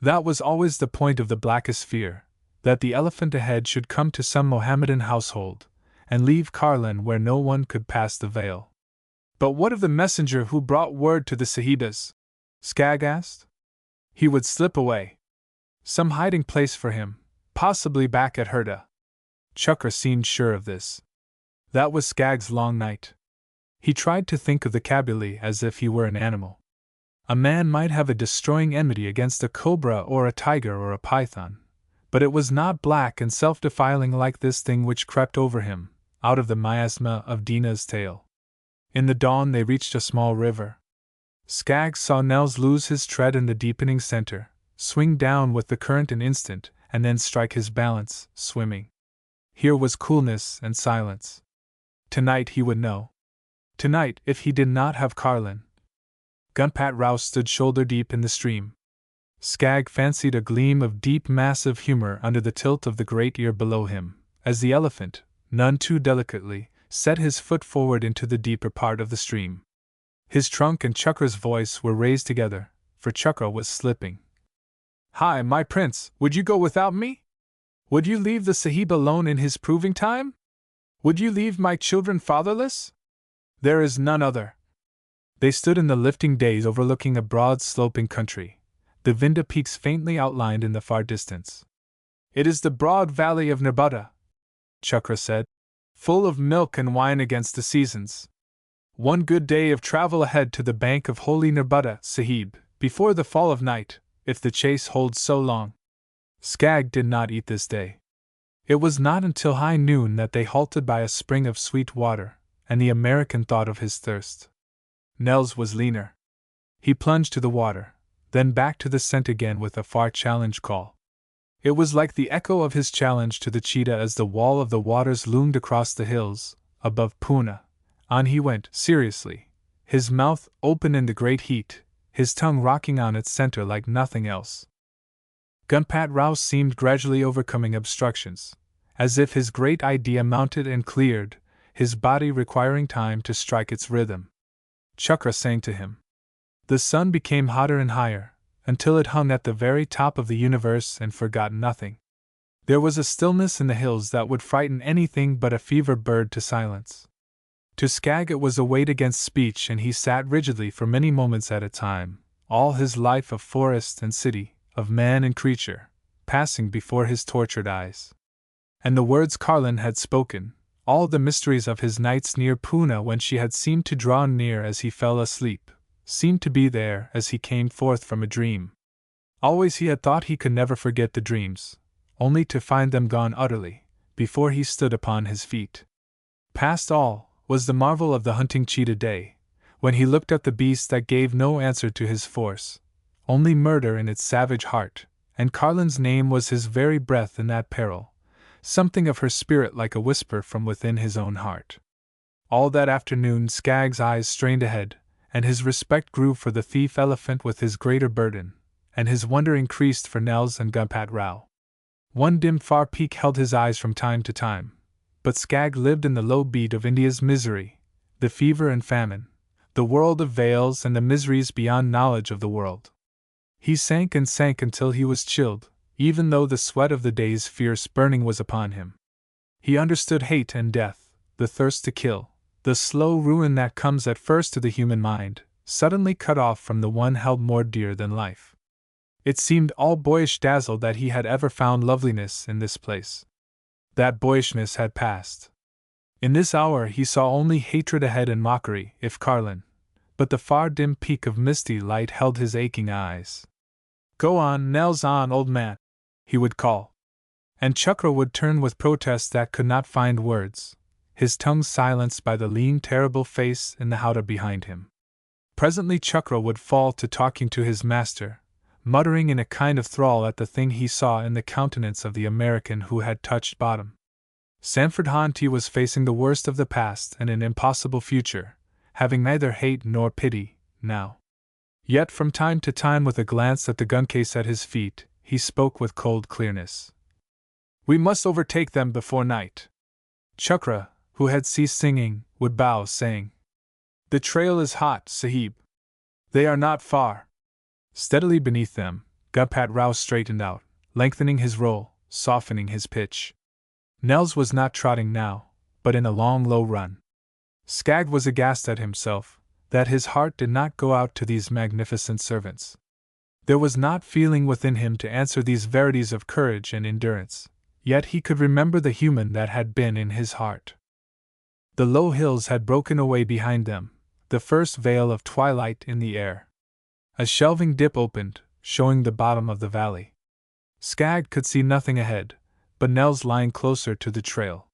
That was always the point of the blackest fear, that the elephant ahead should come to some Mohammedan household, and leave Carlin where no one could pass the veil. "But what of the messenger who brought word to the sahibas?" Skagg asked. "He would slip away. Some hiding place for him, possibly back at Herda." Chakra seemed sure of this. That was Skagg's long night. He tried to think of the Kabyle as if he were an animal. A man might have a destroying enmity against a cobra or a tiger or a python, but it was not black and self-defiling like this thing which crept over him, out of the miasma of Dina's tale. In the dawn they reached a small river. Skagg saw Nels lose his tread in the deepening center, swing down with the current an instant, and then strike his balance, swimming. Here was coolness and silence. Tonight he would know. Tonight, if he did not have Carlin. Gunpat Rao stood shoulder-deep in the stream. Skagg fancied a gleam of deep massive humor under the tilt of the great ear below him, as the elephant, none too delicately, set his foot forward into the deeper part of the stream. His trunk and Chakra's voice were raised together, for Chakra was slipping. "Hi, my prince, would you go without me? Would you leave the Sahib alone in his proving time? Would you leave my children fatherless? There is none other." They stood in the lifting days overlooking a broad sloping country, the Vinda peaks faintly outlined in the far distance. "It is the broad valley of Narbada," Chakra said, "full of milk and wine against the seasons. One good day of travel ahead to the bank of holy Narbada, Sahib, before the fall of night, if the chase holds so long." Skagg did not eat this day. It was not until high noon that they halted by a spring of sweet water, and the American thought of his thirst. Nels was leaner. He plunged to the water, then back to the scent again with a far challenge call. It was like the echo of his challenge to the cheetah as the wall of the waters loomed across the hills, above Pune. On he went, seriously, his mouth open in the great heat, his tongue rocking on its center like nothing else. Gunpat Rao seemed gradually overcoming obstructions, as if his great idea mounted and cleared, his body requiring time to strike its rhythm. Chakra sang to him. The sun became hotter and higher, until it hung at the very top of the universe and forgot nothing. There was a stillness in the hills that would frighten anything but a fevered bird to silence. To Skagg it was a weight against speech, and he sat rigidly for many moments at a time, all his life of forest and city, of man and creature, passing before his tortured eyes. And the words Carlin had spoken, all the mysteries of his nights near Pune when she had seemed to draw near as he fell asleep, seemed to be there as he came forth from a dream. Always he had thought he could never forget the dreams, only to find them gone utterly, before he stood upon his feet. Past all was the marvel of the hunting cheetah day, when he looked at the beast that gave no answer to his force, only murder in its savage heart, and Carlin's name was his very breath in that peril, something of her spirit like a whisper from within his own heart. All that afternoon Skagg's eyes strained ahead, and his respect grew for the thief elephant with his greater burden, and his wonder increased for Nels and Gunpat Rao. One dim far peak held his eyes from time to time, but Skagg lived in the low beat of India's misery, the fever and famine, the world of veils and the miseries beyond knowledge of the world. He sank and sank until he was chilled, even though the sweat of the day's fierce burning was upon him. He understood hate and death, the thirst to kill, the slow ruin that comes at first to the human mind, suddenly cut off from the one held more dear than life. It seemed all boyish dazzle that he had ever found loveliness in this place. That boyishness had passed. In this hour he saw only hatred ahead and mockery, if Carlin, but the far dim peak of misty light held his aching eyes. "Go on, Nels, on, old man," he would call. And Chakra would turn with protest that could not find words, his tongue silenced by the lean, terrible face in the howdah behind him. Presently Chakra would fall to talking to his master, muttering in a kind of thrall at the thing he saw in the countenance of the American who had touched bottom. Sanford Haunty was facing the worst of the past and an impossible future, having neither hate nor pity, now. Yet from time to time, with a glance at the gun case at his feet, he spoke with cold clearness. "We must overtake them before night." Chukra, who had ceased singing, would bow, saying, "The trail is hot, Sahib. They are not far." Steadily beneath them, Gunpat Rao straightened out, lengthening his roll, softening his pitch. Nels was not trotting now, but in a long, low run. Skagg was aghast at himself, that his heart did not go out to these magnificent servants. There was not feeling within him to answer these verities of courage and endurance, yet he could remember the human that had been in his heart. The low hills had broken away behind them, the first veil of twilight in the air. A shelving dip opened, showing the bottom of the valley. Skagg could see nothing ahead, but Nels lying closer to the trail.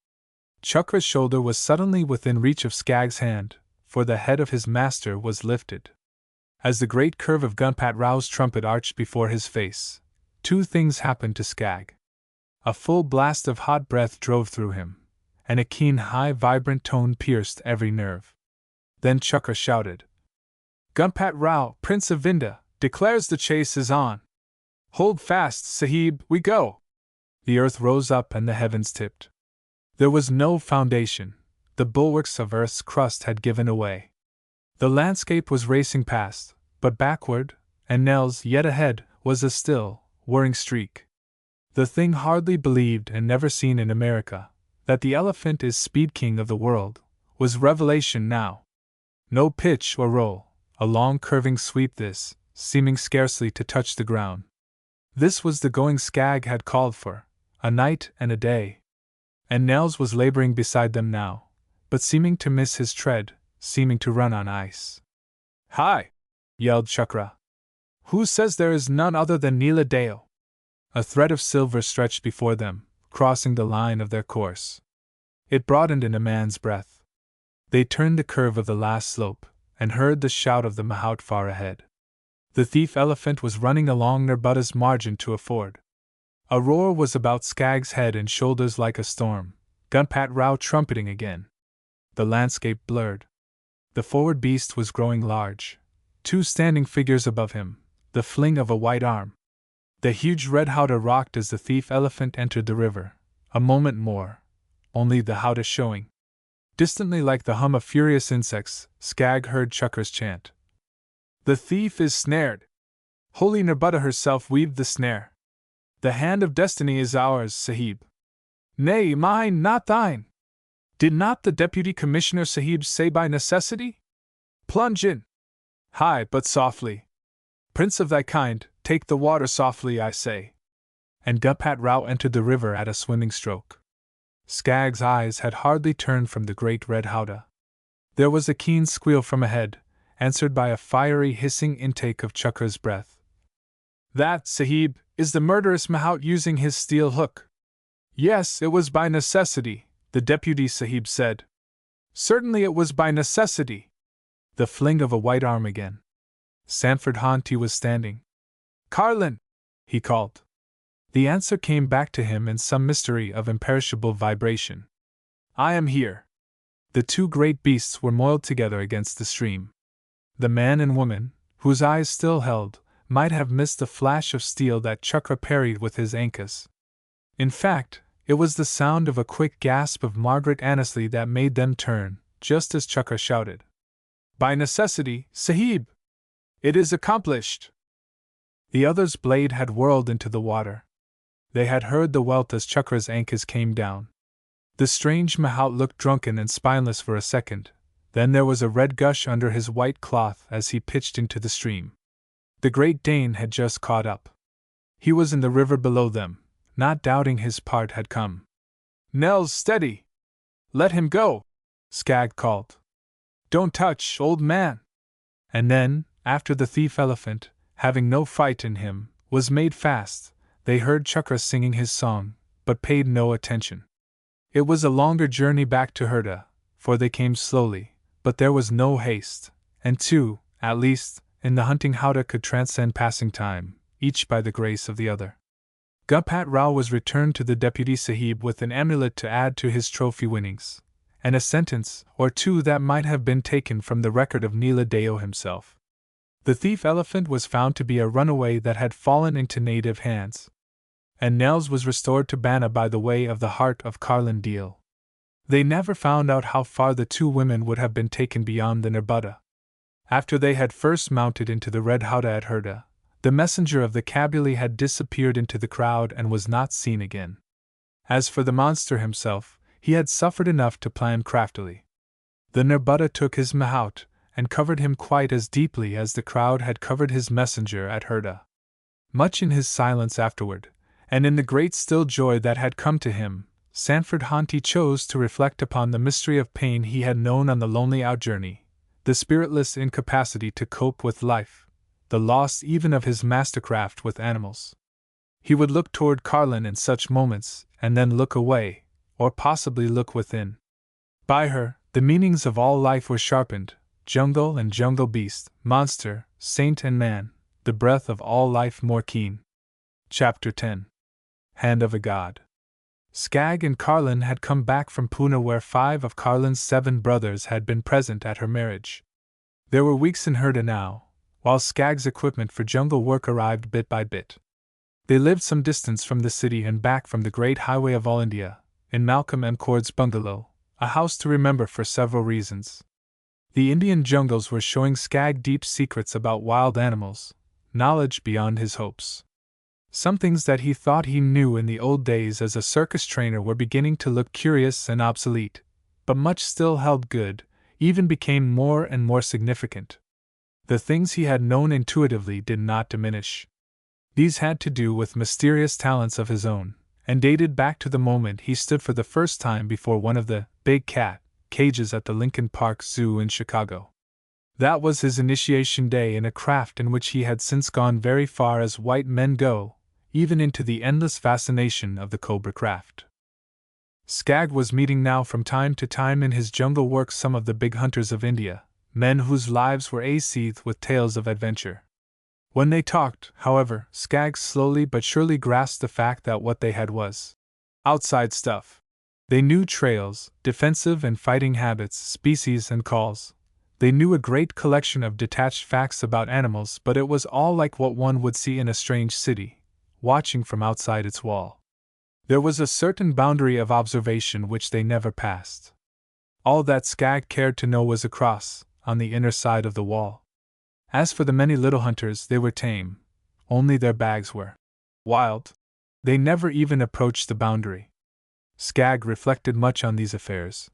Chukra's shoulder was suddenly within reach of Skagg's hand, for the head of his master was lifted. As the great curve of Gunpat Rao's trumpet arched before his face, two things happened to Skagg. A full blast of hot breath drove through him, and a keen, high, vibrant tone pierced every nerve. Then Chukra shouted, "Gunpat Rao, Prince of Vinda, declares the chase is on. Hold fast, Sahib, we go!" The earth rose up and the heavens tipped. There was no foundation, the bulwarks of earth's crust had given away. The landscape was racing past, but backward, and Nels, yet ahead, was a still, whirring streak. The thing hardly believed and never seen in America, that the elephant is speed king of the world, was revelation now. No pitch or roll, a long curving sweep this, seeming scarcely to touch the ground. This was the going Skagg had called for, a night and a day. And Nels was laboring beside them now, but seeming to miss his tread, seeming to run on ice. "Hi!" yelled Chukra. "Who says there is none other than Neela Deo?" A thread of silver stretched before them, crossing the line of their course. It broadened in a man's breath. They turned the curve of the last slope, and heard the shout of the Mahout far ahead. The thief elephant was running along Narbuda's margin to a ford. A roar was about Skagg's head and shoulders like a storm, Gunpat Rao trumpeting again. The landscape blurred. The forward beast was growing large. Two standing figures above him, the fling of a white arm. The huge red howdah rocked as the thief elephant entered the river. A moment more, only the howdah showing. Distantly, like the hum of furious insects, Skagg heard Chukra's chant. "The thief is snared. Holy Narbuda herself weaved the snare. The hand of destiny is ours, Sahib. Nay, mine, not thine. Did not the Deputy Commissioner Sahib say by necessity? Plunge in. High, but softly. Prince of thy kind, take the water softly, I say." And Gunpat Rao entered the river at a swimming stroke. Skagg's eyes had hardly turned from the great red howdah. There was a keen squeal from ahead, answered by a fiery hissing intake of Chukra's breath. "That, Sahib, is the murderous Mahout using his steel hook." "Yes, it was by necessity," the Deputy Sahib said. "Certainly it was by necessity." The fling of a white arm again. Sanford Haunty was standing. "Carlin!" he called. The answer came back to him in some mystery of imperishable vibration. "I am here." The two great beasts were moiled together against the stream. The man and woman, whose eyes still held, might have missed the flash of steel that Chukra parried with his ankus. In fact, it was the sound of a quick gasp of Margaret Annesley that made them turn, just as Chukra shouted, "By necessity, Sahib! It is accomplished!" The other's blade had whirled into the water. They had heard the welt as Chukra's ankus came down. The strange Mahout looked drunken and spineless for a second, then there was a red gush under his white cloth as he pitched into the stream. The Great Dane had just caught up. He was in the river below them, not doubting his part had come. "Nels, steady! Let him go!" Skagg called. "Don't touch, old man!" And then, after the thief elephant, having no fight in him, was made fast, they heard Chukra singing his song, but paid no attention. It was a longer journey back to Hurda, for they came slowly, but there was no haste, and two, at least, in the hunting howdah could transcend passing time, each by the grace of the other. Gulpat Rao was returned to the Deputy Sahib with an amulet to add to his trophy winnings, and a sentence or two that might have been taken from the record of Neela Deo himself. The thief elephant was found to be a runaway that had fallen into native hands, and Nels was restored to Bana by the way of the heart of Carlin Deal. They never found out how far the two women would have been taken beyond the Nirbudda. After they had first mounted into the red howdah at Hurda, the messenger of the Kabuli had disappeared into the crowd and was not seen again. As for the monster himself, he had suffered enough to plan craftily. The Nirbudda took his mahout and covered him quite as deeply as the crowd had covered his messenger at Hurda. Much in his silence afterward, and in the great still joy that had come to him, Sanford Hanti chose to reflect upon the mystery of pain he had known on the lonely out journey, the spiritless incapacity to cope with life, the loss even of his mastercraft with animals. He would look toward Carlin in such moments, and then look away, or possibly look within. By her, the meanings of all life were sharpened, jungle and jungle beast, monster, saint and man, the breath of all life more keen. Chapter 10. Hand of a God. Skagg and Carlin had come back from Pune where 5 of Carlin's 7 brothers had been present at her marriage. There were weeks in Hurda now, while Skagg's equipment for jungle work arrived bit by bit. They lived some distance from the city and back from the great highway of all India, in Malcolm M. Cord's bungalow, a house to remember for several reasons. The Indian jungles were showing Skagg deep secrets about wild animals, knowledge beyond his hopes. Some things that he thought he knew in the old days as a circus trainer were beginning to look curious and obsolete, but much still held good, even became more and more significant. The things he had known intuitively did not diminish. These had to do with mysterious talents of his own, and dated back to the moment he stood for the first time before one of the big cat cages at the Lincoln Park Zoo in Chicago. That was his initiation day in a craft in which he had since gone very far as white men go, even into the endless fascination of the cobra craft. Skagg was meeting now from time to time in his jungle work some of the big hunters of India, men whose lives were seethed with tales of adventure. When they talked, however, Skagg slowly but surely grasped the fact that what they had was outside stuff. They knew trails, defensive and fighting habits, species and calls. They knew a great collection of detached facts about animals, but it was all like what one would see in a strange city, watching from outside its wall. There was a certain boundary of observation which they never passed. All that Skagg cared to know was across, on the inner side of the wall. As for the many little hunters, they were tame. Only their bags were wild. They never even approached the boundary. Skagg reflected much on these affairs.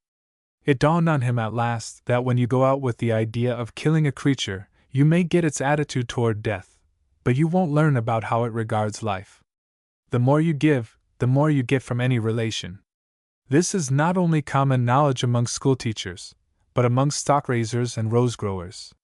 It dawned on him at last that when you go out with the idea of killing a creature, you may get its attitude toward death, but you won't learn about how it regards life. The more you give, the more you get from any relation. This is not only common knowledge among schoolteachers, but among stock raisers and rose growers.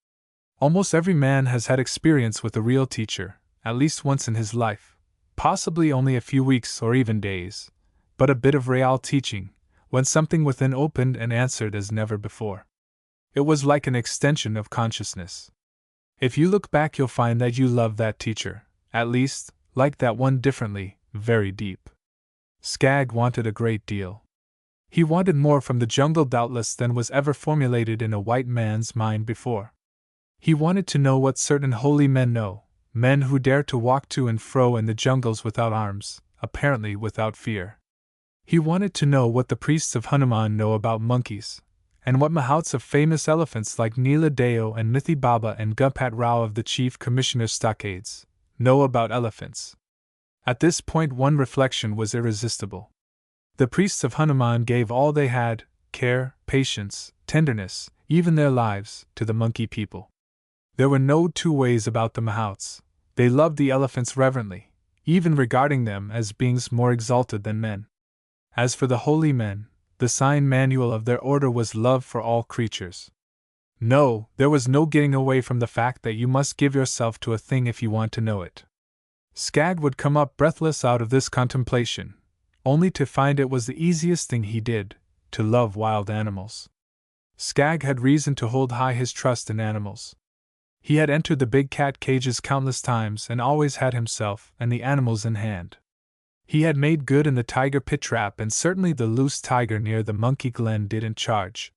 Almost every man has had experience with a real teacher, at least once in his life, possibly only a few weeks or even days, but a bit of real teaching, when something within opened and answered as never before. It was like an extension of consciousness. If you look back, you'll find that you love that teacher, at least, like that one differently, very deep. Skagg wanted a great deal. He wanted more from the jungle doubtless than was ever formulated in a white man's mind before. He wanted to know what certain holy men know, men who dare to walk to and fro in the jungles without arms, apparently without fear. He wanted to know what the priests of Hanuman know about monkeys, and what mahouts of famous elephants like Neela Deo and Mithi Baba and Gulpat Rao of the Chief Commissioner's stockades know about elephants. At this point one reflection was irresistible. The priests of Hanuman gave all they had, care, patience, tenderness, even their lives, to the monkey people. There were no two ways about the mahouts. They loved the elephants reverently, even regarding them as beings more exalted than men. As for the holy men, the sign manual of their order was love for all creatures. No, there was no getting away from the fact that you must give yourself to a thing if you want to know it. Skagg would come up breathless out of this contemplation, only to find it was the easiest thing he did, to love wild animals. Skagg had reason to hold high his trust in animals. He had entered the big cat cages countless times and always had himself and the animals in hand. He had made good in the tiger pit trap, and certainly the loose tiger near the monkey glen didn't charge.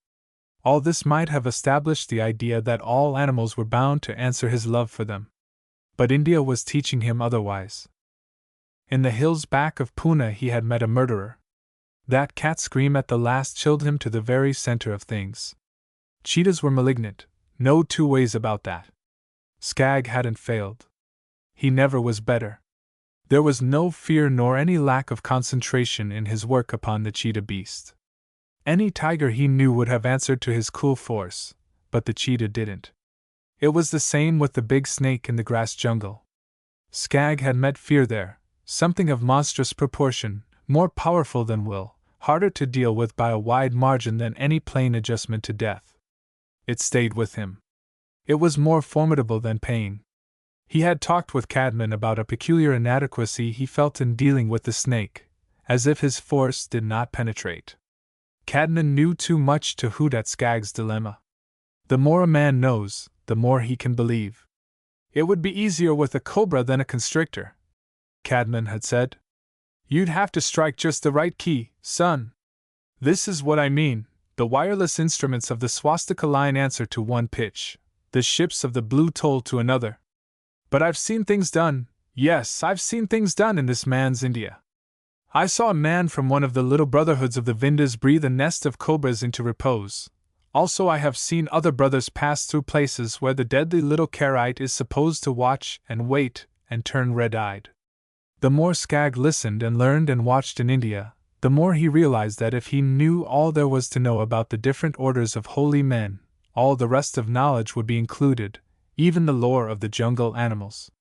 All this might have established the idea that all animals were bound to answer his love for them. But India was teaching him otherwise. In the hills back of Pune he had met a murderer. That cat scream at the last chilled him to the very center of things. Cheetahs were malignant, no two ways about that. Skag hadn't failed. He never was better. There was no fear nor any lack of concentration in his work upon the cheetah beast. Any tiger he knew would have answered to his cool force, but the cheetah didn't. It was the same with the big snake in the grass jungle. Skag had met fear there, something of monstrous proportion, more powerful than will, harder to deal with by a wide margin than any plain adjustment to death. It stayed with him. It was more formidable than pain. He had talked with Cadman about a peculiar inadequacy he felt in dealing with the snake, as if his force did not penetrate. Cadman knew too much to hoot at Skag's dilemma. The more a man knows, the more he can believe. It would be easier with a cobra than a constrictor, Cadman had said. You'd have to strike just the right key, son. This is what I mean. The wireless instruments of the swastika line answer to one pitch, the ships of the blue toll to another. But I've seen things done, yes, I've seen things done in this man's India. I saw a man from one of the little brotherhoods of the Vindas breathe a nest of cobras into repose. Also I have seen other brothers pass through places where the deadly little carite is supposed to watch and wait and turn red-eyed. The more Skag listened and learned and watched in India, the more he realized that if he knew all there was to know about the different orders of holy men, all the rest of knowledge would be included, even the lore of the jungle animals.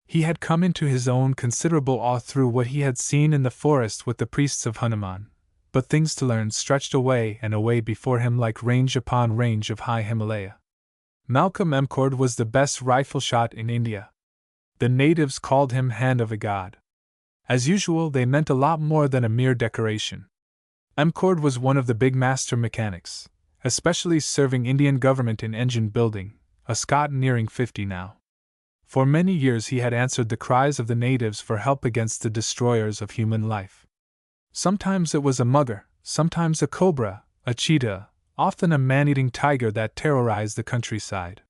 He had come into his own considerable awe through what he had seen in the forest with the priests of Hanuman, but things to learn stretched away and away before him like range upon range of high Himalaya. Malcolm Mcord was the best rifle shot in India. The natives called him Hand of a God. As usual, they meant a lot more than a mere decoration. Mcord was one of the big master mechanics, especially serving Indian government in engine building, a Scot nearing 50 now. For many years he had answered the cries of the natives for help against the destroyers of human life. Sometimes it was a mugger, sometimes a cobra, a cheetah, often a man-eating tiger that terrorized the countryside.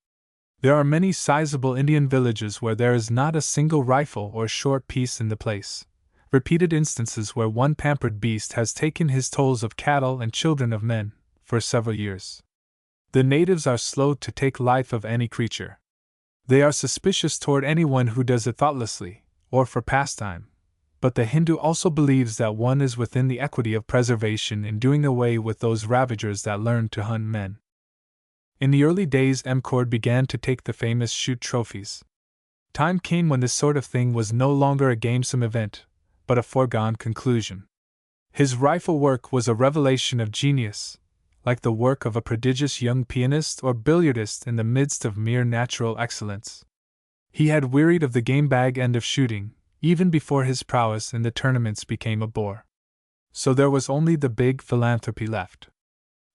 There are many sizable Indian villages where there is not a single rifle or short piece in the place. Repeated instances where one pampered beast has taken his tolls of cattle and children of men, for several years. The natives are slow to take life of any creature. They are suspicious toward anyone who does it thoughtlessly, or for pastime, but the Hindu also believes that one is within the equity of preservation in doing away with those ravagers that learn to hunt men. In the early days Mcord began to take the famous shoot trophies. Time came when this sort of thing was no longer a gamesome event, but a foregone conclusion. His rifle work was a revelation of genius, like the work of a prodigious young pianist or billiardist in the midst of mere natural excellence. He had wearied of the game bag end of shooting, even before his prowess in the tournaments became a bore. So there was only the big philanthropy left.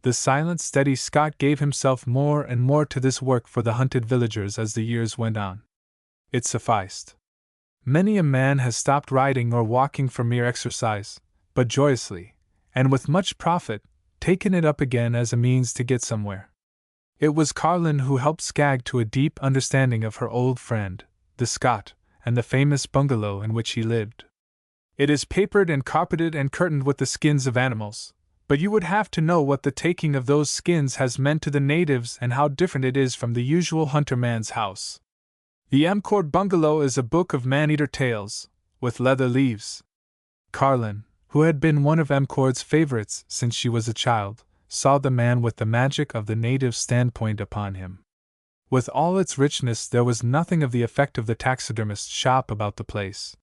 The silent, steady Scot gave himself more and more to this work for the hunted villagers as the years went on. It sufficed. Many a man has stopped riding or walking for mere exercise, but joyously, and with much profit, taken it up again as a means to get somewhere. It was Carlin who helped Skag to a deep understanding of her old friend, the Scot, and the famous bungalow in which he lived. It is papered and carpeted and curtained with the skins of animals, but you would have to know what the taking of those skins has meant to the natives and how different it is from the usual hunter-man's house. The Mcord bungalow is a book of man-eater tales, with leather leaves. Carlin, who had been one of Mcord's favorites since she was a child, saw the man with the magic of the native standpoint upon him. With all its richness, there was nothing of the effect of the taxidermist's shop about the place.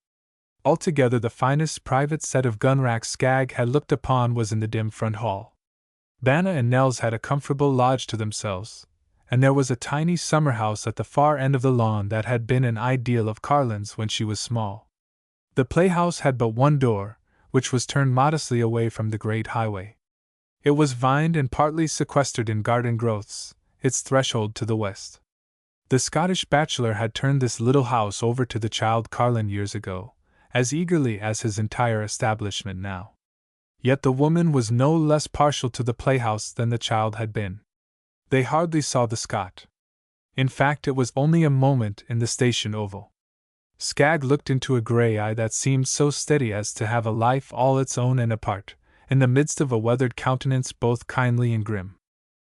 Altogether, the finest private set of gun racks Skag had looked upon was in the dim front hall. Banna and Nels had a comfortable lodge to themselves, and there was a tiny summer house at the far end of the lawn that had been an ideal of Carlin's when she was small. The playhouse had but one door, which was turned modestly away from the great highway. It was vined and partly sequestered in garden growths, its threshold to the west. The Scottish bachelor had turned this little house over to the child Carlin years ago, as eagerly as his entire establishment now. Yet the woman was no less partial to the playhouse than the child had been. They hardly saw the Scot. In fact, it was only a moment in the station oval. Skagg looked into a grey eye that seemed so steady as to have a life all its own and apart, in the midst of a weathered countenance both kindly and grim.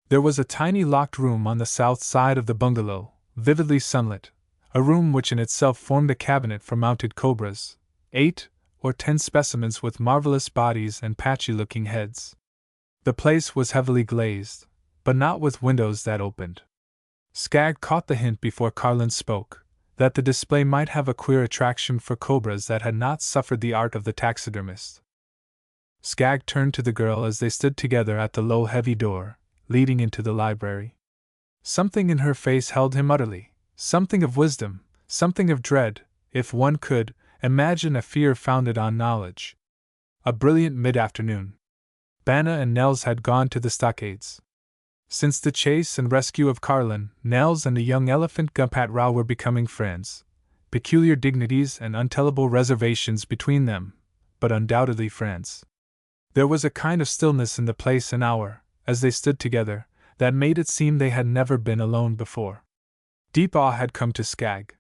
There was a tiny locked room on the south side of the bungalow, vividly sunlit, a room which in itself formed a cabinet for mounted cobras, 8 or 10 specimens with marvelous bodies and patchy-looking heads. The place was heavily glazed, but not with windows that opened. Skagg caught the hint before Carlin spoke, that the display might have a queer attraction for cobras that had not suffered the art of the taxidermist. Skagg turned to the girl as they stood together at the low heavy door, leading into the library. Something in her face held him utterly, something of wisdom, something of dread, if one could imagine a fear founded on knowledge. A brilliant mid-afternoon. Banna and Nels had gone to the stockades. Since the chase and rescue of Carlin, Nels and the young elephant Gumpat Rao were becoming friends, peculiar dignities and untellable reservations between them, but undoubtedly friends. There was a kind of stillness in the place and hour, as they stood together, that made it seem they had never been alone before. Deep awe had come to Skagg.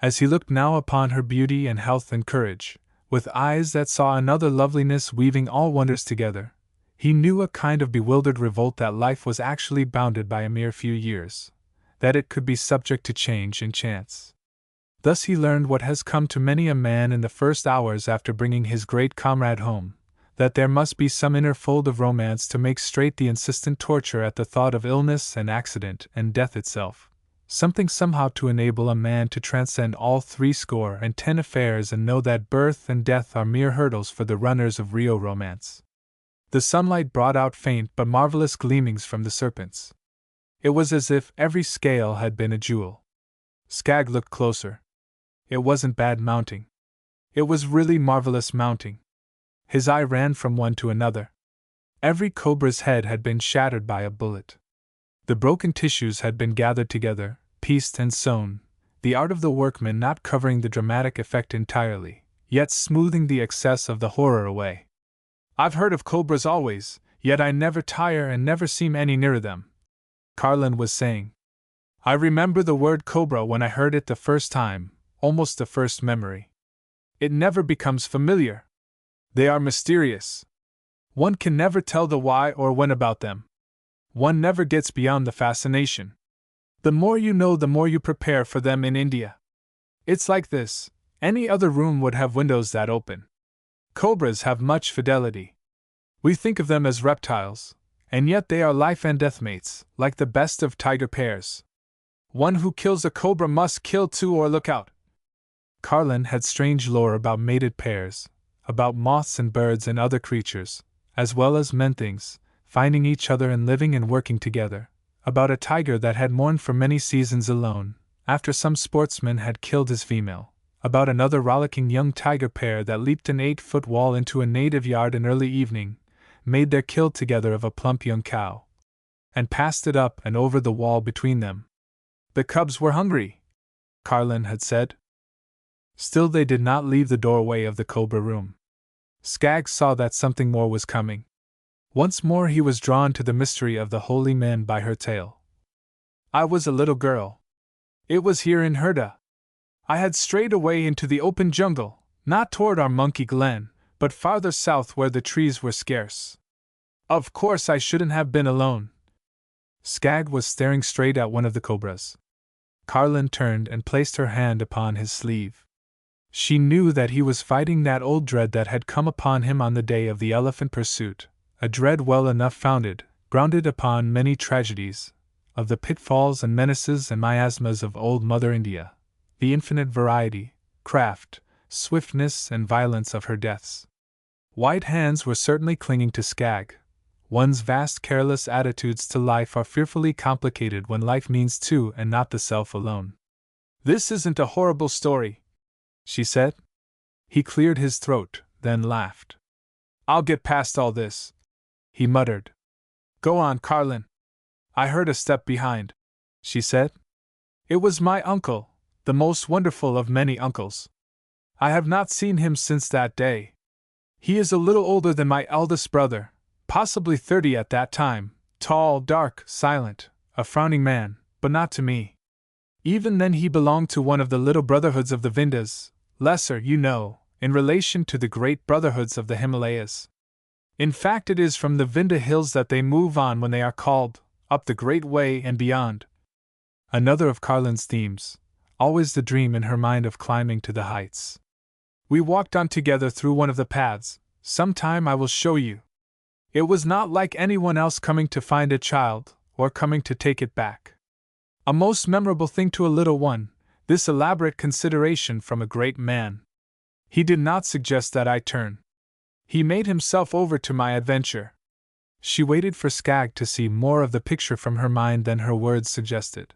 As he looked now upon her beauty and health and courage, with eyes that saw another loveliness weaving all wonders together, he knew a kind of bewildered revolt that life was actually bounded by a mere few years, that it could be subject to change and chance. Thus he learned what has come to many a man in the first hours after bringing his great comrade home, that there must be some inner fold of romance to make straight the insistent torture at the thought of illness and accident and death itself, something somehow to enable a man to transcend all 70 affairs and know that birth and death are mere hurdles for the runners of Rio romance. The sunlight brought out faint but marvelous gleamings from the serpents. It was as if every scale had been a jewel. Skagg looked closer. It wasn't bad mounting. It was really marvelous mounting. His eye ran from one to another. Every cobra's head had been shattered by a bullet. The broken tissues had been gathered together, pieced and sewn, the art of the workman not covering the dramatic effect entirely, yet smoothing the excess of the horror away. "I've heard of cobras always, yet I never tire and never seem any nearer them," Carlin was saying. "I remember the word cobra when I heard it the first time, almost the first memory. It never becomes familiar. They are mysterious. One can never tell the why or when about them. One never gets beyond the fascination. The more you know, the more you prepare for them in India. It's like this: any other room would have windows that open. Cobras have much fidelity. We think of them as reptiles, and yet they are life and death mates, like the best of tiger pairs. One who kills a cobra must kill two or look out." Carlin had strange lore about mated pairs, about moths and birds and other creatures, as well as men things, finding each other and living and working together, about a tiger that had mourned for many seasons alone, after some sportsman had killed his female, about another rollicking young tiger pair that leaped an 8-foot wall into a native yard in early evening, made their kill together of a plump young cow, and passed it up and over the wall between them. The cubs were hungry, Carlin had said. Still they did not leave the doorway of the cobra room. Skagg saw that something more was coming. Once more he was drawn to the mystery of the holy man by her tale. "I was a little girl. It was here in Herda. I had strayed away into the open jungle, not toward our monkey glen, but farther south where the trees were scarce. Of course I shouldn't have been alone." Skagg was staring straight at one of the cobras. Carlin turned and placed her hand upon his sleeve. She knew that he was fighting that old dread that had come upon him on the day of the elephant pursuit, a dread well enough founded, grounded upon many tragedies, of the pitfalls and menaces and miasmas of old Mother India, the infinite variety, craft, swiftness and violence of her deaths. White hands were certainly clinging to Skagg. One's vast careless attitudes to life are fearfully complicated when life means two and not the self alone. "This isn't a horrible story," she said. He cleared his throat, then laughed. "I'll get past all this," he muttered. "Go on, Carlin." "I heard a step behind," she said. It was my uncle, the most wonderful of many uncles. I have not seen him since that day. He is a little older than my eldest brother, possibly 30 at that time, tall, dark, silent, a frowning man, but not to me. Even then he belonged to one of the little brotherhoods of the Vindhyas, lesser, you know, in relation to the great brotherhoods of the Himalayas. In fact, it is from the Vindhya hills that they move on when they are called up the Great Way and beyond. Another of Carlin's themes, always the dream in her mind of climbing to the heights. We walked on together through one of the paths. Sometime I will show you. It was not like anyone else coming to find a child, or coming to take it back. A most memorable thing to a little one, this elaborate consideration from a great man. He did not suggest that I turn. He made himself over to my adventure. She waited for Skagg to see more of the picture from her mind than her words suggested.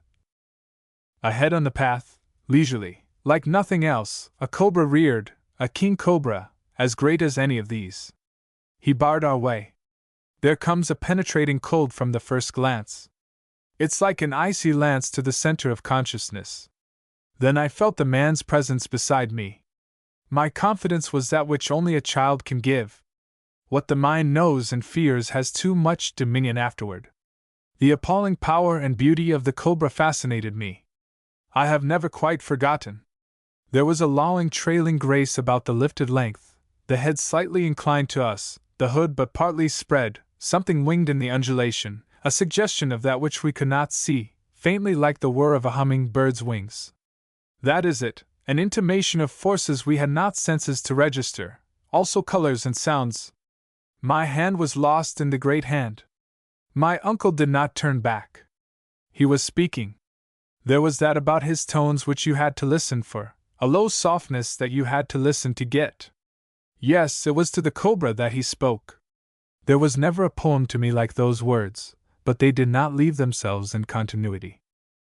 Ahead on the path, leisurely, like nothing else, a cobra reared, a king cobra, as great as any of these. He barred our way. There comes a penetrating cold from the first glance. It's like an icy lance to the center of consciousness. Then I felt the man's presence beside me. My confidence was that which only a child can give. What the mind knows and fears has too much dominion afterward. The appalling power and beauty of the cobra fascinated me. I have never quite forgotten. There was a lolling, trailing grace about the lifted length, the head slightly inclined to us, the hood but partly spread, something winged in the undulation, a suggestion of that which we could not see, faintly like the whir of a humming bird's wings. That is it, an intimation of forces we had not senses to register, also colors and sounds. My hand was lost in the great hand. My uncle did not turn back. He was speaking. There was that about his tones which you had to listen for, a low softness that you had to listen to get. Yes, it was to the cobra that he spoke. There was never a poem to me like those words, but they did not leave themselves in continuity.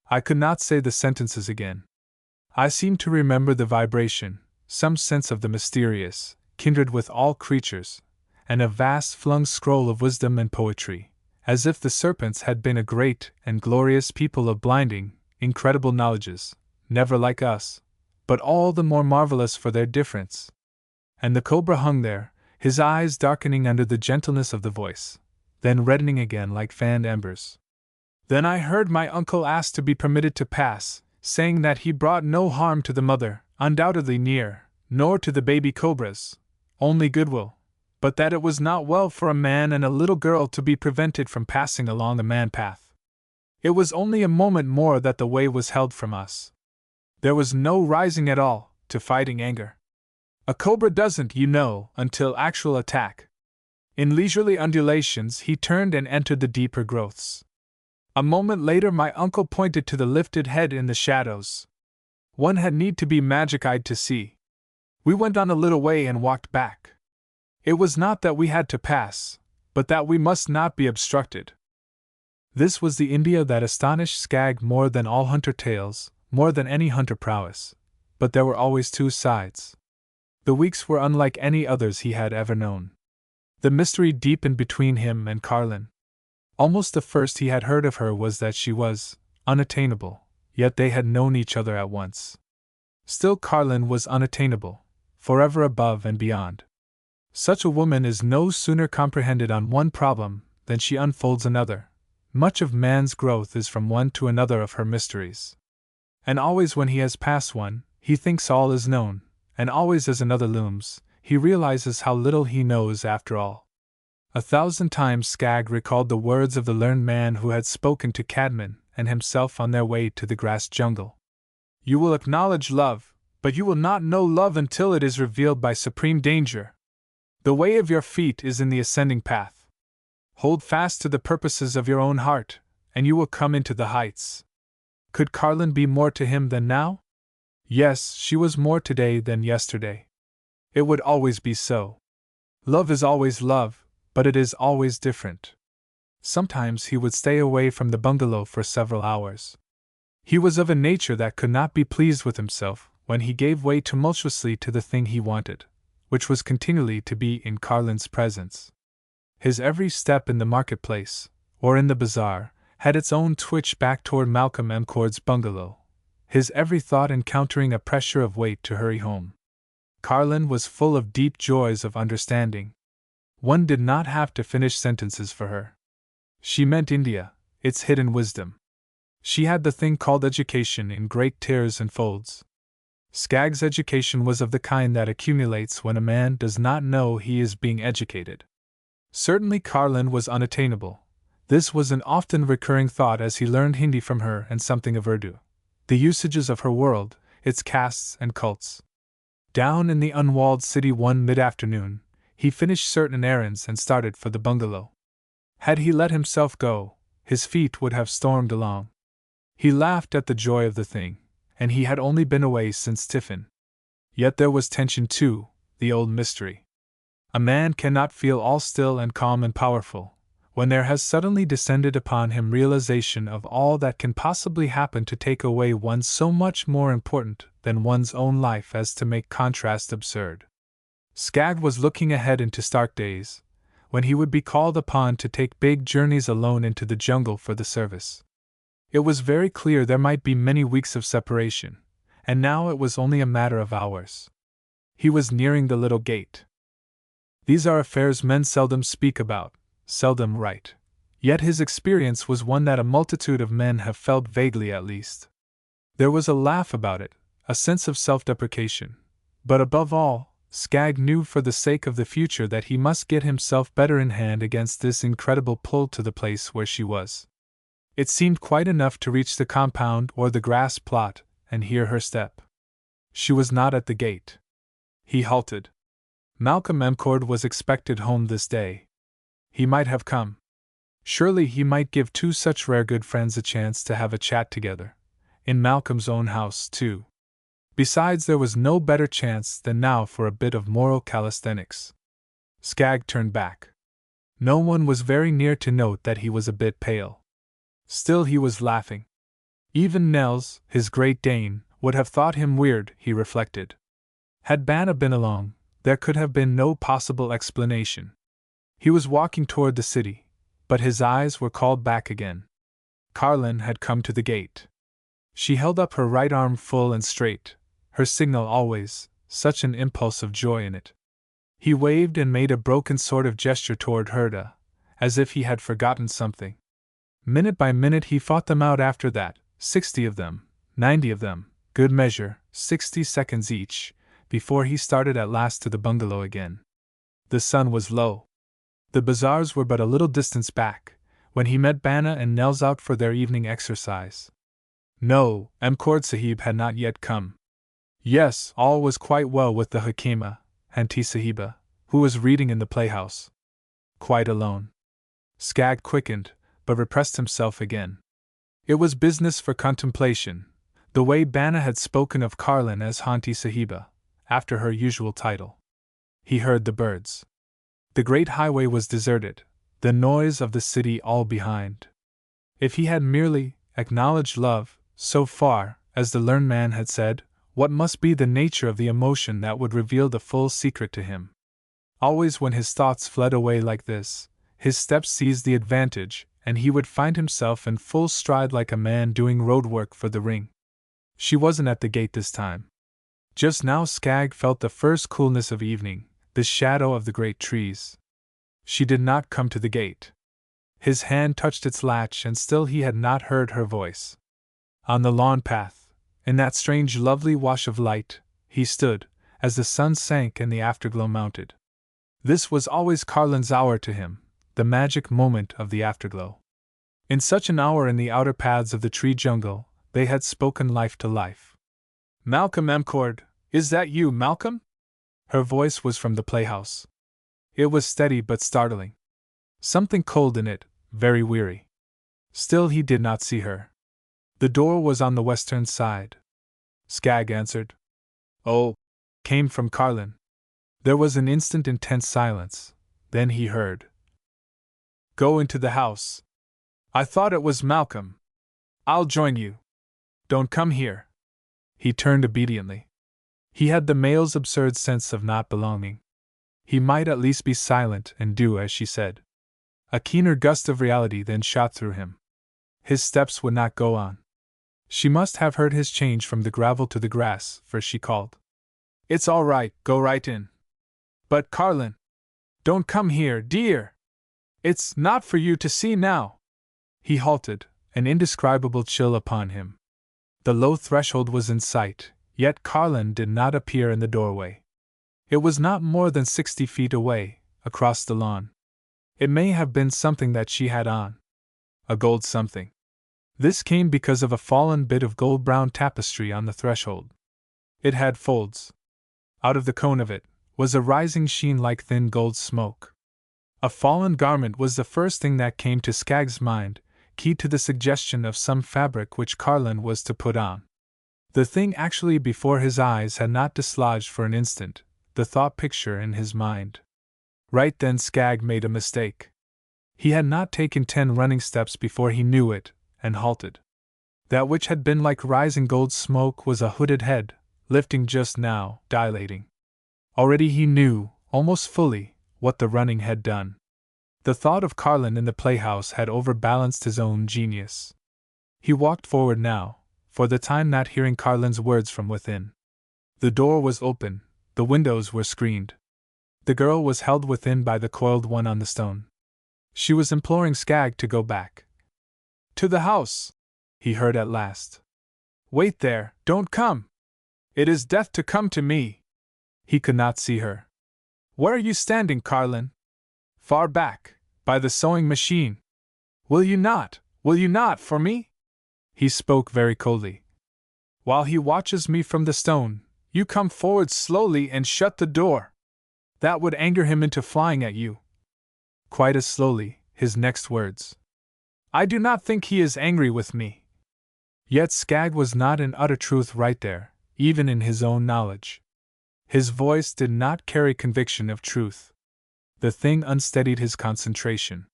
I could not say the sentences again. I seemed to remember the vibration, some sense of the mysterious, kindred with all creatures, and a vast flung scroll of wisdom and poetry, as if the serpents had been a great and glorious people of blinding, incredible knowledges, never like us, but all the more marvelous for their difference. And the cobra hung there, his eyes darkening under the gentleness of the voice, then reddening again like fanned embers. Then I heard my uncle ask to be permitted to pass, saying that he brought no harm to the mother, undoubtedly near, nor to the baby cobras, only goodwill, but that it was not well for a man and a little girl to be prevented from passing along the man-path. It was only a moment more that the way was held from us. There was no rising at all, to fighting anger. A cobra doesn't, you know, until actual attack. In leisurely undulations he turned and entered the deeper growths. A moment later my uncle pointed to the lifted head in the shadows. One had need to be magic-eyed to see. We went on a little way and walked back. It was not that we had to pass, but that we must not be obstructed. This was the India that astonished Skagg more than all hunter tales, more than any hunter prowess. But there were always two sides. The weeks were unlike any others he had ever known. The mystery deepened between him and Carlin. Almost the first he had heard of her was that she was unattainable, yet they had known each other at once. Still Carlin was unattainable, forever above and beyond. Such a woman is no sooner comprehended on one problem than she unfolds another. Much of man's growth is from one to another of her mysteries. And always when he has passed one, he thinks all is known, and always as another looms, he realizes how little he knows after all. 1,000 times Skagg recalled the words of the learned man who had spoken to Cadman and himself on their way to the grass jungle. You will acknowledge love, but you will not know love until it is revealed by supreme danger. The way of your feet is in the ascending path. Hold fast to the purposes of your own heart, and you will come into the heights. Could Carlin be more to him than now? Yes, she was more today than yesterday. It would always be so. Love is always love, but it is always different. Sometimes he would stay away from the bungalow for several hours. He was of a nature that could not be pleased with himself when he gave way tumultuously to the thing he wanted, which was continually to be in Carlin's presence. His every step in the marketplace, or in the bazaar, had its own twitch back toward Malcolm M. Cord's bungalow, his every thought encountering a pressure of weight to hurry home. Carlin was full of deep joys of understanding. One did not have to finish sentences for her. She meant India, its hidden wisdom. She had the thing called education in great tiers and folds. Skag's education was of the kind that accumulates when a man does not know he is being educated. Certainly Carlin was unattainable. This was an often recurring thought as he learned Hindi from her and something of Urdu, the usages of her world, its castes and cults. Down in the unwalled city one mid-afternoon, he finished certain errands and started for the bungalow. Had he let himself go, his feet would have stormed along. He laughed at the joy of the thing, and he had only been away since tiffin. Yet there was tension too, the old mystery. A man cannot feel all still and calm and powerful when there has suddenly descended upon him realization of all that can possibly happen to take away one so much more important than one's own life as to make contrast absurd. Skagg was looking ahead into stark days, when he would be called upon to take big journeys alone into the jungle for the service. It was very clear there might be many weeks of separation, and now it was only a matter of hours. He was nearing the little gate. These are affairs men seldom speak about, seldom write. Yet his experience was one that a multitude of men have felt vaguely at least. There was a laugh about it, a sense of self-deprecation. But above all, Skagg knew for the sake of the future that he must get himself better in hand against this incredible pull to the place where she was. It seemed quite enough to reach the compound or the grass plot and hear her step. She was not at the gate. He halted. Malcolm Emcord was expected home this day. He might have come. Surely he might give two such rare good friends a chance to have a chat together. In Malcolm's own house, too. Besides, there was no better chance than now for a bit of moral calisthenics. Skagg turned back. No one was very near to note that he was a bit pale. Still he was laughing. Even Nels, his Great Dane, would have thought him weird, he reflected. Had Banna been along, there could have been no possible explanation. He was walking toward the city, but his eyes were called back again. Carlin had come to the gate. She held up her right arm full and straight, her signal always, such an impulse of joy in it. He waved and made a broken sort of gesture toward Herda, as if he had forgotten something. Minute by minute he fought them out after that, 60 of them, 90 of them, good measure, 60 seconds each, before he started at last to the bungalow again. The sun was low. The bazaars were but a little distance back, when he met Banna and Nels out for their evening exercise. No, Emcord Sahib had not yet come. Yes, all was quite well with the Hakima, Auntie Sahiba, who was reading in the playhouse. Quite alone. Skagg quickened, but repressed himself again. It was business for contemplation, the way Banna had spoken of Carlin as Auntie Sahiba, after her usual title. He heard the birds. The great highway was deserted, the noise of the city all behind. If he had merely acknowledged love, so far, as the learned man had said, what must be the nature of the emotion that would reveal the full secret to him? Always when his thoughts fled away like this, his steps seized the advantage, and he would find himself in full stride like a man doing road work for the ring. She wasn't at the gate this time. Just now Skagg felt the first coolness of evening, the shadow of the great trees. She did not come to the gate. His hand touched its latch and still he had not heard her voice. On the lawn path, in that strange lovely wash of light, he stood, as the sun sank and the afterglow mounted. This was always Carlin's hour to him, the magic moment of the afterglow. In such an hour in the outer paths of the tree jungle, they had spoken life to life. "Malcolm Emcord, is that you, Malcolm?" Her voice was from the playhouse. It was steady but startling. Something cold in it, very weary. Still he did not see her. The door was on the western side. Skagg answered. "Oh," came from Carlin. There was an instant intense silence. Then he heard. "Go into the house. I thought it was Malcolm. I'll join you. Don't come here." He turned obediently. He had the male's absurd sense of not belonging. He might at least be silent and do as she said. A keener gust of reality then shot through him. His steps would not go on. She must have heard his change from the gravel to the grass, for she called. It's all right, go right in. But Carlin, don't come here, dear. It's not for you to see now. He halted, an indescribable chill upon him. The low threshold was in sight, yet Carlin did not appear in the doorway. It was not more than 60 feet away, across the lawn. It may have been something that she had on. A gold something. This came because of a fallen bit of gold-brown tapestry on the threshold. It had folds. Out of the cone of it was a rising sheen like thin gold smoke. A fallen garment was the first thing that came to Skaggs's mind, key to the suggestion of some fabric which Carlin was to put on. The thing actually before his eyes had not dislodged for an instant the thought picture in his mind. Right then Skaggs made a mistake. He had not taken 10 running steps before he knew it, and halted. That which had been like rising gold smoke was a hooded head, lifting just now, dilating. Already he knew, almost fully, what the running had done. The thought of Carlin in the playhouse had overbalanced his own genius. He walked forward now, for the time not hearing Carlin's words from within. The door was open, the windows were screened. The girl was held within by the coiled one on the stone. She was imploring Skaggs to go back. To the house, he heard at last. Wait there, don't come. It is death to come to me. He could not see her. Where are you standing, Carlin? Far back, by the sewing machine. Will you not, for me? He spoke very coldly. While he watches me from the stone, you come forward slowly and shut the door. That would anger him into flying at you. Quite as slowly, his next words. I do not think he is angry with me. Yet Skaggs was not in utter truth right there, even in his own knowledge. His voice did not carry conviction of truth. The thing unsteadied his concentration.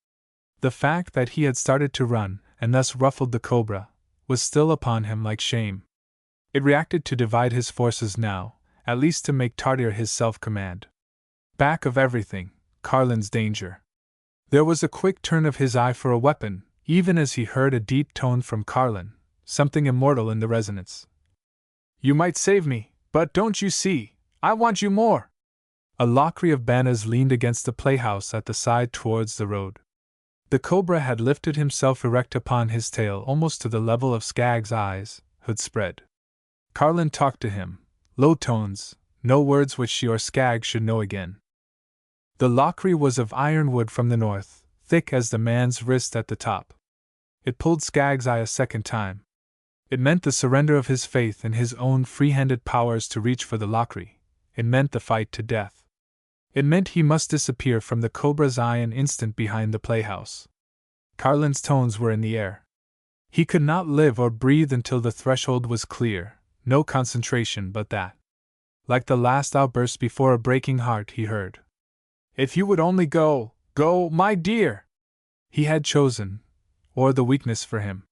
The fact that he had started to run, and thus ruffled the cobra, was still upon him like shame. It reacted to divide his forces now, at least to make tardier his self-command. Back of everything, Carlin's danger. There was a quick turn of his eye for a weapon, even as he heard a deep tone from Carlin, something immortal in the resonance. You might save me, but don't you see, I want you more. A lockery of banners leaned against the playhouse at the side towards the road. The cobra had lifted himself erect upon his tail almost to the level of Skaggs's eyes, hood spread. Carlin talked to him, low tones, no words which she or Skaggs should know again. The lockery was of ironwood from the north, thick as the man's wrist at the top. It pulled Skaggs's eye a second time. It meant the surrender of his faith in his own free-handed powers to reach for the lockery. It meant the fight to death. It meant he must disappear from the cobra's eye an instant behind the playhouse. Carlin's tones were in the air. He could not live or breathe until the threshold was clear, no concentration but that. Like the last outburst before a breaking heart, he heard. If you would only go, my dear! He had chosen, or the weakness for him.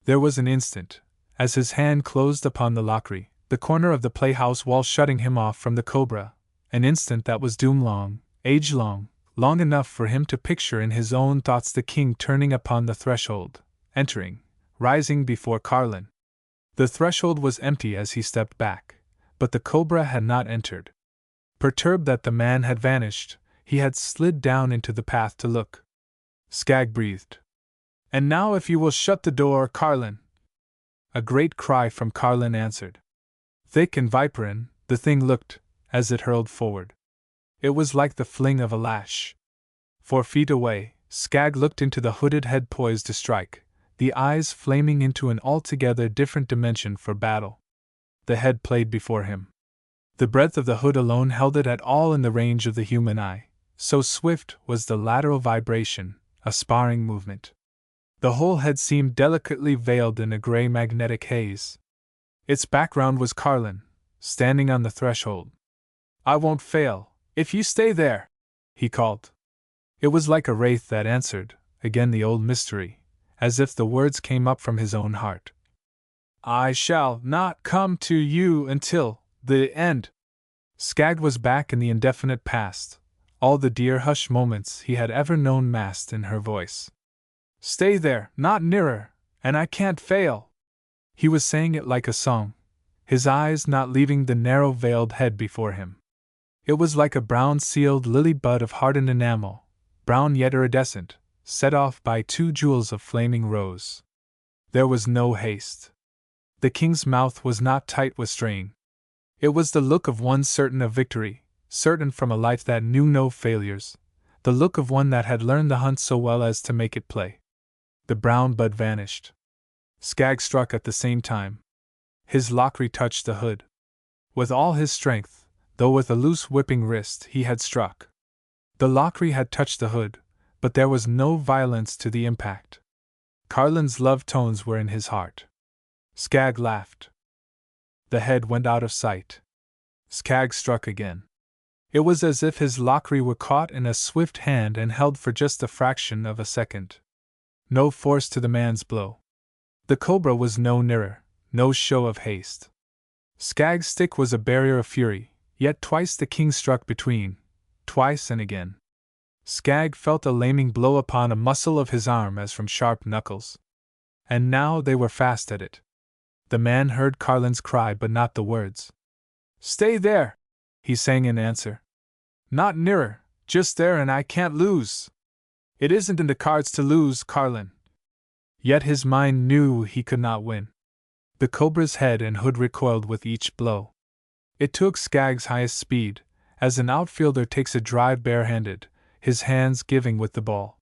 There was an instant, as his hand closed upon the lockery, the corner of the playhouse wall shutting him off from the cobra, an instant that was doom-long, age-long, long enough for him to picture in his own thoughts the king turning upon the threshold, entering, rising before Carlin. The threshold was empty as he stepped back, but the cobra had not entered. Perturbed that the man had vanished, he had slid down into the path to look. Skaggs breathed. And now if you will shut the door, Carlin. A great cry from Carlin answered. Thick and viperine, the thing looked, as it hurled forward. It was like the fling of a lash. 4 feet away, Skaggs looked into the hooded head poised to strike, the eyes flaming into an altogether different dimension for battle. The head played before him. The breadth of the hood alone held it at all in the range of the human eye, so swift was the lateral vibration, a sparring movement. The whole head seemed delicately veiled in a gray magnetic haze. Its background was Carlin, standing on the threshold. I won't fail, if you stay there, he called. It was like a wraith that answered, again the old mystery, as if the words came up from his own heart. I shall not come to you until the end. Skaggs was back in the indefinite past, all the dear hushed moments he had ever known masked in her voice. Stay there, not nearer, and I can't fail. He was saying it like a song, his eyes not leaving the narrow-veiled head before him. It was like a brown-sealed lily bud of hardened enamel, brown yet iridescent, set off by 2 jewels of flaming rose. There was no haste. The king's mouth was not tight with strain. It was the look of one certain of victory, certain from a life that knew no failures, the look of one that had learned the hunt so well as to make it play. The brown bud vanished. Skagg struck at the same time. His lockery touched the hood. With all his strength, though with a loose whipping wrist, he had struck. The lockery had touched the hood, but there was no violence to the impact. Carlin's love tones were in his heart. Skagg laughed. The head went out of sight. Skagg struck again. It was as if his lockery were caught in a swift hand and held for just a fraction of a second. No force to the man's blow. The cobra was no nearer, no show of haste. Skagg's stick was a barrier of fury, yet twice the king struck between, twice and again. Skagg felt a laming blow upon a muscle of his arm as from sharp knuckles. And now they were fast at it. The man heard Carlin's cry but not the words. "Stay there!" he sang in answer. "Not nearer, just there, and I can't lose." "It isn't in the cards to lose, Carlin." Yet his mind knew he could not win. The cobra's head and hood recoiled with each blow. It took Skagg's highest speed, as an outfielder takes a drive barehanded, his hands giving with the ball.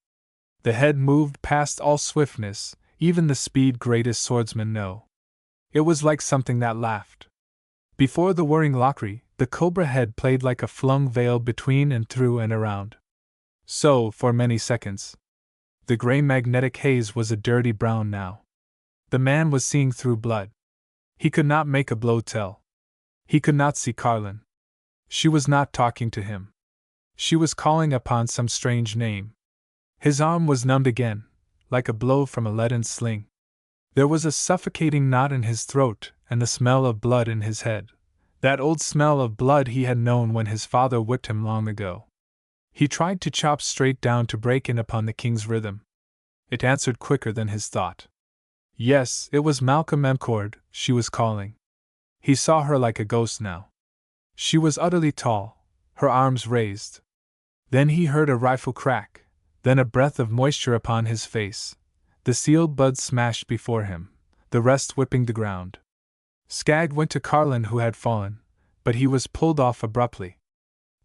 The head moved past all swiftness, even the speed greatest swordsmen know. It was like something that laughed. Before the whirring lockery, the cobra head played like a flung veil between and through and around. So, for many seconds. The gray magnetic haze was a dirty brown now. The man was seeing through blood. He could not make a blow tell. He could not see Carlin. She was not talking to him. She was calling upon some strange name. His arm was numbed again, like a blow from a leaden sling. There was a suffocating knot in his throat and the smell of blood in his head, that old smell of blood he had known when his father whipped him long ago. He tried to chop straight down to break in upon the king's rhythm. It answered quicker than his thought. Yes, it was Malcolm Emcord she was calling. He saw her like a ghost now. She was utterly tall, her arms raised. Then he heard a rifle crack, then a breath of moisture upon his face. The sealed bud smashed before him, the rest whipping the ground. Skagg went to Carlin, who had fallen, but he was pulled off abruptly.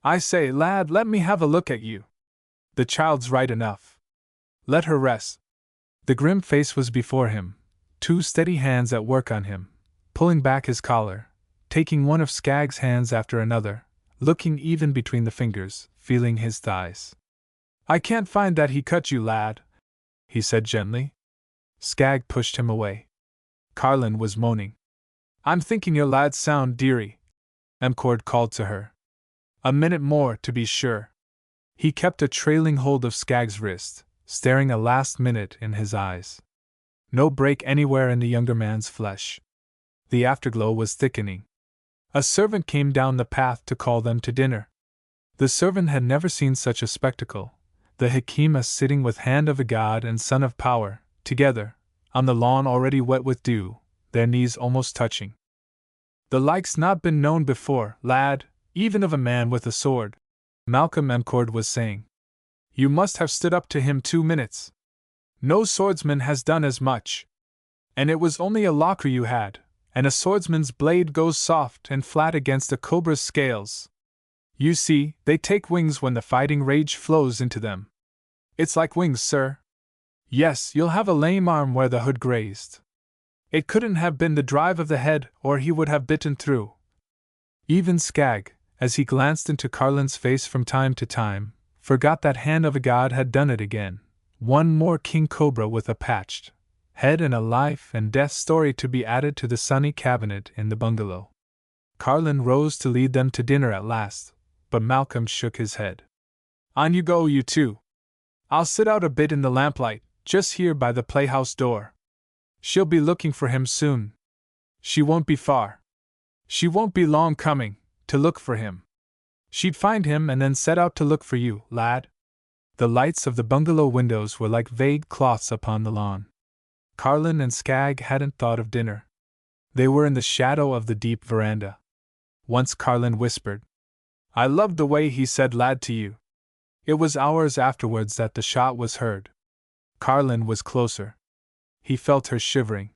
"I say, lad, let me have a look at you. The child's right enough. Let her rest." The grim face was before him, 2 steady hands at work on him, pulling back his collar, taking one of Skagg's hands after another, looking even between the fingers, feeling his thighs. "I can't find that he cut you, lad," he said gently. Skagg pushed him away. Carlin was moaning. "I'm thinking your lad's sound, dearie," Emcord called to her. "A minute more, to be sure." He kept a trailing hold of Skagg's wrist, staring a last minute in his eyes. No break anywhere in the younger man's flesh. The afterglow was thickening. A servant came down the path to call them to dinner. The servant had never seen such a spectacle, the Hakima sitting with hand of a god and son of power, together, on the lawn already wet with dew, their knees almost touching. "The like's not been known before, lad, even of a man with a sword," Malcolm Emcord was saying. "You must have stood up to him 2 minutes. No swordsman has done as much. And it was only a lockery you had, and a swordsman's blade goes soft and flat against a cobra's scales. You see, they take wings when the fighting rage flows into them. It's like wings, sir. Yes, you'll have a lame arm where the hood grazed. It couldn't have been the drive of the head, or he would have bitten through." Even Skagg, as he glanced into Carlin's face from time to time, forgot that hand of a god had done it again. One more king cobra with a patched head and a life and death story to be added to the sunny cabinet in the bungalow. Carlin rose to lead them to dinner at last, but Malcolm shook his head. "On you go, you two. I'll sit out a bit in the lamplight, just here by the playhouse door. She'll be looking for him soon. She won't be far. She won't be long coming, to look for him. She'd find him and then set out to look for you, lad." The lights of the bungalow windows were like vague cloths upon the lawn. Carlin and Skagg hadn't thought of dinner. They were in the shadow of the deep veranda. Once Carlin whispered, "I loved the way he said lad to you." It was hours afterwards that the shot was heard. Carlin was closer. He felt her shivering.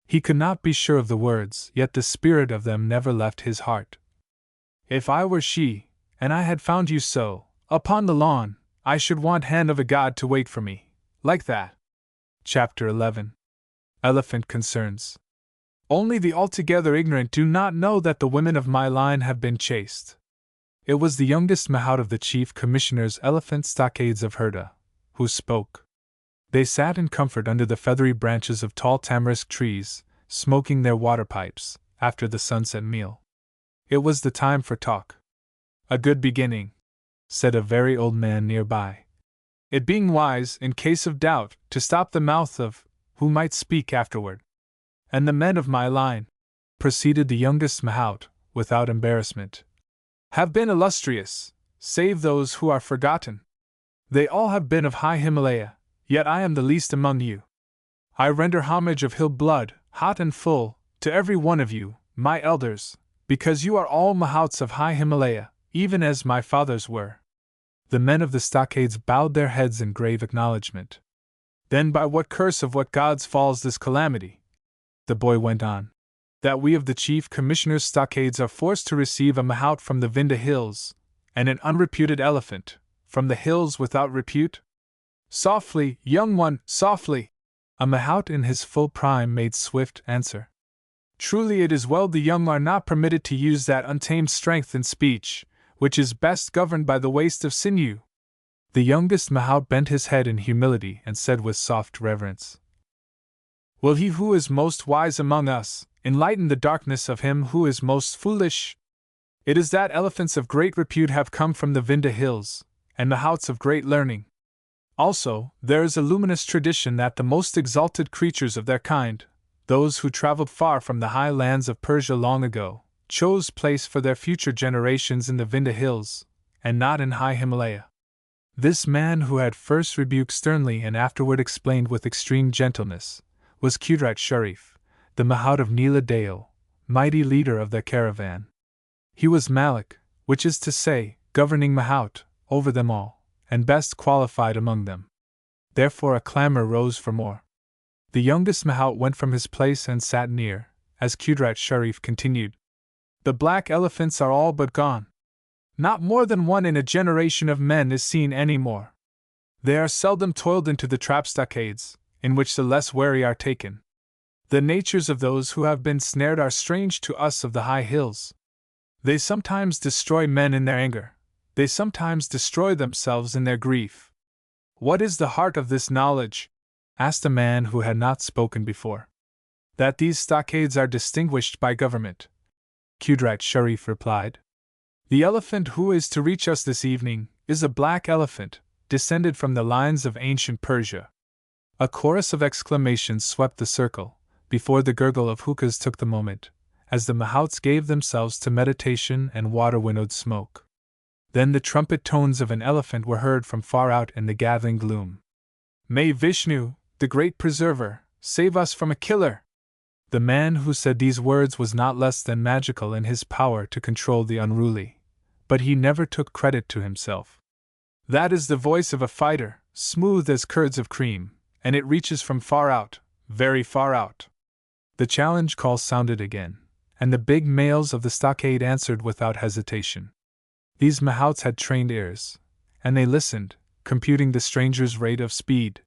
He could not be sure of the words, yet the spirit of them never left his heart. "If I were she, and I had found you so, upon the lawn, I should want hand of a god to wait for me, like that." Chapter 11. Elephant Concerns. Only the altogether ignorant do not know that the women of my line have been chased. It was the youngest mahout of the Chief Commissioner's elephant stockades of Herda, who spoke. They sat in comfort under the feathery branches of tall tamarisk trees, smoking their water pipes, after the sunset meal. It was the time for talk. "A good beginning," said a very old man nearby. "It being wise, in case of doubt, to stop the mouth of who might speak afterward. And the men of my line," proceeded the youngest mahout, without embarrassment, "have been illustrious, save those who are forgotten. They all have been of high Himalaya, yet I am the least among you. I render homage of hill blood, hot and full, to every one of you, my elders, because you are all mahouts of high Himalaya, even as my fathers were." The men of the stockades bowed their heads in grave acknowledgement. "Then by what curse of what gods falls this calamity?" the boy went on. "That we of the Chief Commissioner's stockades are forced to receive a mahout from the Vinda Hills, and an unreputed elephant, from the hills without repute?" "Softly, young one, softly!" a mahout in his full prime made swift answer. "Truly it is well the young are not permitted to use that untamed strength in speech, which is best governed by the waste of sinew." The youngest mahout bent his head in humility and said with soft reverence, "Will he who is most wise among us enlighten the darkness of him who is most foolish? It is that elephants of great repute have come from the Vinda Hills, and mahouts of great learning. Also, there is a luminous tradition that the most exalted creatures of their kind, those who traveled far from the high lands of Persia long ago, chose place for their future generations in the Vinda Hills, and not in high Himalaya." This man, who had first rebuked sternly and afterward explained with extreme gentleness, was Qudrat Sharif, the mahout of Neela Dale, mighty leader of their caravan. He was Malik, which is to say, governing mahout, over them all, and best qualified among them. Therefore a clamor rose for more. The youngest mahout went from his place and sat near, as Qudrat Sharif continued. "The black elephants are all but gone. Not more than one in a generation of men is seen any more. They are seldom toiled into the trap stockades, in which the less wary are taken. The natures of those who have been snared are strange to us of the high hills. They sometimes destroy men in their anger, they sometimes destroy themselves in their grief." "What is the heart of this knowledge?" asked a man who had not spoken before. "That these stockades are distinguished by government," Qudrat Sharif replied. "The elephant who is to reach us this evening is a black elephant, descended from the lines of ancient Persia." A chorus of exclamations swept the circle, before the gurgle of hookahs took the moment, as the mahouts gave themselves to meditation and water-winnowed smoke. Then the trumpet tones of an elephant were heard from far out in the gathering gloom. "May Vishnu, the great preserver, save us from a killer!" The man who said these words was not less than magical in his power to control the unruly, but he never took credit to himself. "That is the voice of a fighter, smooth as curds of cream, and it reaches from far out, very far out." The challenge call sounded again, and the big males of the stockade answered without hesitation. These mahouts had trained ears, and they listened, computing the stranger's rate of speed.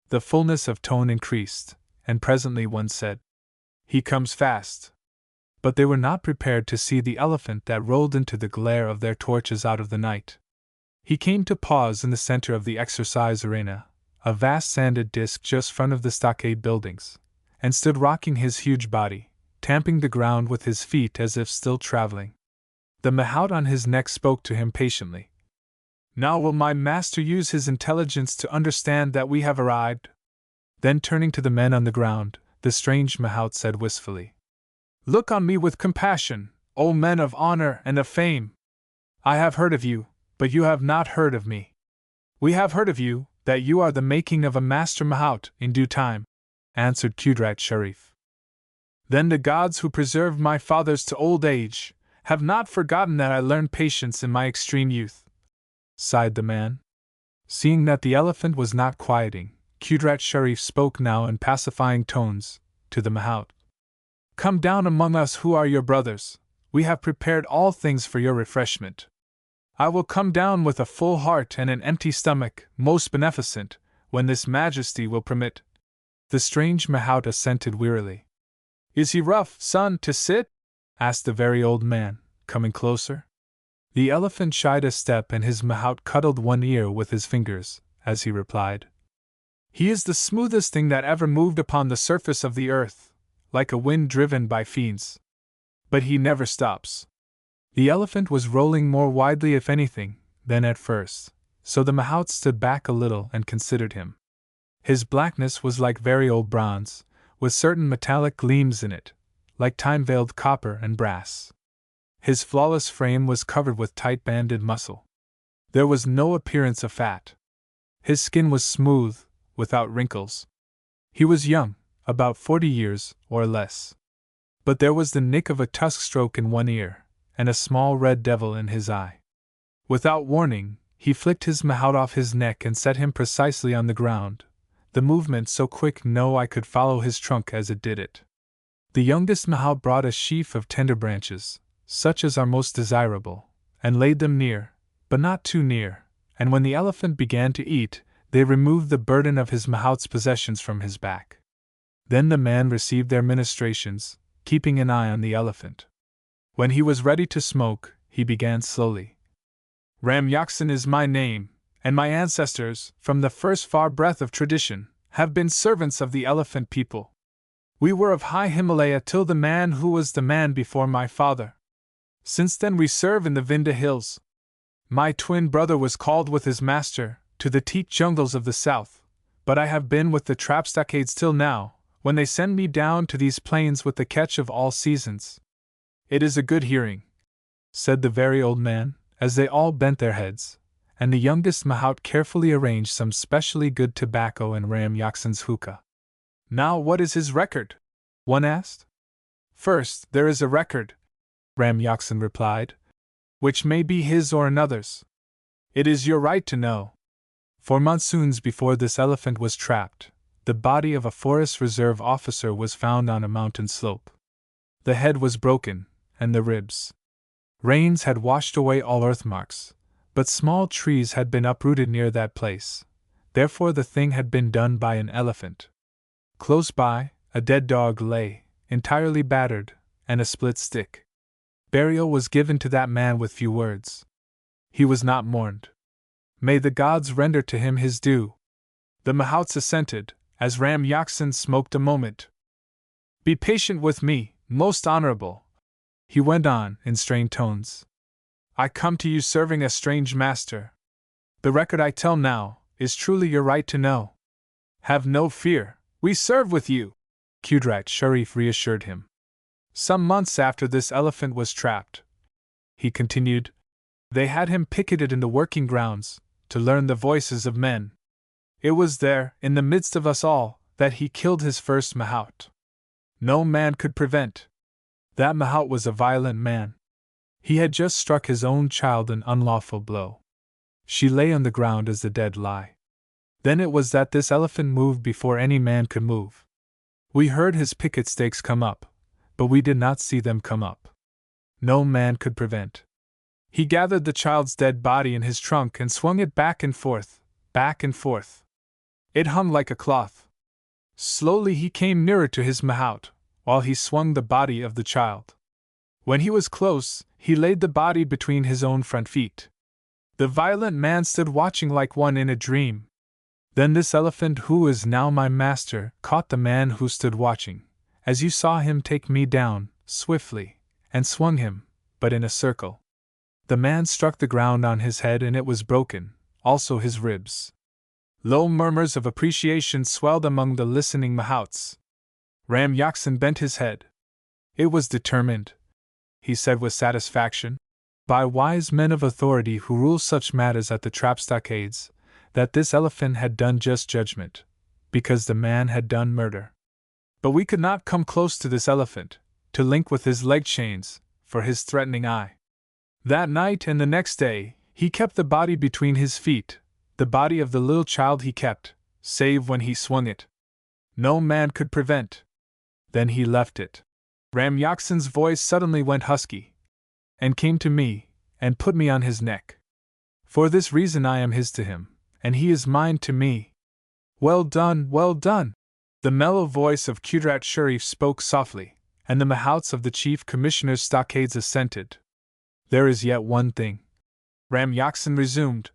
The fullness of tone increased, and presently one said, "He comes fast." But they were not prepared to see the elephant that rolled into the glare of their torches out of the night. He came to pause in the center of the exercise arena, a vast sanded disk just front of the stockade buildings, and stood rocking his huge body, tamping the ground with his feet as if still traveling. The mahout on his neck spoke to him patiently. "Now will my master use his intelligence to understand that we have arrived?" Then turning to the men on the ground, the strange mahout said wistfully, "Look on me with compassion, O men of honor and of fame. I have heard of you, but you have not heard of me. We have heard of you, that you are the making of a master mahout in due time," answered Qudrat Sharif. Then the gods who preserved my fathers to old age have not forgotten that I learned patience in my extreme youth," sighed the man. Seeing that the elephant was not quieting, Qudrat Sharif spoke now in pacifying tones to the mahout. "Come down among us who are your brothers. We have prepared all things for your refreshment. I will come down with a full heart and an empty stomach, most beneficent, when this majesty will permit." The strange mahout assented wearily. "Is he rough, son, to sit?" asked the very old man, coming closer. The elephant shied a step and his mahout cuddled one ear with his fingers, as he replied, "He is the smoothest thing that ever moved upon the surface of the earth, like a wind driven by fiends. But he never stops." The elephant was rolling more widely, if anything, than at first, so the mahout stood back a little and considered him. His blackness was like very old bronze, with certain metallic gleams in it, like time-veiled copper and brass. His flawless frame was covered with tight-banded muscle. There was no appearance of fat. His skin was smooth, without wrinkles. He was young, about 40 years, or less. But there was the nick of a tusk stroke in one ear, and a small red devil in his eye. Without warning, he flicked his mahout off his neck and set him precisely on the ground, the movement so quick I could follow his trunk as it did it. The youngest mahout brought a sheaf of tender branches, such as are most desirable, and laid them near, but not too near, and when the elephant began to eat, they removed the burden of his mahout's possessions from his back. Then the man received their ministrations, keeping an eye on the elephant. When he was ready to smoke, he began slowly. "Ram Yaksin is my name, and my ancestors, from the first far breath of tradition, have been servants of the elephant people. We were of high Himalaya till the man who was the man before my father. Since then we serve in the Vinda hills. My twin brother was called with his master to the teak jungles of the south, but I have been with the trap stockades till now, when they send me down to these plains with the catch of all seasons. It is a good hearing," said the very old man, as they all bent their heads, and the youngest mahout carefully arranged some specially good tobacco in Ram Yaksin's hookah. "Now what is his record?" one asked. "First, there is a record," Ram Yaksin replied, "which may be his or another's. It is your right to know. For monsoons before this elephant was trapped, the body of a Forest Reserve officer was found on a mountain slope. The head was broken, and the ribs. Rains had washed away all earthmarks, but small trees had been uprooted near that place, therefore the thing had been done by an elephant. Close by, a dead dog lay, entirely battered, and a split stick. Burial was given to that man with few words. He was not mourned. May the gods render to him his due." The mahouts assented, as Ram Yaksin smoked a moment. "Be patient with me, most honorable," he went on, in strained tones. "I come to you serving a strange master. The record I tell now is truly your right to know. Have no fear, we serve with you," Qudrat Sharif reassured him. "Some months after this elephant was trapped," he continued, "they had him picketed in the working grounds, to learn the voices of men. It was there, in the midst of us all, that he killed his first mahout. No man could prevent. That mahout was a violent man. He had just struck his own child an unlawful blow. She lay on the ground as the dead lie. Then it was that this elephant moved before any man could move. We heard his picket stakes come up, but we did not see them come up. No man could prevent. He gathered the child's dead body in his trunk and swung it back and forth, back and forth. It hung like a cloth. Slowly he came nearer to his mahout, while he swung the body of the child. When he was close, he laid the body between his own front feet. The violent man stood watching like one in a dream. Then this elephant who is now my master caught the man who stood watching, as you saw him take me down, swiftly, and swung him, but in a circle. The man struck the ground on his head and it was broken, also his ribs." Low murmurs of appreciation swelled among the listening mahouts. Ram Yaksin bent his head. "It was determined," he said with satisfaction, "by wise men of authority who rule such matters at the trap stockades, that this elephant had done just judgment, because the man had done murder. But we could not come close to this elephant, to link with his leg chains, for his threatening eye. That night and the next day, he kept the body between his feet, the body of the little child he kept, save when he swung it. No man could prevent. Then he left it. Ram Yaksin's voice suddenly went husky, and came to me, and put me on his neck. For this reason I am his to him, and he is mine to me. Well done, well done! The mellow voice of Qudrat Sharif spoke softly, and the mahouts of the chief commissioner's stockades assented. There is yet one thing, Ram Yaksin resumed,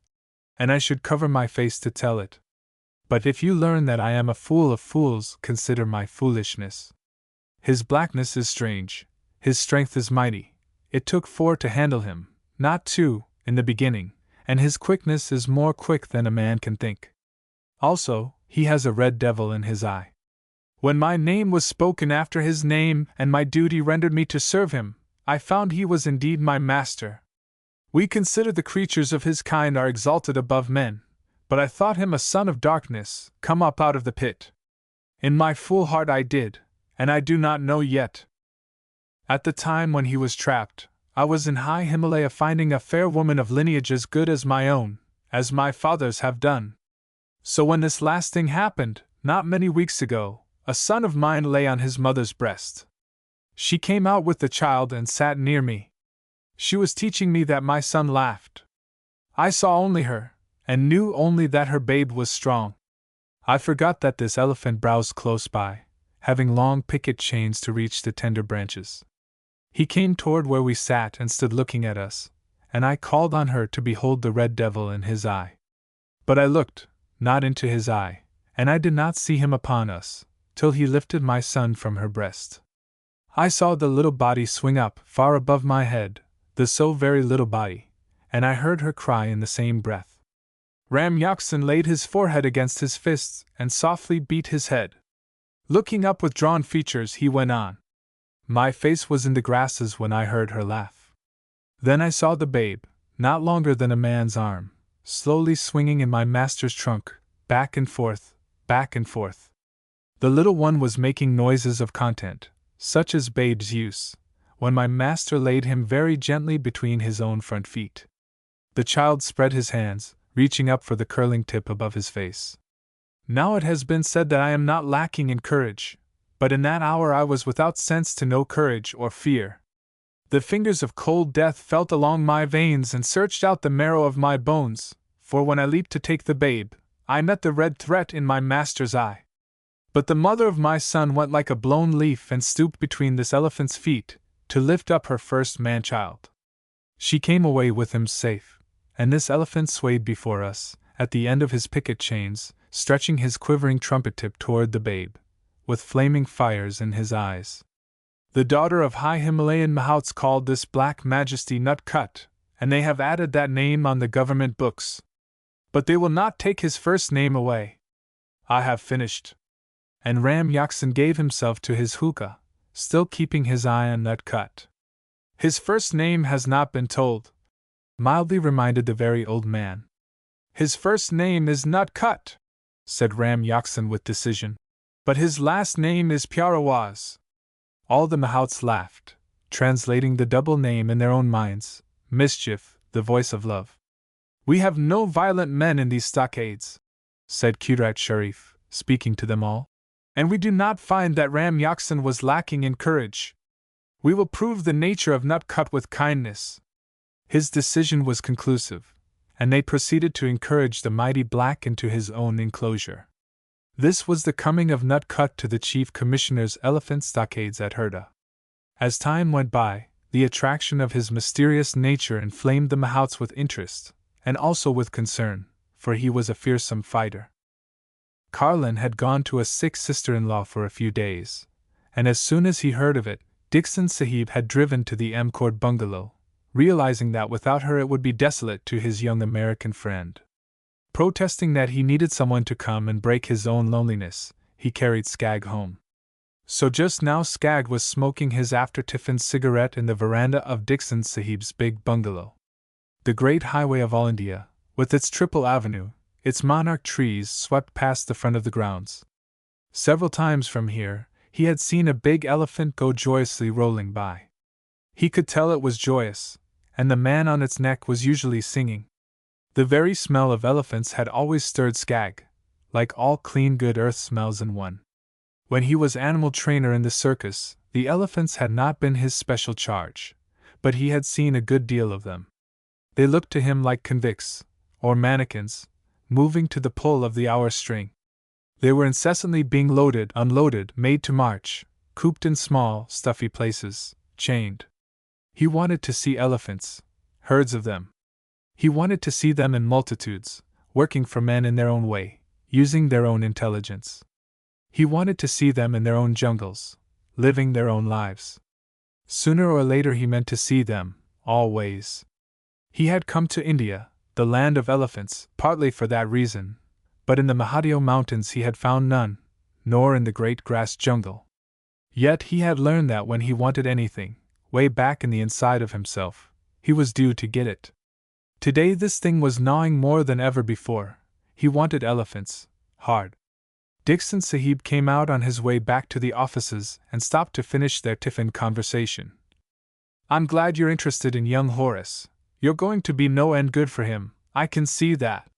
and I should cover my face to tell it. But if you learn that I am a fool of fools, consider my foolishness. His blackness is strange, his strength is mighty. It took 4 to handle him, not 2, in the beginning, and his quickness is more quick than a man can think. Also, he has a red devil in his eye. When my name was spoken after his name, and my duty rendered me to serve him, I found he was indeed my master. We consider the creatures of his kind are exalted above men, but I thought him a son of darkness, come up out of the pit. In my fool heart I did, and I do not know yet. At the time when he was trapped, I was in high Himalaya finding a fair woman of lineage as good as my own, as my fathers have done. So when this last thing happened, not many weeks ago, a son of mine lay on his mother's breast. She came out with the child and sat near me. She was teaching me that my son laughed. I saw only her, and knew only that her babe was strong. I forgot that this elephant browsed close by, having long picket chains to reach the tender branches. He came toward where we sat and stood looking at us, and I called on her to behold the red devil in his eye. But I looked, not into his eye, and I did not see him upon us, till he lifted my son from her breast. I saw the little body swing up, far above my head, the so very little body, and I heard her cry in the same breath. Ram Yaksin laid his forehead against his fists and softly beat his head. Looking up with drawn features, he went on. My face was in the grasses when I heard her laugh. Then I saw the babe, not longer than a man's arm, slowly swinging in my master's trunk, back and forth, back and forth. The little one was making noises of content, such as babes use, when my master laid him very gently between his own front feet. The child spread his hands, reaching up for the curling tip above his face. Now it has been said that I am not lacking in courage, but in that hour I was without sense to know courage or fear. The fingers of cold death felt along my veins and searched out the marrow of my bones, for when I leaped to take the babe, I met the red threat in my master's eye. But the mother of my son went like a blown leaf and stooped between this elephant's feet, to lift up her first man-child. She came away with him safe, and this elephant swayed before us, at the end of his picket chains, stretching his quivering trumpet tip toward the babe, with flaming fires in his eyes. The daughter of high Himalayan mahouts called this black majesty Nut Cut, and they have added that name on the government books. But they will not take his first name away. I have finished. And Ram Yaksin gave himself to his hookah, still keeping his eye on Nut Cut. His first name has not been told, mildly reminded the very old man. His first name is Nut Cut, said Ram Yaksin with decision. But his last name is Pyarawaz. All the mahouts laughed, translating the double name in their own minds. Mischief, the voice of love. We have no violent men in these stockades, said Qudrat Sharif, speaking to them all. And we do not find that Ram Yaksin was lacking in courage. We will prove the nature of Nut Cut with kindness. His decision was conclusive, and they proceeded to encourage the mighty black into his own enclosure. This was the coming of Nut Cut to the chief commissioner's elephant stockades at Herda. As time went by, the attraction of his mysterious nature inflamed the mahouts with interest, and also with concern, for he was a fearsome fighter. Carlin had gone to a sick sister-in-law for a few days, and as soon as he heard of it, Dixon Sahib had driven to the M Court bungalow, realizing that without her it would be desolate to his young American friend. Protesting that he needed someone to come and break his own loneliness, he carried Skagg home. So just now Skagg was smoking his after-tiffin cigarette in the veranda of Dixon Sahib's big bungalow. The great highway of all India, with its triple avenue, its monarch trees, swept past the front of the grounds. Several times from here, he had seen a big elephant go joyously rolling by. He could tell it was joyous, and the man on its neck was usually singing. The very smell of elephants had always stirred Skag, like all clean good earth smells in one. When he was animal trainer in the circus, the elephants had not been his special charge, but he had seen a good deal of them. They looked to him like convicts, or mannequins, moving to the pull of the hour string. They were incessantly being loaded, unloaded, made to march, cooped in small, stuffy places, chained. He wanted to see elephants, herds of them. He wanted to see them in multitudes, working for men in their own way, using their own intelligence. He wanted to see them in their own jungles, living their own lives. Sooner or later he meant to see them, always. He had come to India, the land of elephants, partly for that reason, but in the Mahadio Mountains he had found none, nor in the great grass jungle. Yet he had learned that when he wanted anything, way back in the inside of himself, he was due to get it. Today this thing was gnawing more than ever before. He wanted elephants, hard. Dixon Sahib came out on his way back to the offices and stopped to finish their tiffin conversation. "I'm glad you're interested in young Horace. You're going to be no end good for him, I can see that.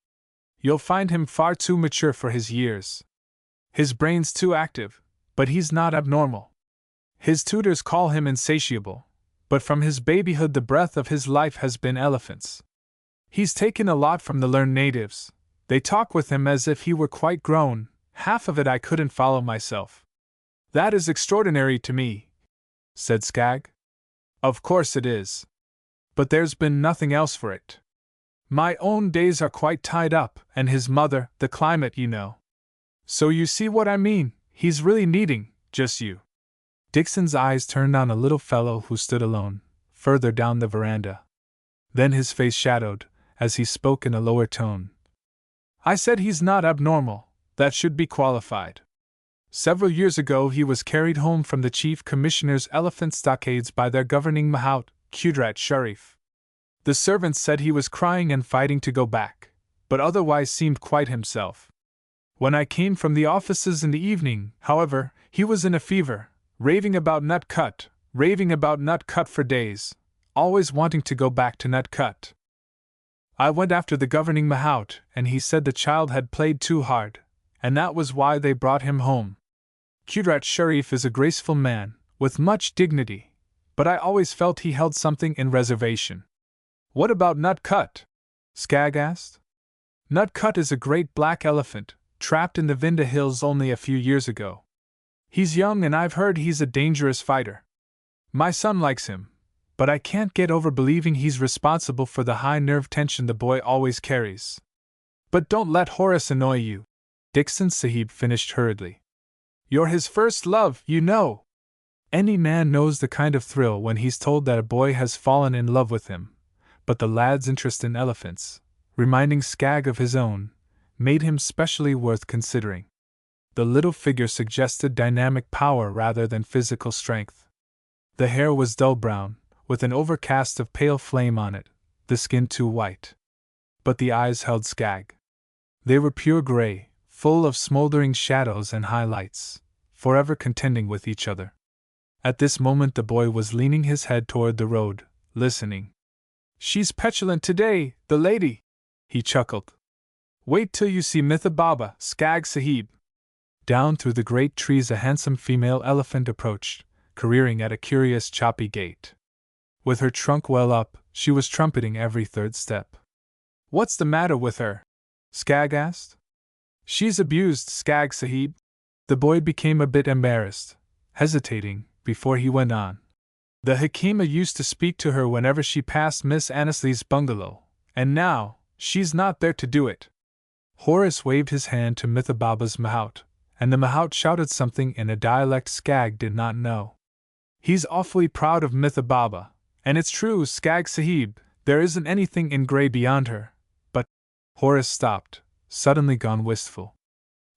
You'll find him far too mature for his years. His brain's too active, but he's not abnormal. His tutors call him insatiable, but from his babyhood the breath of his life has been elephants. He's taken a lot from the learned natives. They talk with him as if he were quite grown, half of it I couldn't follow myself." "That is extraordinary to me," said Skag. "Of course it is. But there's been nothing else for it. My own days are quite tied up, and his mother, the climate, you know. So you see what I mean, he's really needing just you." Dixon's eyes turned on a little fellow who stood alone, further down the veranda. Then his face shadowed, as he spoke in a lower tone. "I said he's not abnormal, that should be qualified. Several years ago he was carried home from the Chief Commissioner's elephant stockades by their governing Mahout, Qudrat Sharif. The servants said he was crying and fighting to go back, but otherwise seemed quite himself. When I came from the offices in the evening, however, he was in a fever, raving about Nutcut for days, always wanting to go back to Nutcut. I went after the governing Mahout, and he said the child had played too hard, and that was why they brought him home. Qudrat Sharif is a graceful man, with much dignity, but I always felt he held something in reservation." "What about Nutcut?" Skag asked. "Nutcut is a great black elephant, trapped in the Vinda Hills only a few years ago. He's young and I've heard he's a dangerous fighter. My son likes him, but I can't get over believing he's responsible for the high nerve tension the boy always carries. But don't let Horace annoy you," Dixon Sahib finished hurriedly. "You're his first love, you know. Any man knows the kind of thrill when he's told that a boy has fallen in love with him, but the lad's interest in elephants, reminding Skag of his own, made him specially worth considering. The little figure suggested dynamic power rather than physical strength. The hair was dull brown, with an overcast of pale flame on it, the skin too white. But the eyes held Skag. They were pure gray, full of smoldering shadows and highlights, forever contending with each other. At this moment the boy was leaning his head toward the road, listening. "She's petulant today, the lady," he chuckled. "Wait till you see Mitha Baba, Skag Sahib." Down through the great trees a handsome female elephant approached, careering at a curious choppy gait. With her trunk well up, she was trumpeting every third step. "What's the matter with her?" Skag asked. "She's abused, Skag Sahib." The boy became a bit embarrassed, hesitating, before he went on. "The Hakima used to speak to her whenever she passed Miss Annesley's bungalow, and now, she's not there to do it." Horace waved his hand to Mitha Baba's Mahout, and the Mahout shouted something in a dialect Skag did not know. "He's awfully proud of Mitha Baba, and it's true, Skag Sahib, there isn't anything in grey beyond her, but—" Horace stopped, suddenly gone wistful.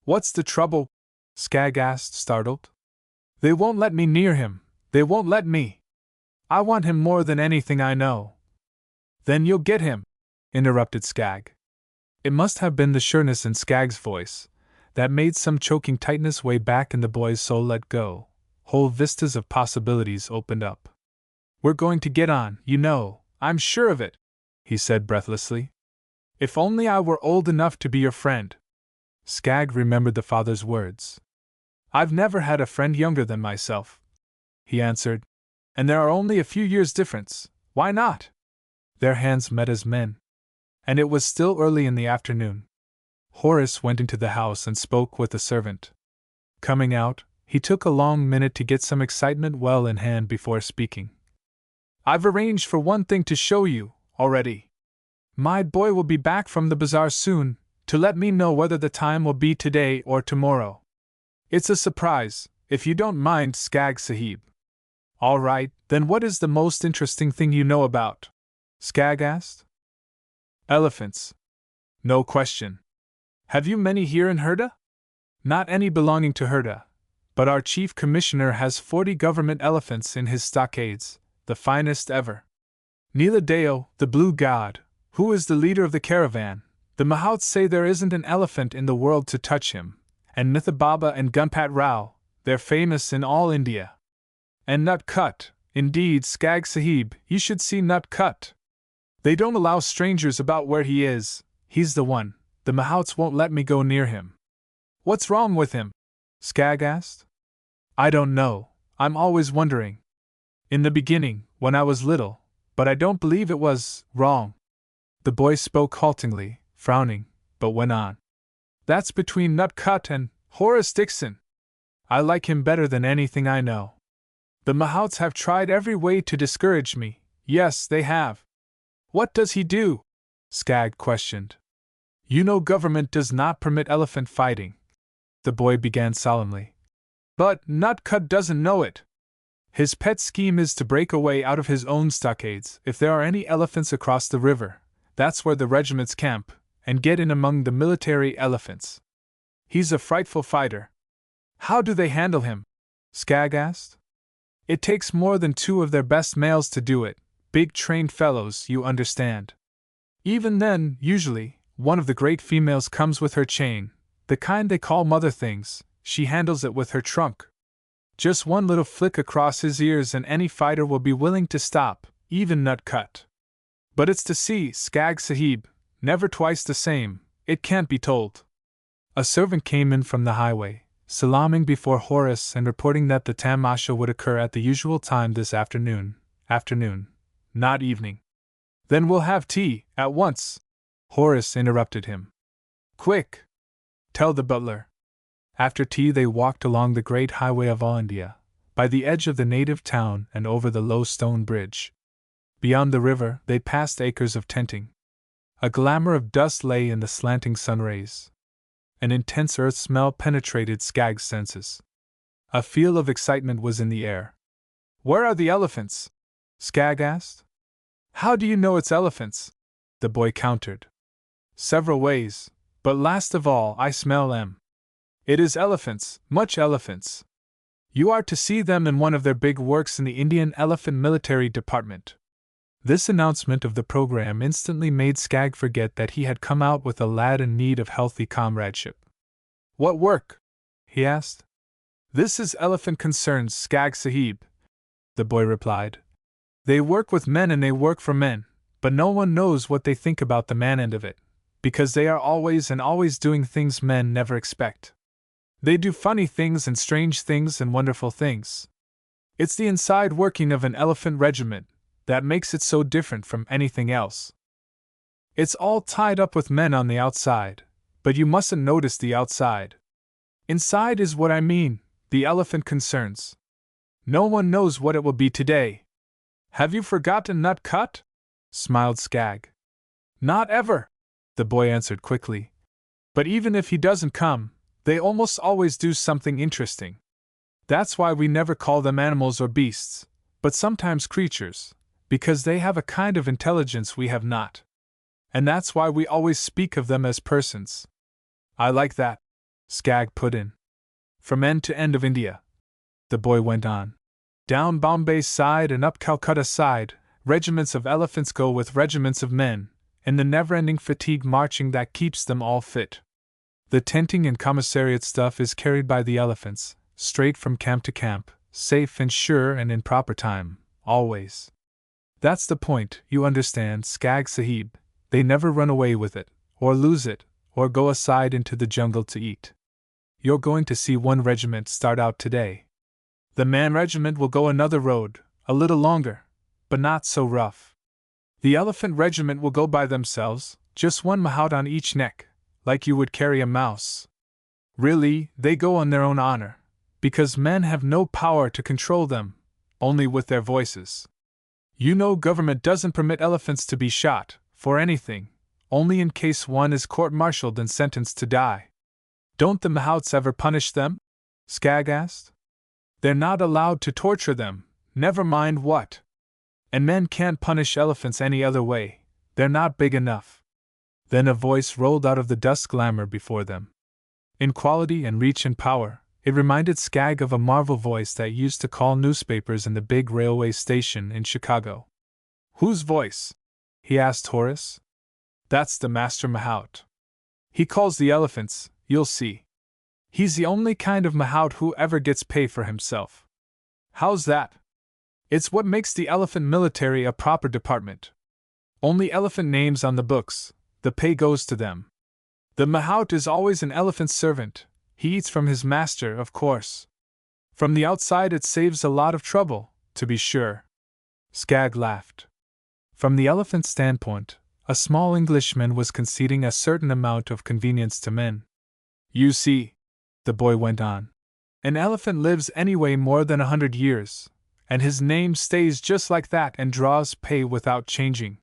"What's the trouble?" Skag asked, startled. "They won't let me near him, they won't let me. I want him more than anything I know." "Then you'll get him," interrupted Skag. It must have been the sureness in Skag's voice, that made some choking tightness way back in the boy's soul let go. Whole vistas of possibilities opened up. "We're going to get on, you know, I'm sure of it," he said breathlessly. "If only I were old enough to be your friend." Skagg remembered the father's words. "I've never had a friend younger than myself," he answered. "And there are only a few years' difference. Why not?" Their hands met as men. And it was still early in the afternoon. Horace went into the house and spoke with the servant. Coming out, he took a long minute to get some excitement well in hand before speaking. "I've arranged for one thing to show you, already. My boy will be back from the bazaar soon, to let me know whether the time will be today or tomorrow. It's a surprise, if you don't mind, Skagg Sahib." "All right, then what is the most interesting thing you know about?" Skagg asked. "Elephants. No question. Have you many here in Herda?" "Not any belonging to Herda, but our chief commissioner has 40 government elephants in his stockades, the finest ever. Niladeo, the blue god, who is the leader of the caravan, the Mahouts say there isn't an elephant in the world to touch him, and Nithababa and Gunpat Rao, they're famous in all India. And Nut Cut, indeed, Skagg Sahib, you should see Nut Cut. They don't allow strangers about where he is, he's the one, the Mahouts won't let me go near him." "What's wrong with him?" Skagg asked. "I don't know, I'm always wondering. In the beginning, when I was little, but I don't believe it was wrong." The boy spoke haltingly, frowning, but went on. "That's between Nut Cut and Horace Dixon. I like him better than anything I know. The Mahouts have tried every way to discourage me, yes, they have." "What does he do?" Skagg questioned. "You know government does not permit elephant fighting," the boy began solemnly. "But Nut Cut doesn't know it. His pet scheme is to break away out of his own stockades if there are any elephants across the river, that's where the regiments camp, and get in among the military elephants. He's a frightful fighter." "How do they handle him?" Skagg asked. "It takes more than 2 of their best males to do it, big trained fellows, you understand. Even then, usually, one of the great females comes with her chain, the kind they call mother things, she handles it with her trunk. Just one little flick across his ears and any fighter will be willing to stop, even Nut Cut. But it's to see, Skagg Sahib, never twice the same, it can't be told." A servant came in from the highway, salaaming before Horace and reporting that the tamasha would occur at the usual time this afternoon, not evening. "Then we'll have tea, at once," Horace interrupted him. "Quick! Tell the butler." After tea they walked along the great highway of all India, by the edge of the native town and over the low stone bridge. Beyond the river they passed acres of tenting. A glamour of dust lay in the slanting sun rays. An intense earth smell penetrated Skagg's senses. A feel of excitement was in the air. "Where are the elephants?" Skagg asked. "How do you know it's elephants?" the boy countered. "Several ways, but last of all I smell them. It is elephants, much elephants. You are to see them in one of their big works in the Indian Elephant Military Department." This announcement of the program instantly made Skagg forget that he had come out with a lad in need of healthy comradeship. "What work?" he asked. "This is elephant concerns, Skagg Sahib," the boy replied. "They work with men and they work for men, but no one knows what they think about the man end of it, because they are always doing things men never expect. They do funny things and strange things and wonderful things. It's the inside working of an elephant regiment that makes it so different from anything else. It's all tied up with men on the outside, but you mustn't notice the outside. Inside is what I mean, the elephant concerns. No one knows what it will be today." "Have you forgotten Nut Cut?" smiled Skagg. "Not ever," the boy answered quickly. "But even if he doesn't come, they almost always do something interesting. That's why we never call them animals or beasts, but sometimes creatures, because they have a kind of intelligence we have not. And that's why we always speak of them as persons." "I like that," Skagg put in. "From end to end of India," the boy went on, "down Bombay's side and up Calcutta side, regiments of elephants go with regiments of men, in the never-ending fatigue marching that keeps them all fit. The tenting and commissariat stuff is carried by the elephants, straight from camp to camp, safe and sure and in proper time, always. That's the point, you understand, Skag Sahib. They never run away with it, or lose it, or go aside into the jungle to eat. You're going to see one regiment start out today. The man regiment will go another road, a little longer, but not so rough. The elephant regiment will go by themselves, just one mahout on each neck, like you would carry a mouse. Really, they go on their own honor, because men have no power to control them, only with their voices. You know, government doesn't permit elephants to be shot, for anything, only in case one is court-martialed and sentenced to die. Don't the mahouts ever punish them? Skag asked. They're not allowed to torture them, never mind what. And men can't punish elephants any other way, they're not big enough. Then a voice rolled out of the dust glamour before them. In quality and reach and power, it reminded Skag of a Marvel voice that used to call newspapers in the big railway station in Chicago. Whose voice? He asked Horace. That's the Master Mahout. He calls the elephants, you'll see. He's the only kind of mahout who ever gets pay for himself. How's that? It's what makes the elephant military a proper department. Only elephant names on the books, the pay goes to them. The mahout is always an elephant's servant, he eats from his master, of course. From the outside it saves a lot of trouble, to be sure. Skag laughed. From the elephant's standpoint, a small Englishman was conceding a certain amount of convenience to men. You see, the boy went on, an elephant lives anyway more than 100 years, and his name stays just like that and draws pay without changing.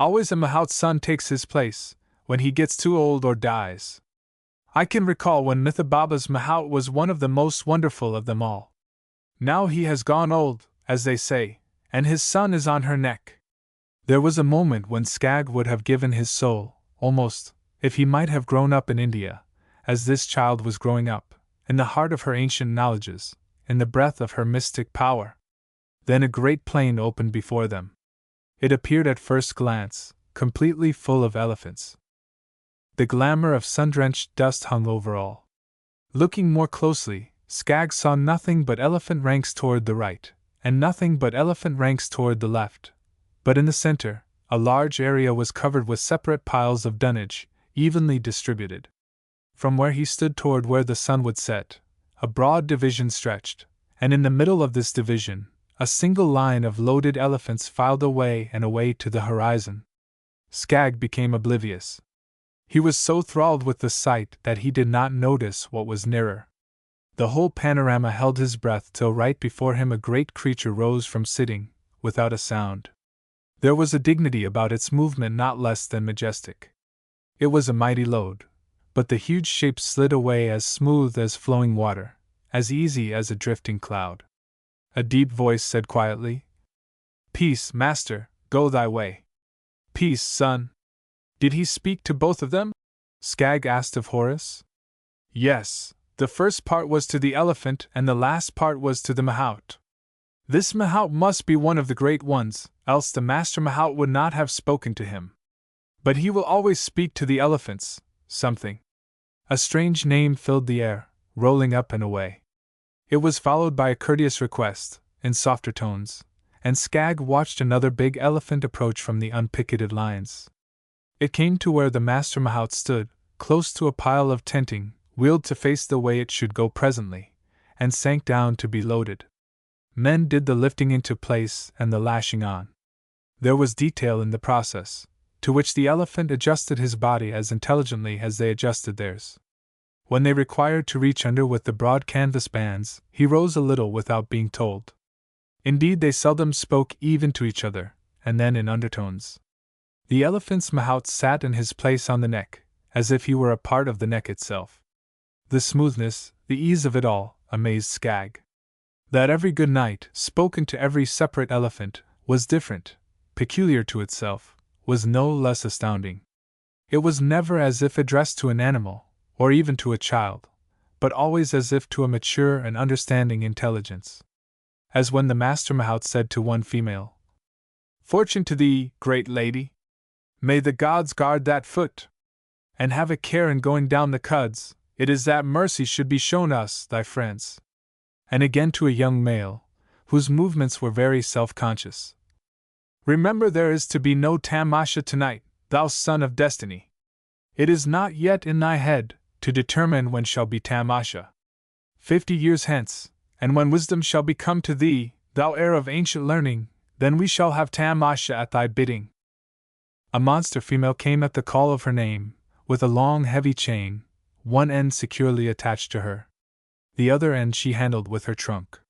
Always a mahout's son takes his place, when he gets too old or dies. I can recall when Mithababa's mahout was one of the most wonderful of them all. Now he has gone old, as they say, and his son is on her neck. There was a moment when Skag would have given his soul, almost, if he might have grown up in India, as this child was growing up, in the heart of her ancient knowledges, in the breath of her mystic power. Then a great plain opened before them. It appeared at first glance, completely full of elephants. The glamour of sun-drenched dust hung over all. Looking more closely, Skag saw nothing but elephant ranks toward the right, and nothing but elephant ranks toward the left. But in the center, a large area was covered with separate piles of dunnage, evenly distributed. From where he stood toward where the sun would set, a broad division stretched, and in the middle of this division, a single line of loaded elephants filed away and away to the horizon. Skag became oblivious. He was so thralled with the sight that he did not notice what was nearer. The whole panorama held his breath till right before him a great creature rose from sitting, without a sound. There was a dignity about its movement not less than majestic. It was a mighty load, but the huge shape slid away as smooth as flowing water, as easy as a drifting cloud. A deep voice said quietly, "Peace, master, go thy way." "Peace, son." Did he speak to both of them? Skag asked of Horace. Yes, the first part was to the elephant and the last part was to the mahout. This mahout must be one of the great ones, else the master mahout would not have spoken to him. But he will always speak to the elephants, something. A strange name filled the air, rolling up and away. It was followed by a courteous request, in softer tones, and Skag watched another big elephant approach from the unpicketed lines. It came to where the master mahout stood, close to a pile of tenting, wheeled to face the way it should go presently, and sank down to be loaded. Men did the lifting into place and the lashing on. There was detail in the process, to which the elephant adjusted his body as intelligently as they adjusted theirs. When they required to reach under with the broad canvas bands, he rose a little without being told. Indeed, they seldom spoke even to each other, and then in undertones. The elephant's mahout sat in his place on the neck, as if he were a part of the neck itself. The smoothness, the ease of it all, amazed Skag. That every good night, spoken to every separate elephant, was different, peculiar to itself, was no less astounding. It was never as if addressed to an animal, or even to a child, but always as if to a mature and understanding intelligence. As when the master mahout said to one female, "Fortune to thee, great lady! May the gods guard that foot!" and have a care in going down the cuds, it is that mercy should be shown us, thy friends. And again to a young male, whose movements were very self-conscious. Remember there is to be no tamasha tonight, thou son of destiny. It is not yet in thy head to determine when shall be tamasha. 50 years hence, and when wisdom shall be come to thee, thou heir of ancient learning, then we shall have tamasha at thy bidding. A monster female came at the call of her name, with a long heavy chain, one end securely attached to her. The other end she handled with her trunk.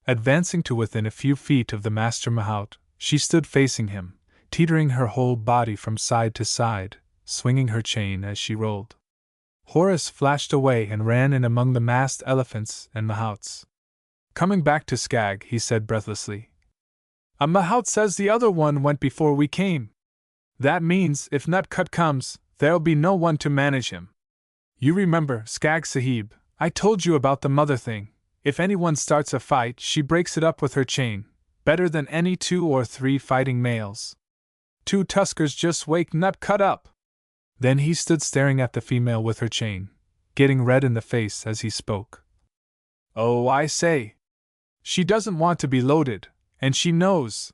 Advancing to within a few feet of the Master Mahout, she stood facing him, teetering her whole body from side to side, swinging her chain as she rolled. Horace flashed away and ran in among the masked elephants and Mahouts. Coming back to Skag, he said breathlessly, "A Mahout says the other one went before we came. That means, if Nutcut comes, there'll be no one to manage him. You remember, Skag Sahib, I told you about the mother thing. If anyone starts a fight, she breaks it up with her chain, better than any 2 or 3 fighting males. 2 tuskers just wake Nutcut up." Then he stood staring at the female with her chain, getting red in the face as he spoke. "Oh, I say! She doesn't want to be loaded, and she knows.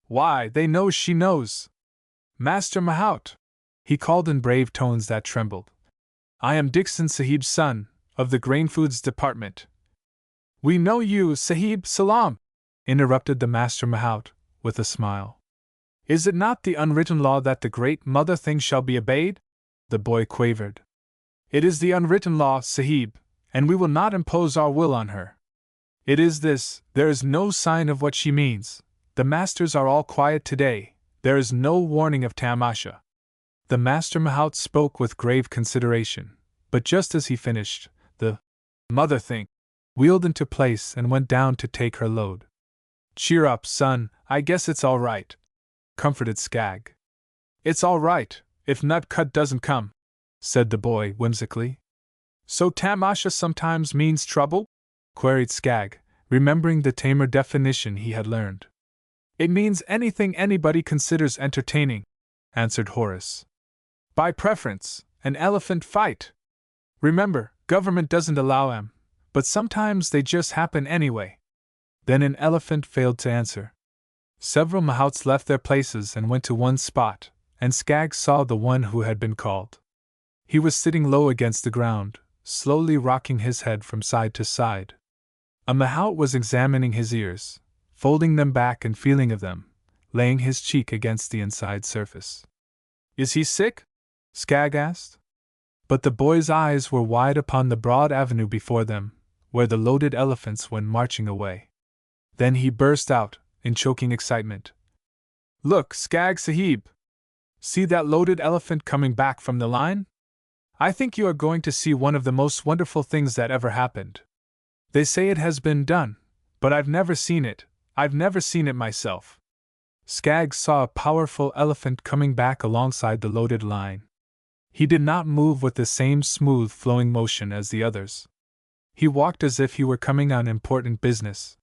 Why, they know she knows. Master Mahout," he called in brave tones that trembled. "I am Dixon Sahib's son, of the Grain Foods Department." "We know you, Sahib Salam," interrupted the Master Mahout, with a smile. "Is it not the unwritten law that the great mother thing shall be obeyed?" the boy quavered. "It is the unwritten law, Sahib, and we will not impose our will on her. It is this, there is no sign of what she means. The masters are all quiet today, there is no warning of tamasha." The Master Mahout spoke with grave consideration, but just as he finished, the mother thing wheeled into place and went down to take her load. "Cheer up, son, I guess it's all right," comforted Skag. "It's all right, if Nutcut doesn't come," said the boy whimsically. "So tamasha sometimes means trouble?" queried Skag, remembering the tamer definition he had learned. "It means anything anybody considers entertaining," answered Horace. "By preference, an elephant fight. Remember, government doesn't allow 'em, but sometimes they just happen anyway." Then an elephant failed to answer. Several Mahouts left their places and went to one spot, and Skag saw the one who had been called. He was sitting low against the ground, slowly rocking his head from side to side. A Mahout was examining his ears, folding them back and feeling of them, laying his cheek against the inside surface. "Is he sick?" Skag asked. But the boy's eyes were wide upon the broad avenue before them, where the loaded elephants went marching away. Then he burst out, in choking excitement. "Look, Skag Sahib! See that loaded elephant coming back from the line? I think you are going to see one of the most wonderful things that ever happened. They say it has been done, but I've never seen it myself." Skag saw a powerful elephant coming back alongside the loaded line. He did not move with the same smooth flowing motion as the others. He walked as if he were coming on important business.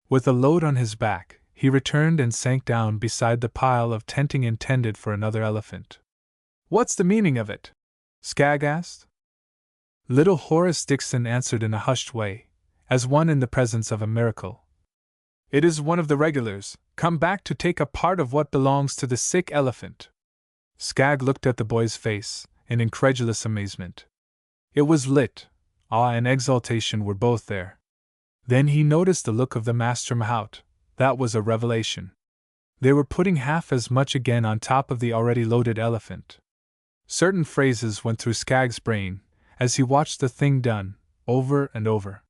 With a load on his back, he returned and sank down beside the pile of tenting intended for another elephant. "What's the meaning of it?" Skag asked. Little Horace Dixon answered in a hushed way, as one in the presence of a miracle. "It is one of the regulars, come back to take a part of what belongs to the sick elephant." Skag looked at the boy's face, in incredulous amazement. It was lit, awe and exultation were both there. Then he noticed the look of the Master Mahout. That was a revelation. They were putting half as much again on top of the already loaded elephant. Certain phrases went through Skag's brain, as he watched the thing done, over and over.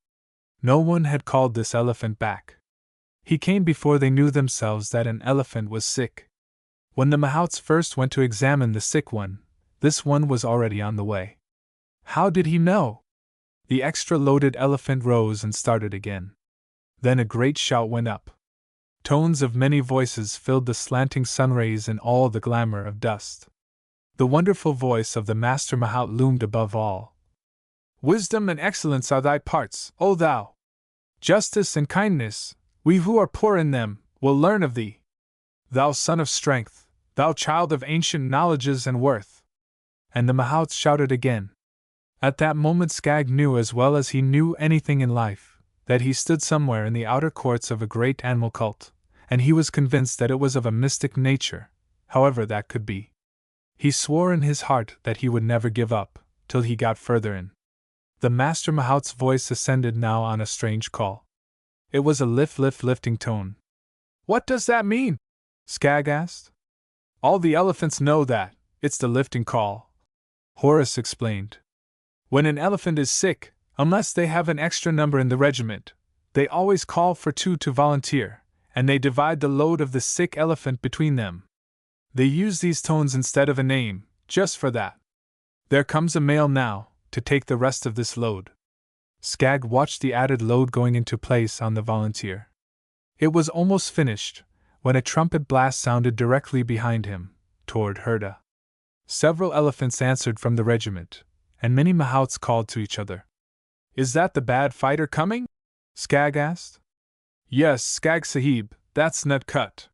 No one had called this elephant back. He came before they knew themselves that an elephant was sick. When the Mahouts first went to examine the sick one, this one was already on the way. How did he know? The extra loaded elephant rose and started again. Then a great shout went up. Tones of many voices filled the slanting sunrays in all the glamour of Dost. The wonderful voice of the Master Mahout loomed above all. "Wisdom and excellence are thy parts, O thou! Justice and kindness, we who are poor in them, will learn of thee. Thou son of strength, thou child of ancient knowledges and worth. and the mahouts shouted again. At that moment Skag knew as well as he knew anything in life, that he stood somewhere in the outer courts of a great animal cult, and he was convinced that it was of a mystic nature, however that could be. He swore in his heart that he would never give up, till he got further in. The Master Mahout's voice ascended now on a strange call. It was a lifting tone. "What does that mean?" Skag asked. "All the elephants know that, it's the lifting call," Horace explained. "When an elephant is sick, unless they have an extra number in the regiment, they always call for 2 to volunteer, and they divide the load of the sick elephant between them. They use these tones instead of a name, just for that. There comes a male now, to take the rest of this load." Skag watched the added load going into place on the volunteer. It was almost finished, when a trumpet blast sounded directly behind him, toward Herda. Several elephants answered from the regiment, and many mahouts called to each other. "Is that the bad fighter coming?" Skag asked. "Yes, Skag Sahib, that's Nutcut.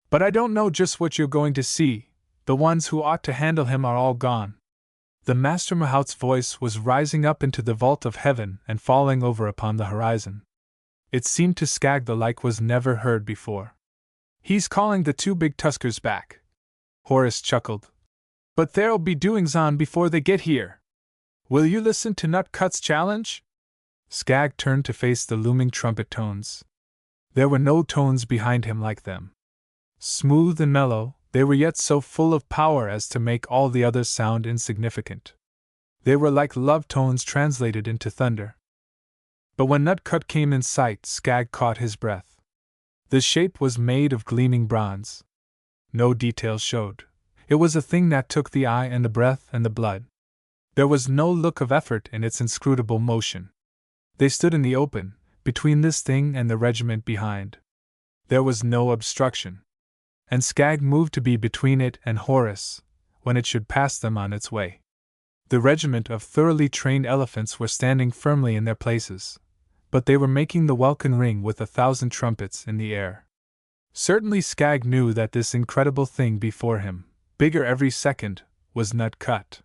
But I don't know just what you're going to see, the ones who ought to handle him are all gone." The Master Mahout's voice was rising up into the vault of heaven and falling over upon the horizon. It seemed to Skag the like was never heard before. "He's calling the 2 big tuskers back," Horace chuckled. "But there'll be doings on before they get here. Will you listen to Nutcut's challenge?" Skag turned to face the looming trumpet tones. There were no tones behind him like them. Smooth and mellow, they were yet so full of power as to make all the others sound insignificant. They were like love tones translated into thunder. But when Nutcut came in sight, Skag caught his breath. The shape was made of gleaming bronze. No details showed. It was a thing that took the eye and the breath and the blood. There was no look of effort in its inscrutable motion. They stood in the open, between this thing and the regiment behind. There was no obstruction. And Skag moved to be between it and Horace, when it should pass them on its way. The regiment of thoroughly trained elephants were standing firmly in their places, but they were making the welkin ring with 1,000 trumpets in the air. Certainly Skag knew that this incredible thing before him, bigger every second, was Nutcut.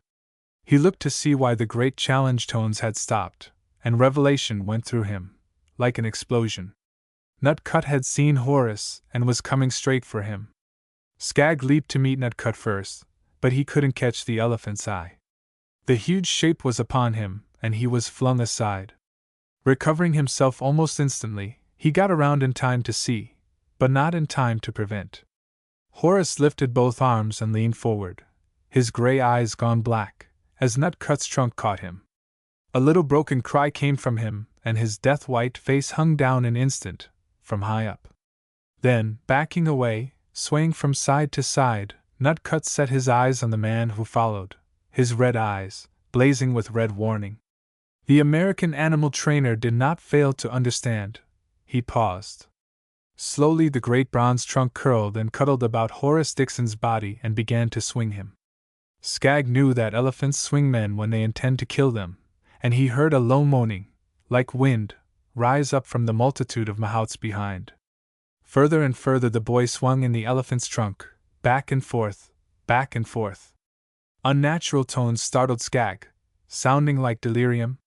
He looked to see why the great challenge tones had stopped, and revelation went through him, like an explosion. Nutcut had seen Horace and was coming straight for him. Skag leaped to meet Nutcut first, but he couldn't catch the elephant's eye. The huge shape was upon him, and he was flung aside. Recovering himself almost instantly, he got around in time to see, but not in time to prevent. Horace lifted both arms and leaned forward, his gray eyes gone black, as Nutcut's trunk caught him. A little broken cry came from him, and his death-white face hung down an instant, from high up. Then, backing away, swaying from side to side, Nutcut set his eyes on the man who followed, his red eyes, blazing with red warning. The American animal trainer did not fail to understand. He paused. Slowly the great bronze trunk curled and cuddled about Horace Dixon's body and began to swing him. Skag knew that elephants swing men when they intend to kill them, and he heard a low moaning, like wind, rise up from the multitude of mahouts behind. Further and further the boy swung in the elephant's trunk, back and forth, back and forth. Unnatural tones startled Skag, sounding like delirium.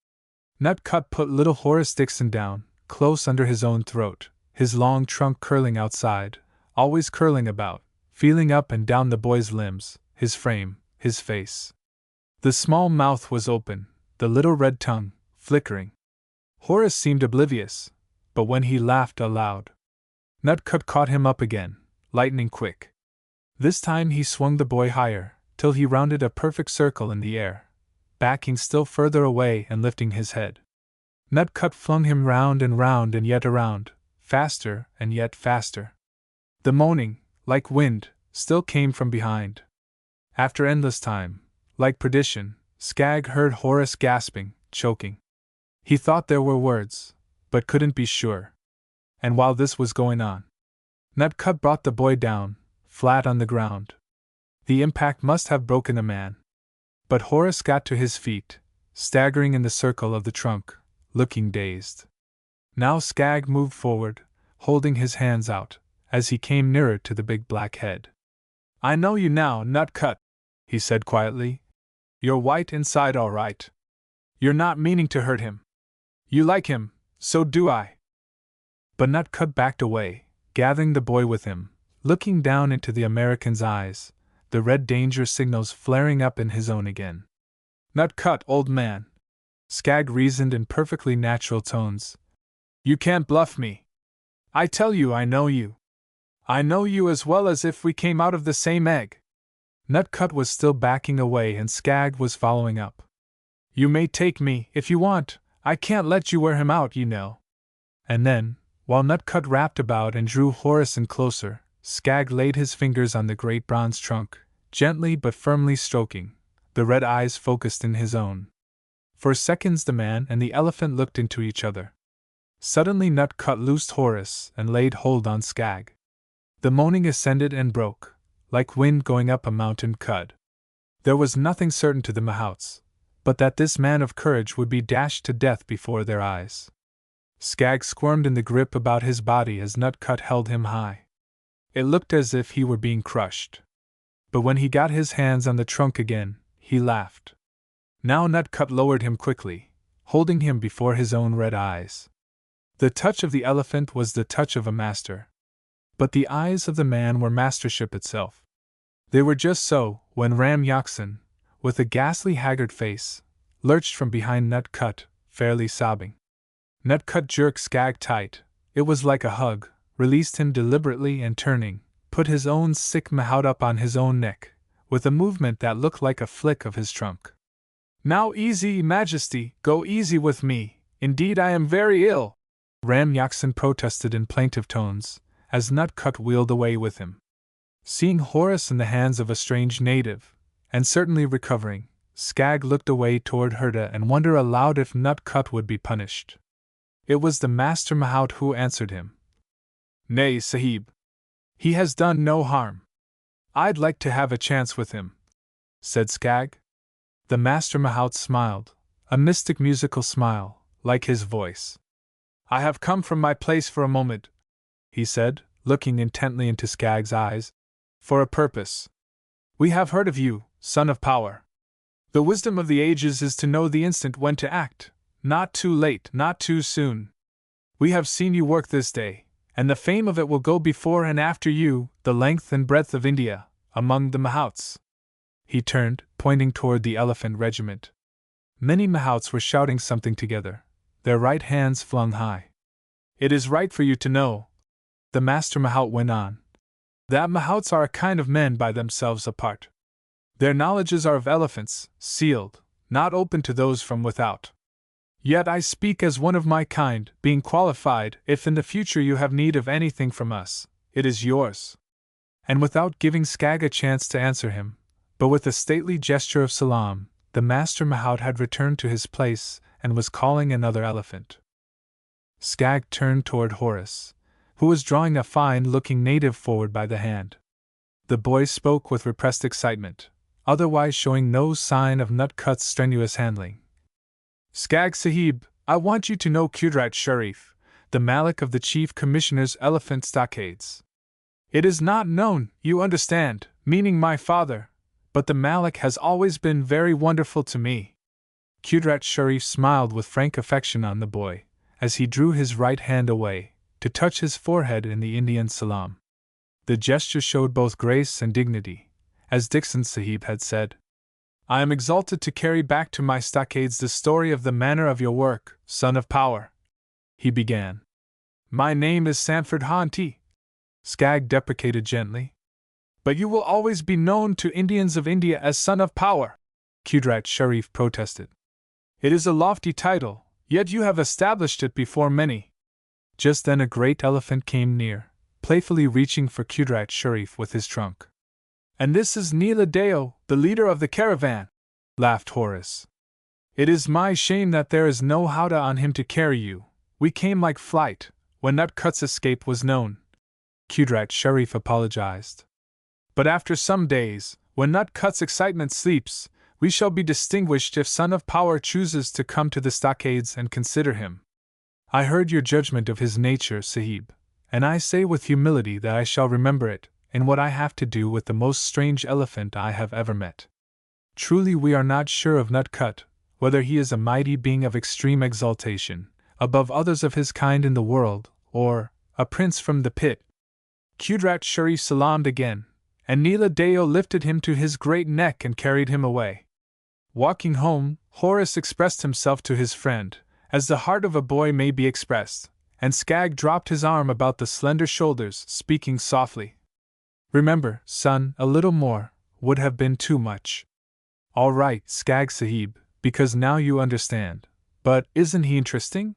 Nutcut put little Horace Dixon down, close under his own throat, his long trunk curling outside, always curling about, feeling up and down the boy's limbs, his frame, his face. The small mouth was open, the little red tongue, flickering. Horace seemed oblivious, but when he laughed aloud, Nutcut caught him up again, lightning quick. This time he swung the boy higher, till he rounded a perfect circle in the air, backing still further away and lifting his head. Nutcut flung him round and yet around, faster and yet faster. The moaning, like wind, still came from behind. After endless time, like perdition, Skag heard Horace gasping, choking. He thought there were words, but couldn't be sure. And while this was going on, Nutcut brought the boy down, flat on the ground. The impact must have broken a man. But Horace got to his feet, staggering in the circle of the trunk, looking dazed. Now Skag moved forward, holding his hands out, as he came nearer to the big black head. "I know you now, Nutcut," he said quietly. You're white inside all right. You're not meaning to hurt him. You like him, so do I. But Nutcut backed away, gathering the boy with him, looking down into the American's eyes, the red danger signals flaring up in his own again. Nutcut, old man, Skag reasoned in perfectly natural tones. You can't bluff me. I tell you I know you. I know you as well as if we came out of the same egg. Nutcut was still backing away and Skag was following up. You may take me, if you want, I can't let you wear him out, you know. And then, while Nutcut wrapped about and drew Horace in closer, Skag laid his fingers on the great bronze trunk, gently but firmly stroking, the red eyes focused in his own. For seconds the man and the elephant looked into each other. Suddenly Nutcut loosed Horace and laid hold on Skag. The moaning ascended and broke, like wind going up a mountain cud. There was nothing certain to the mahouts, but that this man of courage would be dashed to death before their eyes. Skag squirmed in the grip about his body as Nutcut held him high. It looked as if he were being crushed. But when he got his hands on the trunk again, he laughed. Now Nutcut lowered him quickly, holding him before his own red eyes. The touch of the elephant was the touch of a master. But the eyes of the man were mastership itself. They were just so, when Ram Yakson, with a ghastly haggard face, lurched from behind Nutcut, fairly sobbing. Nutcut jerked Skag tight, it was like a hug, released him deliberately and turning, put his own sick mahout up on his own neck, with a movement that looked like a flick of his trunk. Now easy, Majesty, go easy with me, indeed I am very ill, Ram Yakson protested in plaintive tones, as Nutcut wheeled away with him. Seeing Horace in the hands of a strange native, and certainly recovering, Skag looked away toward Herta and wondered aloud if Nutcut would be punished. It was the Master Mahout who answered him. Nay, Sahib. He has done no harm. I'd like to have a chance with him, said Skag. The Master Mahout smiled, a mystic musical smile, like his voice. I have come from my place for a moment, he said, looking intently into Skag's eyes, for a purpose. We have heard of you, son of power. The wisdom of the ages is to know the instant when to act, not too late, not too soon. We have seen you work this day, and the fame of it will go before and after you, the length and breadth of India, among the mahouts. He turned, pointing toward the elephant regiment. Many mahouts were shouting something together, their right hands flung high. It is right for you to know, the Master Mahout went on, that mahouts are a kind of men by themselves apart. Their knowledges are of elephants, sealed, not open to those from without. Yet I speak as one of my kind, being qualified, if in the future you have need of anything from us, it is yours. And without giving Skag a chance to answer him, but with a stately gesture of salaam, the Master Mahout had returned to his place and was calling another elephant. Skag turned toward Horace, who was drawing a fine-looking native forward by the hand. The boy spoke with repressed excitement, otherwise showing no sign of Nutcut's strenuous handling. Skag Sahib, I want you to know Qudrat Sharif, the Malik of the Chief Commissioner's Elephant Stockades. It is not known, you understand, meaning my father, but the Malik has always been very wonderful to me. Qudrat Sharif smiled with frank affection on the boy, as he drew his right hand away, to touch his forehead in the Indian salaam. The gesture showed both grace and dignity, as Dixon Sahib had said. I am exalted to carry back to my stockades the story of the manner of your work, son of power, he began. My name is Sanford Hanti, Skag deprecated gently. But you will always be known to Indians of India as son of power, Qudrat Sharif protested. It is a lofty title, yet you have established it before many. Just then a great elephant came near, playfully reaching for Qudrat Sharif with his trunk. And this is Neela Deo, the leader of the caravan, laughed Horace. It is my shame that there is no howdah on him to carry you. We came like flight, when Nutcut's escape was known. Qudrat Sharif apologized. But after some days, when Nutcut's excitement sleeps, we shall be distinguished if Son of Power chooses to come to the stockades and consider him. I heard your judgment of his nature, Sahib, and I say with humility that I shall remember it, in what I have to do with the most strange elephant I have ever met. Truly we are not sure of Nutcut, whether he is a mighty being of extreme exaltation, above others of his kind in the world, or a prince from the pit. Qudrat Shuri salaamed again, and Neela Deo lifted him to his great neck and carried him away. Walking home, Horace expressed himself to his friend, as the heart of a boy may be expressed, and Skag dropped his arm about the slender shoulders, speaking softly. Remember, son, a little more would have been too much. All right, Skag Sahib, because now you understand. But isn't he interesting?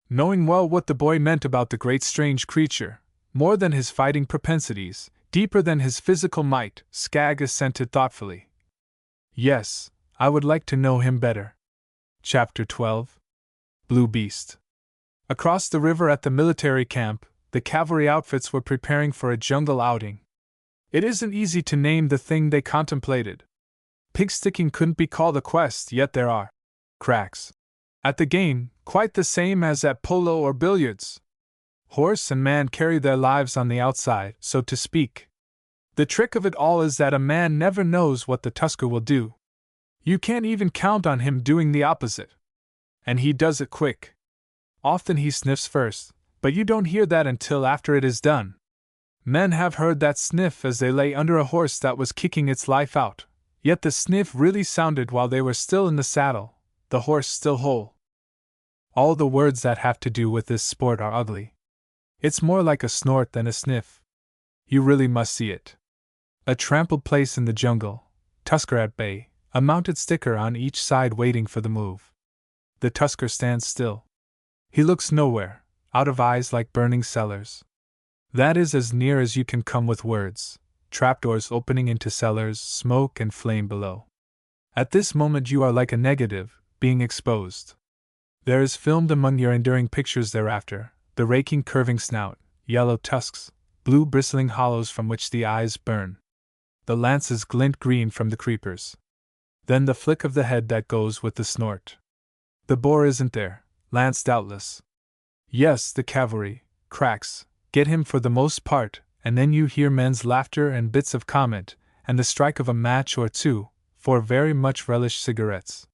Knowing well what the boy meant about the great strange creature, more than his fighting propensities, deeper than his physical might, Skag assented thoughtfully. Yes, I would like to know him better. Chapter 12. Blue Beast. Across the river at the military camp, the cavalry outfits were preparing for a jungle outing. It isn't easy to name the thing they contemplated. Pig-sticking couldn't be called a quest, yet there are cracks at the game, quite the same as at polo or billiards. Horse and man carry their lives on the outside, so to speak. The trick of it all is that a man never knows what the tusker will do. You can't even count on him doing the opposite. And he does it quick. Often he sniffs first, but you don't hear that until after it is done. Men have heard that sniff as they lay under a horse that was kicking its life out, yet the sniff really sounded while they were still in the saddle, the horse still whole. All the words that have to do with this sport are ugly. It's more like a snort than a sniff. You really must see it. A trampled place in the jungle, tusker at bay, a mounted sticker on each side waiting for the move. The tusker stands still. He looks nowhere, out of eyes like burning cellars. That is as near as you can come with words. Trapdoors opening into cellars, smoke and flame below. At this moment you are like a negative, being exposed. There is filmed among your enduring pictures thereafter, the raking curving snout, yellow tusks, blue bristling hollows from which the eyes burn. The lances glint green from the creepers. Then the flick of the head that goes with the snort. The boar isn't there, lance doubtless. Yes, the cavalry, cracks, get him for the most part, and then you hear men's laughter and bits of comment, and the strike of a match or two, for very much relished cigarettes.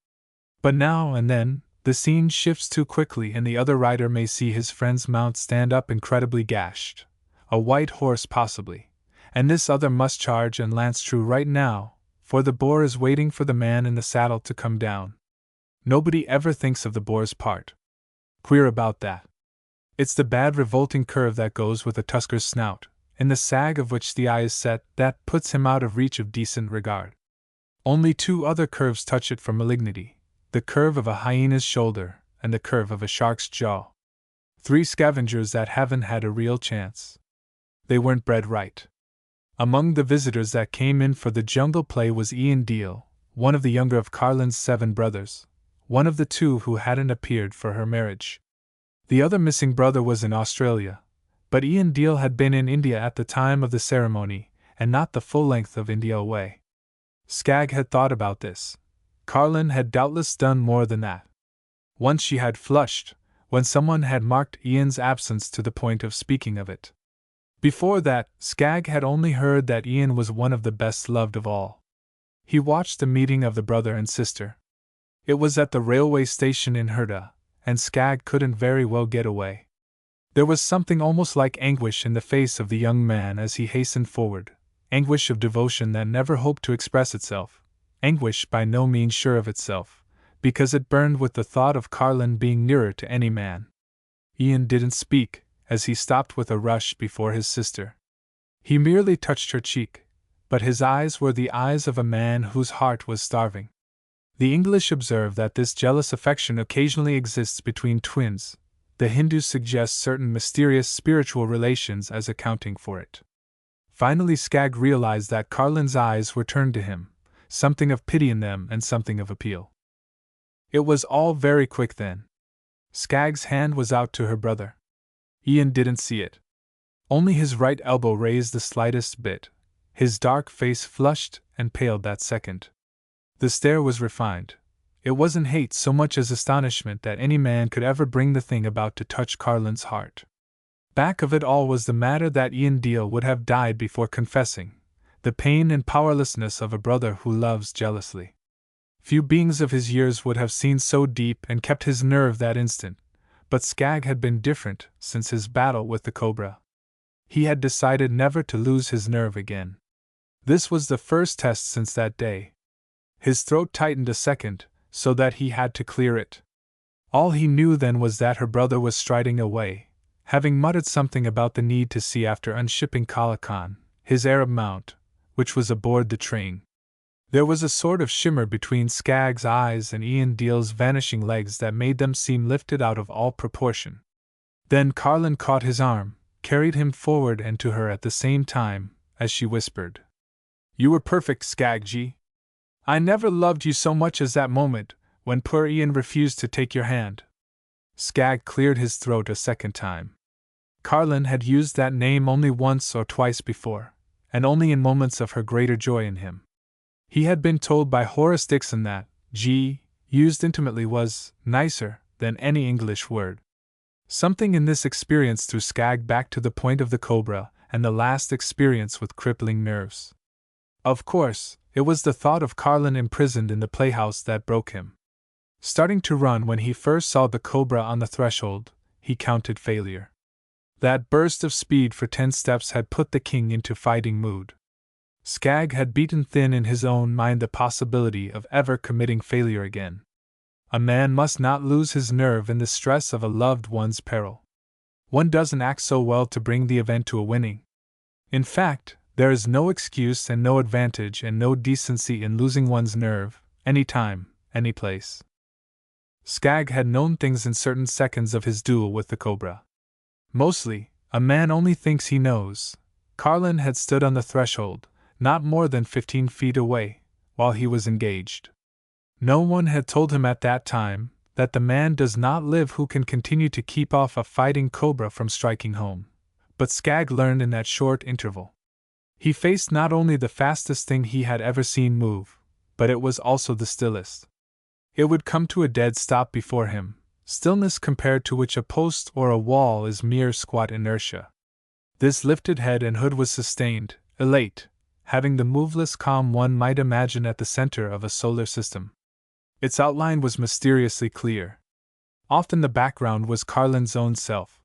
But now and then, the scene shifts too quickly and the other rider may see his friend's mount stand up incredibly gashed. A white horse possibly. And this other must charge and lance true right now, for the boar is waiting for the man in the saddle to come down. Nobody ever thinks of the boar's part. Queer about that. It's the bad revolting curve that goes with a tusker's snout, in the sag of which the eye is set, that puts him out of reach of decent regard. Only two other curves touch it for malignity, the curve of a hyena's shoulder and the curve of a shark's jaw. Three scavengers that haven't had a real chance. They weren't bred right. Among the visitors that came in for the jungle play was Ian Deal, one of the younger of Carlin's 7 brothers, one of the 2 who hadn't appeared for her marriage. The other missing brother was in Australia, but Ian Deal had been in India at the time of the ceremony, and not the full length of India away. Skag had thought about this. Carlin had doubtless done more than that. Once she had flushed, when someone had marked Ian's absence to the point of speaking of it. Before that, Skag had only heard that Ian was one of the best loved of all. He watched the meeting of the brother and sister. It was at the railway station in Herda, and Skag couldn't very well get away. There was something almost like anguish in the face of the young man as he hastened forward, anguish of devotion that never hoped to express itself, anguish by no means sure of itself, because it burned with the thought of Carlin being nearer to any man. Ian didn't speak, as he stopped with a rush before his sister. He merely touched her cheek, but his eyes were the eyes of a man whose heart was starving. The English observe that this jealous affection occasionally exists between twins. The Hindus suggest certain mysterious spiritual relations as accounting for it. Finally Skag realized that Carlin's eyes were turned to him, something of pity in them and something of appeal. It was all very quick then. Skag's hand was out to her brother. Ian didn't see it. Only his right elbow raised the slightest bit. His dark face flushed and paled that second. The stare was refined. It wasn't hate so much as astonishment that any man could ever bring the thing about to touch Carlin's heart. Back of it all was the matter that Ian Deal would have died before confessing, the pain and powerlessness of a brother who loves jealously. Few beings of his years would have seen so deep and kept his nerve that instant, but Skag had been different since his battle with the cobra. He had decided never to lose his nerve again. This was the first test since that day. His throat tightened a second, so that he had to clear it. All he knew then was that her brother was striding away, having muttered something about the need to see after unshipping Kala Khan, his Arab mount, which was aboard the train. There was a sort of shimmer between Skag's eyes and Ian Deal's vanishing legs that made them seem lifted out of all proportion. Then Carlin caught his arm, carried him forward and to her at the same time, as she whispered, "You were perfect, Skagji. I never loved you so much as that moment, when poor Ian refused to take your hand." Skag cleared his throat a second time. Carlin had used that name only once or twice before, and only in moments of her greater joy in him. He had been told by Horace Dixon that G, used intimately, was nicer than any English word. Something in this experience threw Skag back to the point of the cobra and the last experience with crippling nerves. Of course, it was the thought of Carlin imprisoned in the playhouse that broke him. Starting to run when he first saw the cobra on the threshold, he counted failure. That burst of speed for 10 steps had put the king into fighting mood. Skag had beaten thin in his own mind the possibility of ever committing failure again. A man must not lose his nerve in the stress of a loved one's peril. One doesn't act so well to bring the event to a winning. In fact, there is no excuse and no advantage and no decency in losing one's nerve, any time, any place. Skag had known things in certain seconds of his duel with the cobra. Mostly, a man only thinks he knows. Carlin had stood on the threshold, not more than 15 feet away, while he was engaged. No one had told him at that time that the man does not live who can continue to keep off a fighting cobra from striking home, but Skag learned in that short interval. He faced not only the fastest thing he had ever seen move, but it was also the stillest. It would come to a dead stop before him, stillness compared to which a post or a wall is mere squat inertia. This lifted head and hood was sustained, elate, having the moveless calm one might imagine at the center of a solar system. Its outline was mysteriously clear. Often the background was Carlin's own self.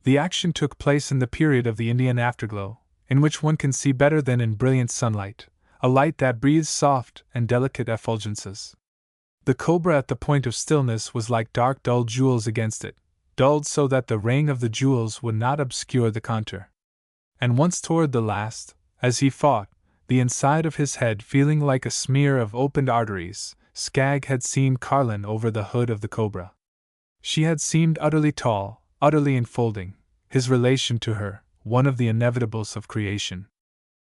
The action took place in the period of the Indian afterglow, in which one can see better than in brilliant sunlight, a light that breathes soft and delicate effulgences. The cobra at the point of stillness was like dark dull jewels against it, dulled so that the ring of the jewels would not obscure the contour. And once toward the last, as he fought, the inside of his head feeling like a smear of opened arteries, Skag had seen Carlin over the hood of the cobra. She had seemed utterly tall, utterly enfolding, his relation to her, one of the inevitables of creation.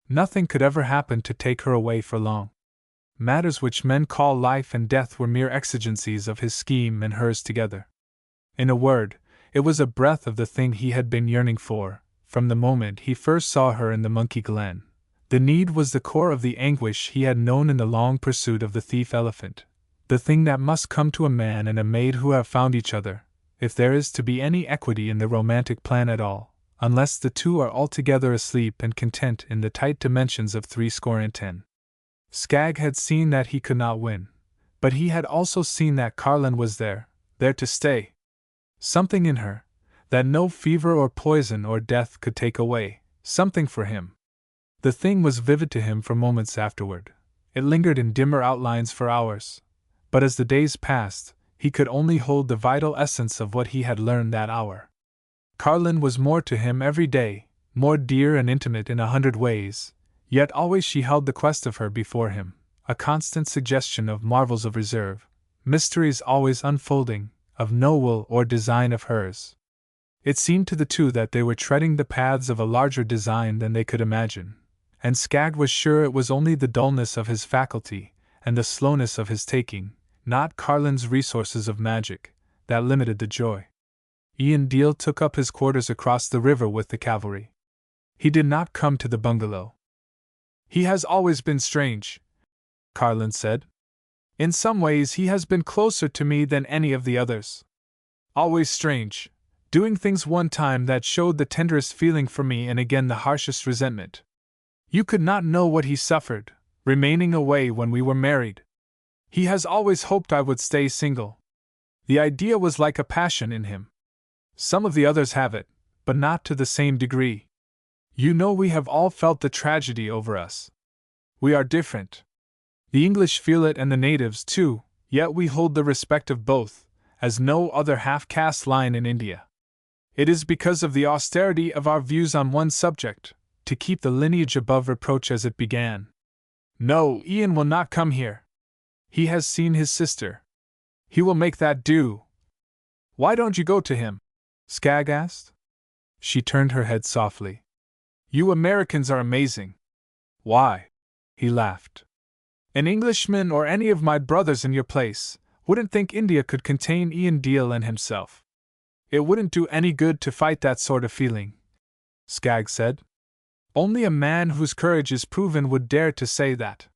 Nothing could ever happen to take her away for long. Matters which men call life and death were mere exigencies of his scheme and hers together. In a word, it was a breath of the thing he had been yearning for, from the moment he first saw her in the Monkey Glen. The need was the core of the anguish he had known in the long pursuit of the thief elephant, the thing that must come to a man and a maid who have found each other, if there is to be any equity in the romantic plan at all, unless the two are altogether asleep and content in the tight dimensions of 70. Skag had seen that he could not win, but he had also seen that Carlin was there to stay. Something in her, that no fever or poison or death could take away, something for him. The thing was vivid to him for moments afterward. It lingered in dimmer outlines for hours. But as the days passed, he could only hold the vital essence of what he had learned that hour. Carlin was more to him every day, more dear and intimate in 100 ways, yet always she held the quest of her before him, a constant suggestion of marvels of reserve, mysteries always unfolding, of no will or design of hers. It seemed to the two that they were treading the paths of a larger design than they could imagine, and Skag was sure it was only the dullness of his faculty, and the slowness of his taking, not Carlin's resources of magic, that limited the joy. Ian Deal took up his quarters across the river with the cavalry. He did not come to the bungalow. "He has always been strange," Carlin said. "In some ways he has been closer to me than any of the others. Always strange, doing things one time that showed the tenderest feeling for me and again the harshest resentment. You could not know what he suffered, remaining away when we were married. He has always hoped I would stay single. The idea was like a passion in him. Some of the others have it, but not to the same degree. You know, we have all felt the tragedy over us. We are different. The English feel it and the natives too, yet we hold the respect of both, as no other half-caste line in India. It is because of the austerity of our views on one subject, to keep the lineage above reproach as it began. No, Ian will not come here. He has seen his sister. He will make that do. Why don't you go to him? Skagg asked. She turned her head softly. You Americans are amazing. Why? He laughed. An Englishman or any of my brothers in your place wouldn't think India could contain Ian Deal and himself. It wouldn't do any good to fight that sort of feeling, Skagg said. Only a man whose courage is proven would dare to say that.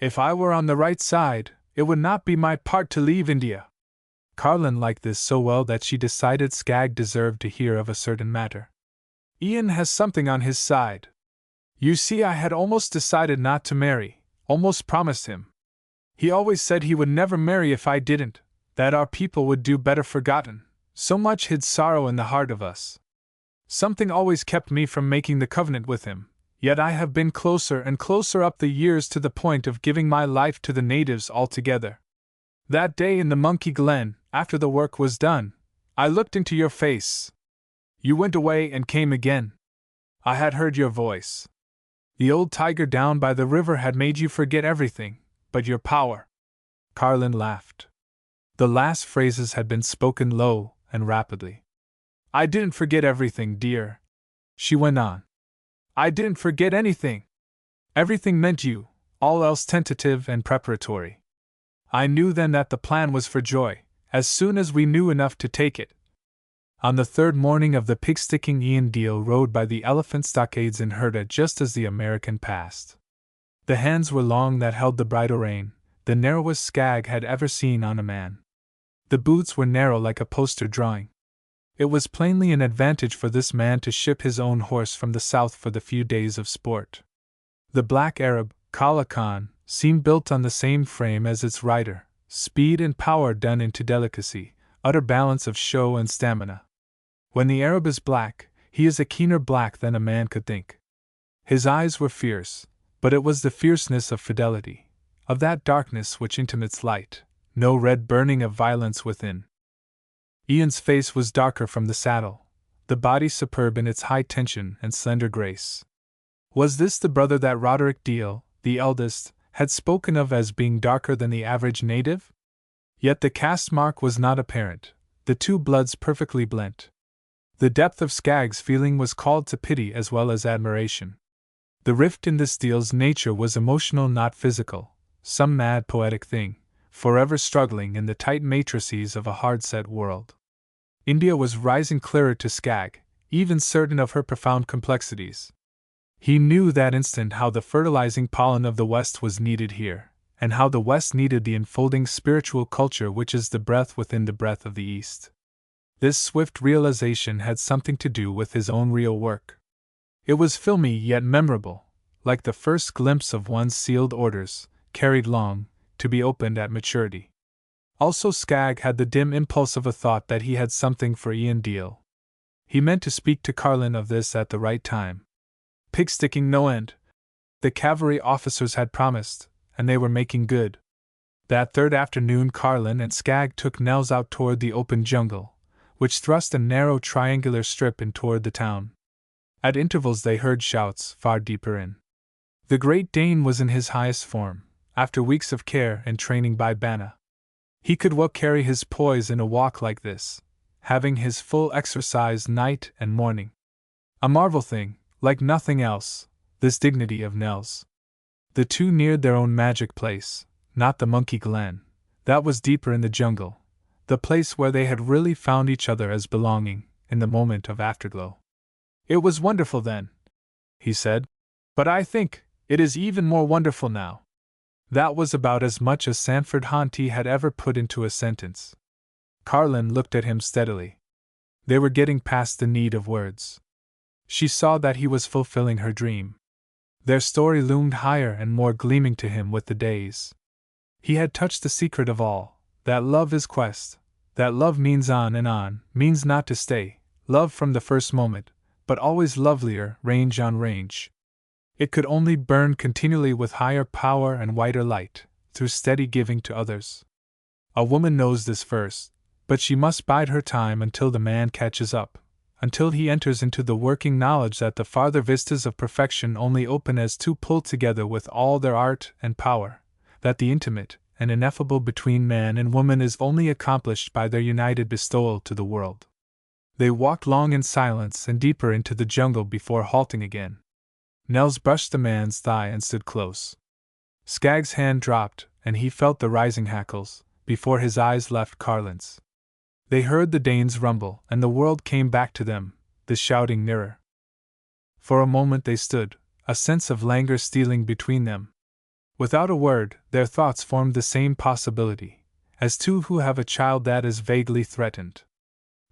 If I were on the right side, it would not be my part to leave India. Carlin liked this so well that she decided Skagg deserved to hear of a certain matter. Ian has something on his side. You see, I had almost decided not to marry, almost promised him. He always said he would never marry if I didn't, that our people would do better forgotten, so much hid sorrow in the heart of us. Something always kept me from making the covenant with him, yet I have been closer and closer up the years to the point of giving my life to the natives altogether. That day in the Monkey Glen, after the work was done, I looked into your face. You went away and came again. I had heard your voice. The old tiger down by the river had made you forget everything, but your power. Carlin laughed. The last phrases had been spoken low and rapidly. I didn't forget everything, dear. She went on. I didn't forget anything. Everything meant you, all else tentative and preparatory. I knew then that the plan was for joy, as soon as we knew enough to take it. On the third morning of the pig-sticking, Ian Deal rode by the elephant stockades in Herta just as the American passed. The hands were long that held the bridle rein, the narrowest Skagg had ever seen on a man. The boots were narrow like a poster drawing. It was plainly an advantage for this man to ship his own horse from the south for the few days of sport. The black Arab, Kala Khan, seemed built on the same frame as its rider, speed and power done into delicacy, utter balance of show and stamina. When the Arab is black, he is a keener black than a man could think. His eyes were fierce, but it was the fierceness of fidelity, of that darkness which intimates light, no red burning of violence within. Ian's face was darker from the saddle, the body superb in its high tension and slender grace. Was this the brother that Roderick Deal, the eldest, had spoken of as being darker than the average native? Yet the caste mark was not apparent, the two bloods perfectly blent. The depth of Skagg's feeling was called to pity as well as admiration. The rift in this Deal's nature was emotional, not physical, some mad poetic thing, forever struggling in the tight matrices of a hard-set world. India was rising clearer to Skagg, even certain of her profound complexities. He knew that instant how the fertilizing pollen of the West was needed here, and how the West needed the enfolding spiritual culture which is the breath within the breath of the East. This swift realization had something to do with his own real work. It was filmy yet memorable, like the first glimpse of one's sealed orders, carried long, to be opened at maturity. Also, Skagg had the dim impulse of a thought that he had something for Ian Deal. He meant to speak to Carlin of this at the right time. Pig-sticking no end. The cavalry officers had promised, and they were making good. That third afternoon Carlin and Skagg took Nels out toward the open jungle, which thrust a narrow triangular strip in toward the town. At intervals they heard shouts far deeper in. The Great Dane was in his highest form, after weeks of care and training by Banna. He could well carry his poise in a walk like this, having his full exercise night and morning. A marvel thing, like nothing else, this dignity of Nels. The two neared their own magic place, not the Monkey Glen, that was deeper in the jungle, the place where they had really found each other as belonging, in the moment of afterglow. It was wonderful then, he said, but I think it is even more wonderful now. That was about as much as Sanford Haunty had ever put into a sentence. Carlin looked at him steadily. They were getting past the need of words. She saw that he was fulfilling her dream. Their story loomed higher and more gleaming to him with the days. He had touched the secret of all, that love is quest, that love means on and on, means not to stay, love from the first moment, but always lovelier, range on range. It could only burn continually with higher power and whiter light, through steady giving to others. A woman knows this first, but she must bide her time until the man catches up, until he enters into the working knowledge that the farther vistas of perfection only open as two pull together with all their art and power, that the intimate and ineffable between man and woman is only accomplished by their united bestowal to the world. They walked long in silence and deeper into the jungle before halting again. Nels brushed the man's thigh and stood close. Skag's hand dropped, and he felt the rising hackles, before his eyes left Carlin's. They heard the Danes rumble, and the world came back to them, the shouting nearer. For a moment they stood, a sense of languor stealing between them. Without a word, their thoughts formed the same possibility, as two who have a child that is vaguely threatened.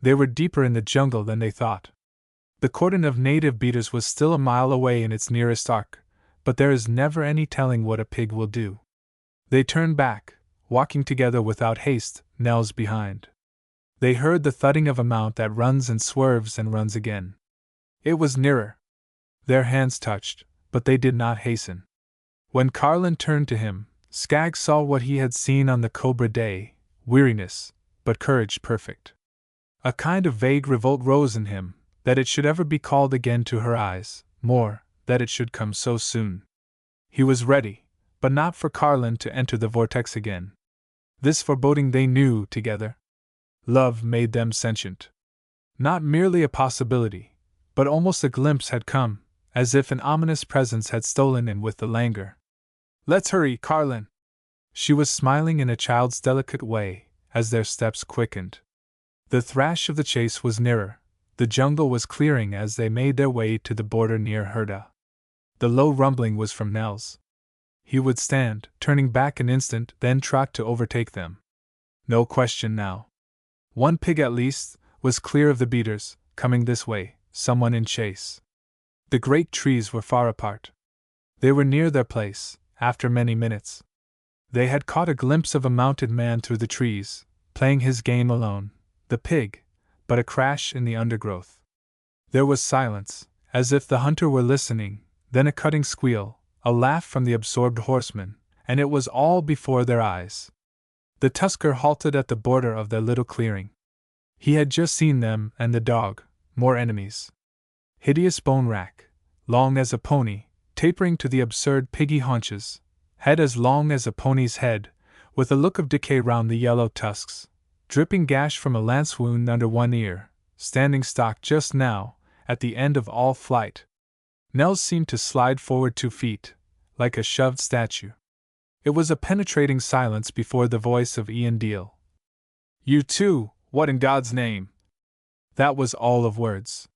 They were deeper in the jungle than they thought. The cordon of native beaters was still a mile away in its nearest arc, but there is never any telling what a pig will do. They turned back, walking together without haste, Nels behind. They heard the thudding of a mount that runs and swerves and runs again. It was nearer. Their hands touched, but they did not hasten. When Carlin turned to him, Skag saw what he had seen on the Cobra day, weariness, but courage perfect. A kind of vague revolt rose in him, that it should ever be called again to her eyes, more, that it should come so soon. He was ready, but not for Carlin to enter the vortex again. This foreboding they knew together. Love made them sentient. Not merely a possibility, but almost a glimpse had come, as if an ominous presence had stolen in with the languor. "Let's hurry, Carlin!" She was smiling in a child's delicate way, as their steps quickened. The thrash of the chase was nearer, the jungle was clearing as they made their way to the border near Herda. The low rumbling was from Nels. He would stand, turning back an instant, then trot to overtake them. No question now. One pig at least was clear of the beaters, coming this way, someone in chase. The great trees were far apart. They were near their place, after many minutes. They had caught a glimpse of a mounted man through the trees, playing his game alone, the pig, but a crash in the undergrowth. There was silence, as if the hunter were listening, then a cutting squeal, a laugh from the absorbed horseman, and it was all before their eyes. The tusker halted at the border of their little clearing. He had just seen them and the dog, more enemies. Hideous bone rack, long as a pony, tapering to the absurd piggy haunches, head as long as a pony's head, with a look of decay round the yellow tusks, dripping gash from a lance wound under one ear, standing stock just now, at the end of all flight. Nels seemed to slide forward 2 feet, like a shoved statue. It was a penetrating silence before the voice of Ian Deal. "You too, what in God's name?" That was all of words.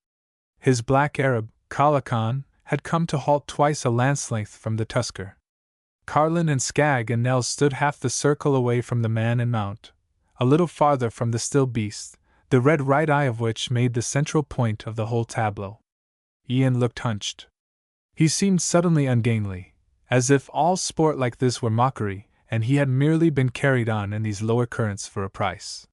His black Arab, Kala Khan, had come to halt twice a lance length from the tusker. Carlin and Skag and Nels stood half the circle away from the man and mount, a little farther from the still beast, the red right eye of which made the central point of the whole tableau. Ian looked hunched. He seemed suddenly ungainly, as if all sport like this were mockery, and he had merely been carried on in these lower currents for a price.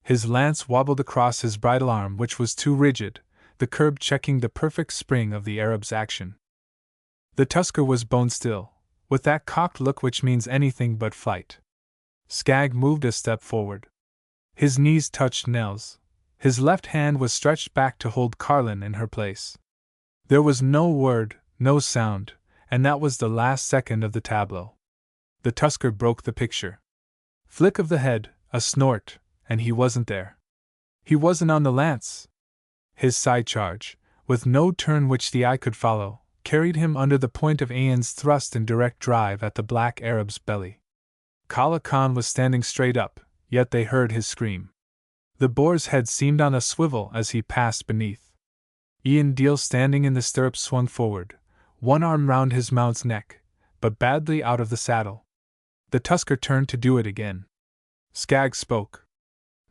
His lance wobbled across his bridle arm, which was too rigid, the curb checking the perfect spring of the Arab's action. The tusker was bone still, with that cocked look which means anything but flight. Skag moved a step forward. His knees touched Nels. His left hand was stretched back to hold Carlin in her place. There was no word, no sound, and that was the last second of the tableau. The tusker broke the picture. Flick of the head, a snort, and he wasn't there. He wasn't on the lance. His side charge, with no turn which the eye could follow, carried him under the point of Ian's thrust in direct drive at the black Arab's belly. Kala Khan was standing straight up, yet they heard his scream. The boar's head seemed on a swivel as he passed beneath. Ian Deal, standing in the stirrups, swung forward, one arm round his mount's neck, but badly out of the saddle. The tusker turned to do it again. Skag spoke.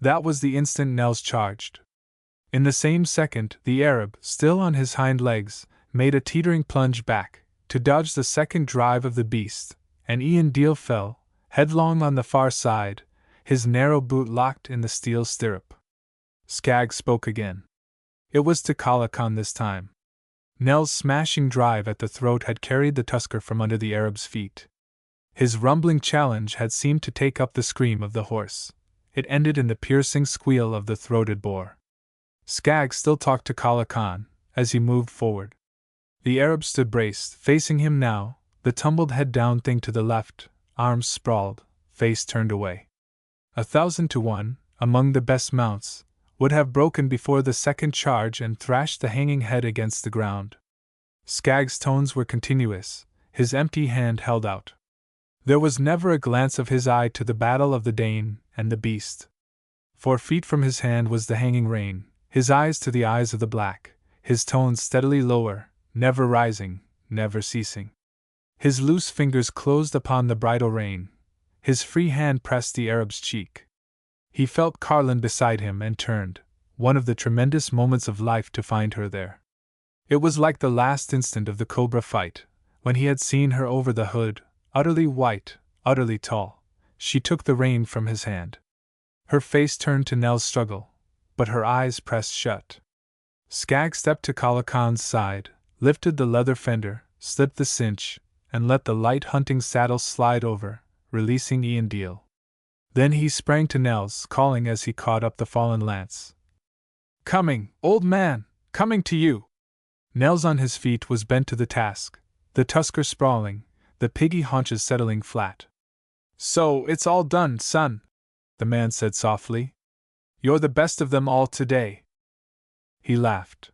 That was the instant Nels charged. In the same second, the Arab, still on his hind legs, made a teetering plunge back, to dodge the second drive of the beast, and Ian Deal fell, headlong on the far side, his narrow boot locked in the steel stirrup. Skaggs spoke again. It was to Kala Khan this time. Nell's smashing drive at the throat had carried the tusker from under the Arab's feet. His rumbling challenge had seemed to take up the scream of the horse. It ended in the piercing squeal of the throated boar. Skaggs still talked to Kala Khan as he moved forward. The Arab stood braced, facing him now, the tumbled head down thing to the left, arms sprawled, face turned away. 1,000 to 1, among the best mounts, would have broken before the second charge and thrashed the hanging head against the ground. Skaggs' tones were continuous, his empty hand held out. There was never a glance of his eye to the battle of the Dane and the beast. 4 feet from his hand was the hanging rein, his eyes to the eyes of the black, his tones steadily lower, never rising, never ceasing. His loose fingers closed upon the bridle rein, his free hand pressed the Arab's cheek. He felt Carlin beside him and turned, one of the tremendous moments of life to find her there. It was like the last instant of the cobra fight, when he had seen her over the hood, utterly white, utterly tall. She took the rein from his hand. Her face turned to Nell's struggle, but her eyes pressed shut. Skaggs stepped to Kala Khan's side, lifted the leather fender, slipped the cinch, and let the light hunting saddle slide over, releasing Ian Deal. Then he sprang to Nell's, calling as he caught up the fallen lance. "Coming, old man, coming to you!" Nell's on his feet was bent to the task, the tusker sprawling, the piggy haunches settling flat. "So it's all done, son," the man said softly. "You're the best of them all today." He laughed.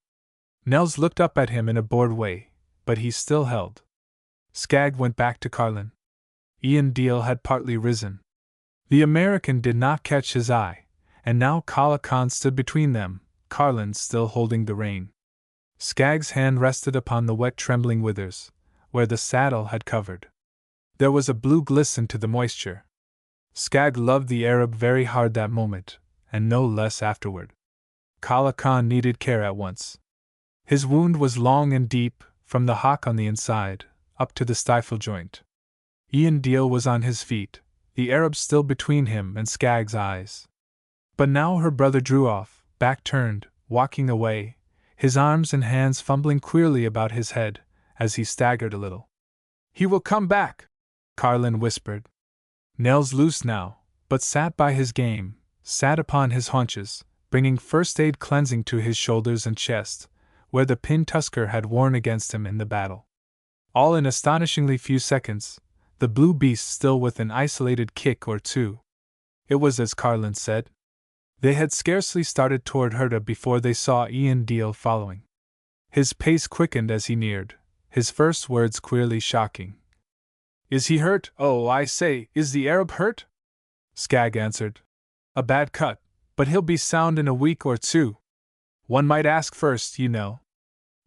Nels looked up at him in a bored way, but he still held. Skaggs went back to Carlin. Ian Deal had partly risen. The American did not catch his eye, and now Kala Khan stood between them, Carlin still holding the rein. Skaggs' hand rested upon the wet trembling withers, where the saddle had covered. There was a blue glisten to the moisture. Skaggs loved the Arab very hard that moment, and no less afterward. Kala Khan needed care at once. His wound was long and deep, from the hock on the inside, up to the stifle joint. Ian Deal was on his feet, the Arab still between him and Skaggs' eyes. But now her brother drew off, back turned, walking away, his arms and hands fumbling queerly about his head, as he staggered a little. "He will come back," Carlin whispered. Nels loose now, but sat by his game, sat upon his haunches, bringing first-aid cleansing to his shoulders and chest, where the pin tusker had worn against him in the battle. All in astonishingly few seconds, the blue beast still with an isolated kick or two. It was as Carlin said. They had scarcely started toward Herta before they saw Ian Deal following. His pace quickened as he neared, his first words queerly shocking. "Is he hurt? Oh, I say, is the Arab hurt?" Skaggs answered. "A bad cut, but he'll be sound in a week or two. One might ask first, you know.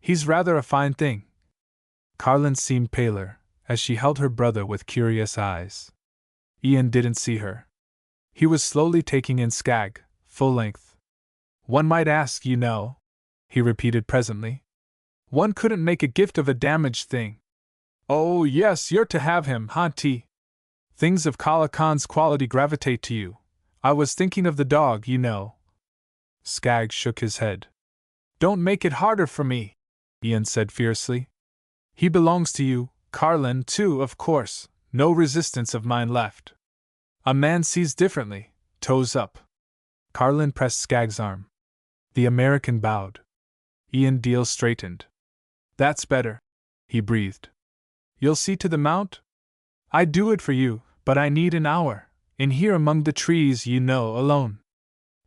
He's rather a fine thing." Carlin seemed paler, as she held her brother with curious eyes. Ian didn't see her. He was slowly taking in Skaggs, full length. "One might ask, you know," he repeated presently. "One couldn't make a gift of a damaged thing." "Oh, yes, you're to have him, Hanti. Things of Kala Khan's quality gravitate to you. I was thinking of the dog, you know." Skaggs shook his head. "Don't make it harder for me," Ian said fiercely. "He belongs to you, Carlin, too, of course, no resistance of mine left. A man sees differently, toes up." Carlin pressed Skaggs' arm. The American bowed. Ian Deal straightened. "That's better," he breathed. "You'll see to the mount? I'd do it for you, but I need an hour, in here among the trees, you know, alone.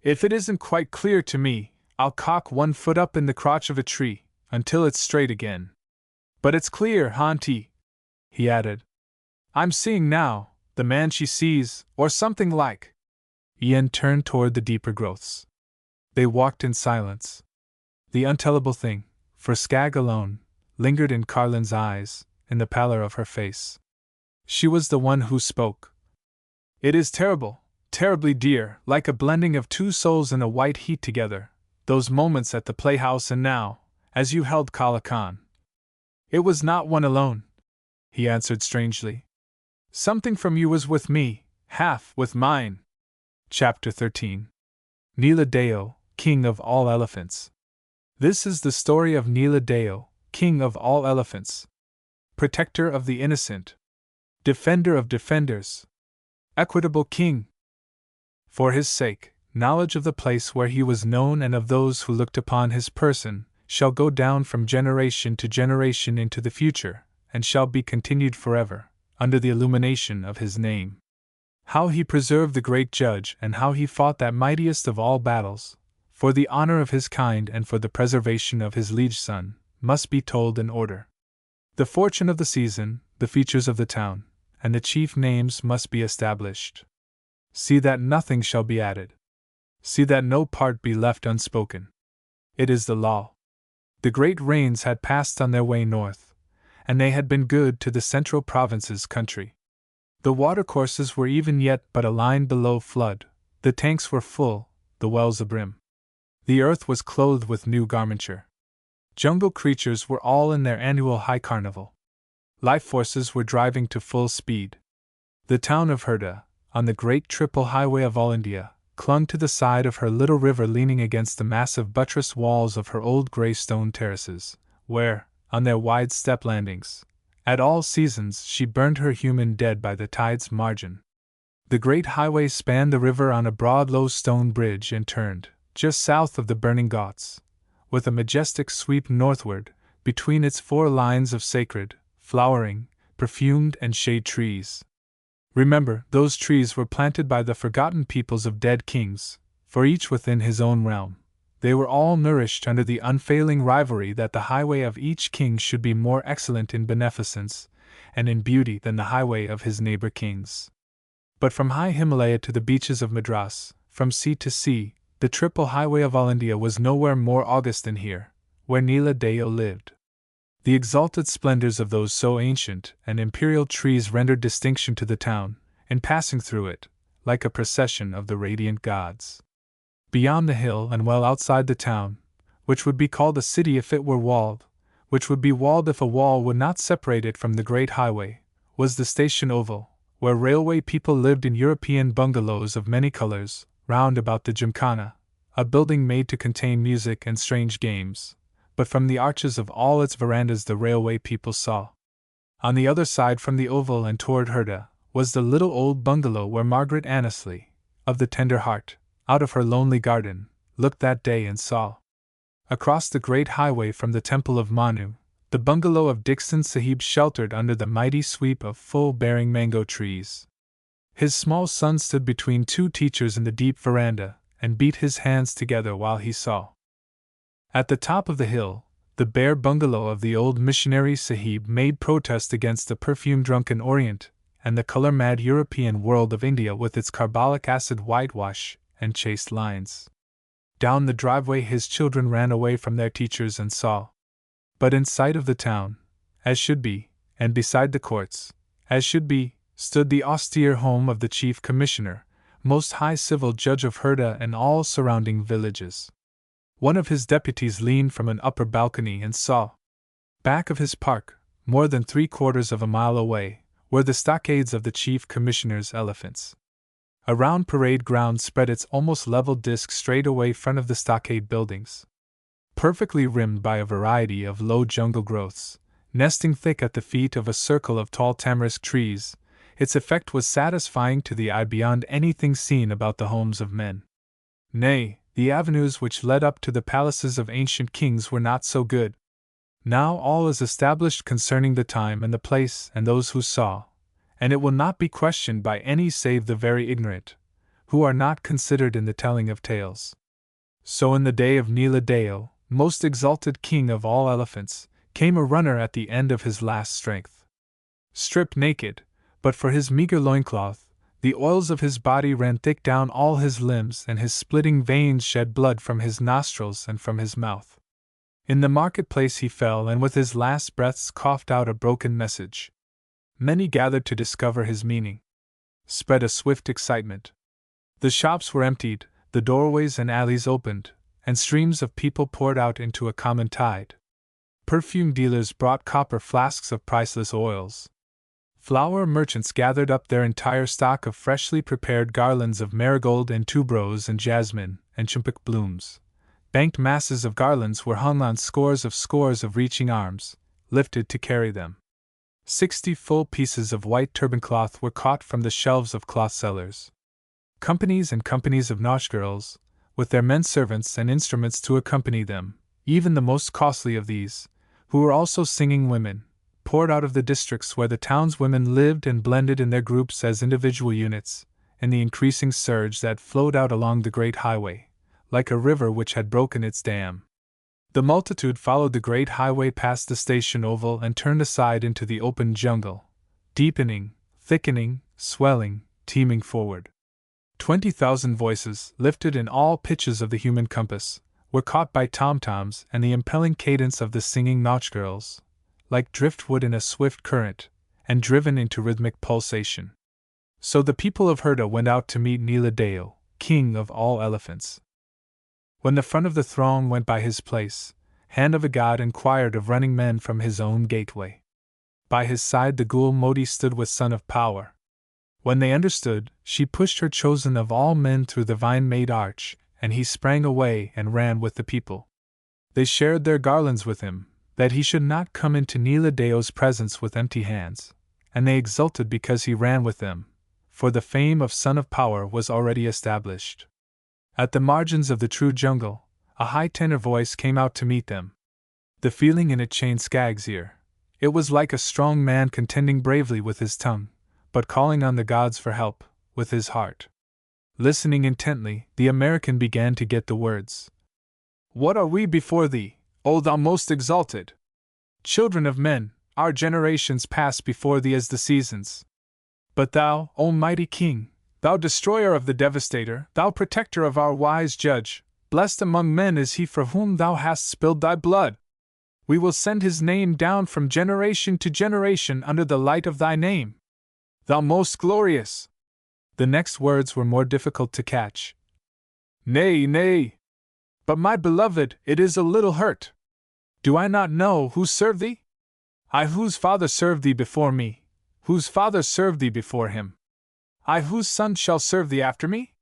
If it isn't quite clear to me, I'll cock one foot up in the crotch of a tree, until it's straight again. But it's clear, Hanti," he added. "I'm seeing now, the man she sees, or something like." Ian turned toward the deeper growths. They walked in silence. The untellable thing, for Skaggs alone, lingered in Carlin's eyes, in the pallor of her face. She was the one who spoke. "It is terrible, terribly dear, like a blending of two souls in a white heat together, those moments at the playhouse and now, as you held Kala Khan." "It was not one alone," he answered strangely. Something from you was with me, half with mine. Chapter 13. Nila Deo, King of All Elephants. This is the story of Nila Deo, King of all elephants. Protector of the innocent. Defender of defenders. Equitable King. For his sake, knowledge of the place where he was known and of those who looked upon his person shall go down from generation to generation into the future, and shall be continued forever, under the illumination of his name. How he preserved the great judge, and how he fought that mightiest of all battles, for the honor of his kind and for the preservation of his liege son, must be told in order. The fortune of the season, the features of the town, and the chief names must be established. See that nothing shall be added. See that no part be left unspoken. It is the law. The great rains had passed on their way north, and they had been good to the central province's country. The watercourses were even yet but a line below flood, the tanks were full, the wells abrim. The earth was clothed with new garmenture. Jungle creatures were all in their annual high carnival. Life forces were driving to full speed. The town of Herda, on the great triple highway of all India, clung to the side of her little river, leaning against the massive buttress walls of her old grey stone terraces, where, on their wide step landings, at all seasons she burned her human dead by the tide's margin. The great highway spanned the river on a broad low stone bridge and turned, just south of the burning ghauts, with a majestic sweep northward, between its four lines of sacred, flowering, perfumed and shade trees. Remember, those trees were planted by the forgotten peoples of dead kings, for each within his own realm. They were all nourished under the unfailing rivalry that the highway of each king should be more excellent in beneficence and in beauty than the highway of his neighbor kings. But from high Himalaya to the beaches of Madras, from sea to sea, the triple highway of all India was nowhere more august than here, where Nila Deo lived. The exalted splendors of those so ancient and imperial trees rendered distinction to the town, in passing through it, like a procession of the radiant gods. Beyond the hill and well outside the town, which would be called a city if it were walled, which would be walled if a wall would not separate it from the great highway, was the station oval, where railway people lived in European bungalows of many colors, round about the Gymkhana, a building made to contain music and strange games, but from the arches of all its verandas the railway people saw. On the other side from the oval and toward Herda, was the little old bungalow where Margaret Annesley, of the tender heart, out of her lonely garden, looked that day and saw. Across the great highway from the temple of Manu, the bungalow of Dixon Sahib sheltered under the mighty sweep of full-bearing mango trees. His small son stood between two teachers in the deep veranda, and beat his hands together while he saw. At the top of the hill, the bare bungalow of the old missionary Sahib made protest against the perfume-drunken Orient, and the color-mad European world of India with its carbolic acid whitewash and chaste lines. Down the driveway his children ran away from their teachers and saw. But in sight of the town, as should be, and beside the courts, as should be, stood the austere home of the chief commissioner, most high civil judge of Herda and all surrounding villages. One of his deputies leaned from an upper balcony and saw. Back of his park, more than 3/4 of a mile away, were the stockades of the chief commissioner's elephants. A round parade ground spread its almost level disk straight away front of the stockade buildings. Perfectly rimmed by a variety of low jungle growths, nesting thick at the feet of a circle of tall tamarisk trees, its effect was satisfying to the eye beyond anything seen about the homes of men. Nay, the avenues which led up to the palaces of ancient kings were not so good. Now all is established concerning the time and the place and those who saw, and it will not be questioned by any save the very ignorant, who are not considered in the telling of tales. So in the day of Nila Deo, most exalted king of all elephants, came a runner at the end of his last strength. Stripped naked, but for his meager loincloth, the oils of his body ran thick down all his limbs and his splitting veins shed blood from his nostrils and from his mouth. In the marketplace he fell and with his last breaths coughed out a broken message. Many gathered to discover his meaning. Spread a swift excitement. The shops were emptied, the doorways and alleys opened, and streams of people poured out into a common tide. Perfume dealers brought copper flasks of priceless oils. Flower merchants gathered up their entire stock of freshly prepared garlands of marigold and tuberose and jasmine and chumpak blooms. Banked masses of garlands were hung on scores of reaching arms, lifted to carry them. 60 full pieces of white turban cloth were caught from the shelves of cloth sellers. Companies and companies of nautch girls, with their men servants and instruments to accompany them, even the most costly of these, who were also singing women, poured out of the districts where the townswomen lived and blended in their groups as individual units, in the increasing surge that flowed out along the great highway, like a river which had broken its dam. The multitude followed the great highway past the station oval and turned aside into the open jungle, deepening, thickening, swelling, teeming forward. 20,000 voices, lifted in all pitches of the human compass, were caught by tom-toms and the impelling cadence of the singing nautch girls, like driftwood in a swift current, and driven into rhythmic pulsation. So the people of Herda went out to meet Niladeo, king of all elephants. When the front of the throng went by his place, Hand of a God inquired of running men from his own gateway. By his side the Ghoul Modi stood with Son of Power. When they understood, she pushed her chosen of all men through the vine-made arch, and he sprang away and ran with the people. They shared their garlands with him, that he should not come into Niladeo's presence with empty hands, and they exulted because he ran with them, for the fame of Son of Power was already established. At the margins of the true jungle, a high tenor voice came out to meet them. The feeling in it chained Skag's ear. It was like a strong man contending bravely with his tongue, but calling on the gods for help, with his heart. Listening intently, the American began to get the words. What are we before thee, O thou most exalted? Children of men, our generations pass before thee as the seasons. But thou, O mighty king, thou destroyer of the devastator, thou protector of our wise judge, blessed among men is he for whom thou hast spilled thy blood. We will send his name down from generation to generation under the light of thy name. Thou most glorious! The next words were more difficult to catch. Nay, nay! But my beloved, it is a little hurt. Do I not know who served thee? I whose father served thee before me, whose father served thee before him. I whose son shall serve thee after me?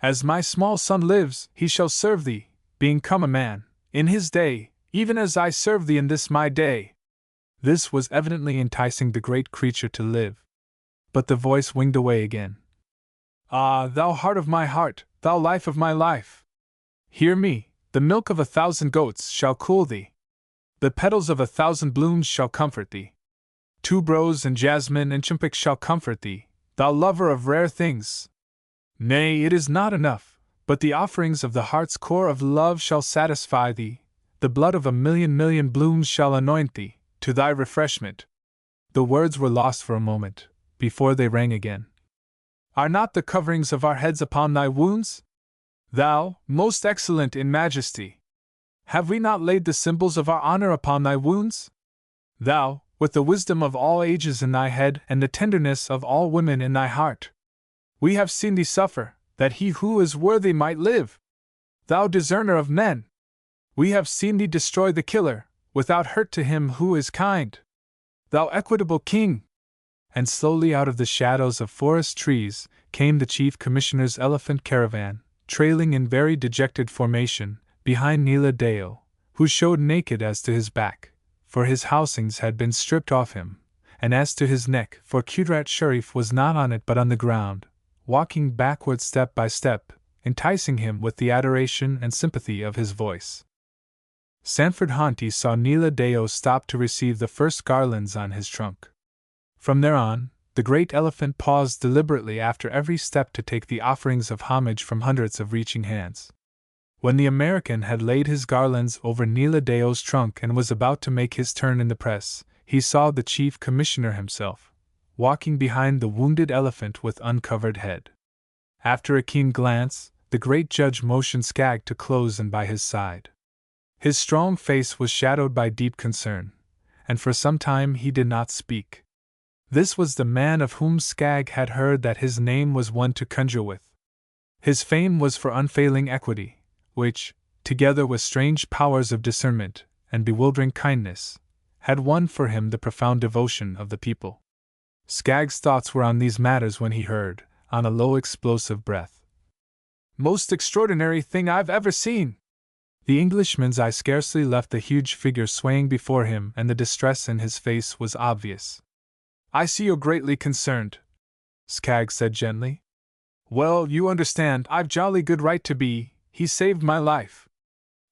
As my small son lives, he shall serve thee, being come a man, in his day, even as I serve thee in this my day. This was evidently enticing the great creature to live. But the voice winged away again. Ah, thou heart of my heart, thou life of my life! Hear me, the milk of 1,000 goats shall cool thee. The petals of 1,000 blooms shall comfort thee. Tuberose and jasmine and chumpak shall comfort thee, thou lover of rare things. Nay, it is not enough, but the offerings of the heart's core of love shall satisfy thee, the blood of 1,000,000 blooms shall anoint thee, to thy refreshment. The words were lost for a moment, before they rang again. Are not the coverings of our heads upon thy wounds? Thou, most excellent in majesty! Have we not laid the symbols of our honor upon thy wounds? Thou, with the wisdom of all ages in thy head and the tenderness of all women in thy heart. We have seen thee suffer, that he who is worthy might live. Thou discerner of men! We have seen thee destroy the killer, without hurt to him who is kind. Thou equitable king! And slowly out of the shadows of forest trees came the chief commissioner's elephant caravan, trailing in very dejected formation, behind Niladeo, who showed naked as to his back, for his housings had been stripped off him, and as to his neck, for Qudrat Sharif was not on it but on the ground, walking backward step by step, enticing him with the adoration and sympathy of his voice. Sanford Haunty saw Niladeo stop to receive the first garlands on his trunk. From there on, the great elephant paused deliberately after every step to take the offerings of homage from hundreds of reaching hands. When the American had laid his garlands over Niladeo's trunk and was about to make his turn in the press, he saw the chief commissioner himself, walking behind the wounded elephant with uncovered head. After a keen glance, the great judge motioned Skag to close in by his side. His strong face was shadowed by deep concern, and for some time he did not speak. This was the man of whom Skag had heard that his name was one to conjure with. His fame was for unfailing equity, which, together with strange powers of discernment and bewildering kindness, had won for him the profound devotion of the people. Skaggs' thoughts were on these matters when he heard, on a low explosive breath, "Most extraordinary thing I've ever seen!" The Englishman's eye scarcely left the huge figure swaying before him, and the distress in his face was obvious. "I see you're greatly concerned," Skaggs said gently. "Well, you understand, I've jolly good right to be. He saved my life.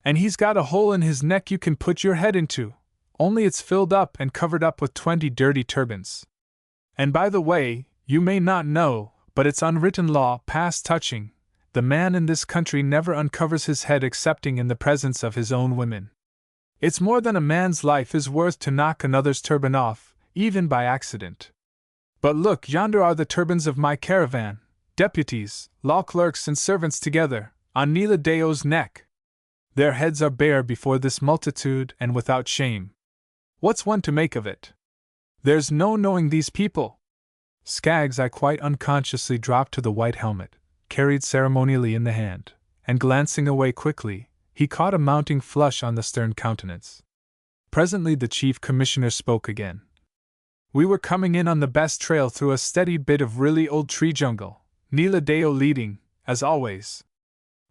And he's got a hole in his neck you can put your head into, only it's filled up and covered up with 20 dirty turbans. And by the way, you may not know, but it's unwritten law, past touching, the man in this country never uncovers his head excepting in the presence of his own women. It's more than a man's life is worth to knock another's turban off, even by accident. But look, yonder are the turbans of my caravan, deputies, law clerks and servants together, on Nila Deo's neck. Their heads are bare before this multitude and without shame. What's one to make of it? There's no knowing these people." Skaggs' eye quite unconsciously dropped to the white helmet, carried ceremonially in the hand, and glancing away quickly, he caught a mounting flush on the stern countenance. Presently the chief commissioner spoke again. "We were coming in on the best trail through a steady bit of really old tree jungle, Nila Deo leading, as always.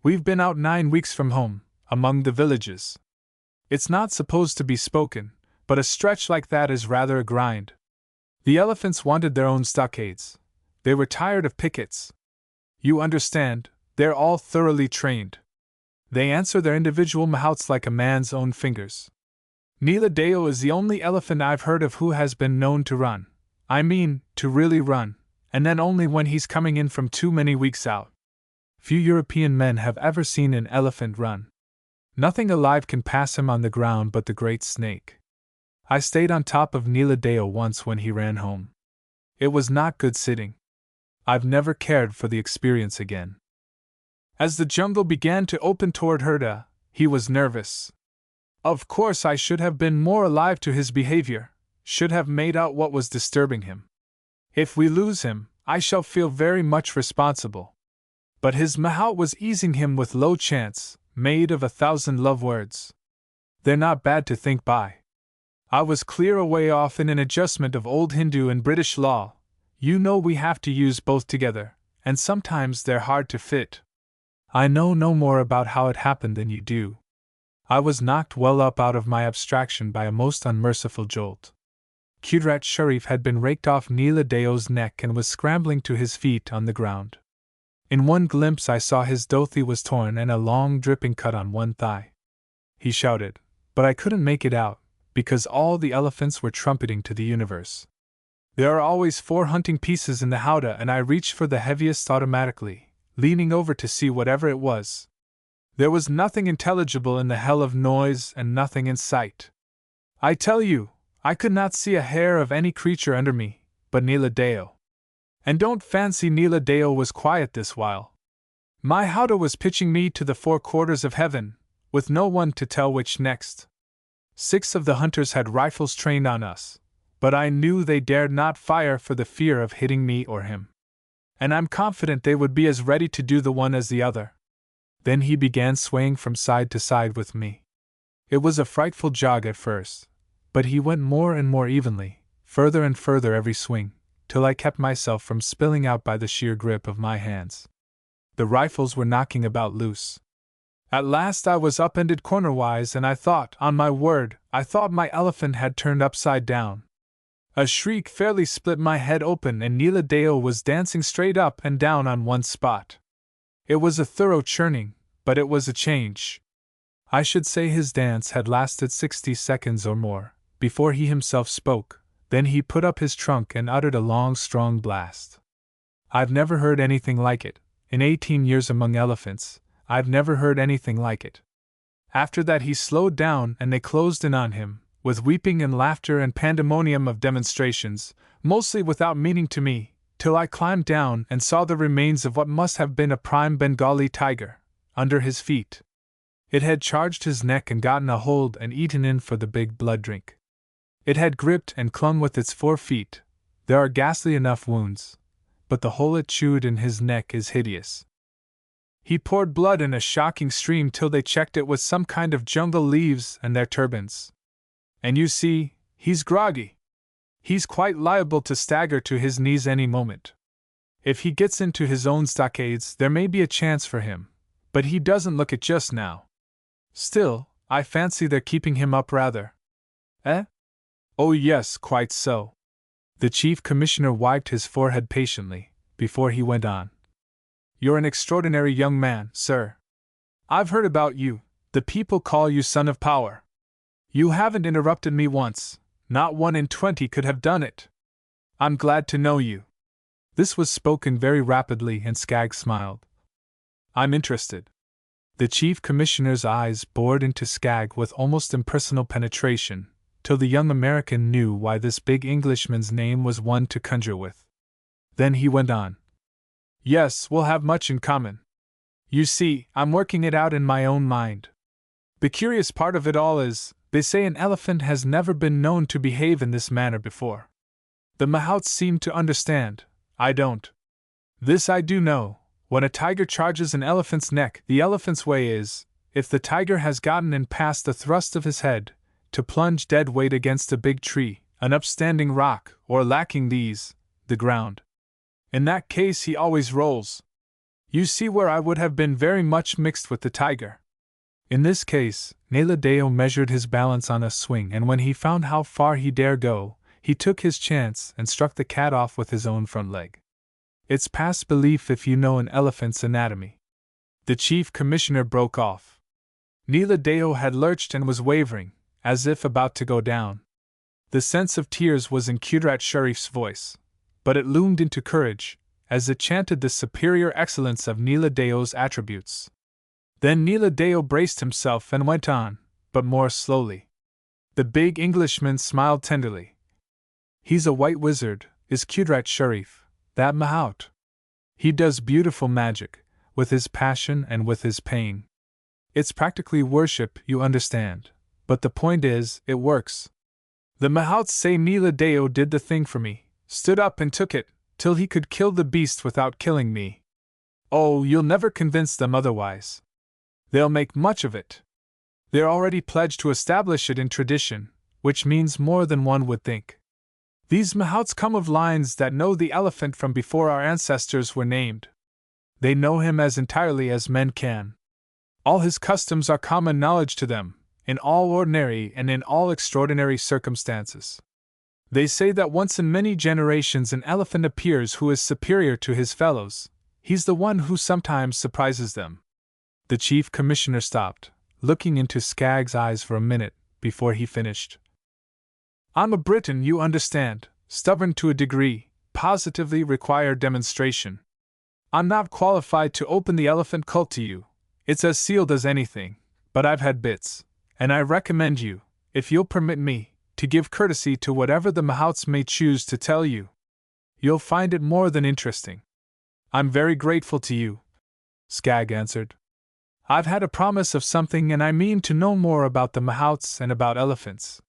We've been out 9 weeks from home, among the villages. It's not supposed to be spoken, but a stretch like that is rather a grind. The elephants wanted their own stockades. They were tired of pickets. You understand, they're all thoroughly trained. They answer their individual mahouts like a man's own fingers. Nila Deo is the only elephant I've heard of who has been known to run. I mean, to really run, and then only when he's coming in from too many weeks out. Few European men have ever seen an elephant run. Nothing alive can pass him on the ground but the great snake. I stayed on top of Nila Deo once when he ran home. It was not good sitting. I've never cared for the experience again." As the jungle began to open toward Herda, he was nervous. "Of course I should have been more alive to his behavior, should have made out what was disturbing him. If we lose him, I shall feel very much responsible." But his mahout was easing him with low chants, made of 1,000 love words. They're not bad to think by. I was clear away off in an adjustment of old Hindu and British law. You know we have to use both together, and sometimes they're hard to fit. I know no more about how it happened than you do. I was knocked well up out of my abstraction by a most unmerciful jolt. Qudrat Sharif had been raked off Nila Deo's neck and was scrambling to his feet on the ground. In one glimpse I saw his dhothi was torn and a long dripping cut on one thigh. He shouted, but I couldn't make it out, because all the elephants were trumpeting to the universe. There are always 4 hunting pieces in the howdah, and I reached for the heaviest automatically, leaning over to see whatever it was. There was nothing intelligible in the hell of noise and nothing in sight. I tell you, I could not see a hair of any creature under me, but Nila Deo. And don't fancy Nila Deo was quiet this while. My howdah was pitching me to the 4 quarters of heaven, with no one to tell which next. 6 of the hunters had rifles trained on us, but I knew they dared not fire for the fear of hitting me or him. And I'm confident they would be as ready to do the one as the other. Then he began swaying from side to side with me. It was a frightful jog at first, but he went more and more evenly, further and further every swing, till I kept myself from spilling out by the sheer grip of my hands. The rifles were knocking about loose. At last I was upended cornerwise, and I thought, on my word, I thought my elephant had turned upside down. A shriek fairly split my head open, and Nila Deo was dancing straight up and down on one spot. It was a thorough churning, but it was a change. I should say his dance had lasted 60 seconds or more, before he himself spoke. Then he put up his trunk and uttered a long, strong blast. I've never heard anything like it. In 18 years among elephants, I've never heard anything like it. After that he slowed down and they closed in on him, with weeping and laughter and pandemonium of demonstrations, mostly without meaning to me, till I climbed down and saw the remains of what must have been a prime Bengali tiger, under his feet. It had charged his neck and gotten a hold and eaten in for the big blood drink. It had gripped and clung with its 4 feet. There are ghastly enough wounds, but the hole it chewed in his neck is hideous. He poured blood in a shocking stream till they checked it with some kind of jungle leaves and their turbans. And you see, he's groggy. He's quite liable to stagger to his knees any moment. If he gets into his own stockades, there may be a chance for him, but he doesn't look it just now. Still, I fancy they're keeping him up rather. Eh? Oh yes, quite so. The Chief Commissioner wiped his forehead patiently, before he went on. You're an extraordinary young man, sir. I've heard about you. The people call you Son of Power. You haven't interrupted me once. Not 1 in 20 could have done it. I'm glad to know you. This was spoken very rapidly, and Skaggs smiled. I'm interested. The Chief Commissioner's eyes bored into Skaggs with almost impersonal penetration, till the young American knew why this big Englishman's name was one to conjure with. Then he went on. Yes, we'll have much in common. You see, I'm working it out in my own mind. The curious part of it all is, they say an elephant has never been known to behave in this manner before. The mahouts seem to understand. I don't. This I do know. When a tiger charges an elephant's neck, the elephant's way is, if the tiger has gotten in past the thrust of his head, to plunge dead weight against a big tree, an upstanding rock, or lacking these, the ground. In that case he always rolls. You see where I would have been very much mixed with the tiger. In this case, Naladeo measured his balance on a swing, and when he found how far he dare go, he took his chance and struck the cat off with his own front leg. It's past belief if you know an elephant's anatomy. The Chief Commissioner broke off. Naladeo had lurched and was wavering, as if about to go down. The sense of tears was in Qudrat Sharif's voice, but it loomed into courage, as it chanted the superior excellence of Naaladeo's attributes. Then Naladeo braced himself and went on, but more slowly. The big Englishman smiled tenderly. He's a white wizard, is Qudrat Sharif, that mahout. He does beautiful magic, with his passion and with his pain. It's practically worship, you understand, but the point is, it works. The mahouts say Naladeo did the thing for me, stood up and took it, till he could kill the beast without killing me. Oh, you'll never convince them otherwise. They'll make much of it. They're already pledged to establish it in tradition, which means more than one would think. These mahouts come of lines that know the elephant from before our ancestors were named. They know him as entirely as men can. All his customs are common knowledge to them, in all ordinary and in all extraordinary circumstances. They say that once in many generations an elephant appears who is superior to his fellows. He's the one who sometimes surprises them. The Chief Commissioner stopped, looking into Skaggs' eyes for a minute, before he finished. I'm a Briton, you understand, stubborn to a degree, positively require demonstration. I'm not qualified to open the elephant cult to you. It's as sealed as anything, but I've had bits, and I recommend you, if you'll permit me, to give courtesy to whatever the mahouts may choose to tell you. You'll find it more than interesting. I'm very grateful to you, Skaggs answered. I've had a promise of something, and I mean to know more about the mahouts and about elephants.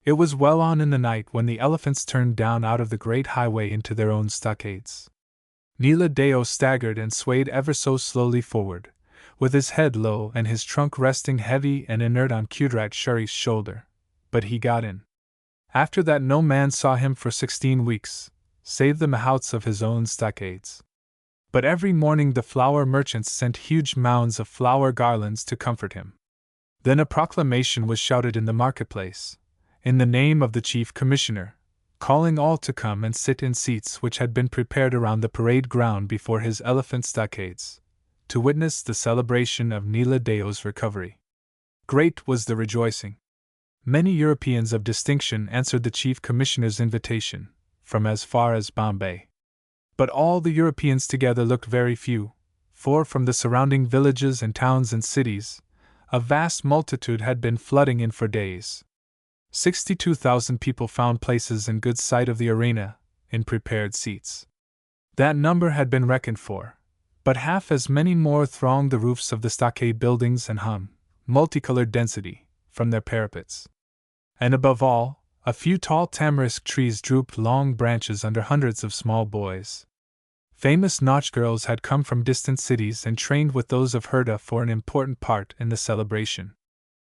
It was well on in the night when the elephants turned down out of the great highway into their own stockades. Naladeo staggered and swayed ever so slowly forward, with his head low and his trunk resting heavy and inert on Qudrat Sharif's shoulder, but he got in. After that no man saw him for 16 weeks, save the mahouts of his own stockades. But every morning the flower merchants sent huge mounds of flower garlands to comfort him. Then a proclamation was shouted in the marketplace, in the name of the Chief Commissioner, calling all to come and sit in seats which had been prepared around the parade ground before his elephant stockades, to witness the celebration of Naladeo's recovery. Great was the rejoicing. Many Europeans of distinction answered the Chief Commissioner's invitation, from as far as Bombay. But all the Europeans together looked very few, for from the surrounding villages and towns and cities, a vast multitude had been flooding in for days. 62,000 people found places in good sight of the arena, in prepared seats. That number had been reckoned for, but half as many more thronged the roofs of the stockade buildings and hung, multicolored density, from their parapets. And above all, a few tall tamarisk trees drooped long branches under hundreds of small boys. Famous nautch girls had come from distant cities and trained with those of Herda for an important part in the celebration.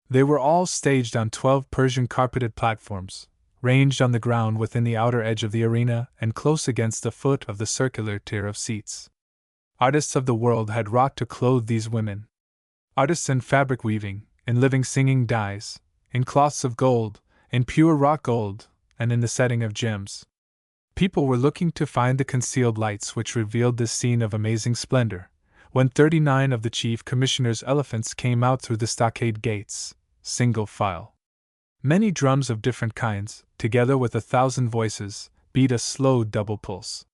They were all staged on 12 Persian carpeted platforms, ranged on the ground within the outer edge of the arena and close against the foot of the circular tier of seats. Artists of the world had wrought to clothe these women. Artists in fabric weaving, in living singing dyes, in cloths of gold, in pure wrought gold, and in the setting of gems. People were looking to find the concealed lights which revealed this scene of amazing splendor, when 39 of the Chief Commissioner's elephants came out through the stockade gates, single file. Many drums of different kinds, together with 1,000 voices, beat a slow double pulse.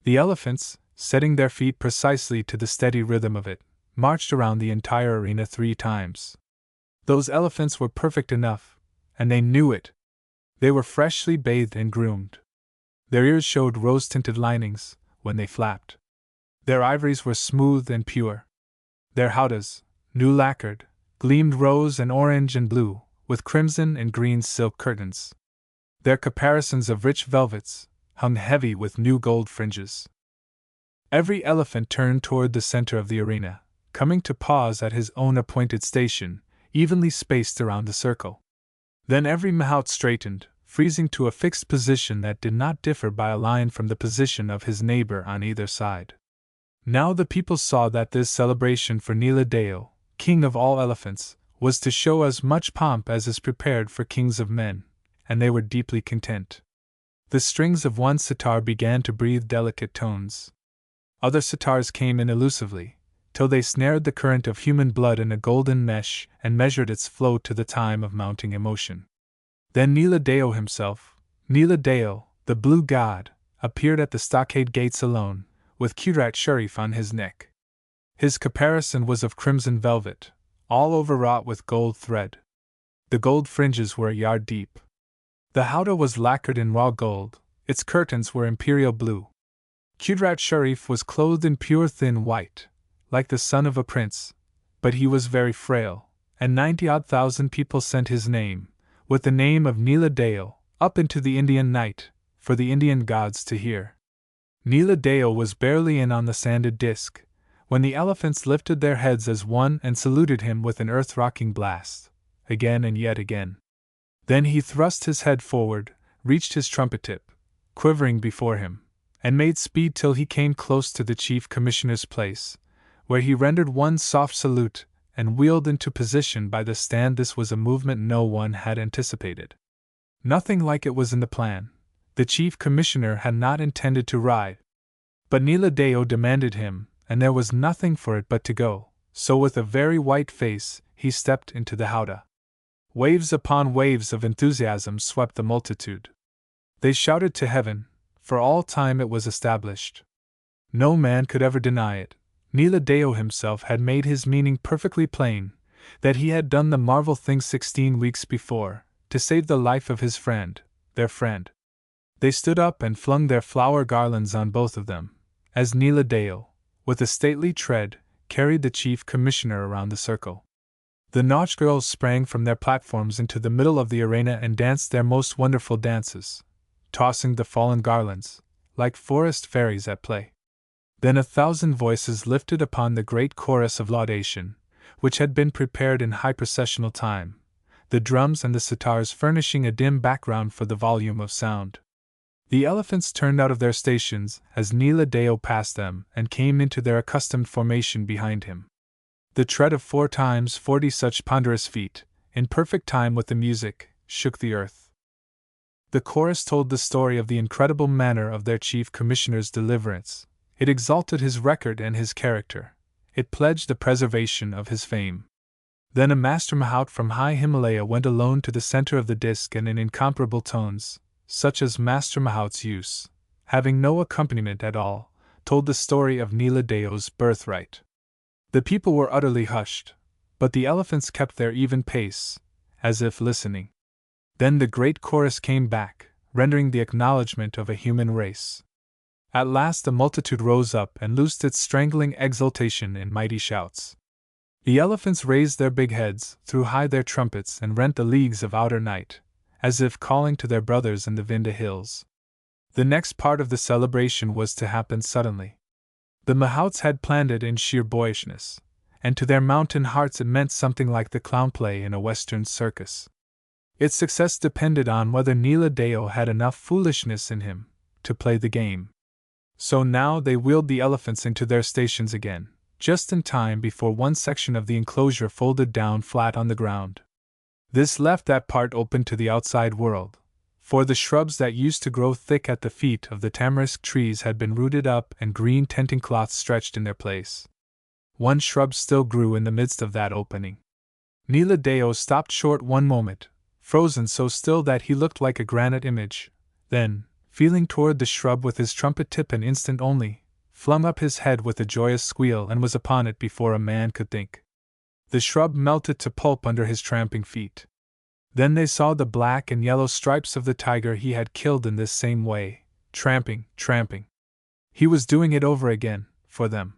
The elephants, setting their feet precisely to the steady rhythm of it, marched around the entire arena 3 times. Those elephants were perfect enough, and they knew it. They were freshly bathed and groomed. Their ears showed rose-tinted linings when they flapped. Their ivories were smooth and pure. Their howdahs, new lacquered, gleamed rose and orange and blue, with crimson and green silk curtains. Their caparisons of rich velvets hung heavy with new gold fringes. Every elephant turned toward the center of the arena, coming to pause at his own appointed station, evenly spaced around the circle. Then every mahout straightened, freezing to a fixed position that did not differ by a line from the position of his neighbor on either side. Now the people saw that this celebration for Nila Deo, king of all elephants, was to show as much pomp as is prepared for kings of men, and they were deeply content. The strings of one sitar began to breathe delicate tones. Other sitars came in elusively, till they snared the current of human blood in a golden mesh and measured its flow to the time of mounting emotion. Then Nila Deo himself, Nila Deo, the blue god, appeared at the stockade gates alone, with Qudrat Sharif on his neck. His caparison was of crimson velvet, all overwrought with gold thread. The gold fringes were a yard deep. The howdah was lacquered in raw gold, its curtains were imperial blue. Qudrat Sharif was clothed in pure thin white, like the son of a prince, but he was very frail, and 90-odd thousand people sent his name, with the name of Nila Deo, up into the Indian night, for the Indian gods to hear. Nila Deo was barely in on the sanded disk, when the elephants lifted their heads as one and saluted him with an earth-rocking blast, again and yet again. Then he thrust his head forward, reached his trumpet tip, quivering before him, and made speed till he came close to the Chief Commissioner's place, where he rendered one soft salute and wheeled into position by the stand. This was a movement no one had anticipated. Nothing like it was in the plan. The Chief Commissioner had not intended to ride, but Nila Deo demanded him, and there was nothing for it but to go, so with a very white face he stepped into the howdah. Waves upon waves of enthusiasm swept the multitude. They shouted to heaven. For all time it was established. No man could ever deny it. Nila Deo himself had made his meaning perfectly plain, that he had done the marvel thing 16 weeks before, to save the life of his friend, their friend. They stood up and flung their flower garlands on both of them, as Nila Deo, with a stately tread, carried the Chief Commissioner around the circle. The Nautch girls sprang from their platforms into the middle of the arena and danced their most wonderful dances, tossing the fallen garlands, like forest fairies at play. Then 1,000 voices lifted upon the great chorus of laudation, which had been prepared in high processional time, the drums and the sitars furnishing a dim background for the volume of sound. The elephants turned out of their stations as Nila Deo passed them and came into their accustomed formation behind him. The tread of 4 times 40 such ponderous feet, in perfect time with the music, shook the earth. The chorus told the story of the incredible manner of their Chief Commissioner's deliverance. It exalted his record and his character. It pledged the preservation of his fame. Then a master mahout from high Himalaya went alone to the center of the disk and in incomparable tones, such as master mahouts use, having no accompaniment at all, told the story of Nila Deo's birthright. The people were utterly hushed, but the elephants kept their even pace, as if listening. Then the great chorus came back, rendering the acknowledgment of a human race. At last the multitude rose up and loosed its strangling exultation in mighty shouts. The elephants raised their big heads, threw high their trumpets, and rent the leagues of outer night, as if calling to their brothers in the Vinda hills. The next part of the celebration was to happen suddenly. The mahouts had planned it in sheer boyishness, and to their mountain hearts it meant something like the clown play in a western circus. Its success depended on whether Neela Deo had enough foolishness in him to play the game. So now they wheeled the elephants into their stations again, just in time before one section of the enclosure folded down flat on the ground. This left that part open to the outside world, for the shrubs that used to grow thick at the feet of the tamarisk trees had been rooted up and green tenting cloths stretched in their place. One shrub still grew in the midst of that opening. Neela Deo stopped short one moment, frozen so still that he looked like a granite image, then, feeling toward the shrub with his trumpet tip an instant only, flung up his head with a joyous squeal and was upon it before a man could think. The shrub melted to pulp under his tramping feet. Then they saw the black and yellow stripes of the tiger he had killed in this same way, tramping. He was doing it over again, for them.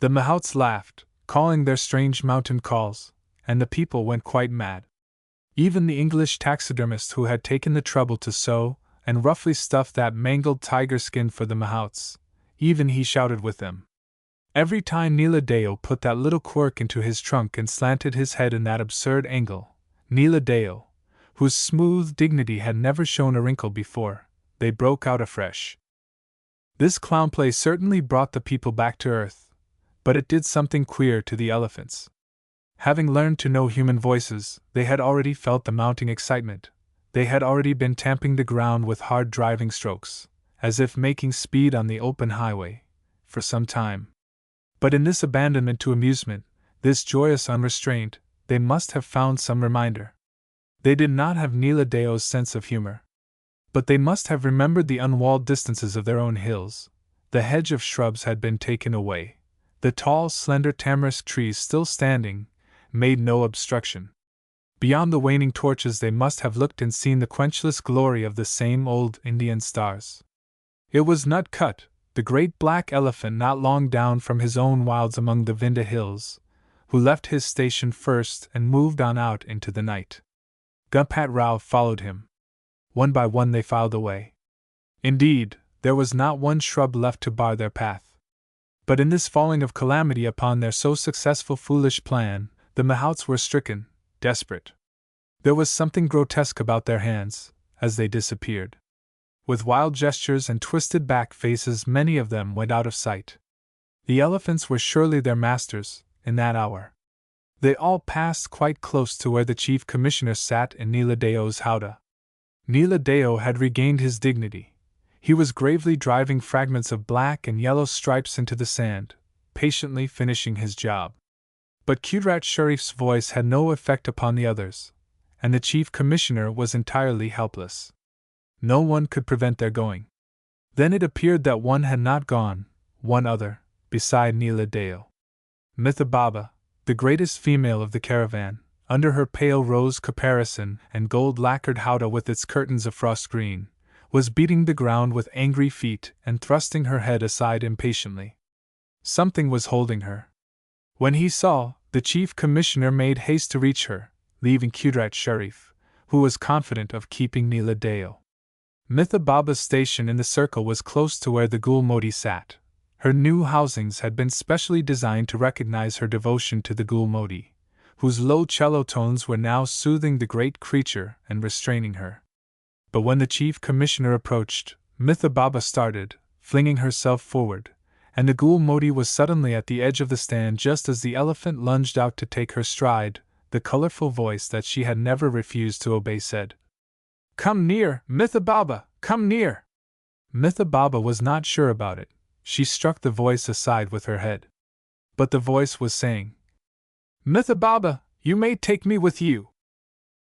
The mahouts laughed, calling their strange mountain calls, and the people went quite mad. Even the English taxidermist who had taken the trouble to sew and roughly stuff that mangled tiger skin for the mahouts, even he shouted with them. Every time Neela Deo put that little quirk into his trunk and slanted his head in that absurd angle, Neela Deo, whose smooth dignity had never shown a wrinkle before, they broke out afresh. This clown play certainly brought the people back to earth, but it did something queer to the elephants. Having learned to know human voices, they had already felt the mounting excitement. They had already been tamping the ground with hard driving strokes, as if making speed on the open highway, for some time. But in this abandonment to amusement, this joyous unrestraint, they must have found some reminder. They did not have Neela Deo's sense of humor. But they must have remembered the unwalled distances of their own hills. The hedge of shrubs had been taken away. The tall, slender tamarisk trees still standing made no obstruction. Beyond the waning torches they must have looked and seen the quenchless glory of the same old Indian stars. It was Nut Cut, the great black elephant not long down from his own wilds among the Vinda hills, who left his station first and moved on out into the night. Gumpat Rao followed him. One by one they filed away. Indeed, there was not one shrub left to bar their path. But in this falling of calamity upon their so successful foolish plan, the mahouts were stricken, desperate. There was something grotesque about their hands, as they disappeared. With wild gestures and twisted back faces many of them went out of sight. The elephants were surely their masters, in that hour. They all passed quite close to where the chief commissioner sat in Neela Deo's howdah. Neela Deo had regained his dignity. He was gravely driving fragments of black and yellow stripes into the sand, patiently finishing his job. But Qudrat Sharif's voice had no effect upon the others, and the chief commissioner was entirely helpless. No one could prevent their going. Then it appeared that one had not gone, one other, beside Neela Deo. Mitha Baba, the greatest female of the caravan, under her pale rose caparison and gold-lacquered howdah with its curtains of frost green, was beating the ground with angry feet and thrusting her head aside impatiently. Something was holding her. When he saw, the chief commissioner made haste to reach her, leaving Qudrat Sharif, who was confident of keeping Neela Deo. Mitha Baba's station in the circle was close to where the Gul Modi sat. Her new housings had been specially designed to recognize her devotion to the Gul Modi, whose low cello tones were now soothing the great creature and restraining her. But when the chief commissioner approached, Mitha Baba started, flinging herself forward, and the Gul Modi was suddenly at the edge of the stand just as the elephant lunged out to take her stride. The colorful voice that she had never refused to obey said, "Come near, Mitha Baba, come near!" Mitha Baba was not sure about it. She struck the voice aside with her head. But the voice was saying, "Mitha Baba, you may take me with you."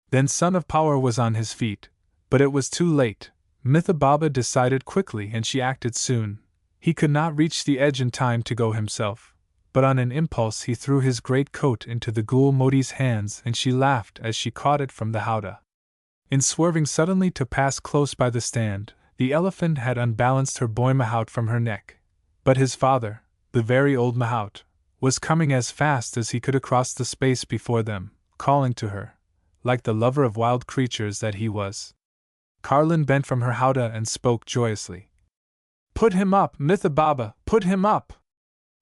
Then Son of Power was on his feet, but it was too late. Mitha Baba decided quickly and she acted soon. He could not reach the edge in time to go himself, but on an impulse he threw his great coat into the Gul Modi's hands and she laughed as she caught it from the howdah. In swerving suddenly to pass close by the stand, the elephant had unbalanced her boy mahout from her neck. But his father, the very old mahout, was coming as fast as he could across the space before them, calling to her, like the lover of wild creatures that he was. Carlin bent from her howdah and spoke joyously. "Put him up, Mitha Baba, put him up!"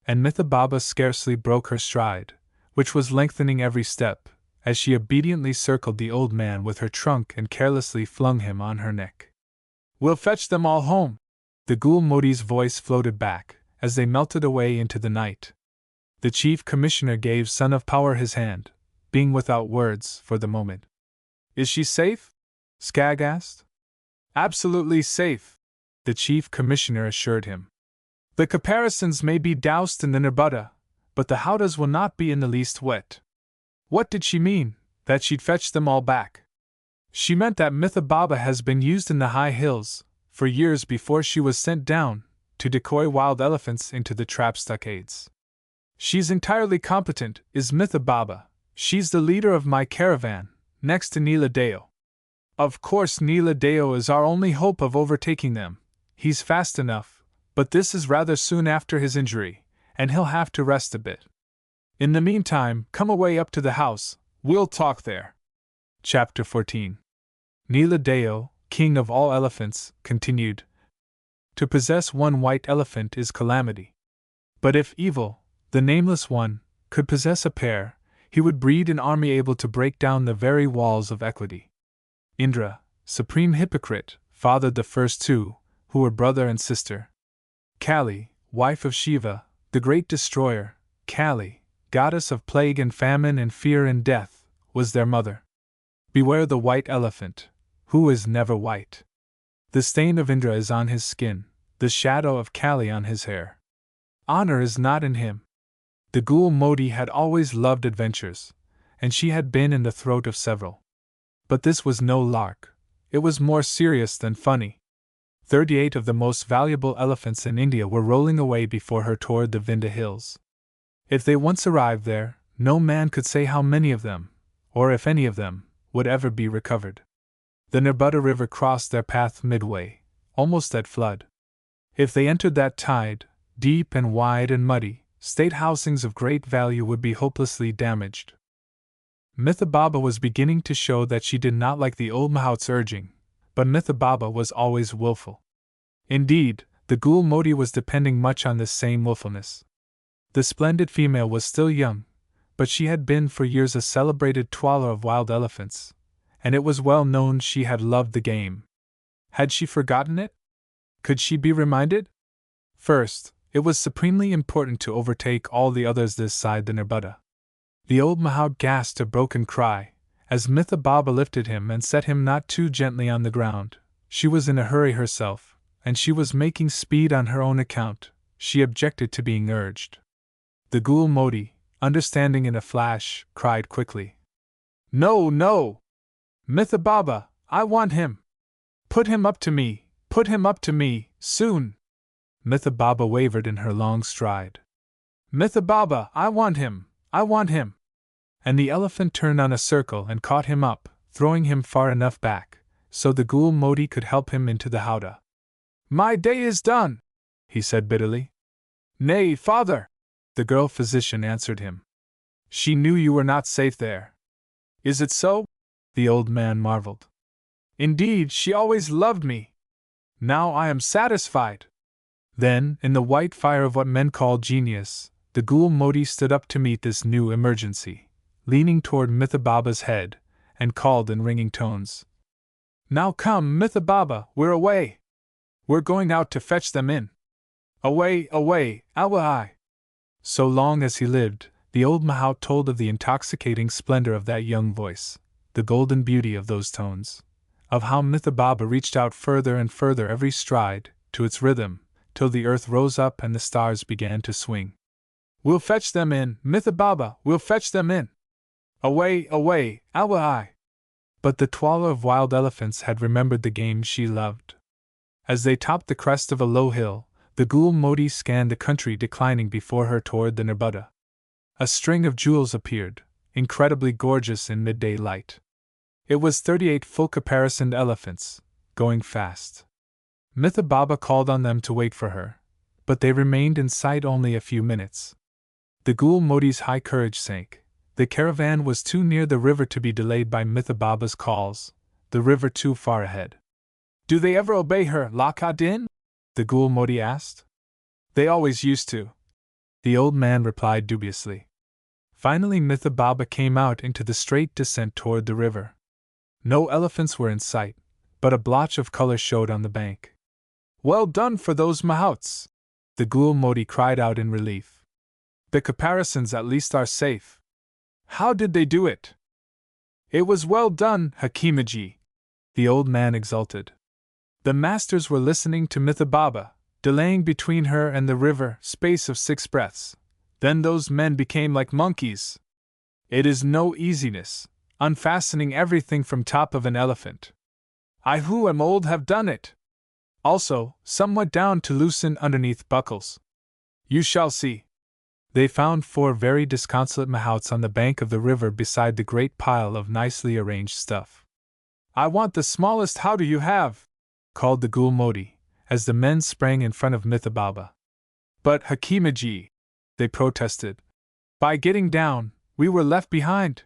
And Mitha Baba scarcely broke her stride, which was lengthening every step, as she obediently circled the old man with her trunk and carelessly flung him on her neck. "We'll fetch them all home," the Ghoul Modi's voice floated back, as they melted away into the night. The Chief Commissioner gave Son of Power his hand, being without words for the moment. "Is she safe?" Skagg asked. "Absolutely safe," the Chief Commissioner assured him. "The caparisons may be doused in the Nerbudda, but the howdahs will not be in the least wet." What did she mean, that she'd fetch them all back? She meant that Mitha Baba has been used in the high hills, for years before she was sent down, to decoy wild elephants into the trap stockades. "She's entirely competent, is Mitha Baba. She's the leader of my caravan, next to Neela Deo. Of course Neela Deo is our only hope of overtaking them. He's fast enough, but this is rather soon after his injury, and he'll have to rest a bit. In the meantime, come away up to the house, we'll talk there." Chapter 14. Neela Deo, king of all elephants, continued. To possess one white elephant is calamity. But if evil, the nameless one, could possess a pair, he would breed an army able to break down the very walls of equity. Indra, supreme hypocrite, fathered the first two, who were brother and sister. Kali, wife of Shiva, the great destroyer, Kali, goddess of plague and famine and fear and death, was their mother. Beware the white elephant, who is never white. The stain of Indra is on his skin, the shadow of Kali on his hair. Honor is not in him. The Ghoul Modi had always loved adventures, and she had been in the throat of several. But this was no lark, it was more serious than funny. 38 of the most valuable elephants in India were rolling away before her toward the Vindhya hills. If they once arrived there, no man could say how many of them, or if any of them, would ever be recovered. The Nerbudda River crossed their path midway, almost at flood. If they entered that tide, deep and wide and muddy, state housings of great value would be hopelessly damaged. Mitha Baba was beginning to show that she did not like the old mahout's urging, but Mitha Baba was always willful. Indeed, the Ghoul Modi was depending much on this same willfulness. The splendid female was still young, but she had been for years a celebrated twaller of wild elephants, and it was well known she had loved the game. Had she forgotten it? Could she be reminded? First, it was supremely important to overtake all the others this side the Nerbudda. The old mahout gasped a broken cry, as Mitha Baba lifted him and set him not too gently on the ground. She was in a hurry herself, and she was making speed on her own account. She objected to being urged. The Ghoul Modi, understanding in a flash, cried quickly, "No, no! Mitha Baba, I want him! Put him up to me, put him up to me, soon!" Mitha Baba wavered in her long stride. "Mitha Baba, I want him! I want him!" And the elephant turned on a circle and caught him up, throwing him far enough back, so the Ghoul Modi could help him into the howdah. "My day is done," he said bitterly. "Nay, father," the girl physician answered him. "She knew you were not safe there." "Is it so?" the old man marveled. "Indeed, she always loved me. Now I am satisfied." Then, in the white fire of what men call genius, the Ghoul Modi stood up to meet this new emergency, leaning toward Mitha Baba's head, and called in ringing tones, "Now come, Mitha Baba, we're away. We're going out to fetch them in. Away, away, awai." So long as he lived, the old mahout told of the intoxicating splendor of that young voice, the golden beauty of those tones, of how Mitha Baba reached out further and further every stride, to its rhythm, till the earth rose up and the stars began to swing. "We'll fetch them in, Mitha Baba, we'll fetch them in. Away, away, awai." But the twaller of wild elephants had remembered the game she loved. As they topped the crest of a low hill, the Ghoul Modi scanned the country declining before her toward the Nerbudda. A string of jewels appeared, incredibly gorgeous in midday light. It was 38 full caparisoned elephants, going fast. Mitha Baba called on them to wait for her, but they remained in sight only a few minutes. The Ghoul Modi's high courage sank. The caravan was too near the river to be delayed by Mitha Baba's calls, the river too far ahead. "Do they ever obey her, Lakha-Din?" the Ghoul Modi asked. "They always used to," the old man replied dubiously. Finally Mitha Baba came out into the straight descent toward the river. No elephants were in sight, but a blotch of color showed on the bank. "Well done for those mahouts!" the Ghoul Modi cried out in relief. "The caparisons at least are safe. How did they do it?" "It was well done, Hakimaji," the old man exulted. The masters were listening to Mitha Baba, delaying between her and the river space of 6 breaths. Then those men became like monkeys. It is no easiness, unfastening everything from top of an elephant. I who am old have done it. Also, somewhat down to loosen underneath buckles. You shall see. They found 4 very disconsolate mahouts on the bank of the river beside the great pile of nicely arranged stuff. "I want the smallest how do you have?" called the Ghoul Modi, as the men sprang in front of Mitha Baba. "But Hakimaji," they protested, "by getting down, we were left behind."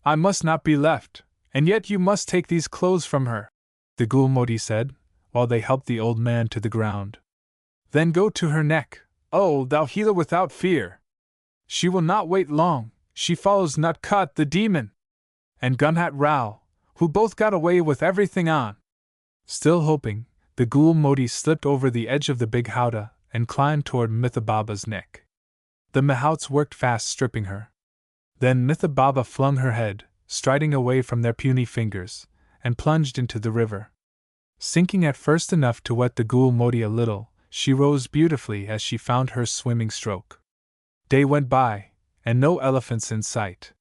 "I must not be left, and yet you must take these clothes from her," the Ghoul Modi said, while they helped the old man to the ground. "Then go to her neck, oh, thou healer without fear! She will not wait long, she follows Nutcut the demon, and Gunhat Rao, who both got away with everything on." Still hoping, the Ghoul Modi slipped over the edge of the big howdah and climbed toward Mitha Baba's neck. The mahouts worked fast stripping her. Then Mitha Baba flung her head, striding away from their puny fingers, and plunged into the river. Sinking at first enough to wet the Ghoul Modi a little, she rose beautifully as she found her swimming stroke. Day went by, and no elephants in sight.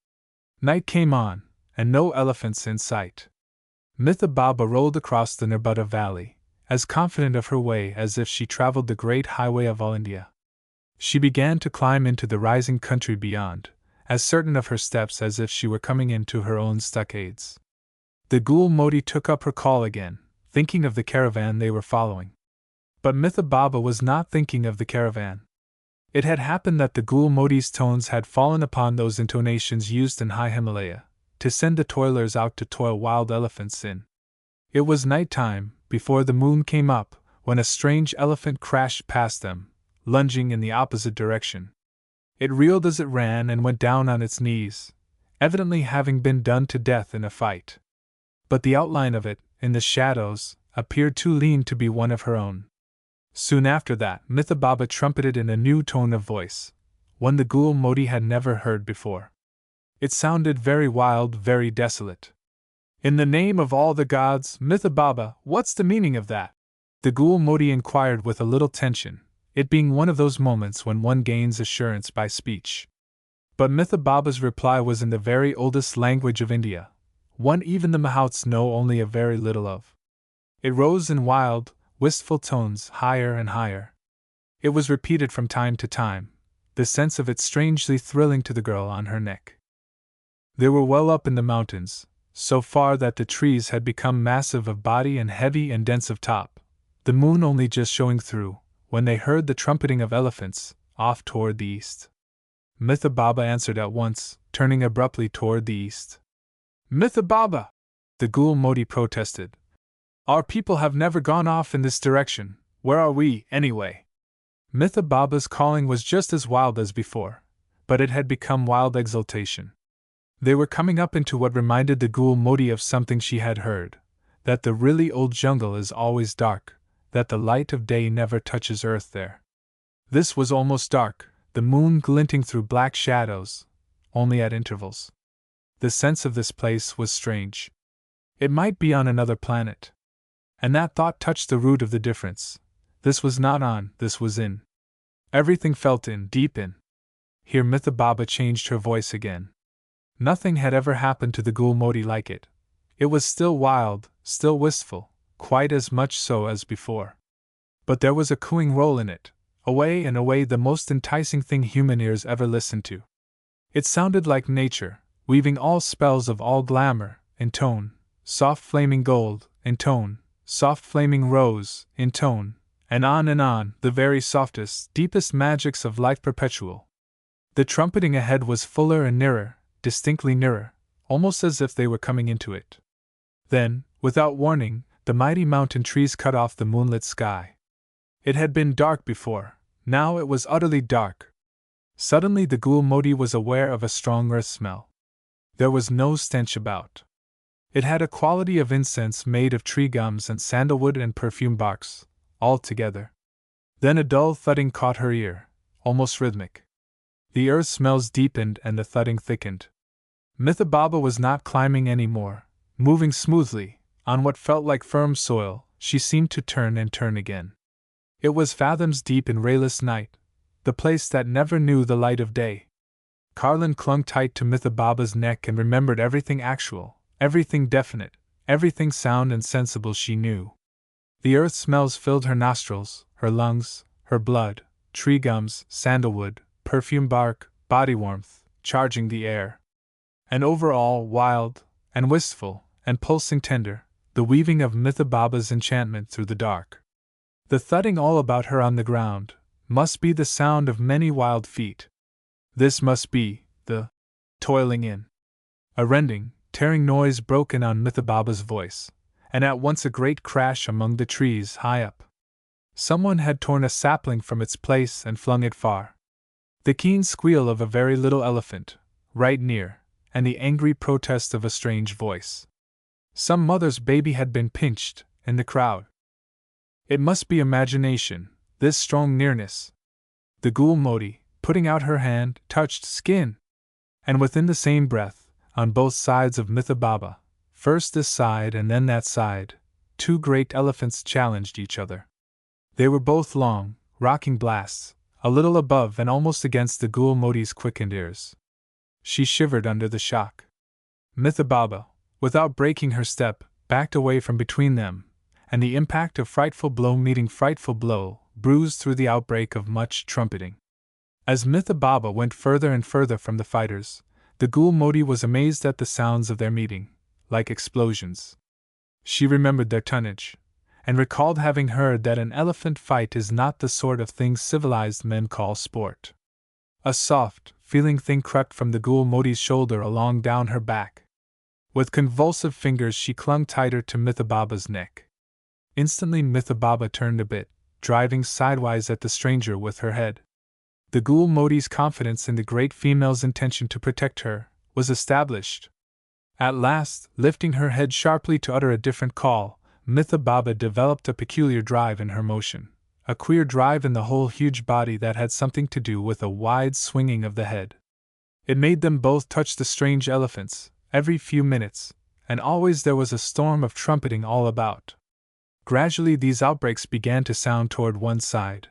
Night came on, and no elephants in sight. Mitha Baba rolled across the Narbutta Valley, as confident of her way as if she traveled the great highway of all India. She began to climb into the rising country beyond, as certain of her steps as if she were coming into her own stockades. The Ghoul Modi took up her call again, thinking of the caravan they were following. But Mitha Baba was not thinking of the caravan. It had happened that the Ghoul Modi's tones had fallen upon those intonations used in high Himalaya, to send the toilers out to toil wild elephants in. It was night time, before the moon came up, when a strange elephant crashed past them, lunging in the opposite direction. It reeled as it ran and went down on its knees, evidently having been done to death in a fight. But the outline of it, in the shadows, appeared too lean to be one of her own. Soon after that, Mitha Baba trumpeted in a new tone of voice, one the Ghoul Modi had never heard before. It sounded very wild, very desolate. "In the name of all the gods, Mitha Baba, what's the meaning of that?" the Ghoul Modi inquired with a little tension, it being one of those moments when one gains assurance by speech. But Mitha Baba's reply was in the very oldest language of India, one even the mahouts know only a very little of. It rose in wild, wistful tones, higher and higher. It was repeated from time to time, the sense of it strangely thrilling to the girl on her neck. They were well up in the mountains, so far that the trees had become massive of body and heavy and dense of top, the moon only just showing through, when they heard the trumpeting of elephants, off toward the east. Mitha Baba answered at once, turning abruptly toward the east. "Mitha Baba!" the Ghoul Modi protested. "Our people have never gone off in this direction, where are we, anyway?" Mitha Baba's calling was just as wild as before, but it had become wild exultation. They were coming up into what reminded the Ghoul Modi of something she had heard, that the really old jungle is always dark, that the light of day never touches earth there. This was almost dark, the moon glinting through black shadows, only at intervals. The sense of this place was strange. It might be on another planet. And that thought touched the root of the difference. This was not on, this was in. Everything felt in, deep in. Here Mitha Baba changed her voice again. Nothing had ever happened to the Ghoul Modi like it. It was still wild, still wistful, quite as much so as before. But there was a cooing roll in it, away and away, the most enticing thing human ears ever listened to. It sounded like nature, weaving all spells of all glamour, in tone, soft flaming gold, in tone, soft flaming rose, in tone, and on, the very softest, deepest magics of life perpetual. The trumpeting ahead was fuller and nearer, distinctly nearer, almost as if they were coming into it. Then, without warning, the mighty mountain trees cut off the moonlit sky. It had been dark before, now it was utterly dark. Suddenly the ghoul Modi was aware of a strong earth smell. There was no stench about. It had a quality of incense made of tree gums and sandalwood and perfume barks, all together. Then a dull thudding caught her ear, almost rhythmic. The earth smells deepened and the thudding thickened. Mithababa was not climbing any more, moving smoothly, on what felt like firm soil. She seemed to turn and turn again. It was fathoms deep in rayless night, the place that never knew the light of day. Carlin clung tight to Mithababa's neck and remembered everything actual, everything definite, everything sound and sensible she knew. The earth smells filled her nostrils, her lungs, her blood, tree gums, sandalwood, perfume bark, body warmth, charging the air. And over all, wild, and wistful, and pulsing tender, the weaving of Mithababa's enchantment through the dark. The thudding all about her on the ground must be the sound of many wild feet. This must be the toiling in. A rending, tearing noise broke in on Mithababa's voice, and at once a great crash among the trees high up. Someone had torn a sapling from its place and flung it far. The keen squeal of a very little elephant, right near, and the angry protest of a strange voice. Some mother's baby had been pinched, in the crowd. It must be imagination, this strong nearness. The ghoul Modi, putting out her hand, touched skin. And within the same breath, on both sides of Mithababa, first this side and then that side, two great elephants challenged each other. They were both long, rocking blasts, a little above and almost against the ghoul Modi's quickened ears. She shivered under the shock. Mithababa, without breaking her step, backed away from between them, and the impact of frightful blow meeting frightful blow bruised through the outbreak of much trumpeting. As Mithababa went further and further from the fighters, the ghoul Modi was amazed at the sounds of their meeting, like explosions. She remembered their tonnage, and recalled having heard that an elephant fight is not the sort of thing civilized men call sport. A soft, feeling thing crept from the ghoul Modi's shoulder along down her back. With convulsive fingers she clung tighter to Mithababa's neck. Instantly Mithababa turned a bit, driving sidewise at the stranger with her head. The ghoul Modi's confidence in the great female's intention to protect her was established. At last, lifting her head sharply to utter a different call, Mithababa developed a peculiar drive in her motion, a queer drive in the whole huge body that had something to do with a wide swinging of the head. It made them both touch the strange elephants, every few minutes, and always there was a storm of trumpeting all about. Gradually these outbreaks began to sound toward one side,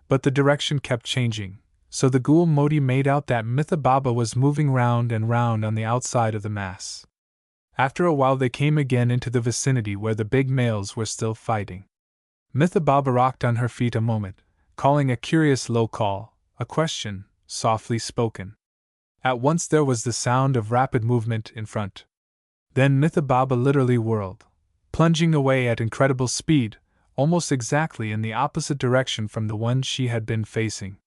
but the direction kept changing, so the ghoul Modi made out that Mithababa was moving round and round on the outside of the mass. After a while they came again into the vicinity where the big males were still fighting. Mithababa rocked on her feet a moment, calling a curious low call, a question, softly spoken. At once there was the sound of rapid movement in front. Then Mithababa literally whirled, plunging away at incredible speed, almost exactly in the opposite direction from the one she had been facing.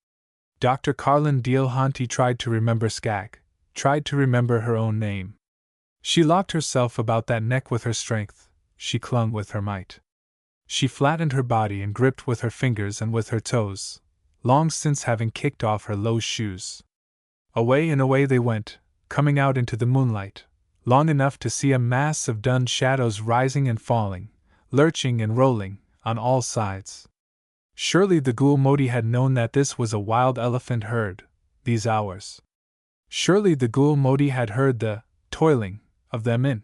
Dr. Carlin Dillhunty tried to remember Skag, tried to remember her own name. She locked herself about that neck with her strength, she clung with her might. She flattened her body and gripped with her fingers and with her toes, long since having kicked off her low shoes. Away and away they went, coming out into the moonlight, long enough to see a mass of dun shadows rising and falling, lurching and rolling, on all sides. Surely the ghoul Modi had known that this was a wild elephant herd, these hours. Surely the ghoul Modi had heard the toiling of them in.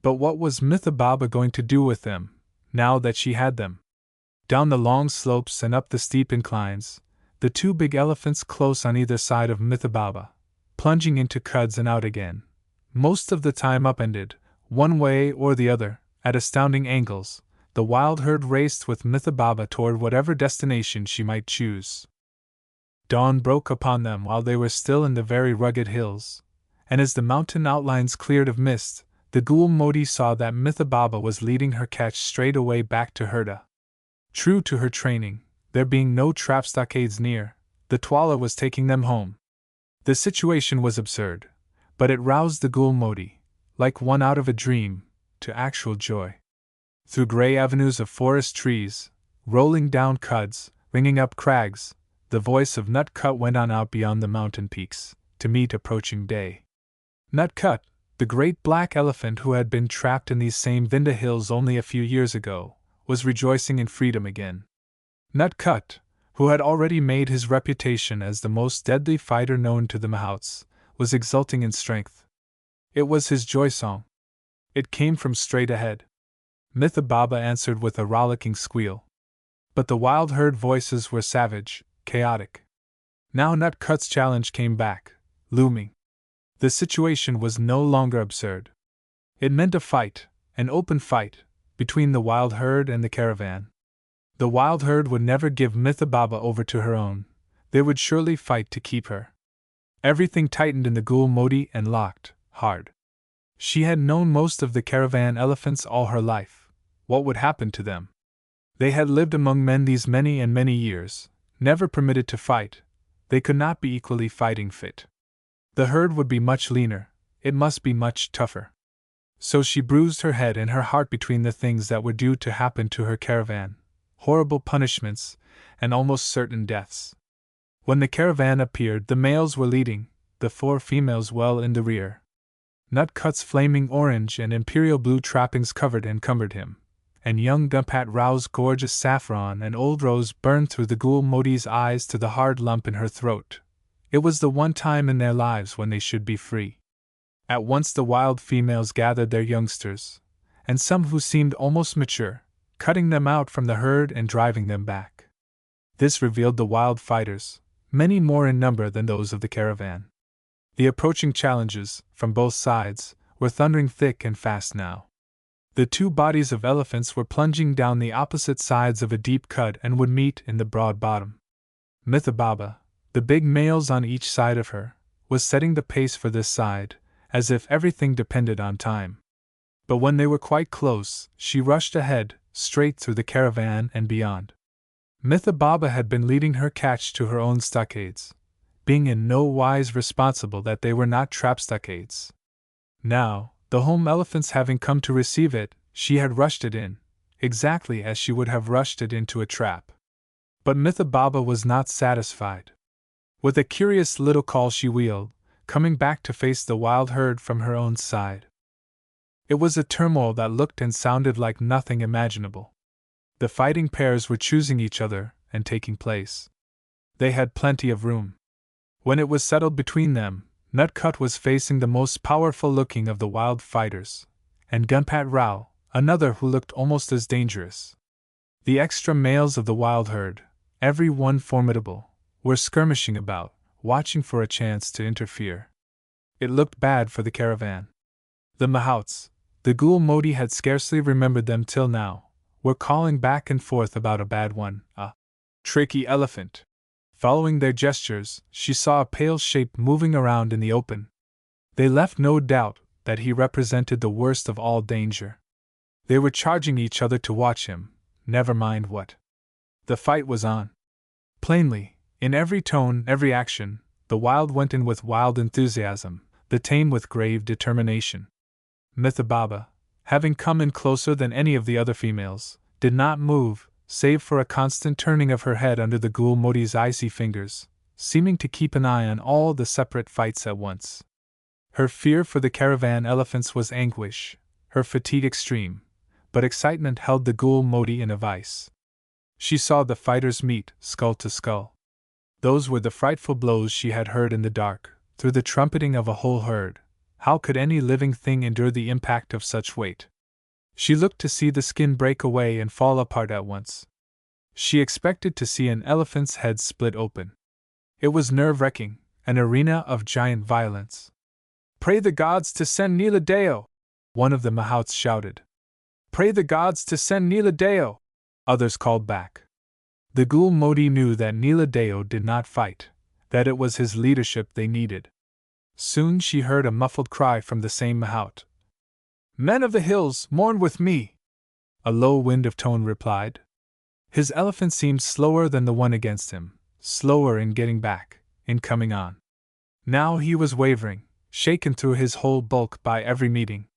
But what was Mithababa going to do with them, now that she had them? Down the long slopes and up the steep inclines, the two big elephants close on either side of Mithababa, plunging into cuds and out again, most of the time upended, one way or the other, at astounding angles. The wild herd raced with Mithababa toward whatever destination she might choose. Dawn broke upon them while they were still in the very rugged hills, and as the mountain outlines cleared of mist, the ghoul Modi saw that Mithababa was leading her catch straight away back to Herda. True to her training, there being no trap stockades near, the Twala was taking them home. The situation was absurd, but it roused the ghoul Modi, like one out of a dream, to actual joy. Through gray avenues of forest trees, rolling down cuds, ringing up crags, the voice of Nutcut went on out beyond the mountain peaks, to meet approaching day. Nutcut, the great black elephant who had been trapped in these same Vinda hills only a few years ago, was rejoicing in freedom again. Nutcut, who had already made his reputation as the most deadly fighter known to the Mahouts, was exulting in strength. It was his joy song. It came from straight ahead. Mitha Baba answered with a rollicking squeal. But the wild herd voices were savage, chaotic. Now Nutcut's challenge came back, looming. The situation was no longer absurd. It meant a fight, an open fight, between the wild herd and the caravan. The wild herd would never give Mitha Baba over to her own. They would surely fight to keep her. Everything tightened in the Gul Modi and locked, hard. She had known most of the caravan elephants all her life. What would happen to them? They had lived among men these many and many years, never permitted to fight. They could not be equally fighting fit. The herd would be much leaner, it must be much tougher. So she bruised her head and her heart between the things that were due to happen to her caravan, horrible punishments, and almost certain deaths. When the caravan appeared, the males were leading, the 4 females well in the rear. Nutcut's flaming orange and imperial blue trappings covered and cumbered him, and young Gumpat Rao's gorgeous saffron and old rose burned through the Gul Modi's eyes to the hard lump in her throat. It was the one time in their lives when they should be free. At once the wild females gathered their youngsters, and some who seemed almost mature, cutting them out from the herd and driving them back. This revealed the wild fighters, many more in number than those of the caravan. The approaching challenges, from both sides, were thundering thick and fast now. The 2 bodies of elephants were plunging down the opposite sides of a deep cut and would meet in the broad bottom. Mitha Baba, the big males on each side of her, was setting the pace for this side, as if everything depended on time. But when they were quite close, she rushed ahead, straight through the caravan and beyond. Mitha Baba had been leading her catch to her own stockades, being in no wise responsible that they were not trap stockades. Now, the home elephants having come to receive it, she had rushed it in, exactly as she would have rushed it into a trap. But Mitha Baba was not satisfied. With a curious little call she wheeled, coming back to face the wild herd from her own side. It was a turmoil that looked and sounded like nothing imaginable. The fighting pairs were choosing each other and taking place. They had plenty of room. When it was settled between them, Nutcut was facing the most powerful-looking of the wild fighters, and Gunpat Rao, another who looked almost as dangerous. The extra males of the wild herd, every one formidable, were skirmishing about, watching for a chance to interfere. It looked bad for the caravan. The Mahouts, the Gul Modi had scarcely remembered them till now, were calling back and forth about a bad one, a tricky elephant. Following their gestures, she saw a pale shape moving around in the open. They left no doubt that he represented the worst of all danger. They were charging each other to watch him, never mind what. The fight was on. Plainly, in every tone, every action, the wild went in with wild enthusiasm, the tame with grave determination. Mitha Baba, having come in closer than any of the other females, did not move, save for a constant turning of her head under the Gul Modi's icy fingers, seeming to keep an eye on all the separate fights at once. Her fear for the caravan elephants was anguish, her fatigue extreme, but excitement held the Gul Modi in a vice. She saw the fighters meet, skull to skull. Those were the frightful blows she had heard in the dark, through the trumpeting of a whole herd. How could any living thing endure the impact of such weight? She looked to see the skin break away and fall apart at once. She expected to see an elephant's head split open. It was nerve-wracking, an arena of giant violence. "Pray the gods to send Nila Deo!" one of the Mahouts shouted. "Pray the gods to send Nila Deo!" others called back. The Gul Modi knew that Nila Deo did not fight, that it was his leadership they needed. Soon she heard a muffled cry from the same Mahout. "Men of the hills, mourn with me!" A low wind of tone replied. His elephant seemed slower than the one against him, slower in getting back, in coming on. Now he was wavering, shaken through his whole bulk by every meeting.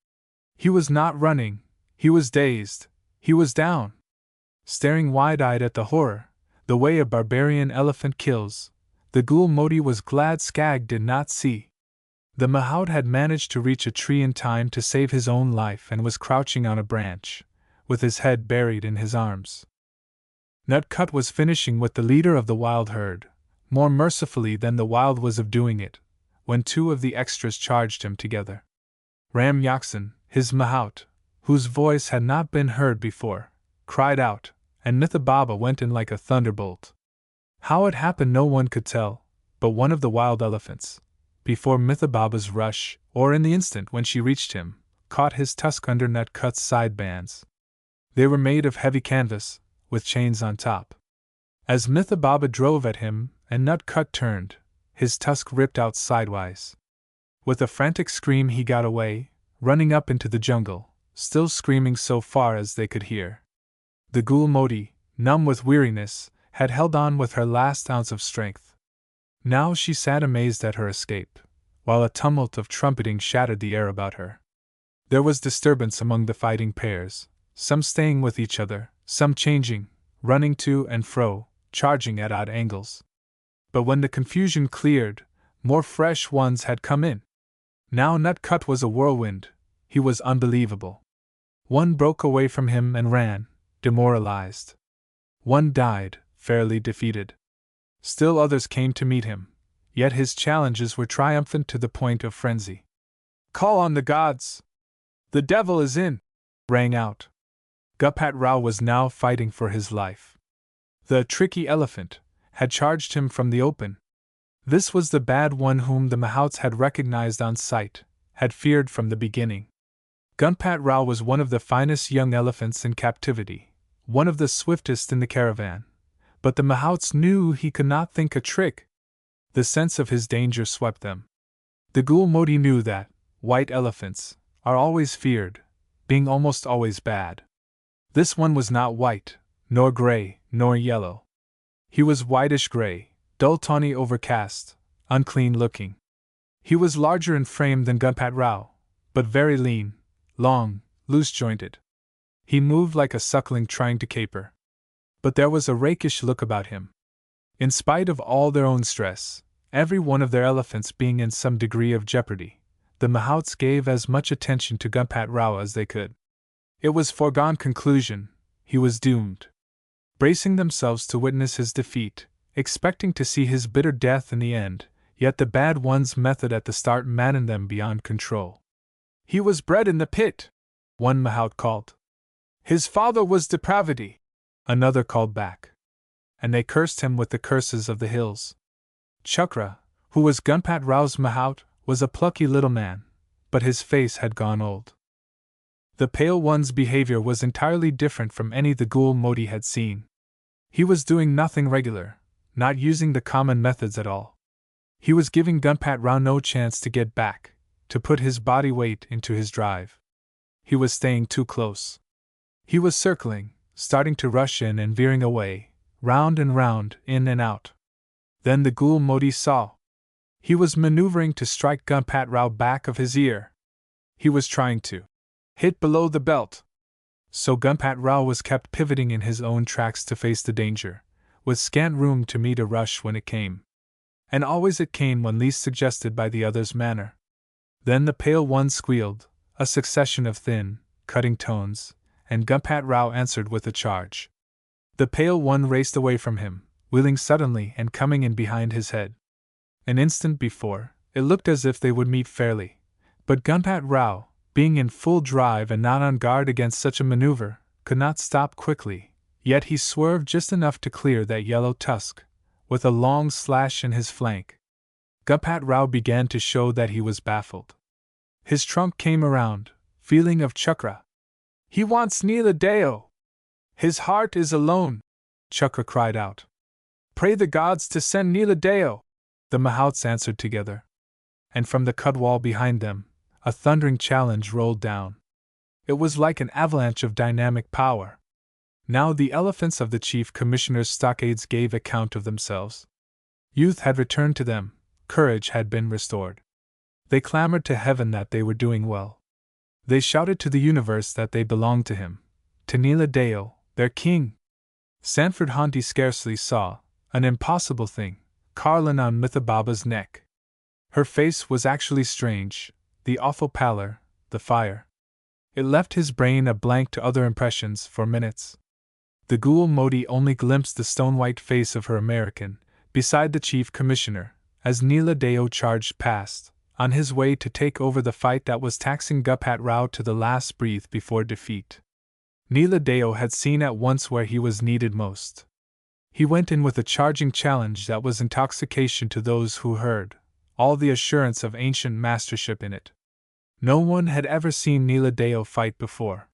He was not running, he was dazed, he was down. Staring wide-eyed at the horror, The way a barbarian elephant kills, the ghoul Modi was glad Skag did not see. The mahout had managed to reach a tree in time to save his own life and was crouching on a branch, with his head buried in his arms. Nutcut was finishing with the leader of the wild herd, more mercifully than the wild was of doing it, when two of the extras charged him together. Ram Yakson, his mahout, whose voice had not been heard before, cried out, and Mithababa went in like a thunderbolt. How it happened no one could tell, but one of the wild elephants, before Mithababa's rush, or in the instant when she reached him, caught his tusk under Nutcut's side bands. They were made of heavy canvas, with chains on top. As Mithababa drove at him and Nutcut turned, his tusk ripped out sidewise. With a frantic scream he got away, running up into the jungle, still screaming so far as they could hear. The ghoul Modi, numb with weariness, had held on with her last ounce of strength. Now she sat amazed at her escape, while a tumult of trumpeting shattered the air about her. There was disturbance among the fighting pairs, some staying with each other, some changing, running to and fro, charging at odd angles. But when the confusion cleared, more fresh ones had come in. Now Nutcut was a whirlwind, he was unbelievable. One broke away from him and ran, demoralized. One died, fairly defeated. Still others came to meet him, yet his challenges were triumphant to the point of frenzy. "Call on the gods! The devil is in!" rang out. Gupat Rao was now fighting for his life. The tricky elephant had charged him from the open. This was the bad one whom the mahouts had recognized on sight, had feared from the beginning. Gunpat Rao was one of the finest young elephants in captivity, one of the swiftest in the caravan, but the mahouts knew he could not think a trick. The sense of his danger swept them. The ghoul Modi knew that white elephants are always feared, being almost always bad. This one was not white, nor gray, nor yellow. He was whitish-gray, dull tawny overcast, unclean-looking. He was larger in frame than Gunpat Rao, but very lean, long, loose-jointed. He moved like a suckling trying to caper. But there was a rakish look about him. In spite of all their own stress, every one of their elephants being in some degree of jeopardy, the mahouts gave as much attention to Gunpat Rao as they could. It was foregone conclusion, he was doomed. Bracing themselves to witness his defeat, expecting to see his bitter death in the end, yet the bad one's method at the start maddened them beyond control. "He was bred in the pit," one mahout called. "His father was depravity," another called back. And they cursed him with the curses of the hills. Chukra, who was Gunpat Rao's mahout, was a plucky little man, but his face had gone old. The pale one's behavior was entirely different from any the ghoul Modi had seen. He was doing nothing regular, not using the common methods at all. He was giving Gunpat Rao no chance to get back, to put his body weight into his drive. He was staying too close. He was circling, starting to rush in and veering away, round and round, in and out. Then the ghoul Modi saw. He was maneuvering to strike Gunpat Rao back of his ear. He was trying to hit below the belt. So Gunpat Rao was kept pivoting in his own tracks to face the danger, with scant room to meet a rush when it came. And always it came when least suggested by the other's manner. Then the pale one squealed, a succession of thin, cutting tones, and Gunpat Rao answered with a charge. The pale one raced away from him, wheeling suddenly and coming in behind his head. An instant before, it looked as if they would meet fairly, but Gunpat Rao, being in full drive and not on guard against such a maneuver, could not stop quickly, yet he swerved just enough to clear that yellow tusk, with a long slash in his flank. Gunpat Rao began to show that he was baffled. His trunk came around, feeling of Chukra. "He wants Neela Deo! His heart is alone!" Chukra cried out. "Pray the gods to send Neela Deo!" the mahouts answered together. And from the cut wall behind them, a thundering challenge rolled down. It was like an avalanche of dynamic power. Now the elephants of the chief commissioner's stockades gave account of themselves. Youth had returned to them, courage had been restored. They clamored to heaven that they were doing well. They shouted to the universe that they belonged to him, to Neela Deo, their king. Sanford Haunty scarcely saw, an impossible thing, Carlin on Mithababa's neck. Her face was actually strange, the awful pallor, the fire. It left his brain a blank to other impressions for minutes. The Ghoul Modi only glimpsed the stone-white face of her American, beside the chief commissioner, as Neela Deo charged past, on his way to take over the fight that was taxing Gupat Rao to the last breath before defeat. Neela Deo had seen at once where he was needed most. He went in with a charging challenge that was intoxication to those who heard, all the assurance of ancient mastership in it. No one had ever seen Neela Deo fight before.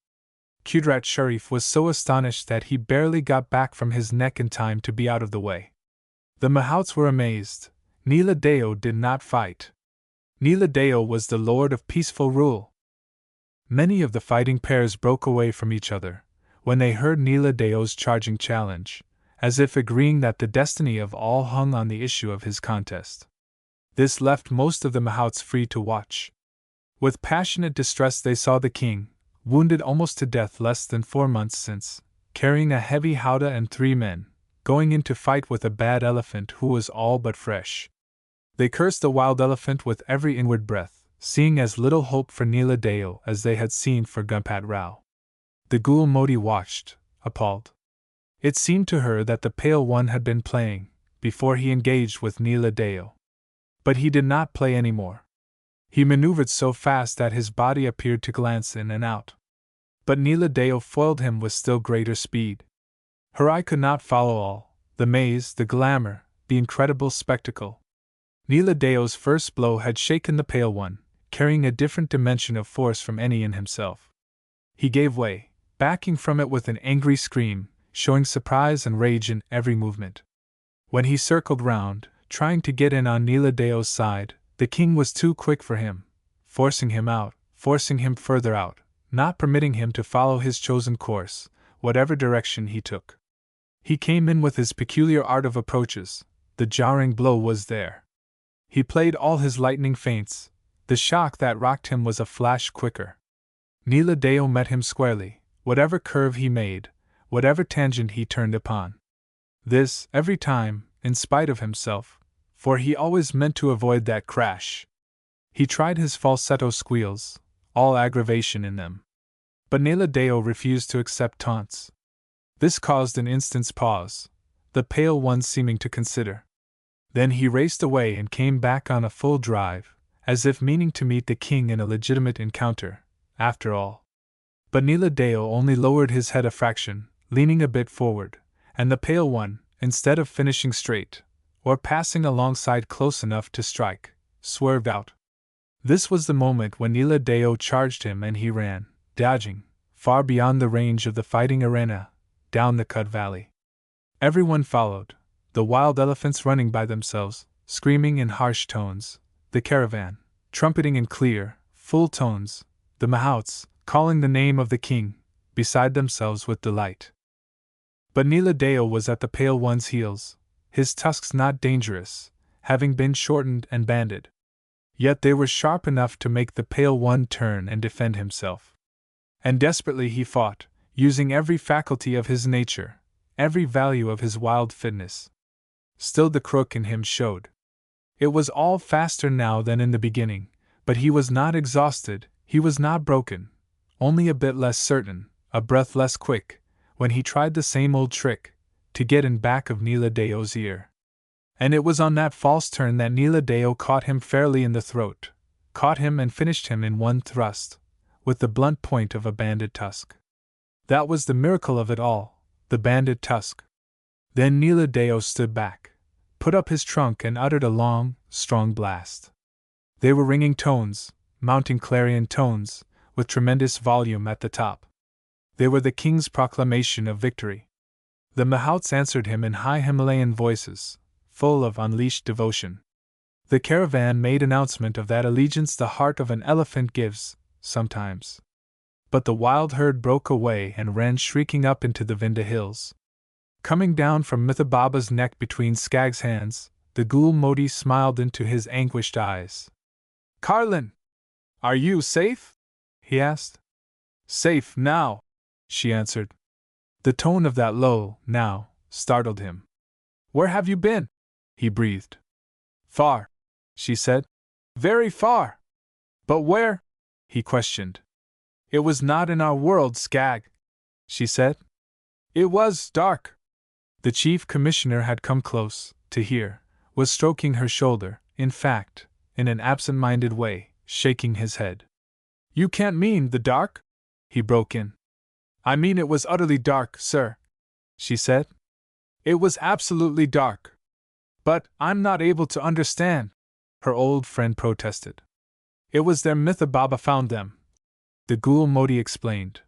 Qudrat Sharif was so astonished that he barely got back from his neck in time to be out of the way. The Mahouts were amazed. Neela Deo did not fight. Neela Deo was the lord of peaceful rule. Many of the fighting pairs broke away from each other when they heard Neela Deo's charging challenge, as if agreeing that the destiny of all hung on the issue of his contest. This left most of the Mahouts free to watch. With passionate distress they saw the king, wounded almost to death less than 4 months since, carrying a heavy howdah and 3 men, going in to fight with a bad elephant who was all but fresh. They cursed the wild elephant with every inward breath, seeing as little hope for Neela Deo as they had seen for Gupat Rao. The Ghoul Modi watched, appalled. It seemed to her that the Pale One had been playing, before he engaged with Neela Deo. But he did not play any more. He maneuvered so fast that his body appeared to glance in and out. But Neela Deo foiled him with still greater speed. Her eye could not follow all, the maze, the glamour, the incredible spectacle. Neela Deo's first blow had shaken the Pale One, carrying a different dimension of force from any in himself. He gave way, backing from it with an angry scream, showing surprise and rage in every movement. When he circled round, trying to get in on Neela Deo's side, the king was too quick for him, forcing him out, forcing him further out, not permitting him to follow his chosen course, whatever direction he took. He came in with his peculiar art of approaches. The jarring blow was there. He played all his lightning feints. The shock that rocked him was a flash quicker. Neela Deo met him squarely, whatever curve he made, whatever tangent he turned upon. This, every time, in spite of himself, for he always meant to avoid that crash. He tried his falsetto squeals, all aggravation in them. But Neela Deo refused to accept taunts. This caused an instant's pause, the Pale One seeming to consider. Then he raced away and came back on a full drive, as if meaning to meet the king in a legitimate encounter, after all. But Neela Deo only lowered his head a fraction, leaning a bit forward, and the Pale One, instead of finishing straight, or passing alongside close enough to strike, swerved out. This was the moment when Neela Deo charged him and he ran, dodging, far beyond the range of the fighting arena, down the Cut Valley. Everyone followed, the wild elephants running by themselves, screaming in harsh tones, the caravan, trumpeting in clear, full tones, the Mahouts, calling the name of the king, beside themselves with delight. But Neela Deo was at the Pale One's heels, his tusks not dangerous, having been shortened and banded. Yet they were sharp enough to make the Pale One turn and defend himself. And desperately he fought, using every faculty of his nature, every value of his wild fitness. Still the crook in him showed. It was all faster now than in the beginning, but he was not exhausted, he was not broken, only a bit less certain, a breath less quick, when he tried the same old trick, to get in back of Neela Deo's ear. And it was on that false turn that Neela Deo caught him fairly in the throat, caught him and finished him in one thrust, with the blunt point of a banded tusk. That was the miracle of it all, the banded tusk. Then Neela Deo stood back, put up his trunk and uttered a long, strong blast. They were ringing tones, mounting clarion tones, with tremendous volume at the top. They were the king's proclamation of victory. The Mahouts answered him in high Himalayan voices, full of unleashed devotion. The caravan made announcement of that allegiance the heart of an elephant gives, sometimes. But the wild herd broke away and ran shrieking up into the Vinda hills. Coming down from Mithababa's neck between Skag's hands, the Ghoul Modi smiled into his anguished eyes. "Carlin! Are you safe?" he asked. "Safe now," she answered. The tone of that low, now, startled him. "Where have you been?" he breathed. "Far," she said. "Very far." "But where?" he questioned. "It was not in our world, Skag," she said. "It was dark." The chief commissioner had come close, to hear, was stroking her shoulder, in fact, in an absent-minded way, shaking his head. "You can't mean the dark?" he broke in. "I mean it was utterly dark, sir," she said. "It was absolutely dark." "But I'm not able to understand," her old friend protested. "It was there Mitha Baba found them," the Ghoul Modi explained.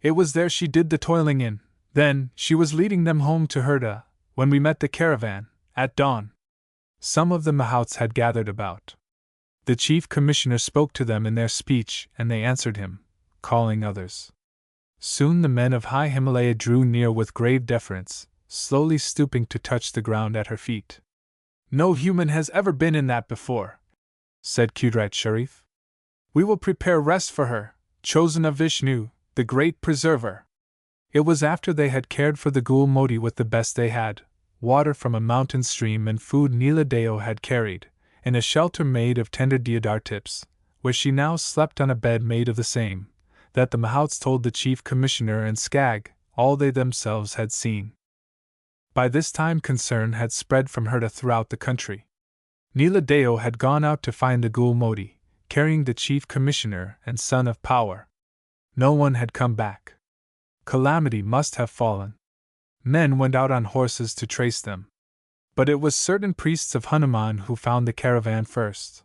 "It was there she did the toiling in, then she was leading them home to Herda, when we met the caravan, at dawn." Some of the Mahouts had gathered about. The chief commissioner spoke to them in their speech and they answered him, calling others. Soon the men of High Himalaya drew near with grave deference, slowly stooping to touch the ground at her feet. "No human has ever been in that before," said Qudrat Sharif. "We will prepare rest for her, chosen of Vishnu, the great preserver." It was after they had cared for the Ghoul Modi with the best they had, water from a mountain stream and food Neela Deo had carried, in a shelter made of tender deodar tips, where she now slept on a bed made of the same, that the Mahouts told the chief commissioner and Skag all they themselves had seen. By this time concern had spread from Herda throughout the country. Neela Deo had gone out to find the Ghoul Modi, carrying the chief commissioner and son of power. No one had come back. Calamity must have fallen. Men went out on horses to trace them. But it was certain priests of Hanuman who found the caravan first.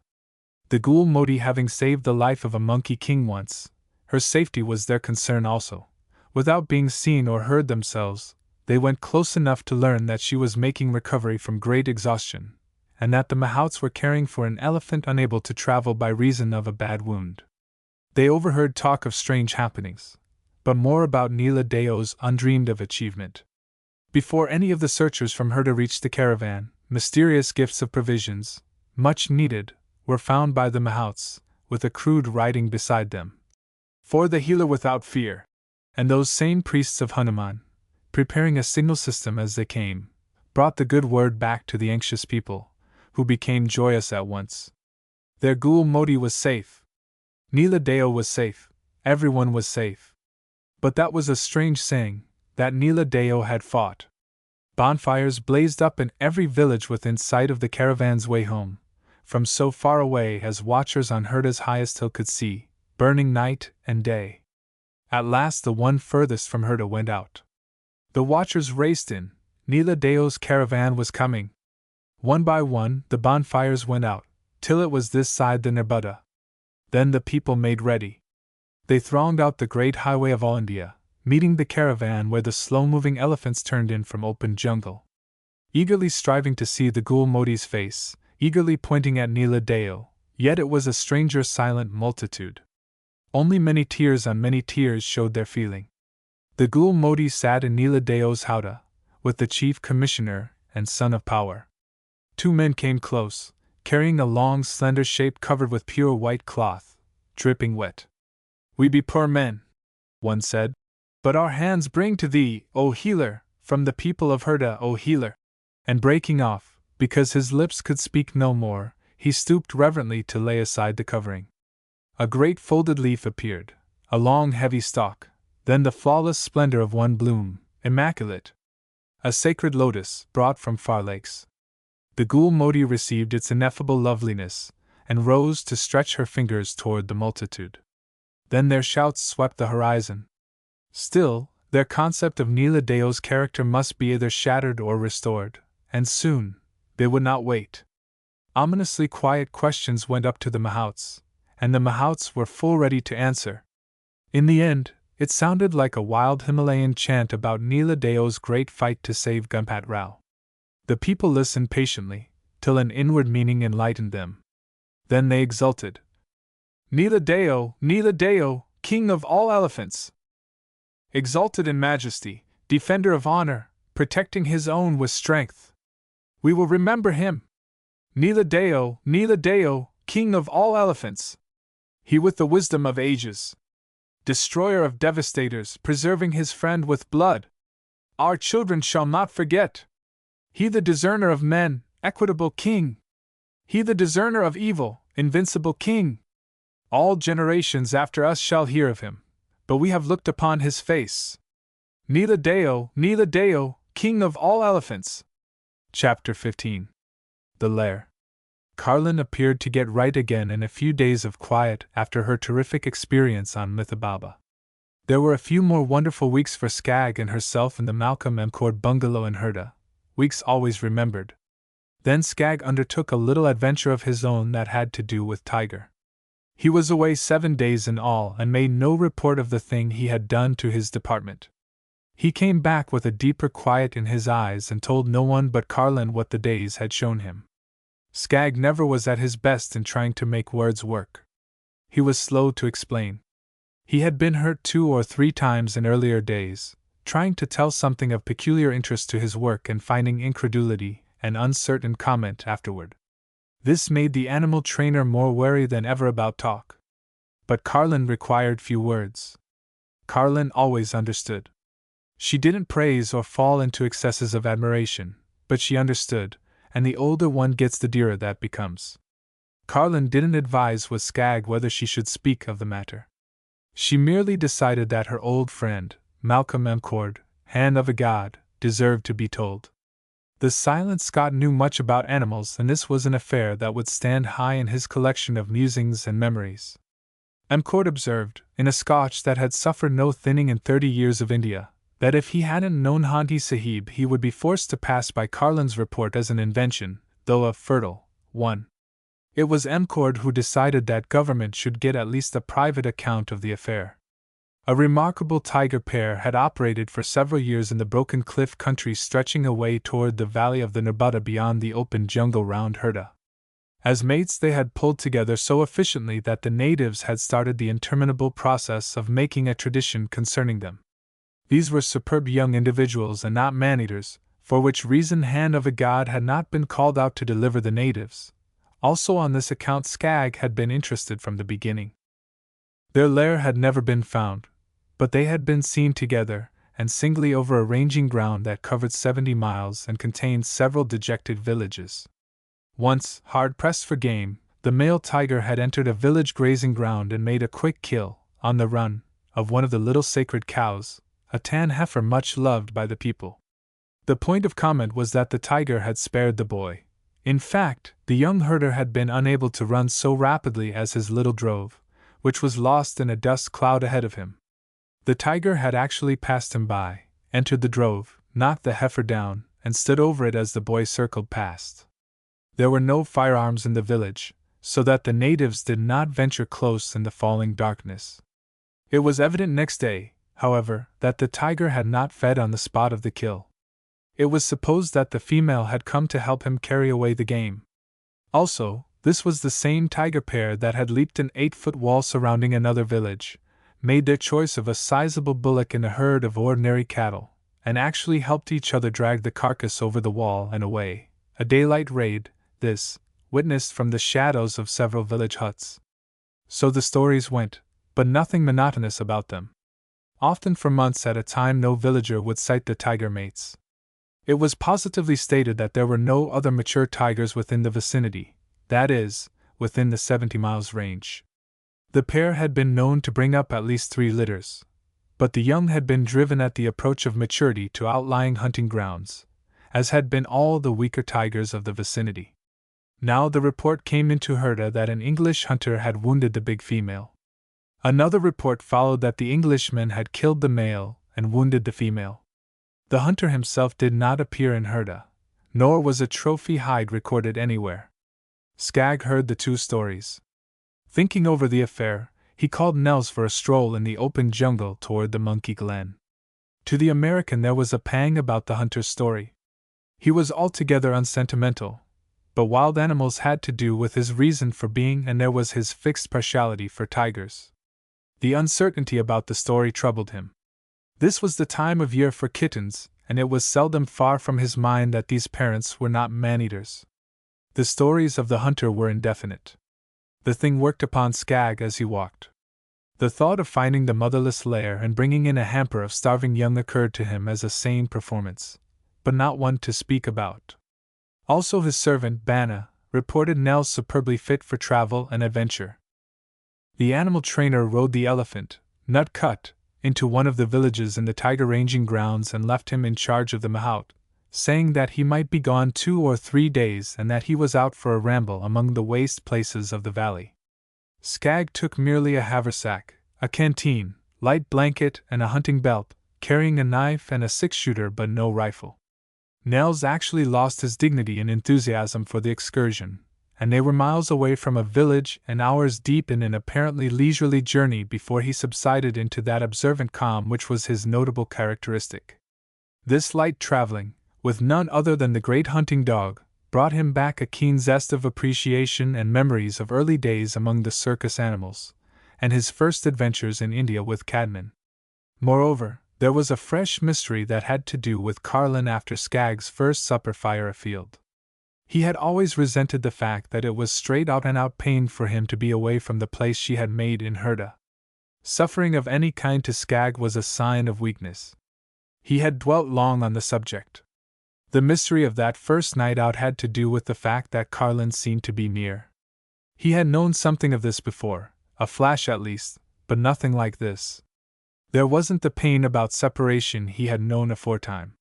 The Ghoul Modi having saved the life of a monkey king once, her safety was their concern also. Without being seen or heard themselves, they went close enough to learn that she was making recovery from great exhaustion, and that the Mahouts were caring for an elephant unable to travel by reason of a bad wound. They overheard talk of strange happenings, but more about Neela Deo's undreamed-of achievement. Before any of the searchers from Herda reached the caravan, mysterious gifts of provisions, much needed, were found by the Mahouts, with a crude writing beside them. "For the healer without fear," and those same priests of Hanuman, preparing a signal system as they came, brought the good word back to the anxious people, who became joyous at once. Their Ghoul Modi was safe. Neela Deo was safe. Everyone was safe. But that was a strange saying, that Neela Deo had fought. Bonfires blazed up in every village within sight of the caravan's way home, from so far away as watchers on Herda's highest hill could see, burning night and day. At last the one furthest from Herda went out. The watchers raced in. Neela Deo's caravan was coming. One by one the bonfires went out, till it was this side the Nerbudda. Then the people made ready. They thronged out the great highway of all India, meeting the caravan where the slow-moving elephants turned in from open jungle. Eagerly striving to see the Ghoul Modi's face, eagerly pointing at Neela Deo, yet it was a stranger silent multitude. Only many tears on many tears showed their feeling. The Ghoul Modi sat in Neela Deo's howdah, with the chief commissioner and son of power. Two men came close, carrying a long slender shape covered with pure white cloth, dripping wet. "We be poor men," one said, "but our hands bring to thee, O healer, from the people of Herda, O healer." And breaking off, because his lips could speak no more, he stooped reverently to lay aside the covering. A great folded leaf appeared, a long heavy stalk, then the flawless splendor of one bloom, immaculate. A sacred lotus, brought from far lakes. The Ghoul Modi received its ineffable loveliness, and rose to stretch her fingers toward the multitude. Then their shouts swept the horizon. Still, their concept of Neela Deo's character must be either shattered or restored, and soon, they would not wait. Ominously quiet questions went up to the Mahouts, and the Mahouts were full ready to answer. In the end, it sounded like a wild Himalayan chant about Neela Deo's great fight to save Gumpat Rao. The people listened patiently, till an inward meaning enlightened them. Then they exulted. "Neela Deo, king of all elephants! Exalted in majesty, defender of honor, protecting his own with strength. We will remember him. Neela Deo, king of all elephants! He with the wisdom of ages. Destroyer of devastators, preserving his friend with blood, Our children shall not forget. He the discerner of men, equitable king. He the discerner of evil, invincible king. All generations after us shall hear of him, but we have looked upon his face. Nila Deo, king of all elephants. Chapter 15. The Lair. Carlin appeared to get right again in a few days of quiet after her terrific experience on Mythbaba. There were a few more wonderful weeks for Skag and herself in the Malcolm M. Cord bungalow in Herda, weeks always remembered. Then Skag undertook a little adventure of his own that had to do with Tiger. He was away 7 days in all and made no report of the thing he had done to his department. He came back with a deeper quiet in his eyes and told no one but Carlin what the days had shown him. Skag never was at his best in trying to make words work. He was slow to explain. He had been hurt 2 or 3 times in earlier days, trying to tell something of peculiar interest to his work and finding incredulity and uncertain comment afterward. This made the animal trainer more wary than ever about talk. But Carlin required few words. Carlin always understood. She didn't praise or fall into excesses of admiration, but she understood, and the older one gets the dearer that becomes. Carlin didn't advise with Skag whether she should speak of the matter. She merely decided that her old friend, Malcolm M. Cord, hand of a god, deserved to be told. The silent Scot knew much about animals, and this was an affair that would stand high in his collection of musings and memories. M. Cord observed, in a Scotch that had suffered no thinning in 30 years of India, that if he hadn't known Hanti Sahib he would be forced to pass by Carlin's report as an invention, though a fertile one. It was M. Cord who decided that government should get at least a private account of the affair. A remarkable tiger pair had operated for several years in the Broken Cliff country stretching away toward the valley of the Narbada beyond the open jungle round Herda. As mates they had pulled together so efficiently that the natives had started the interminable process of making a tradition concerning them. These were superb young individuals and not man-eaters, for which reason Hand of a God had not been called out to deliver the natives. Also on this account Skag had been interested from the beginning. Their lair had never been found, but they had been seen together, and singly over a ranging ground that covered 70 miles and contained several dejected villages. Once, hard-pressed for game, the male tiger had entered a village grazing ground and made a quick kill, on the run, of one of the little sacred cows, a tan heifer much loved by the people. The point of comment was that the tiger had spared the boy. In fact, the young herder had been unable to run so rapidly as his little drove, which was lost in a dust cloud ahead of him. The tiger had actually passed him by, entered the drove, knocked the heifer down, and stood over it as the boy circled past. There were no firearms in the village, so that the natives did not venture close in the falling darkness. It was evident next day, however, that the tiger had not fed on the spot of the kill. It was supposed that the female had come to help him carry away the game. Also, this was the same tiger pair that had leaped an 8-foot wall surrounding another village, made their choice of a sizable bullock in a herd of ordinary cattle, and actually helped each other drag the carcass over the wall and away. A daylight raid, this, witnessed from the shadows of several village huts. So the stories went, but nothing monotonous about them. Often for months at a time no villager would sight the tiger mates. It was positively stated that there were no other mature tigers within the vicinity, that is, within the 70 miles range. The pair had been known to bring up at least 3 litters, but the young had been driven at the approach of maturity to outlying hunting grounds, as had been all the weaker tigers of the vicinity. Now the report came into Herda that an English hunter had wounded the big female. Another report followed that the Englishman had killed the male and wounded the female. The hunter himself did not appear in Herda, nor was a trophy hide recorded anywhere. Skag heard the 2 stories. Thinking over the affair, he called Nels for a stroll in the open jungle toward the Monkey Glen. To the American there was a pang about the hunter's story. He was altogether unsentimental, but wild animals had to do with his reason for being, and there was his fixed partiality for tigers. The uncertainty about the story troubled him. This was the time of year for kittens, and it was seldom far from his mind that these parents were not man-eaters. The stories of the hunter were indefinite. The thing worked upon Skag as he walked. The thought of finding the motherless lair and bringing in a hamper of starving young occurred to him as a sane performance, but not one to speak about. Also his servant, Banna, reported Nels superbly fit for travel and adventure. The animal trainer rode the elephant, Nut Cut, into one of the villages in the tiger ranging grounds and left him in charge of the mahout, saying that he might be gone 2 or 3 days and that he was out for a ramble among the waste places of the valley. Skag took merely a haversack, a canteen, light blanket, and a hunting belt, carrying a knife and a 6-shooter but no rifle. Nels actually lost his dignity in enthusiasm for the excursion, and they were miles away from a village and hours deep in an apparently leisurely journey before he subsided into that observant calm which was his notable characteristic. This light traveling, with none other than the great hunting dog, brought him back a keen zest of appreciation and memories of early days among the circus animals, and his first adventures in India with Cadman. Moreover, there was a fresh mystery that had to do with Carlin after Skag's first supper fire afield. He had always resented the fact that it was straight out and out pain for him to be away from the place she had made in Herda. Suffering of any kind to Skag was a sign of weakness. He had dwelt long on the subject. The mystery of that first night out had to do with the fact that Carlin seemed to be near. He had known something of this before, a flash at least, but nothing like this. There wasn't the pain about separation he had known aforetime.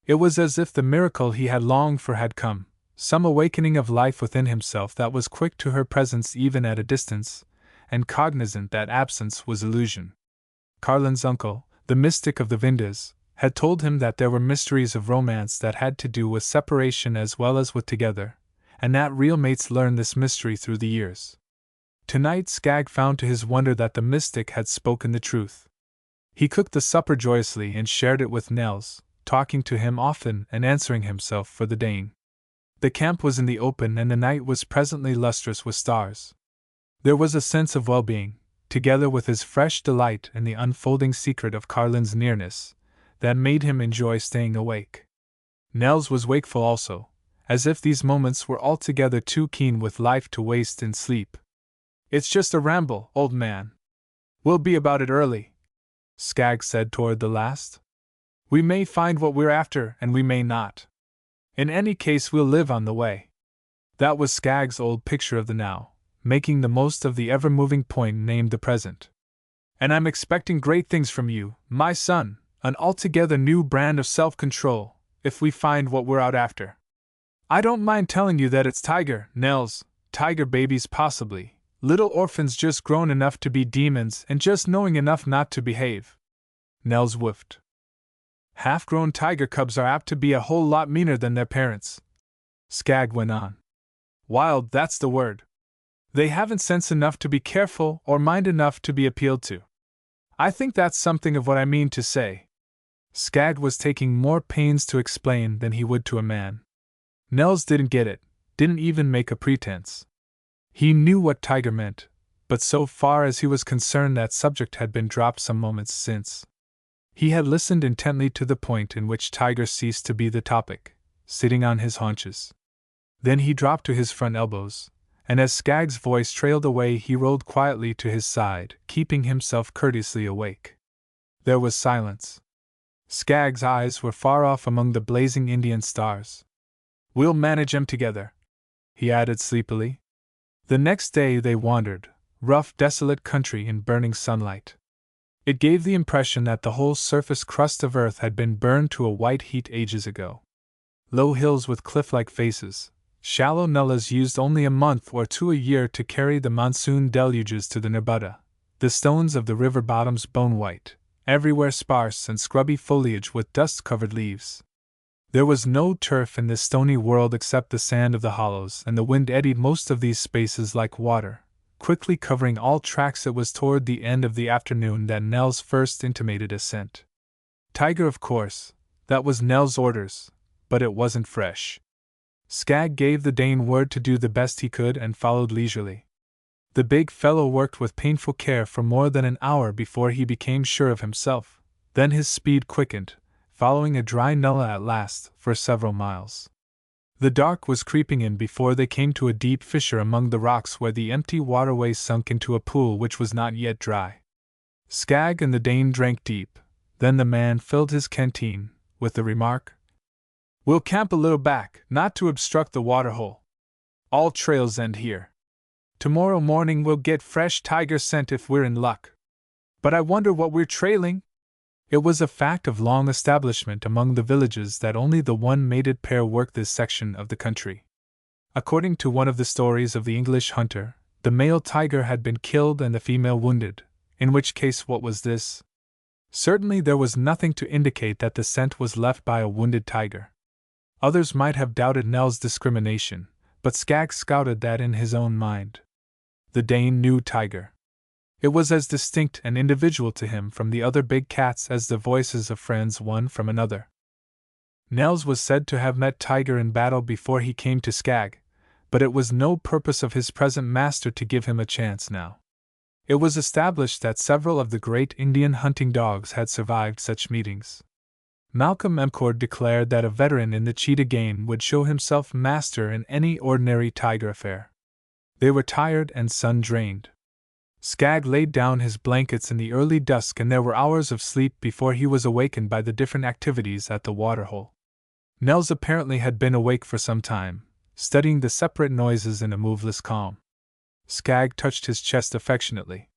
It was as if the miracle he had longed for had come, some awakening of life within himself that was quick to her presence even at a distance, and cognizant that absence was illusion. Carlin's uncle, the mystic of the Vindas, had told him that there were mysteries of romance that had to do with separation as well as with together, and that real mates learn this mystery through the years. Tonight Skag found to his wonder that the mystic had spoken the truth. He cooked the supper joyously and shared it with Nels, talking to him often and answering himself for the Dane. The camp was in the open and the night was presently lustrous with stars. There was a sense of well-being, together with his fresh delight in the unfolding secret of Carlin's nearness, that made him enjoy staying awake. Nels was wakeful also, as if these moments were altogether too keen with life to waste in sleep. "It's just a ramble, old man. We'll be about it early," Skag said toward the last. "We may find what we're after and we may not. In any case we'll live on the way." That was Skag's old picture of the now, making the most of the ever-moving point named the present. "And I'm expecting great things from you, my son, an altogether new brand of self-control, if we find what we're out after. I don't mind telling you that it's tiger, Nels, tiger babies possibly, little orphans just grown enough to be demons and just knowing enough not to behave." Nels whiffed. "Half-grown tiger cubs are apt to be a whole lot meaner than their parents," Skag went on. "Wild, that's the word. They haven't sense enough to be careful or mind enough to be appealed to. I think that's something of what I mean to say." Skag was taking more pains to explain than he would to a man. Nels didn't get it, didn't even make a pretense. He knew what tiger meant, but so far as he was concerned that subject had been dropped some moments since. He had listened intently to the point in which tiger ceased to be the topic, sitting on his haunches. Then he dropped to his front elbows, and as Skag's voice trailed away he rolled quietly to his side, keeping himself courteously awake. There was silence. Skag's eyes were far off among the blazing Indian stars. "We'll manage 'em together," he added sleepily. The next day they wandered, rough, desolate country in burning sunlight. It gave the impression that the whole surface crust of earth had been burned to a white heat ages ago. Low hills with cliff-like faces, shallow nullahs used only a month or 2 a year to carry the monsoon deluges to the Nabutta, the stones of the river bottoms bone-white, everywhere sparse and scrubby foliage with dust-covered leaves. There was no turf in this stony world except the sand of the hollows, and the wind eddied most of these spaces like water, quickly covering all tracks. It was toward the end of the afternoon that Nels first intimated assent. Tiger, of course, that was Nels' orders, but it wasn't fresh. Skag gave the Dane word to do the best he could and followed leisurely. The big fellow worked with painful care for more than an hour before he became sure of himself, then his speed quickened, following a dry nullah at last, for several miles. The dark was creeping in before they came to a deep fissure among the rocks where the empty waterway sunk into a pool which was not yet dry. Skag and the Dane drank deep, then the man filled his canteen, with the remark, "We'll camp a little back, not to obstruct the waterhole. All trails end here. Tomorrow morning we'll get fresh tiger scent if we're in luck. But I wonder what we're trailing?" It was a fact of long establishment among the villages that only the one mated pair worked this section of the country. According to one of the stories of the English hunter, the male tiger had been killed and the female wounded, in which case what was this? Certainly there was nothing to indicate that the scent was left by a wounded tiger. Others might have doubted Nell's discrimination, but Skag scouted that in his own mind. The Dane knew tiger. It was as distinct and individual to him from the other big cats as the voices of friends one from another. Nels was said to have met tiger in battle before he came to Skag, but it was no purpose of his present master to give him a chance now. It was established that several of the great Indian hunting dogs had survived such meetings. Malcolm Mcord declared that a veteran in the cheetah game would show himself master in any ordinary tiger affair. They were tired and sun-drained. Skag laid down his blankets in the early dusk and there were hours of sleep before he was awakened by the different activities at the waterhole. Nels apparently had been awake for some time, studying the separate noises in a moveless calm. Skag touched his chest affectionately.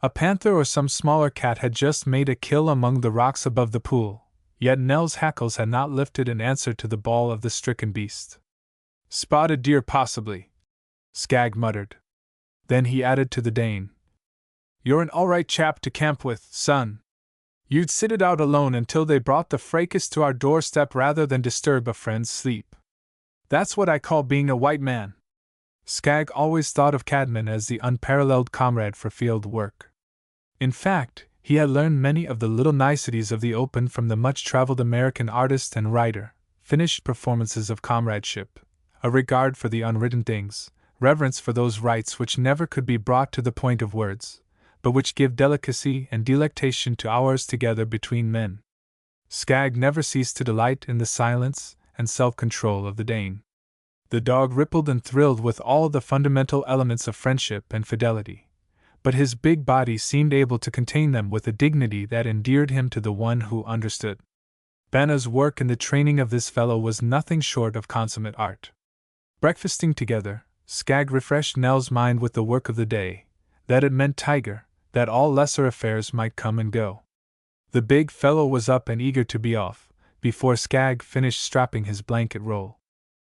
A panther or some smaller cat had just made a kill among the rocks above the pool, yet Nell's hackles had not lifted in answer to the bawl of the stricken beast. "Spotted deer possibly," Skag muttered. Then he added to the Dane, "You're an all right chap to camp with, son. You'd sit it out alone until they brought the fracas to our doorstep rather than disturb a friend's sleep. That's what I call being a white man." Skag always thought of Cadman as the unparalleled comrade for field work. In fact, he had learned many of the little niceties of the open from the much-traveled American artist and writer, finished performances of comradeship, a regard for the unwritten things, reverence for those rights which never could be brought to the point of words, but which give delicacy and delectation to hours together between men. Skag never ceased to delight in the silence and self-control of the Dane. The dog rippled and thrilled with all the fundamental elements of friendship and fidelity, but his big body seemed able to contain them with a dignity that endeared him to the one who understood. Banna's work in the training of this fellow was nothing short of consummate art. Breakfasting together, Skag refreshed Nell's mind with the work of the day, that it meant tiger, that all lesser affairs might come and go. The big fellow was up and eager to be off, before Skag finished strapping his blanket roll.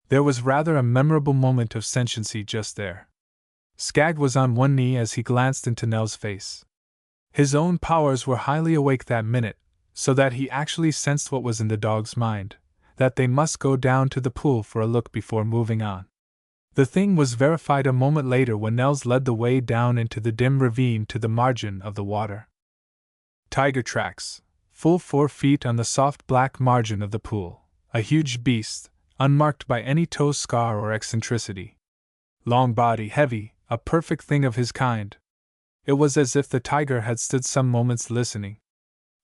There was rather a memorable moment of sentiency just there. Skag was on one knee as he glanced into Nell's face. His own powers were highly awake that minute, so that he actually sensed what was in the dog's mind, that they must go down to the pool for a look before moving on. The thing was verified a moment later when Nels led the way down into the dim ravine to the margin of the water. Tiger tracks, full 4 feet on the soft black margin of the pool, a huge beast, unmarked by any toe scar or eccentricity. Long body, heavy, a perfect thing of his kind. It was as if the tiger had stood some moments listening.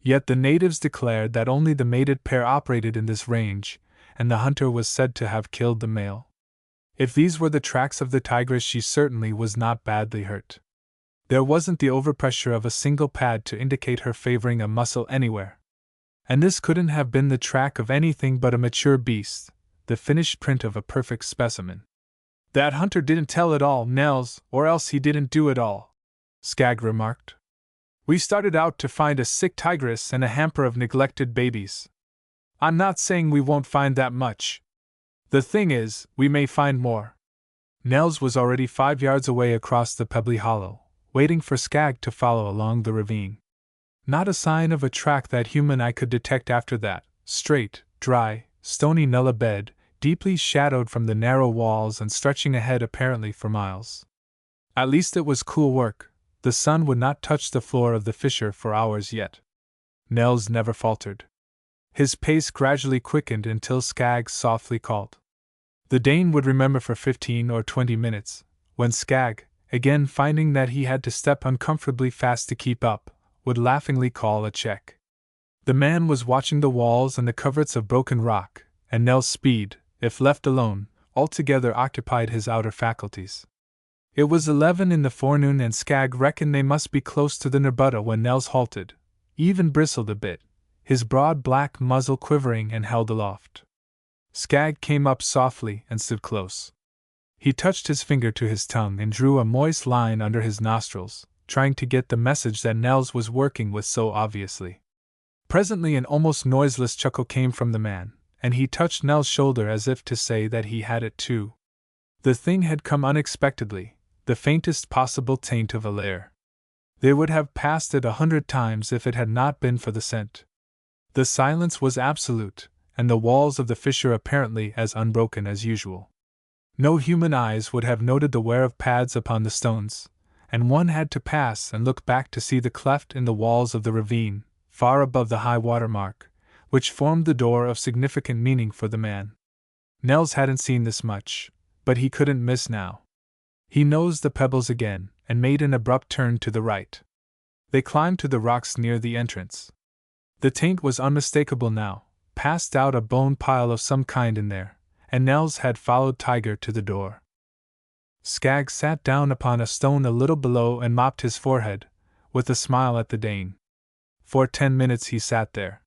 Yet the natives declared that only the mated pair operated in this range, and the hunter was said to have killed the male. If these were the tracks of the tigress, she certainly was not badly hurt. There wasn't the overpressure of a single pad to indicate her favoring a muscle anywhere. And this couldn't have been the track of anything but a mature beast, the finished print of a perfect specimen. "That hunter didn't tell it all, Nels, or else he didn't do it all," Skag remarked. "We started out to find a sick tigress and a hamper of neglected babies. I'm not saying we won't find that much. The thing is, we may find more." Nels was already 5 yards away across the pebbly hollow, waiting for Skag to follow along the ravine. Not a sign of a track that human eye could detect after that, straight, dry, stony nulla bed, deeply shadowed from the narrow walls and stretching ahead apparently for miles. At least it was cool work. The sun would not touch the floor of the fissure for hours yet. Nels never faltered. His pace gradually quickened until Skag softly called. The Dane would remember for 15 or 20 minutes, when Skag, again finding that he had to step uncomfortably fast to keep up, would laughingly call a check. The man was watching the walls and the coverts of broken rock, and Nell's speed, if left alone, altogether occupied his outer faculties. It was 11 in the forenoon and Skagg reckoned they must be close to the Nerbutta when Nels halted, even bristled a bit, his broad black muzzle quivering and held aloft. Skagg came up softly and stood close. He touched his finger to his tongue and drew a moist line under his nostrils, trying to get the message that Nels was working with so obviously. Presently an almost noiseless chuckle came from the man, and he touched Nels' shoulder as if to say that he had it too. The thing had come unexpectedly, the faintest possible taint of a lair. They would have passed it 100 times if it had not been for the scent. The silence was absolute, and the walls of the fissure apparently as unbroken as usual. No human eyes would have noted the wear of pads upon the stones, and one had to pass and look back to see the cleft in the walls of the ravine, far above the high water mark, which formed the door of significant meaning for the man. Nels hadn't seen this much, but he couldn't miss now. He nosed the pebbles again, and made an abrupt turn to the right. They climbed to the rocks near the entrance. The taint was unmistakable now, passed out a bone pile of some kind in there, and Nels had followed Tiger to the door. Skagg sat down upon a stone a little below and mopped his forehead, with a smile at the Dane. For 10 minutes he sat there.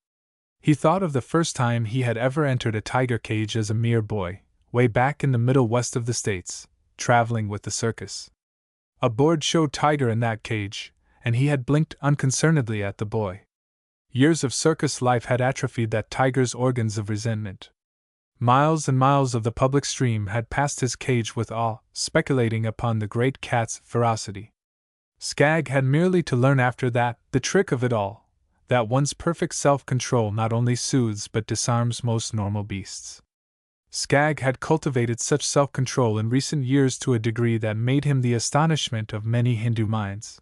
He thought of the first time he had ever entered a tiger cage as a mere boy, way back in the Middle West of the States, traveling with the circus. A board showed Tiger in that cage, and he had blinked unconcernedly at the boy. Years of circus life had atrophied that tiger's organs of resentment. Miles and miles of the public stream had passed his cage with awe, speculating upon the great cat's ferocity. Skagg had merely to learn after that the trick of it all, that one's perfect self-control not only soothes but disarms most normal beasts. Skagg had cultivated such self-control in recent years to a degree that made him the astonishment of many Hindu minds.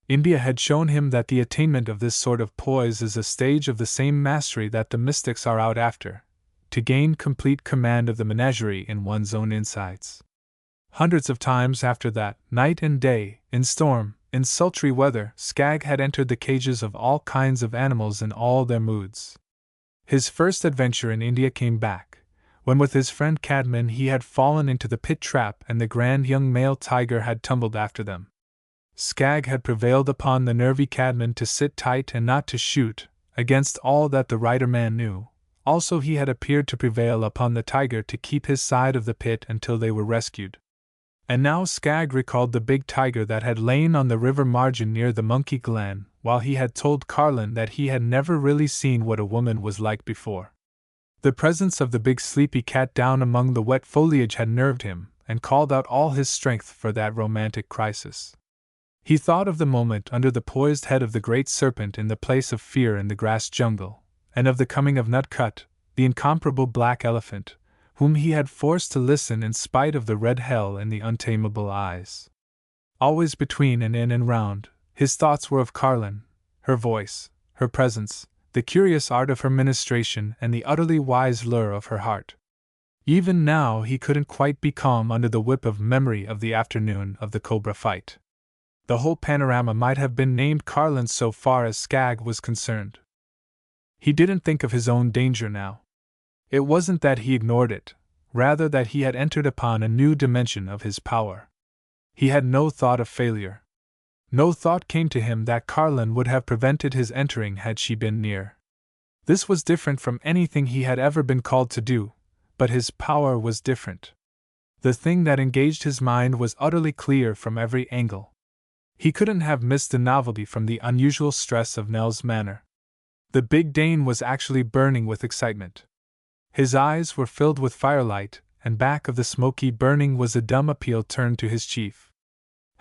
India had shown him that the attainment of this sort of poise is a stage of the same mastery that the mystics are out after, to gain complete command of the menagerie in one's own insides. Hundreds of times after that, night and day, in storm, in sultry weather, Skagg had entered the cages of all kinds of animals in all their moods. His first adventure in India came back, when with his friend Cadman he had fallen into the pit trap and the grand young male tiger had tumbled after them. Skagg had prevailed upon the nervy Cadman to sit tight and not to shoot, against all that the rider man knew. Also he had appeared to prevail upon the tiger to keep his side of the pit until they were rescued. And now Skagg recalled the big tiger that had lain on the river margin near the Monkey Glen, while he had told Carlin that he had never really seen what a woman was like before. The presence of the big sleepy cat down among the wet foliage had nerved him, and called out all his strength for that romantic crisis. He thought of the moment under the poised head of the great serpent in the place of fear in the grass jungle, and of the coming of Nutcut, the incomparable black elephant, whom he had forced to listen in spite of the red hell in the untamable eyes. Always between and in and round, his thoughts were of Carlin, her voice, her presence, the curious art of her ministration and the utterly wise lure of her heart. Even now he couldn't quite be calm under the whip of memory of the afternoon of the cobra fight. The whole panorama might have been named Carlin's so far as Skagg was concerned. He didn't think of his own danger now. It wasn't that he ignored it, rather that he had entered upon a new dimension of his power. He had no thought of failure. No thought came to him that Carlin would have prevented his entering had she been near. This was different from anything he had ever been called to do, but his power was different. The thing that engaged his mind was utterly clear from every angle. He couldn't have missed the novelty from the unusual stress of Nell's manner. The big Dane was actually burning with excitement. His eyes were filled with firelight, and back of the smoky burning was a dumb appeal turned to his chief.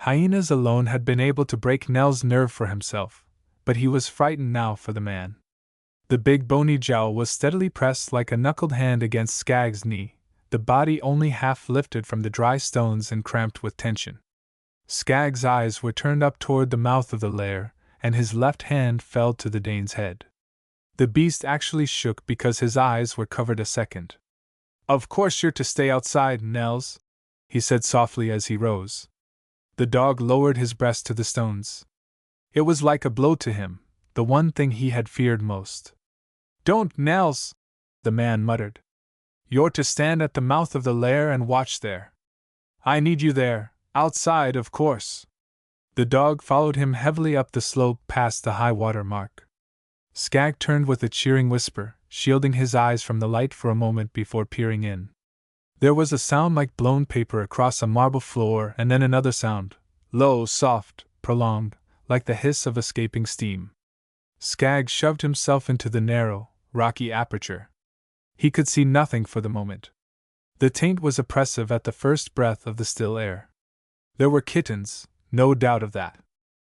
Hyenas alone had been able to break Nell's nerve for himself, but he was frightened now for the man. The big bony jowl was steadily pressed like a knuckled hand against Skagg's knee, the body only half lifted from the dry stones and cramped with tension. Skagg's eyes were turned up toward the mouth of the lair, and his left hand fell to the Dane's head. The beast actually shook because his eyes were covered a second. "Of course you're to stay outside, Nels," he said softly as he rose. The dog lowered his breast to the stones. It was like a blow to him, the one thing he had feared most. "Don't, Nels," the man muttered. "You're to stand at the mouth of the lair and watch there. I need you there, Outside, of course. The dog followed him heavily up the slope past the high water mark. Skag turned with a cheering whisper, shielding his eyes from the light for a moment before peering in. There was a sound like blown paper across a marble floor, and then another sound, low, soft, prolonged, like the hiss of escaping steam. Skag shoved himself into the narrow, rocky aperture. He could see nothing for the moment. The taint was oppressive at the first breath of the still air. There were kittens, no doubt of that.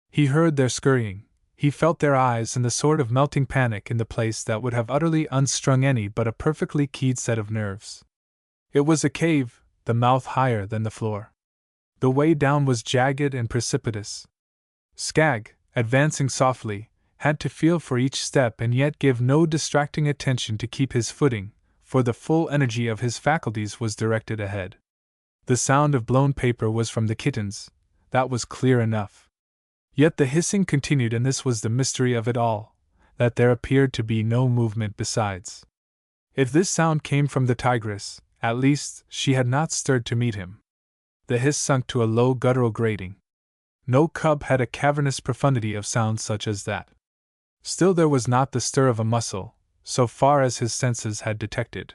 He heard their scurrying, he felt their eyes and the sort of melting panic in the place that would have utterly unstrung any but a perfectly keyed set of nerves. It was a cave, the mouth higher than the floor. The way down was jagged and precipitous. Skag, advancing softly, had to feel for each step and yet give no distracting attention to keep his footing, for the full energy of his faculties was directed ahead. The sound of blown paper was from the kittens, that was clear enough. Yet the hissing continued, and this was the mystery of it all, that there appeared to be no movement besides. If this sound came from the tigress, at least she had not stirred to meet him. The hiss sunk to a low guttural grating. No cub had a cavernous profundity of sound such as that. Still there was not the stir of a muscle, so far as his senses had detected.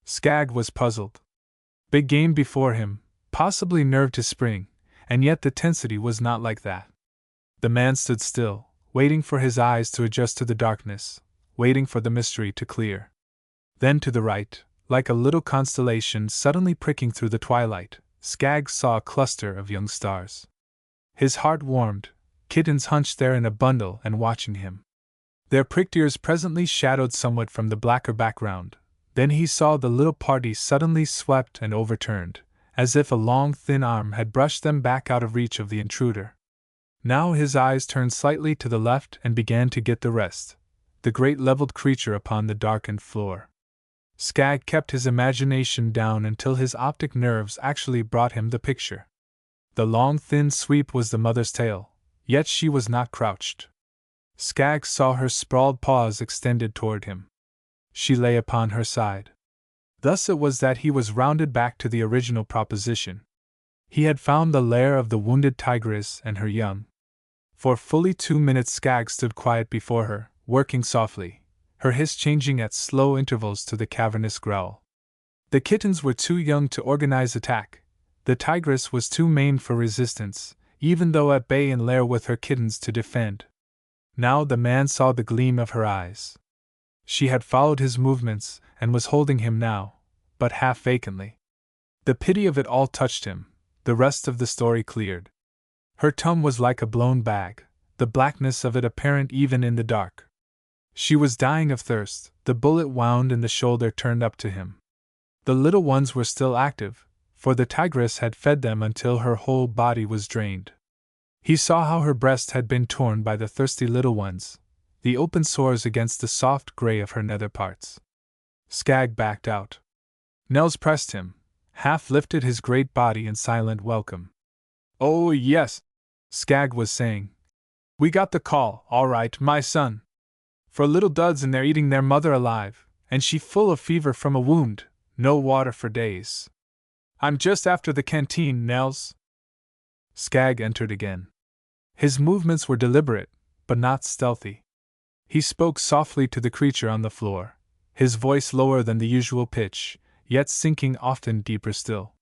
Skag was puzzled. Big game before him, possibly nerved to spring, and yet the tensity was not like that. The man stood still, waiting for his eyes to adjust to the darkness, waiting for the mystery to clear. Then to the right, like a little constellation suddenly pricking through the twilight, Skag saw a cluster of young stars. His heart warmed, kittens hunched there in a bundle and watching him. Their pricked ears presently shadowed somewhat from the blacker background. Then he saw the little party suddenly swept and overturned, as if a long thin arm had brushed them back out of reach of the intruder. Now his eyes turned slightly to the left and began to get the rest, the great leveled creature upon the darkened floor. Skag kept his imagination down until his optic nerves actually brought him the picture. The long thin sweep was the mother's tail, yet she was not crouched. Skag saw her sprawled paws extended toward him. She lay upon her side. Thus it was that he was rounded back to the original proposition. He had found the lair of the wounded tigress and her young. For fully 2 minutes Skag stood quiet before her, working softly, her hiss changing at slow intervals to the cavernous growl. The kittens were too young to organize attack. The tigress was too maimed for resistance, even though at bay in lair with her kittens to defend. Now the man saw the gleam of her eyes. She had followed his movements and was holding him now, but half vacantly. The pity of it all touched him. The rest of the story cleared. Her tongue was like a blown bag, the blackness of it apparent even in the dark. She was dying of thirst, the bullet wound in the shoulder turned up to him. The little ones were still active, for the tigress had fed them until her whole body was drained. He saw how her breast had been torn by the thirsty little ones, the open sores against the soft gray of her nether parts. Skag backed out. Nels pressed him, half lifted his great body in silent welcome. "Oh, yes," Skag was saying. "We got the call, all right, my son. For little duds and they're eating their mother alive, and she full of fever from a wound, no water for days. I'm just after the canteen, Nels." Skag entered again. His movements were deliberate, but not stealthy. He spoke softly to the creature on the floor, his voice lower than the usual pitch, yet sinking often deeper still.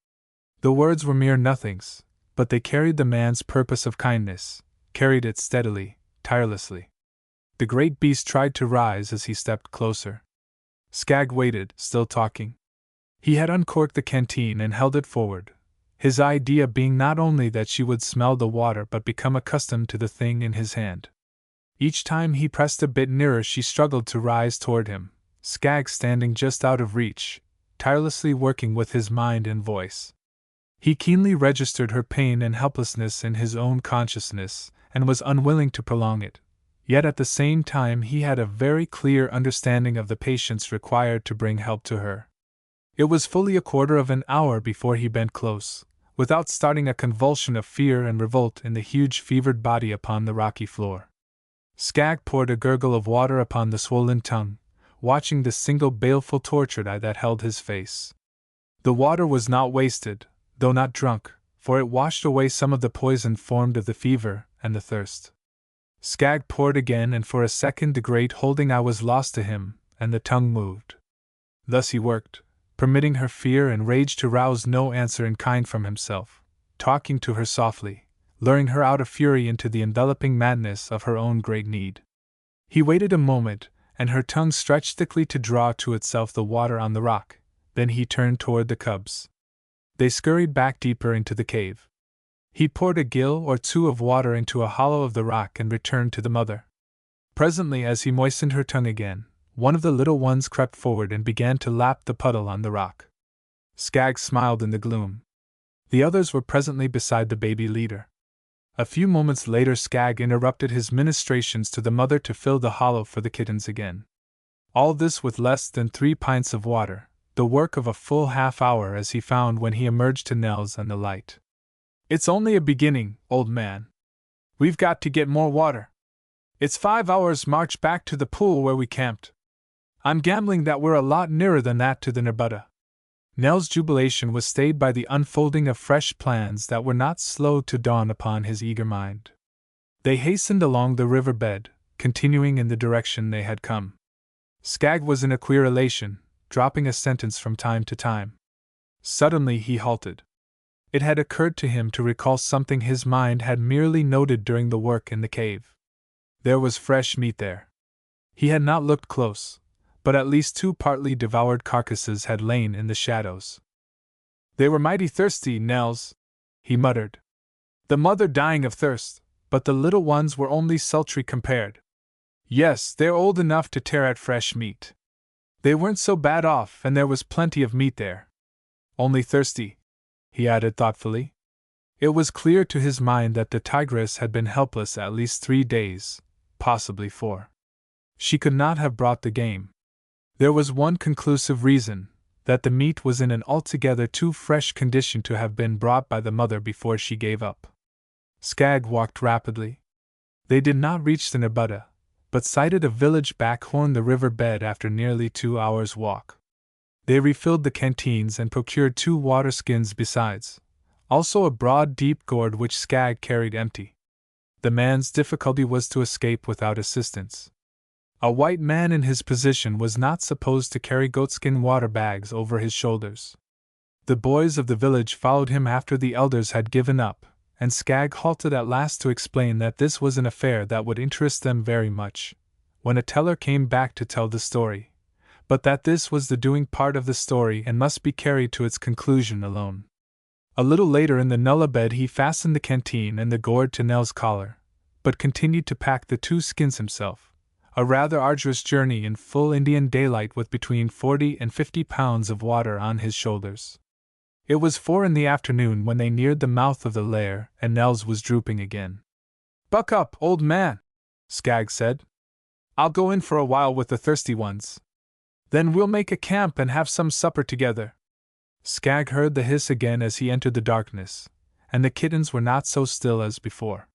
The words were mere nothings, but they carried the man's purpose of kindness, carried it steadily, tirelessly. The great beast tried to rise as he stepped closer. Skag waited, still talking. He had uncorked the canteen and held it forward, his idea being not only that she would smell the water but become accustomed to the thing in his hand. Each time he pressed a bit nearer she struggled to rise toward him, Skag standing just out of reach, tirelessly working with his mind and voice. He keenly registered her pain and helplessness in his own consciousness, and was unwilling to prolong it, yet at the same time he had a very clear understanding of the patience required to bring help to her. It was fully a quarter of an hour before he bent close, without starting a convulsion of fear and revolt in the huge fevered body upon the rocky floor. Skag poured a gurgle of water upon the swollen tongue, watching the single baleful tortured eye that held his face. The water was not wasted, though not drunk, for it washed away some of the poison formed of the fever and the thirst. Skag poured again, and for a second the great holding eye was lost to him, and the tongue moved. Thus he worked, permitting her fear and rage to rouse no answer in kind from himself, talking to her softly, luring her out of fury into the enveloping madness of her own great need. He waited a moment, and her tongue stretched thickly to draw to itself the water on the rock. Then he turned toward the cubs. They scurried back deeper into the cave. He poured a gill or two of water into a hollow of the rock and returned to the mother. Presently, as he moistened her tongue again, one of the little ones crept forward and began to lap the puddle on the rock. Skag smiled in the gloom. The others were presently beside the baby leader. A few moments later Skag interrupted his ministrations to the mother to fill the hollow for the kittens again. All this with less than 3 pints of water, the work of a full half-hour, as he found when he emerged to Nels and the light. "It's only a beginning, old man. We've got to get more water. It's 5 hours' march back to the pool where we camped. I'm gambling that we're a lot nearer than that to the Nerbudda." Nels' jubilation was stayed by the unfolding of fresh plans that were not slow to dawn upon his eager mind. They hastened along the river bed, continuing in the direction they had come. Skag was in a queer elation, dropping a sentence from time to time. Suddenly he halted. It had occurred to him to recall something his mind had merely noted during the work in the cave. There was fresh meat there. He had not looked close, but at least 2 partly devoured carcasses had lain in the shadows. "They were mighty thirsty, Nels," he muttered. "The mother dying of thirst, but the little ones were only sultry compared. Yes, they're old enough to tear at fresh meat. They weren't so bad off, and there was plenty of meat there. Only thirsty," he added thoughtfully. It was clear to his mind that the tigress had been helpless at least 3 days, possibly 4. She could not have brought the game. There was one conclusive reason, that the meat was in an altogether too fresh condition to have been brought by the mother before she gave up. Skag walked rapidly. They did not reach the Nerbudda, but sighted a village back Horn the river bed after nearly 2 hours' walk. They refilled the canteens and procured 2 water skins besides, also a broad deep gourd which Skag carried empty. The man's difficulty was to escape without assistance. A white man in his position was not supposed to carry goatskin water bags over his shoulders. The boys of the village followed him after the elders had given up, and Skag halted at last to explain that this was an affair that would interest them very much, when a teller came back to tell the story, but that this was the doing part of the story and must be carried to its conclusion alone. A little later in the nullah bed he fastened the canteen and the gourd to Nell's collar, but continued to pack the 2 skins himself. A rather arduous journey in full Indian daylight with between 40 and 50 pounds of water on his shoulders. It was 4 in the afternoon when they neared the mouth of the lair, and Nels was drooping again. "Buck up, old man," Skag said. "I'll go in for a while with the thirsty ones. Then we'll make a camp and have some supper together." Skag heard the hiss again as he entered the darkness, and the kittens were not so still as before.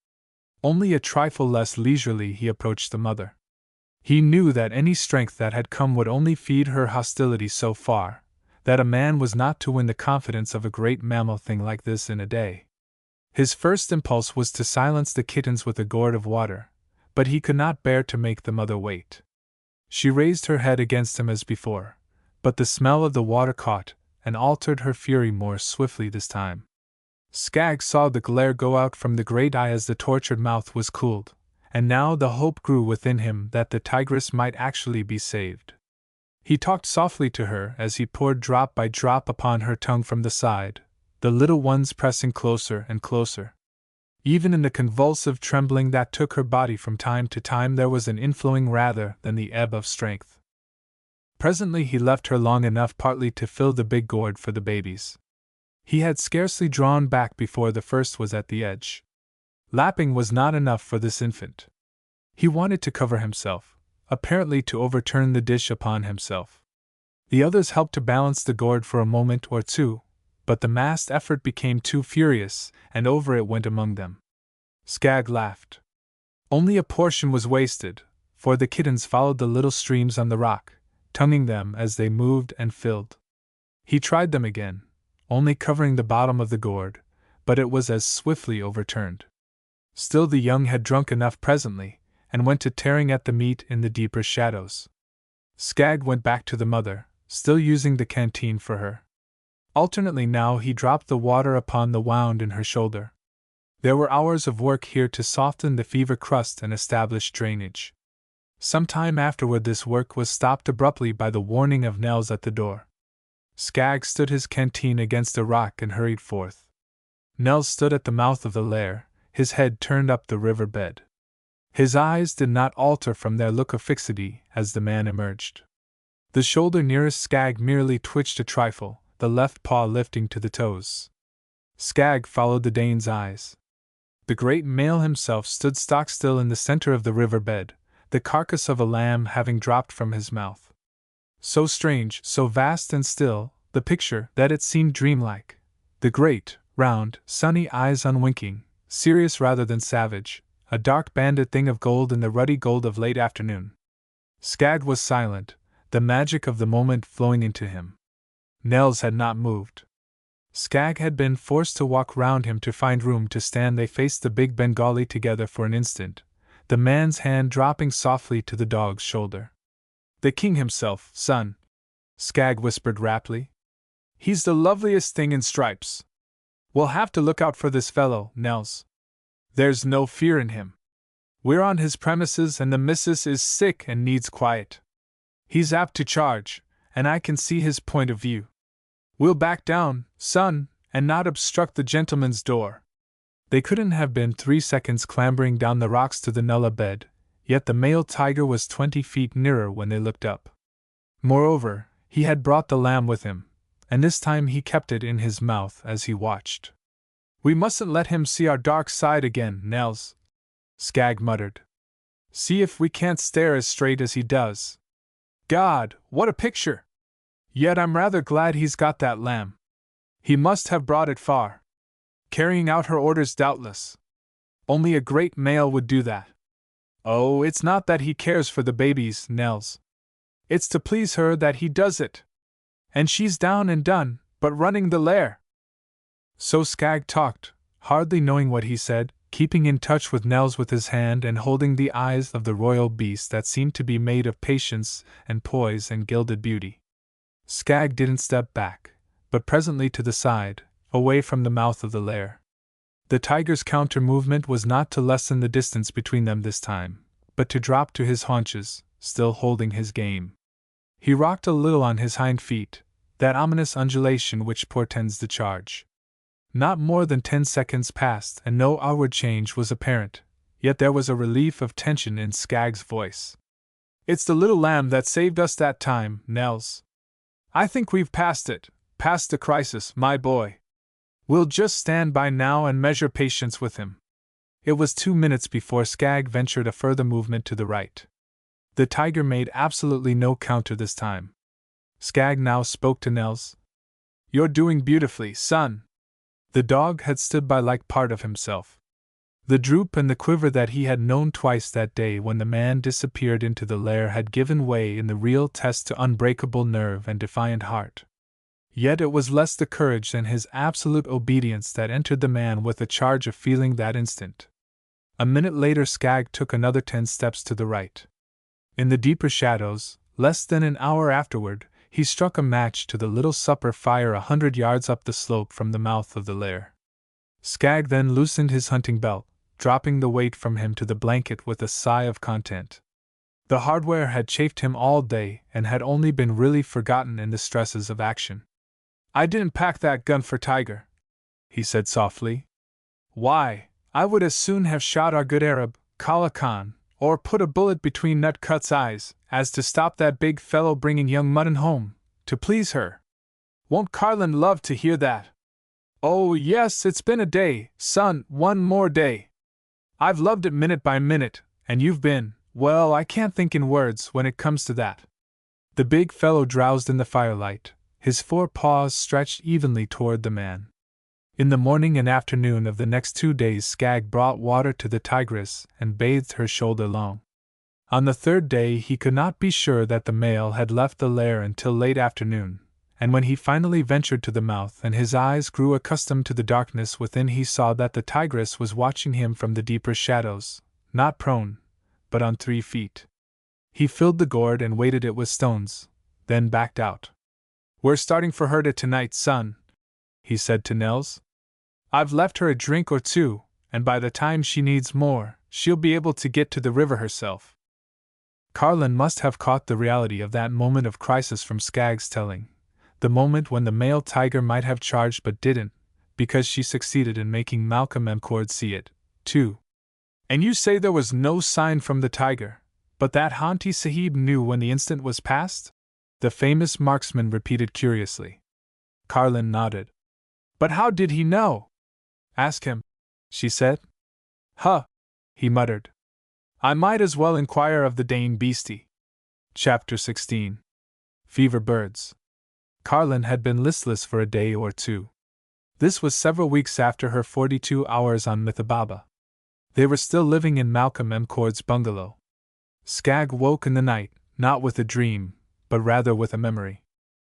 Only a trifle less leisurely he approached the mother. He knew that any strength that had come would only feed her hostility so far, that a man was not to win the confidence of a great mammal thing like this in a day. His first impulse was to silence the kittens with a gourd of water, but he could not bear to make the mother wait. She raised her head against him as before, but the smell of the water caught and altered her fury more swiftly this time. Skag saw the glare go out from the great eye as the tortured mouth was cooled, and now the hope grew within him that the tigress might actually be saved. He talked softly to her as he poured drop by drop upon her tongue from the side, the little ones pressing closer and closer. Even in the convulsive trembling that took her body from time to time there was an inflowing rather than the ebb of strength. Presently he left her long enough partly to fill the big gourd for the babies. He had scarcely drawn back before the first was at the edge. Lapping was not enough for this infant. He wanted to cover himself, apparently to overturn the dish upon himself. The others helped to balance the gourd for a moment or 2, but the massed effort became too furious, and over it went among them. Skag laughed. Only a portion was wasted, for the kittens followed the little streams on the rock, tonguing them as they moved and filled. He tried them again, only covering the bottom of the gourd, but it was as swiftly overturned. Still the young had drunk enough presently, and went to tearing at the meat in the deeper shadows. Skag went back to the mother, still using the canteen for her. Alternately now he dropped the water upon the wound in her shoulder. There were hours of work here to soften the fever crust and establish drainage. Some time afterward this work was stopped abruptly by the warning of Nels at the door. Skag stood his canteen against a rock and hurried forth. Nels stood at the mouth of the lair, his head turned up the river bed. His eyes did not alter from their look of fixity as the man emerged. The shoulder nearest Skag merely twitched a trifle, the left paw lifting to the toes. Skag followed the Dane's eyes. The great male himself stood stock still in the center of the river bed, the carcass of a lamb having dropped from his mouth. So strange, so vast and still, the picture, that it seemed dreamlike. The great, round, sunny eyes unwinking, serious rather than savage, a dark banded thing of gold in the ruddy gold of late afternoon. Skag was silent, the magic of the moment flowing into him. Nels had not moved. Skag had been forced to walk round him to find room to stand. They faced the big Bengali together for an instant, the man's hand dropping softly to the dog's shoulder. "The king himself, son," Skag whispered raptly. "He's the loveliest thing in stripes. We'll have to look out for this fellow, Nels. There's no fear in him. We're on his premises and the missus is sick and needs quiet. He's apt to charge, and I can see his point of view. We'll back down, son, and not obstruct the gentleman's door." They couldn't have been 3 seconds clambering down the rocks to the nullah bed, yet the male tiger was 20 feet nearer when they looked up. Moreover, he had brought the lamb with him, and this time he kept it in his mouth as he watched. "We mustn't let him see our dark side again, Nels," Skag muttered. "See if we can't stare as straight as he does. God, what a picture! Yet I'm rather glad he's got that lamb. He must have brought it far. Carrying out her orders doubtless. Only a great male would do that. Oh, it's not that he cares for the babies, Nels. It's to please her that he does it. And she's down and done, but running the lair." So Skag talked, hardly knowing what he said, keeping in touch with Nels with his hand and holding the eyes of the royal beast that seemed to be made of patience and poise and gilded beauty. Skag didn't step back, but presently to the side, away from the mouth of the lair. The tiger's counter-movement was not to lessen the distance between them this time, but to drop to his haunches, still holding his game. He rocked a little on his hind feet, that ominous undulation which portends the charge. Not more than 10 seconds passed and no outward change was apparent, yet there was a relief of tension in Skag's voice. "It's the little lamb that saved us that time, Nels. I think we've passed it, past the crisis, my boy. We'll just stand by now and measure patience with him." It was 2 minutes before Skag ventured a further movement to the right. The tiger made absolutely no counter this time. Skag now spoke to Nels. "You're doing beautifully, son." The dog had stood by like part of himself. The droop and the quiver that he had known twice that day when the man disappeared into the lair had given way in the real test to unbreakable nerve and defiant heart. Yet it was less the courage than his absolute obedience that entered the man with a charge of feeling that instant. A minute later Skag took another 10 steps to the right. In the deeper shadows, less than an hour afterward, he struck a match to the little supper fire 100 yards up the slope from the mouth of the lair. Skag then loosened his hunting belt, dropping the weight from him to the blanket with a sigh of content. The hardware had chafed him all day and had only been really forgotten in the stresses of action. "I didn't pack that gun for Tiger," he said softly. "Why, I would as soon have shot our good Arab, Kala Khan, or put a bullet between Nutcut's eyes, as to stop that big fellow bringing young mutton home, to please her. Won't Carlin love to hear that? Oh yes, it's been a day, son, one more day. I've loved it minute by minute, and you've been, well, I can't think in words when it comes to that." The big fellow drowsed in the firelight, his 4 paws stretched evenly toward the man. In the morning and afternoon of the next 2 days Skag brought water to the tigress and bathed her shoulder long. On the 3rd day he could not be sure that the male had left the lair until late afternoon, and when he finally ventured to the mouth and his eyes grew accustomed to the darkness within, he saw that the tigress was watching him from the deeper shadows, not prone, but on 3 feet. He filled the gourd and weighted it with stones, then backed out. "We're starting for her tonight, son," he said to Nels. "I've left her a drink or two, and by the time she needs more, she'll be able to get to the river herself." Carlin must have caught the reality of that moment of crisis from Skaggs' telling, the moment when the male tiger might have charged but didn't, because she succeeded in making Malcolm Mcord see it, too. "And you say there was no sign from the tiger, but that Hanti Sahib knew when the instant was past?" the famous marksman repeated curiously. Carlin nodded. "But how did he know?" "Ask him," she said. "Huh," he muttered. "I might as well inquire of the Dane beastie." Chapter 16. Fever Birds. Carlin had been listless for a day or two. This was several weeks after her 42 hours on Mithababa. They were still living in Malcolm Mcord's bungalow. Skaggs woke in the night, not with a dream, but rather with a memory.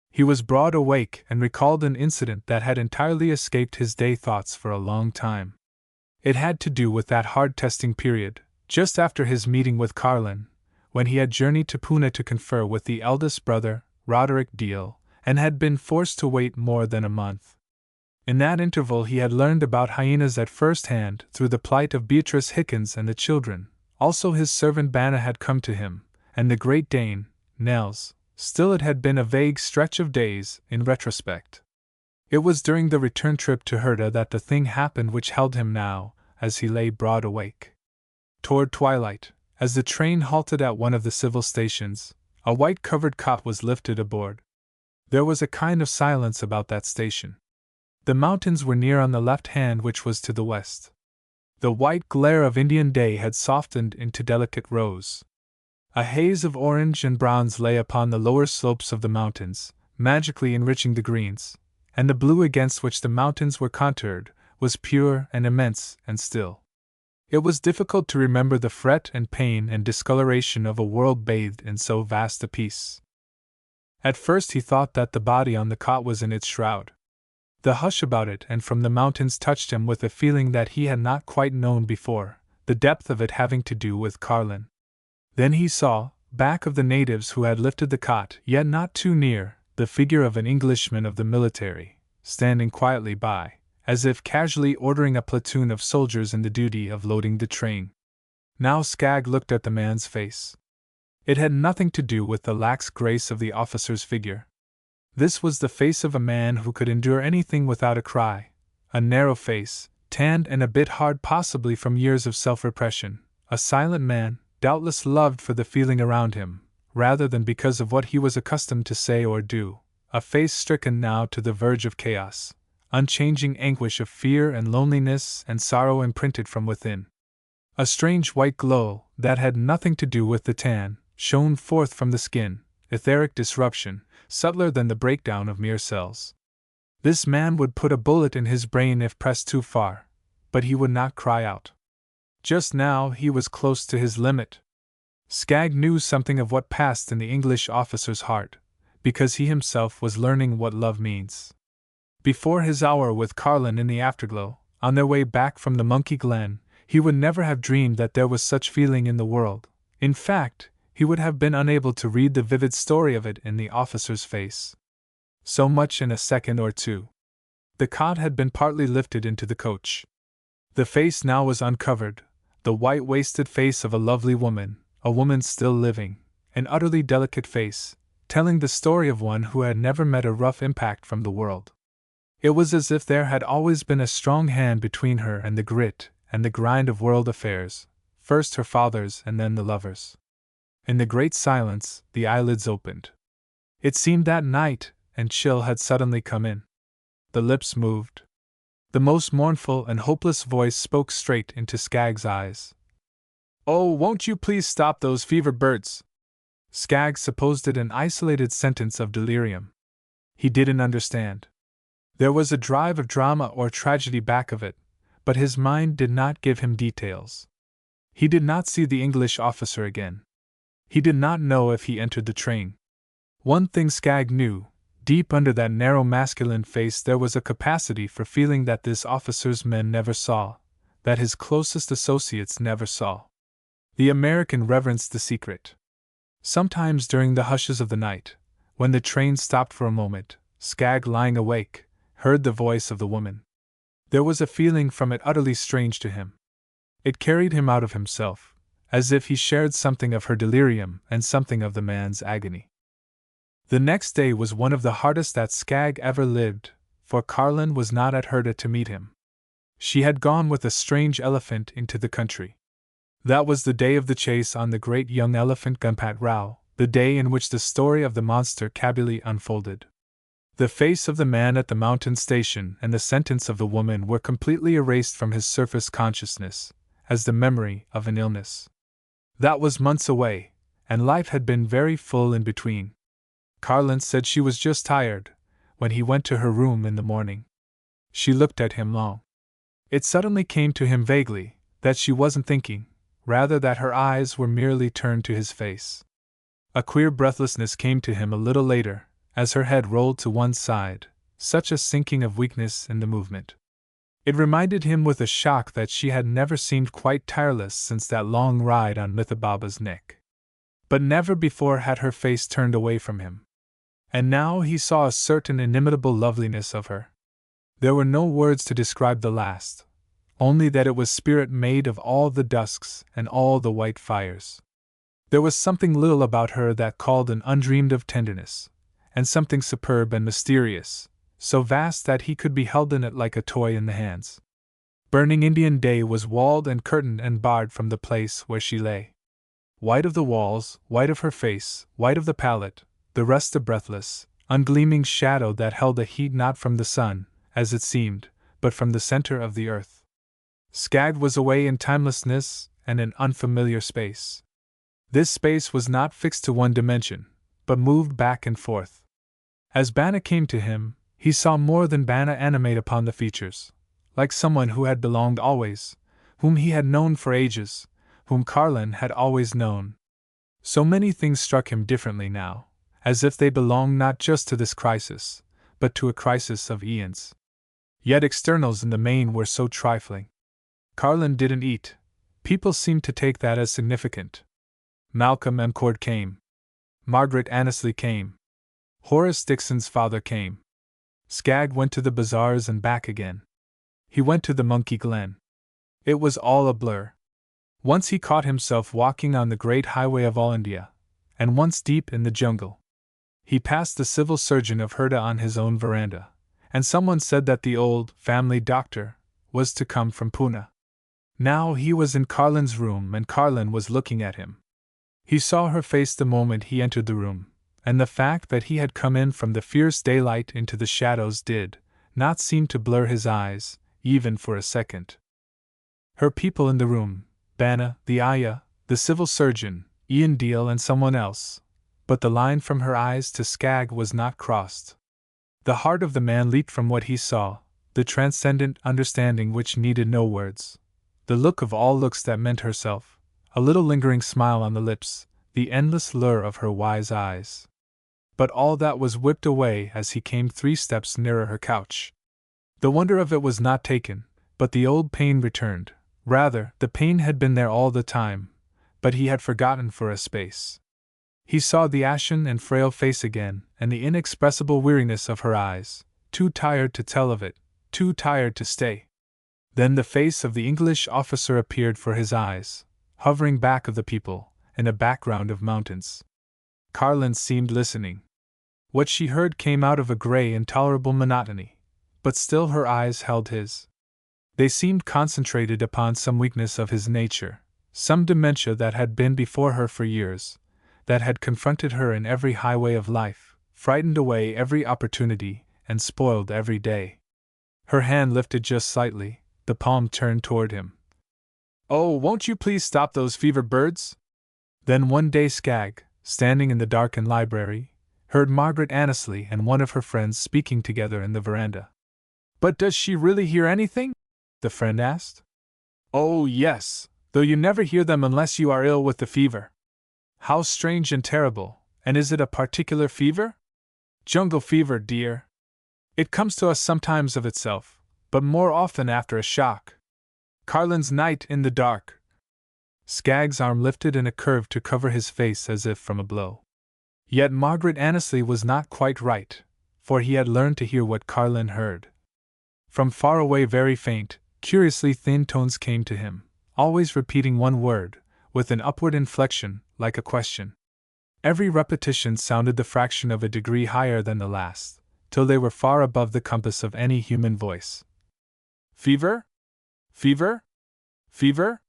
He was broad awake and recalled an incident that had entirely escaped his day thoughts for a long time. It had to do with that hard testing period, just after his meeting with Carlin, when he had journeyed to Pune to confer with the eldest brother, Roderick Deal, and had been forced to wait more than a month. In that interval he had learned about hyenas at first hand through the plight of Beatrice Hickens and the children. Also his servant Banna had come to him, and the Great Dane, Nels. Still it had been a vague stretch of days, in retrospect. It was during the return trip to Herta that the thing happened which held him now, as he lay broad awake. Toward twilight, as the train halted at one of the civil stations, a white-covered cot was lifted aboard. There was a kind of silence about that station. The mountains were near on the left hand, which was to the west. The white glare of Indian day had softened into delicate rose. A haze of orange and bronze lay upon the lower slopes of the mountains, magically enriching the greens, and the blue against which the mountains were contoured was pure and immense and still. It was difficult to remember the fret and pain and discoloration of a world bathed in so vast a peace. At first he thought that the body on the cot was in its shroud. The hush about it and from the mountains touched him with a feeling that he had not quite known before, the depth of it having to do with Carlin. Then he saw, back of the natives who had lifted the cot, yet not too near, the figure of an Englishman of the military, standing quietly by, as if casually ordering a platoon of soldiers in the duty of loading the train. Now Skaggs looked at the man's face. It had nothing to do with the lax grace of the officer's figure. This was the face of a man who could endure anything without a cry, a narrow face, tanned and a bit hard possibly from years of self-repression, a silent man, doubtless loved for the feeling around him, rather than because of what he was accustomed to say or do, a face stricken now to the verge of chaos, unchanging anguish of fear and loneliness and sorrow imprinted from within. A strange white glow, that had nothing to do with the tan, shone forth from the skin, etheric disruption, subtler than the breakdown of mere cells. This man would put a bullet in his brain if pressed too far, but he would not cry out. Just now he was close to his limit. Skaggs knew something of what passed in the English officer's heart, because he himself was learning what love means. Before his hour with Carlin in the afterglow, on their way back from the Monkey Glen, he would never have dreamed that there was such feeling in the world. In fact, he would have been unable to read the vivid story of it in the officer's face. So much in a second or two. The cot had been partly lifted into the coach. The face now was uncovered, the white-wasted face of a lovely woman, a woman still living, an utterly delicate face, telling the story of one who had never met a rough impact from the world. It was as if there had always been a strong hand between her and the grit and the grind of world affairs, first her father's and then the lover's. In the great silence, the eyelids opened. It seemed that night and chill had suddenly come in. The lips moved. The most mournful and hopeless voice spoke straight into Skaggs' eyes. "Oh, won't you please stop those fever birds?" Skaggs supposed it an isolated sentence of delirium. He didn't understand. There was a drive of drama or tragedy back of it, but his mind did not give him details. He did not see the English officer again. He did not know if he entered the train. One thing Skaggs knew, Deep under that narrow masculine face there was a capacity for feeling that this officer's men never saw, that his closest associates never saw. The American reverenced the secret. Sometimes during the hushes of the night, when the train stopped for a moment, Skagg, lying awake, heard the voice of the woman. There was a feeling from it utterly strange to him. It carried him out of himself, as if he shared something of her delirium and something of the man's agony. The next day was one of the hardest that Skagg ever lived, for Carlin was not at Herta to meet him. She had gone with a strange elephant into the country. That was the day of the chase on the great young elephant Gumpat Rao, the day in which the story of the monster Kabili unfolded. The face of the man at the mountain station and the sentence of the woman were completely erased from his surface consciousness, as the memory of an illness. That was months away, and life had been very full in between. Carlin said she was just tired, when he went to her room in the morning. She looked at him long. It suddenly came to him vaguely that she wasn't thinking, rather that her eyes were merely turned to his face. A queer breathlessness came to him a little later, as her head rolled to one side, such a sinking of weakness in the movement. It reminded him with a shock that she had never seemed quite tireless since that long ride on Mithababa's neck. But never before had her face turned away from him. And now he saw a certain inimitable loveliness of her. There were no words to describe the last, only that it was spirit made of all the dusks and all the white fires. There was something little about her that called an undreamed of tenderness, and something superb and mysterious, so vast that he could be held in it like a toy in the hands. Burning Indian day was walled and curtained and barred from the place where she lay. White of the walls, white of her face, white of the pallet, the rest a breathless, ungleaming shadow that held a heat not from the sun, as it seemed, but from the center of the earth. Skagg was away in timelessness and in unfamiliar space. This space was not fixed to one dimension, but moved back and forth. As Banna came to him, he saw more than Banna animate upon the features, like someone who had belonged always, whom he had known for ages, whom Carlin had always known. So many things struck him differently now, as if they belonged not just to this crisis, but to a crisis of eons. Yet externals in the main were so trifling. Carlin didn't eat. People seemed to take that as significant. Malcolm M. Cord came. Margaret Annesley came. Horace Dixon's father came. Skagg went to the bazaars and back again. He went to the Monkey Glen. It was all a blur. Once he caught himself walking on the great highway of all India, and once deep in the jungle. He passed the civil surgeon of Herta on his own veranda, and someone said that the old family doctor was to come from Pune. Now he was in Carlin's room and Carlin was looking at him. He saw her face the moment he entered the room, and the fact that he had come in from the fierce daylight into the shadows did not seem to blur his eyes, even for a second. Her people in the room, Banna, the Ayah, the civil surgeon, Ian Deal and someone else, but the line from her eyes to Skagg was not crossed. The heart of the man leaped from what he saw, the transcendent understanding which needed no words, the look of all looks that meant herself, a little lingering smile on the lips, the endless lure of her wise eyes. But all that was whipped away as he came 3 steps nearer her couch. The wonder of it was not taken, but the old pain returned. Rather, the pain had been there all the time, but he had forgotten for a space. He saw the ashen and frail face again, and the inexpressible weariness of her eyes, too tired to tell of it, too tired to stay. Then the face of the English officer appeared for his eyes, hovering back of the people, in a background of mountains. Carlin seemed listening. What she heard came out of a gray, intolerable monotony, but still her eyes held his. They seemed concentrated upon some weakness of his nature, some dementia that had been before her for years, that had confronted her in every highway of life, frightened away every opportunity, and spoiled every day. Her hand lifted just slightly, the palm turned toward him. "Oh, won't you please stop those fevered birds?" Then one day Skagg, standing in the darkened library, heard Margaret Annesley and one of her friends speaking together in the veranda. "But does she really hear anything?" the friend asked. "Oh, yes, though you never hear them unless you are ill with the fever." "How strange and terrible, and is it a particular fever?" Jungle fever, dear. It comes to us sometimes of itself, but more often after a shock. Carlin's night in the dark. Skag's arm lifted in a curve to cover his face as if from a blow. Yet Margaret Annesley was not quite right, for he had learned to hear what Carlin heard. From far away, very faint, curiously thin tones came to him, always repeating one word, with an upward inflection, like a question. Every repetition sounded the fraction of a degree higher than the last, till they were far above the compass of any human voice. Fever? Fever? Fever?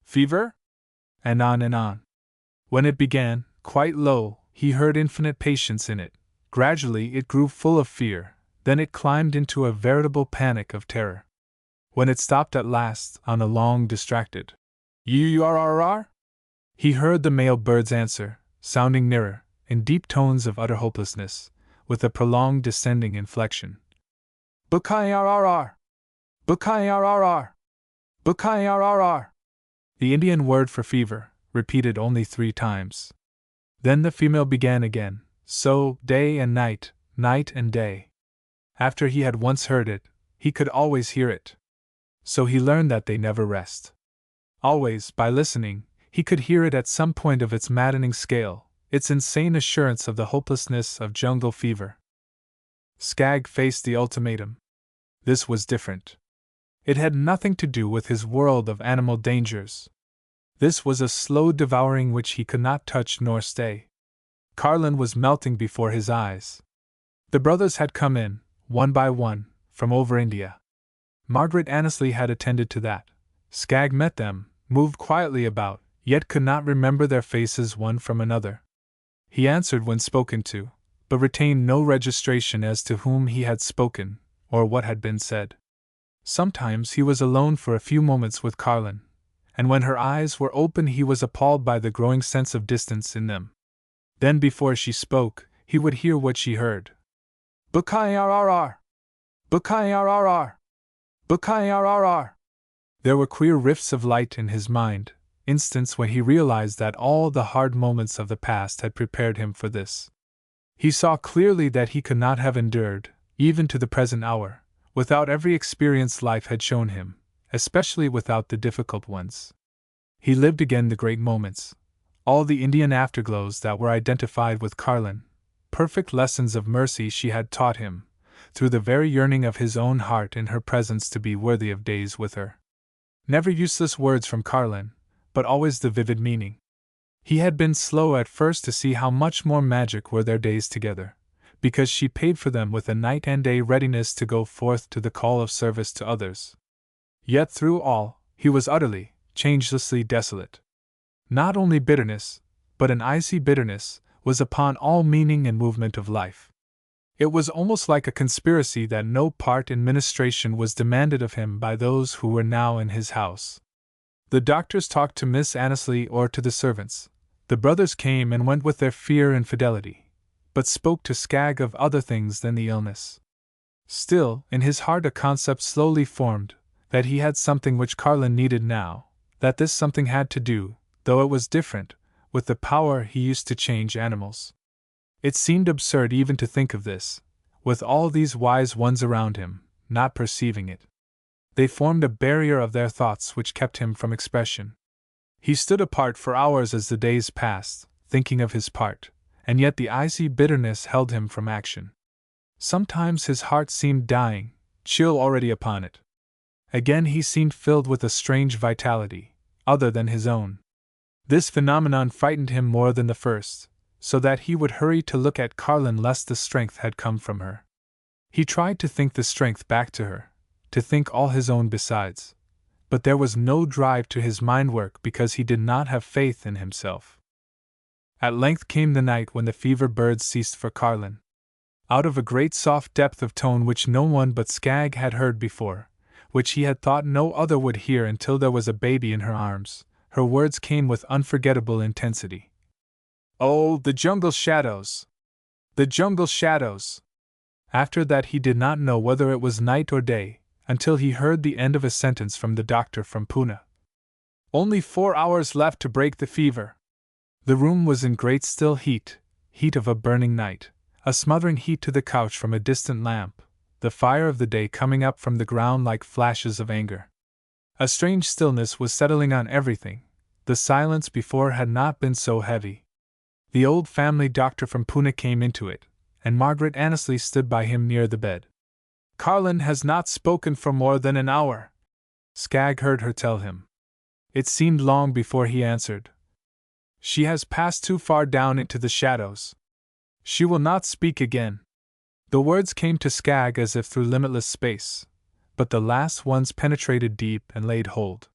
Fever? And on and on. When it began, quite low, he heard infinite patience in it. Gradually it grew full of fear, then it climbed into a veritable panic of terror. When it stopped at last, on a long distracted "U-R-R-R," he heard the male bird's answer, sounding nearer, in deep tones of utter hopelessness, with a prolonged descending inflection. "Bukai-R-R-R! Bukai-R-R-R! Bukai-R-R-R!" The Indian word for fever, repeated only 3 times. Then the female began again, so, day and night, night and day. After he had once heard it, he could always hear it. So he learned that they never rest. Always, by listening, he could hear it at some point of its maddening scale, its insane assurance of the hopelessness of jungle fever. Skag faced the ultimatum. This was different. It had nothing to do with his world of animal dangers. This was a slow devouring which he could not touch nor stay. Carlin was melting before his eyes. The brothers had come in, one by one, from over India. Margaret Annesley had attended to that. Skag met them, moved quietly about, yet could not remember their faces one from another. He answered when spoken to, but retained no registration as to whom he had spoken, or what had been said. Sometimes he was alone for a few moments with Carlin, and when her eyes were open he was appalled by the growing sense of distance in them. Then before she spoke, he would hear what she heard. "Bukai-R-R-R! Bukai-R-R-R! Bukai-R-R-R!" There were queer rifts of light in his mind, instants when he realized that all the hard moments of the past had prepared him for this. He saw clearly that he could not have endured, even to the present hour, without every experience life had shown him, especially without the difficult ones. He lived again the great moments, all the Indian afterglows that were identified with Carlin, perfect lessons of mercy she had taught him, through the very yearning of his own heart in her presence to be worthy of days with her. Never useless words from Carlin, but always the vivid meaning. He had been slow at first to see how much more magic were their days together, because she paid for them with a night and day readiness to go forth to the call of service to others. Yet through all, he was utterly, changelessly desolate. Not only bitterness, but an icy bitterness, was upon all meaning and movement of life. It was almost like a conspiracy that no part in ministration was demanded of him by those who were now in his house. The doctors talked to Miss Annesley or to the servants. The brothers came and went with their fear and fidelity, but spoke to Skag of other things than the illness. Still, in his heart a concept slowly formed, that he had something which Carlin needed now, that this something had to do, though it was different, with the power he used to change animals. It seemed absurd even to think of this, with all these wise ones around him, not perceiving it. They formed a barrier of their thoughts which kept him from expression. He stood apart for hours as the days passed, thinking of his part, and yet the icy bitterness held him from action. Sometimes his heart seemed dying, chill already upon it. Again he seemed filled with a strange vitality, other than his own. This phenomenon frightened him more than the first, so that he would hurry to look at Carlin lest the strength had come from her. He tried to think the strength back to her, to think all his own besides, but there was no drive to his mind work because he did not have faith in himself. At length came the night when the fever birds ceased for Carlin. Out of a great soft depth of tone which no one but Skag had heard before, which he had thought no other would hear until there was a baby in her arms, her words came with unforgettable intensity. "Oh, the jungle shadows! The jungle shadows!" After that he did not know whether it was night or day, until he heard the end of a sentence from the doctor from Pune. "Only 4 hours left to break the fever." The room was in great still heat, heat of a burning night, a smothering heat to the couch from a distant lamp, the fire of the day coming up from the ground like flashes of anger. A strange stillness was settling on everything. The silence before had not been so heavy. The old family doctor from Pune came into it, and Margaret Annesley stood by him near the bed. "Carlin has not spoken for more than an hour," Skagg heard her tell him. It seemed long before he answered. "She has passed too far down into the shadows. She will not speak again." The words came to Skagg as if through limitless space, but the last ones penetrated deep and laid hold.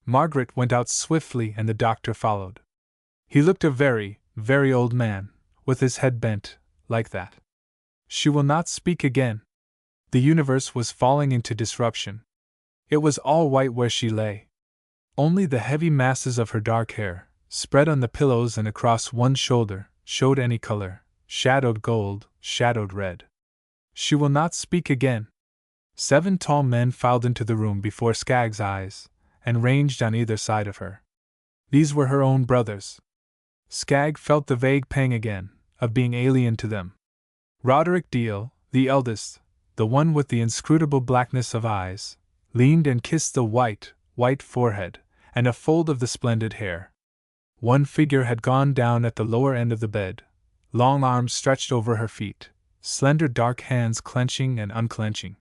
Margaret went out swiftly and the doctor followed. He looked a very, very old man, with his head bent, like that. She will not speak again. The universe was falling into disruption. It was all white where she lay. Only the heavy masses of her dark hair, spread on the pillows and across one shoulder, showed any color, shadowed gold, shadowed red. She will not speak again. 7 tall men filed into the room before Skagg's eyes, and ranged on either side of her. These were her own brothers. Skagg felt the vague pang again, of being alien to them. Roderick Diehl, the eldest, the one with the inscrutable blackness of eyes, leaned and kissed the white forehead, and a fold of the splendid hair. One figure had gone down at the lower end of the bed, long arms stretched over her feet, slender dark hands clenching and unclenching.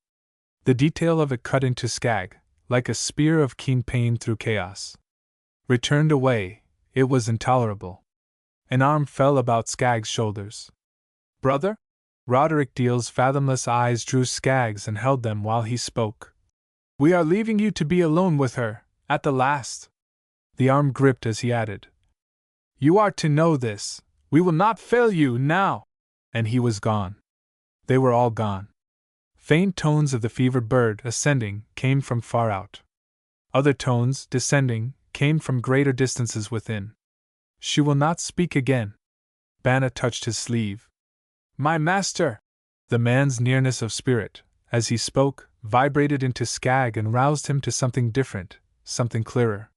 The detail of it cut into Skagg, like a spear of keen pain through chaos. Returned away, it was intolerable. An arm fell about Skagg's shoulders. "Brother?" Roderick Diehl's fathomless eyes drew Skagg's and held them while he spoke. "We are leaving you to be alone with her, at the last." The arm gripped as he added, "You are to know this, we will not fail you now." And he was gone. They were all gone. Faint tones of the fevered bird ascending came from far out. Other tones, descending, came from greater distances within. She will not speak again. Banna touched his sleeve. "My master!" The man's nearness of spirit, as he spoke, vibrated into Skagg and roused him to something different, something clearer.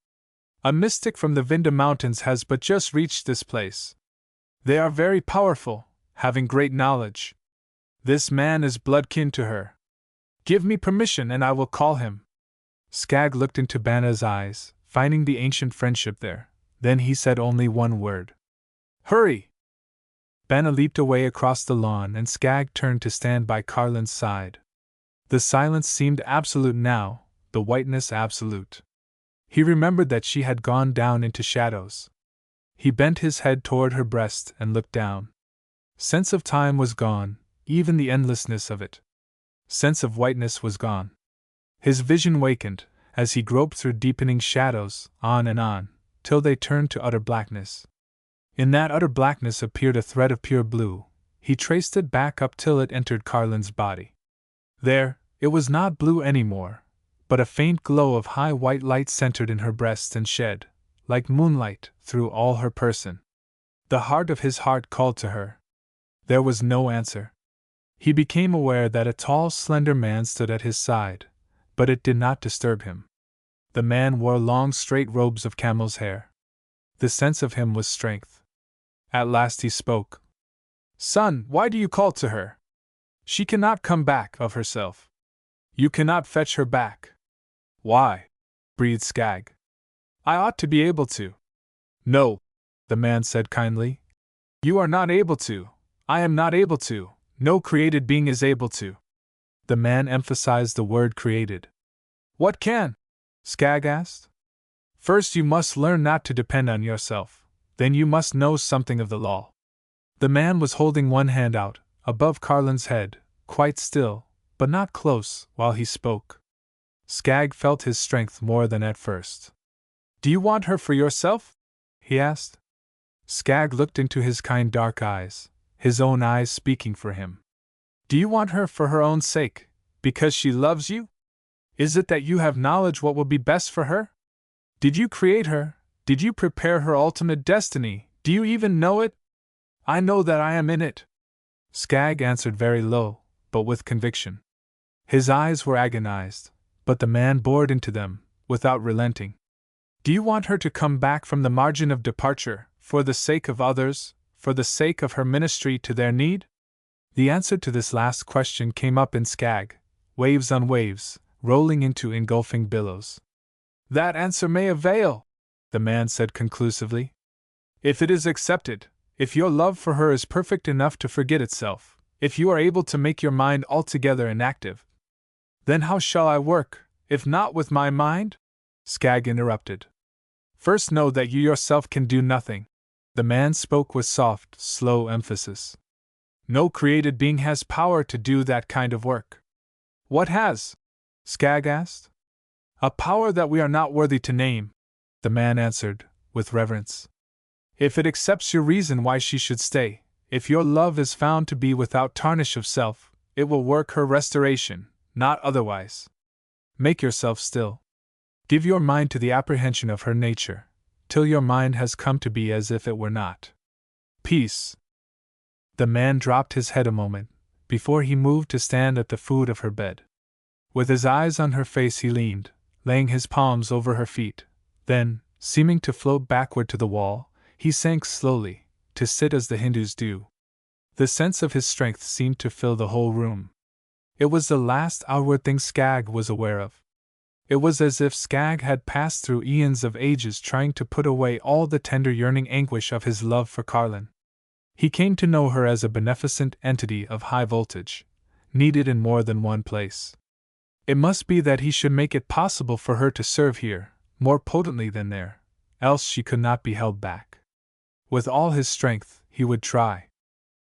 "A mystic from the Vinda Mountains has but just reached this place. They are very powerful, having great knowledge. This man is blood-kin to her. Give me permission and I will call him." Skagg looked into Banna's eyes, finding the ancient friendship there. Then he said only one word. "Hurry!" Banna leaped away across the lawn and Skagg turned to stand by Carlin's side. The silence seemed absolute now, the whiteness absolute. He remembered that she had gone down into shadows. He bent his head toward her breast and looked down. Sense of time was gone, even the endlessness of it. Sense of whiteness was gone. His vision wakened, as he groped through deepening shadows, on, till they turned to utter blackness. In that utter blackness appeared a thread of pure blue. He traced it back up till it entered Carlin's body. There, it was not blue any more, but a faint glow of high white light centered in her breast and shed, like moonlight, through all her person. The heart of his heart called to her. There was no answer. He became aware that a tall, slender man stood at his side, but it did not disturb him. The man wore long, straight robes of camel's hair. The sense of him was strength. At last he spoke. "Son, why do you call to her? She cannot come back of herself. You cannot fetch her back." "Why?" breathed Skagg. "I ought to be able to." "No," the man said kindly. "You are not able to. I am not able to. No created being is able to." The man emphasized the word created. "What can?" Skagg asked. "First you must learn not to depend on yourself, then you must know something of the law." The man was holding one hand out, above Carlin's head, quite still, but not close, while he spoke. Skagg felt his strength more than at first. "Do you want her for yourself?" he asked. Skagg looked into his kind dark eyes, his own eyes speaking for him. "Do you want her for her own sake, because she loves you? Is it that you have knowledge what will be best for her? Did you create her? Did you prepare her ultimate destiny? Do you even know it?" "I know that I am in it," Skagg answered very low, but with conviction. His eyes were agonized, but the man bored into them, without relenting. "Do you want her to come back from the margin of departure, for the sake of others, for the sake of her ministry to their need?" The answer to this last question came up in Skag, waves on waves, rolling into engulfing billows. That answer may avail, the man said conclusively. If it is accepted, if your love for her is perfect enough to forget itself, if you are able to make your mind altogether inactive, then how shall I work, if not with my mind? Skag interrupted. First know that you yourself can do nothing. The man spoke with soft, slow emphasis. No created being has power to do that kind of work. What has? Skag asked. A power that we are not worthy to name, the man answered, with reverence. If it accepts your reason why she should stay, if your love is found to be without tarnish of self, it will work her restoration, not otherwise. Make yourself still. Give your mind to the apprehension of her nature, till your mind has come to be as if it were not. Peace. The man dropped his head a moment, before he moved to stand at the foot of her bed. With his eyes on her face he leaned, laying his palms over her feet. Then, seeming to float backward to the wall, he sank slowly, to sit as the Hindus do. The sense of his strength seemed to fill the whole room. It was the last outward thing Skag was aware of. It was as if Skag had passed through eons of ages trying to put away all the tender yearning anguish of his love for Carlin. He came to know her as a beneficent entity of high voltage, needed in more than one place. It must be that he should make it possible for her to serve here, more potently than there, else she could not be held back. With all his strength, he would try.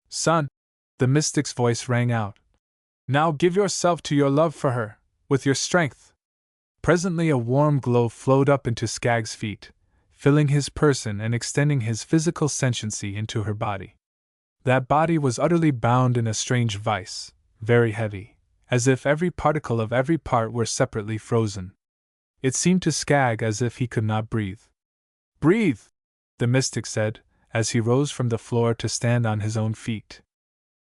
Son, the mystic's voice rang out. Now give yourself to your love for her, with your strength. Presently a warm glow flowed up into Skag's feet, filling his person and extending his physical sentiency into her body. That body was utterly bound in a strange vice, very heavy, as if every particle of every part were separately frozen. It seemed to Skag as if he could not breathe. Breathe, the mystic said, as he rose from the floor to stand on his own feet.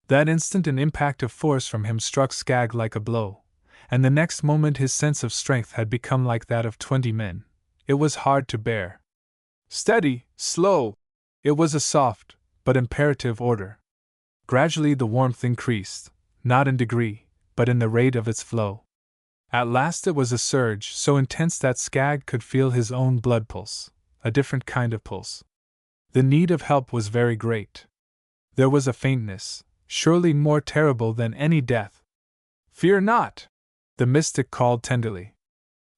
That instant an impact of force from him struck Skag like a blow, and the next moment his sense of strength had become like that of 20 men. It was hard to bear. Steady, slow. It was a soft, but imperative order. Gradually the warmth increased, not in degree, but in the rate of its flow. At last it was a surge so intense that Skag could feel his own blood pulse, a different kind of pulse. The need of help was very great. There was a faintness, surely more terrible than any death. Fear not, the mystic called tenderly.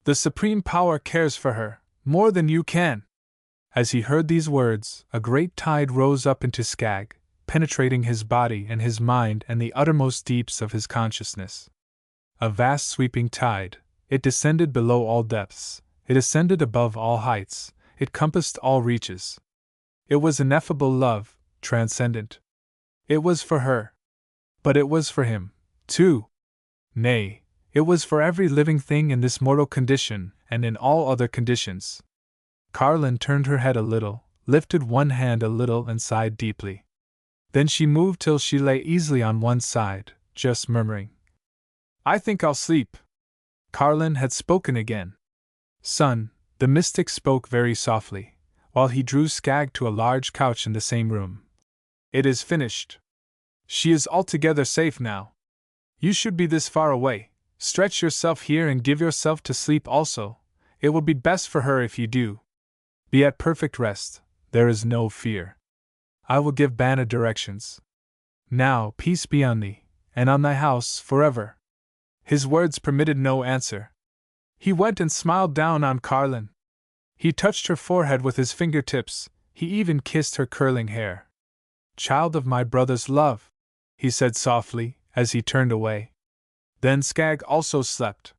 The Supreme Power cares for her, more than you can. As he heard these words, a great tide rose up into Skag, penetrating his body and his mind and the uttermost deeps of his consciousness. A vast sweeping tide, it descended below all depths, it ascended above all heights, it compassed all reaches. It was ineffable love, transcendent. It was for her. But it was for him, too. Nay, it was for every living thing in this mortal condition and in all other conditions. Carlin turned her head a little, lifted one hand a little and sighed deeply. Then she moved till she lay easily on one side, just murmuring, I think I'll sleep. Carlin had spoken again. Son, the mystic spoke very softly, while he drew Skag to a large couch in the same room. It is finished. She is altogether safe now. You should be this far away. Stretch yourself here and give yourself to sleep also. It will be best for her if you do. Be at perfect rest, there is no fear. I will give Bana directions. Now peace be on thee, and on thy house forever. His words permitted no answer. He went and smiled down on Carlin. He touched her forehead with his fingertips, he even kissed her curling hair. Child of my brother's love, he said softly, as he turned away. Then Skag also slept.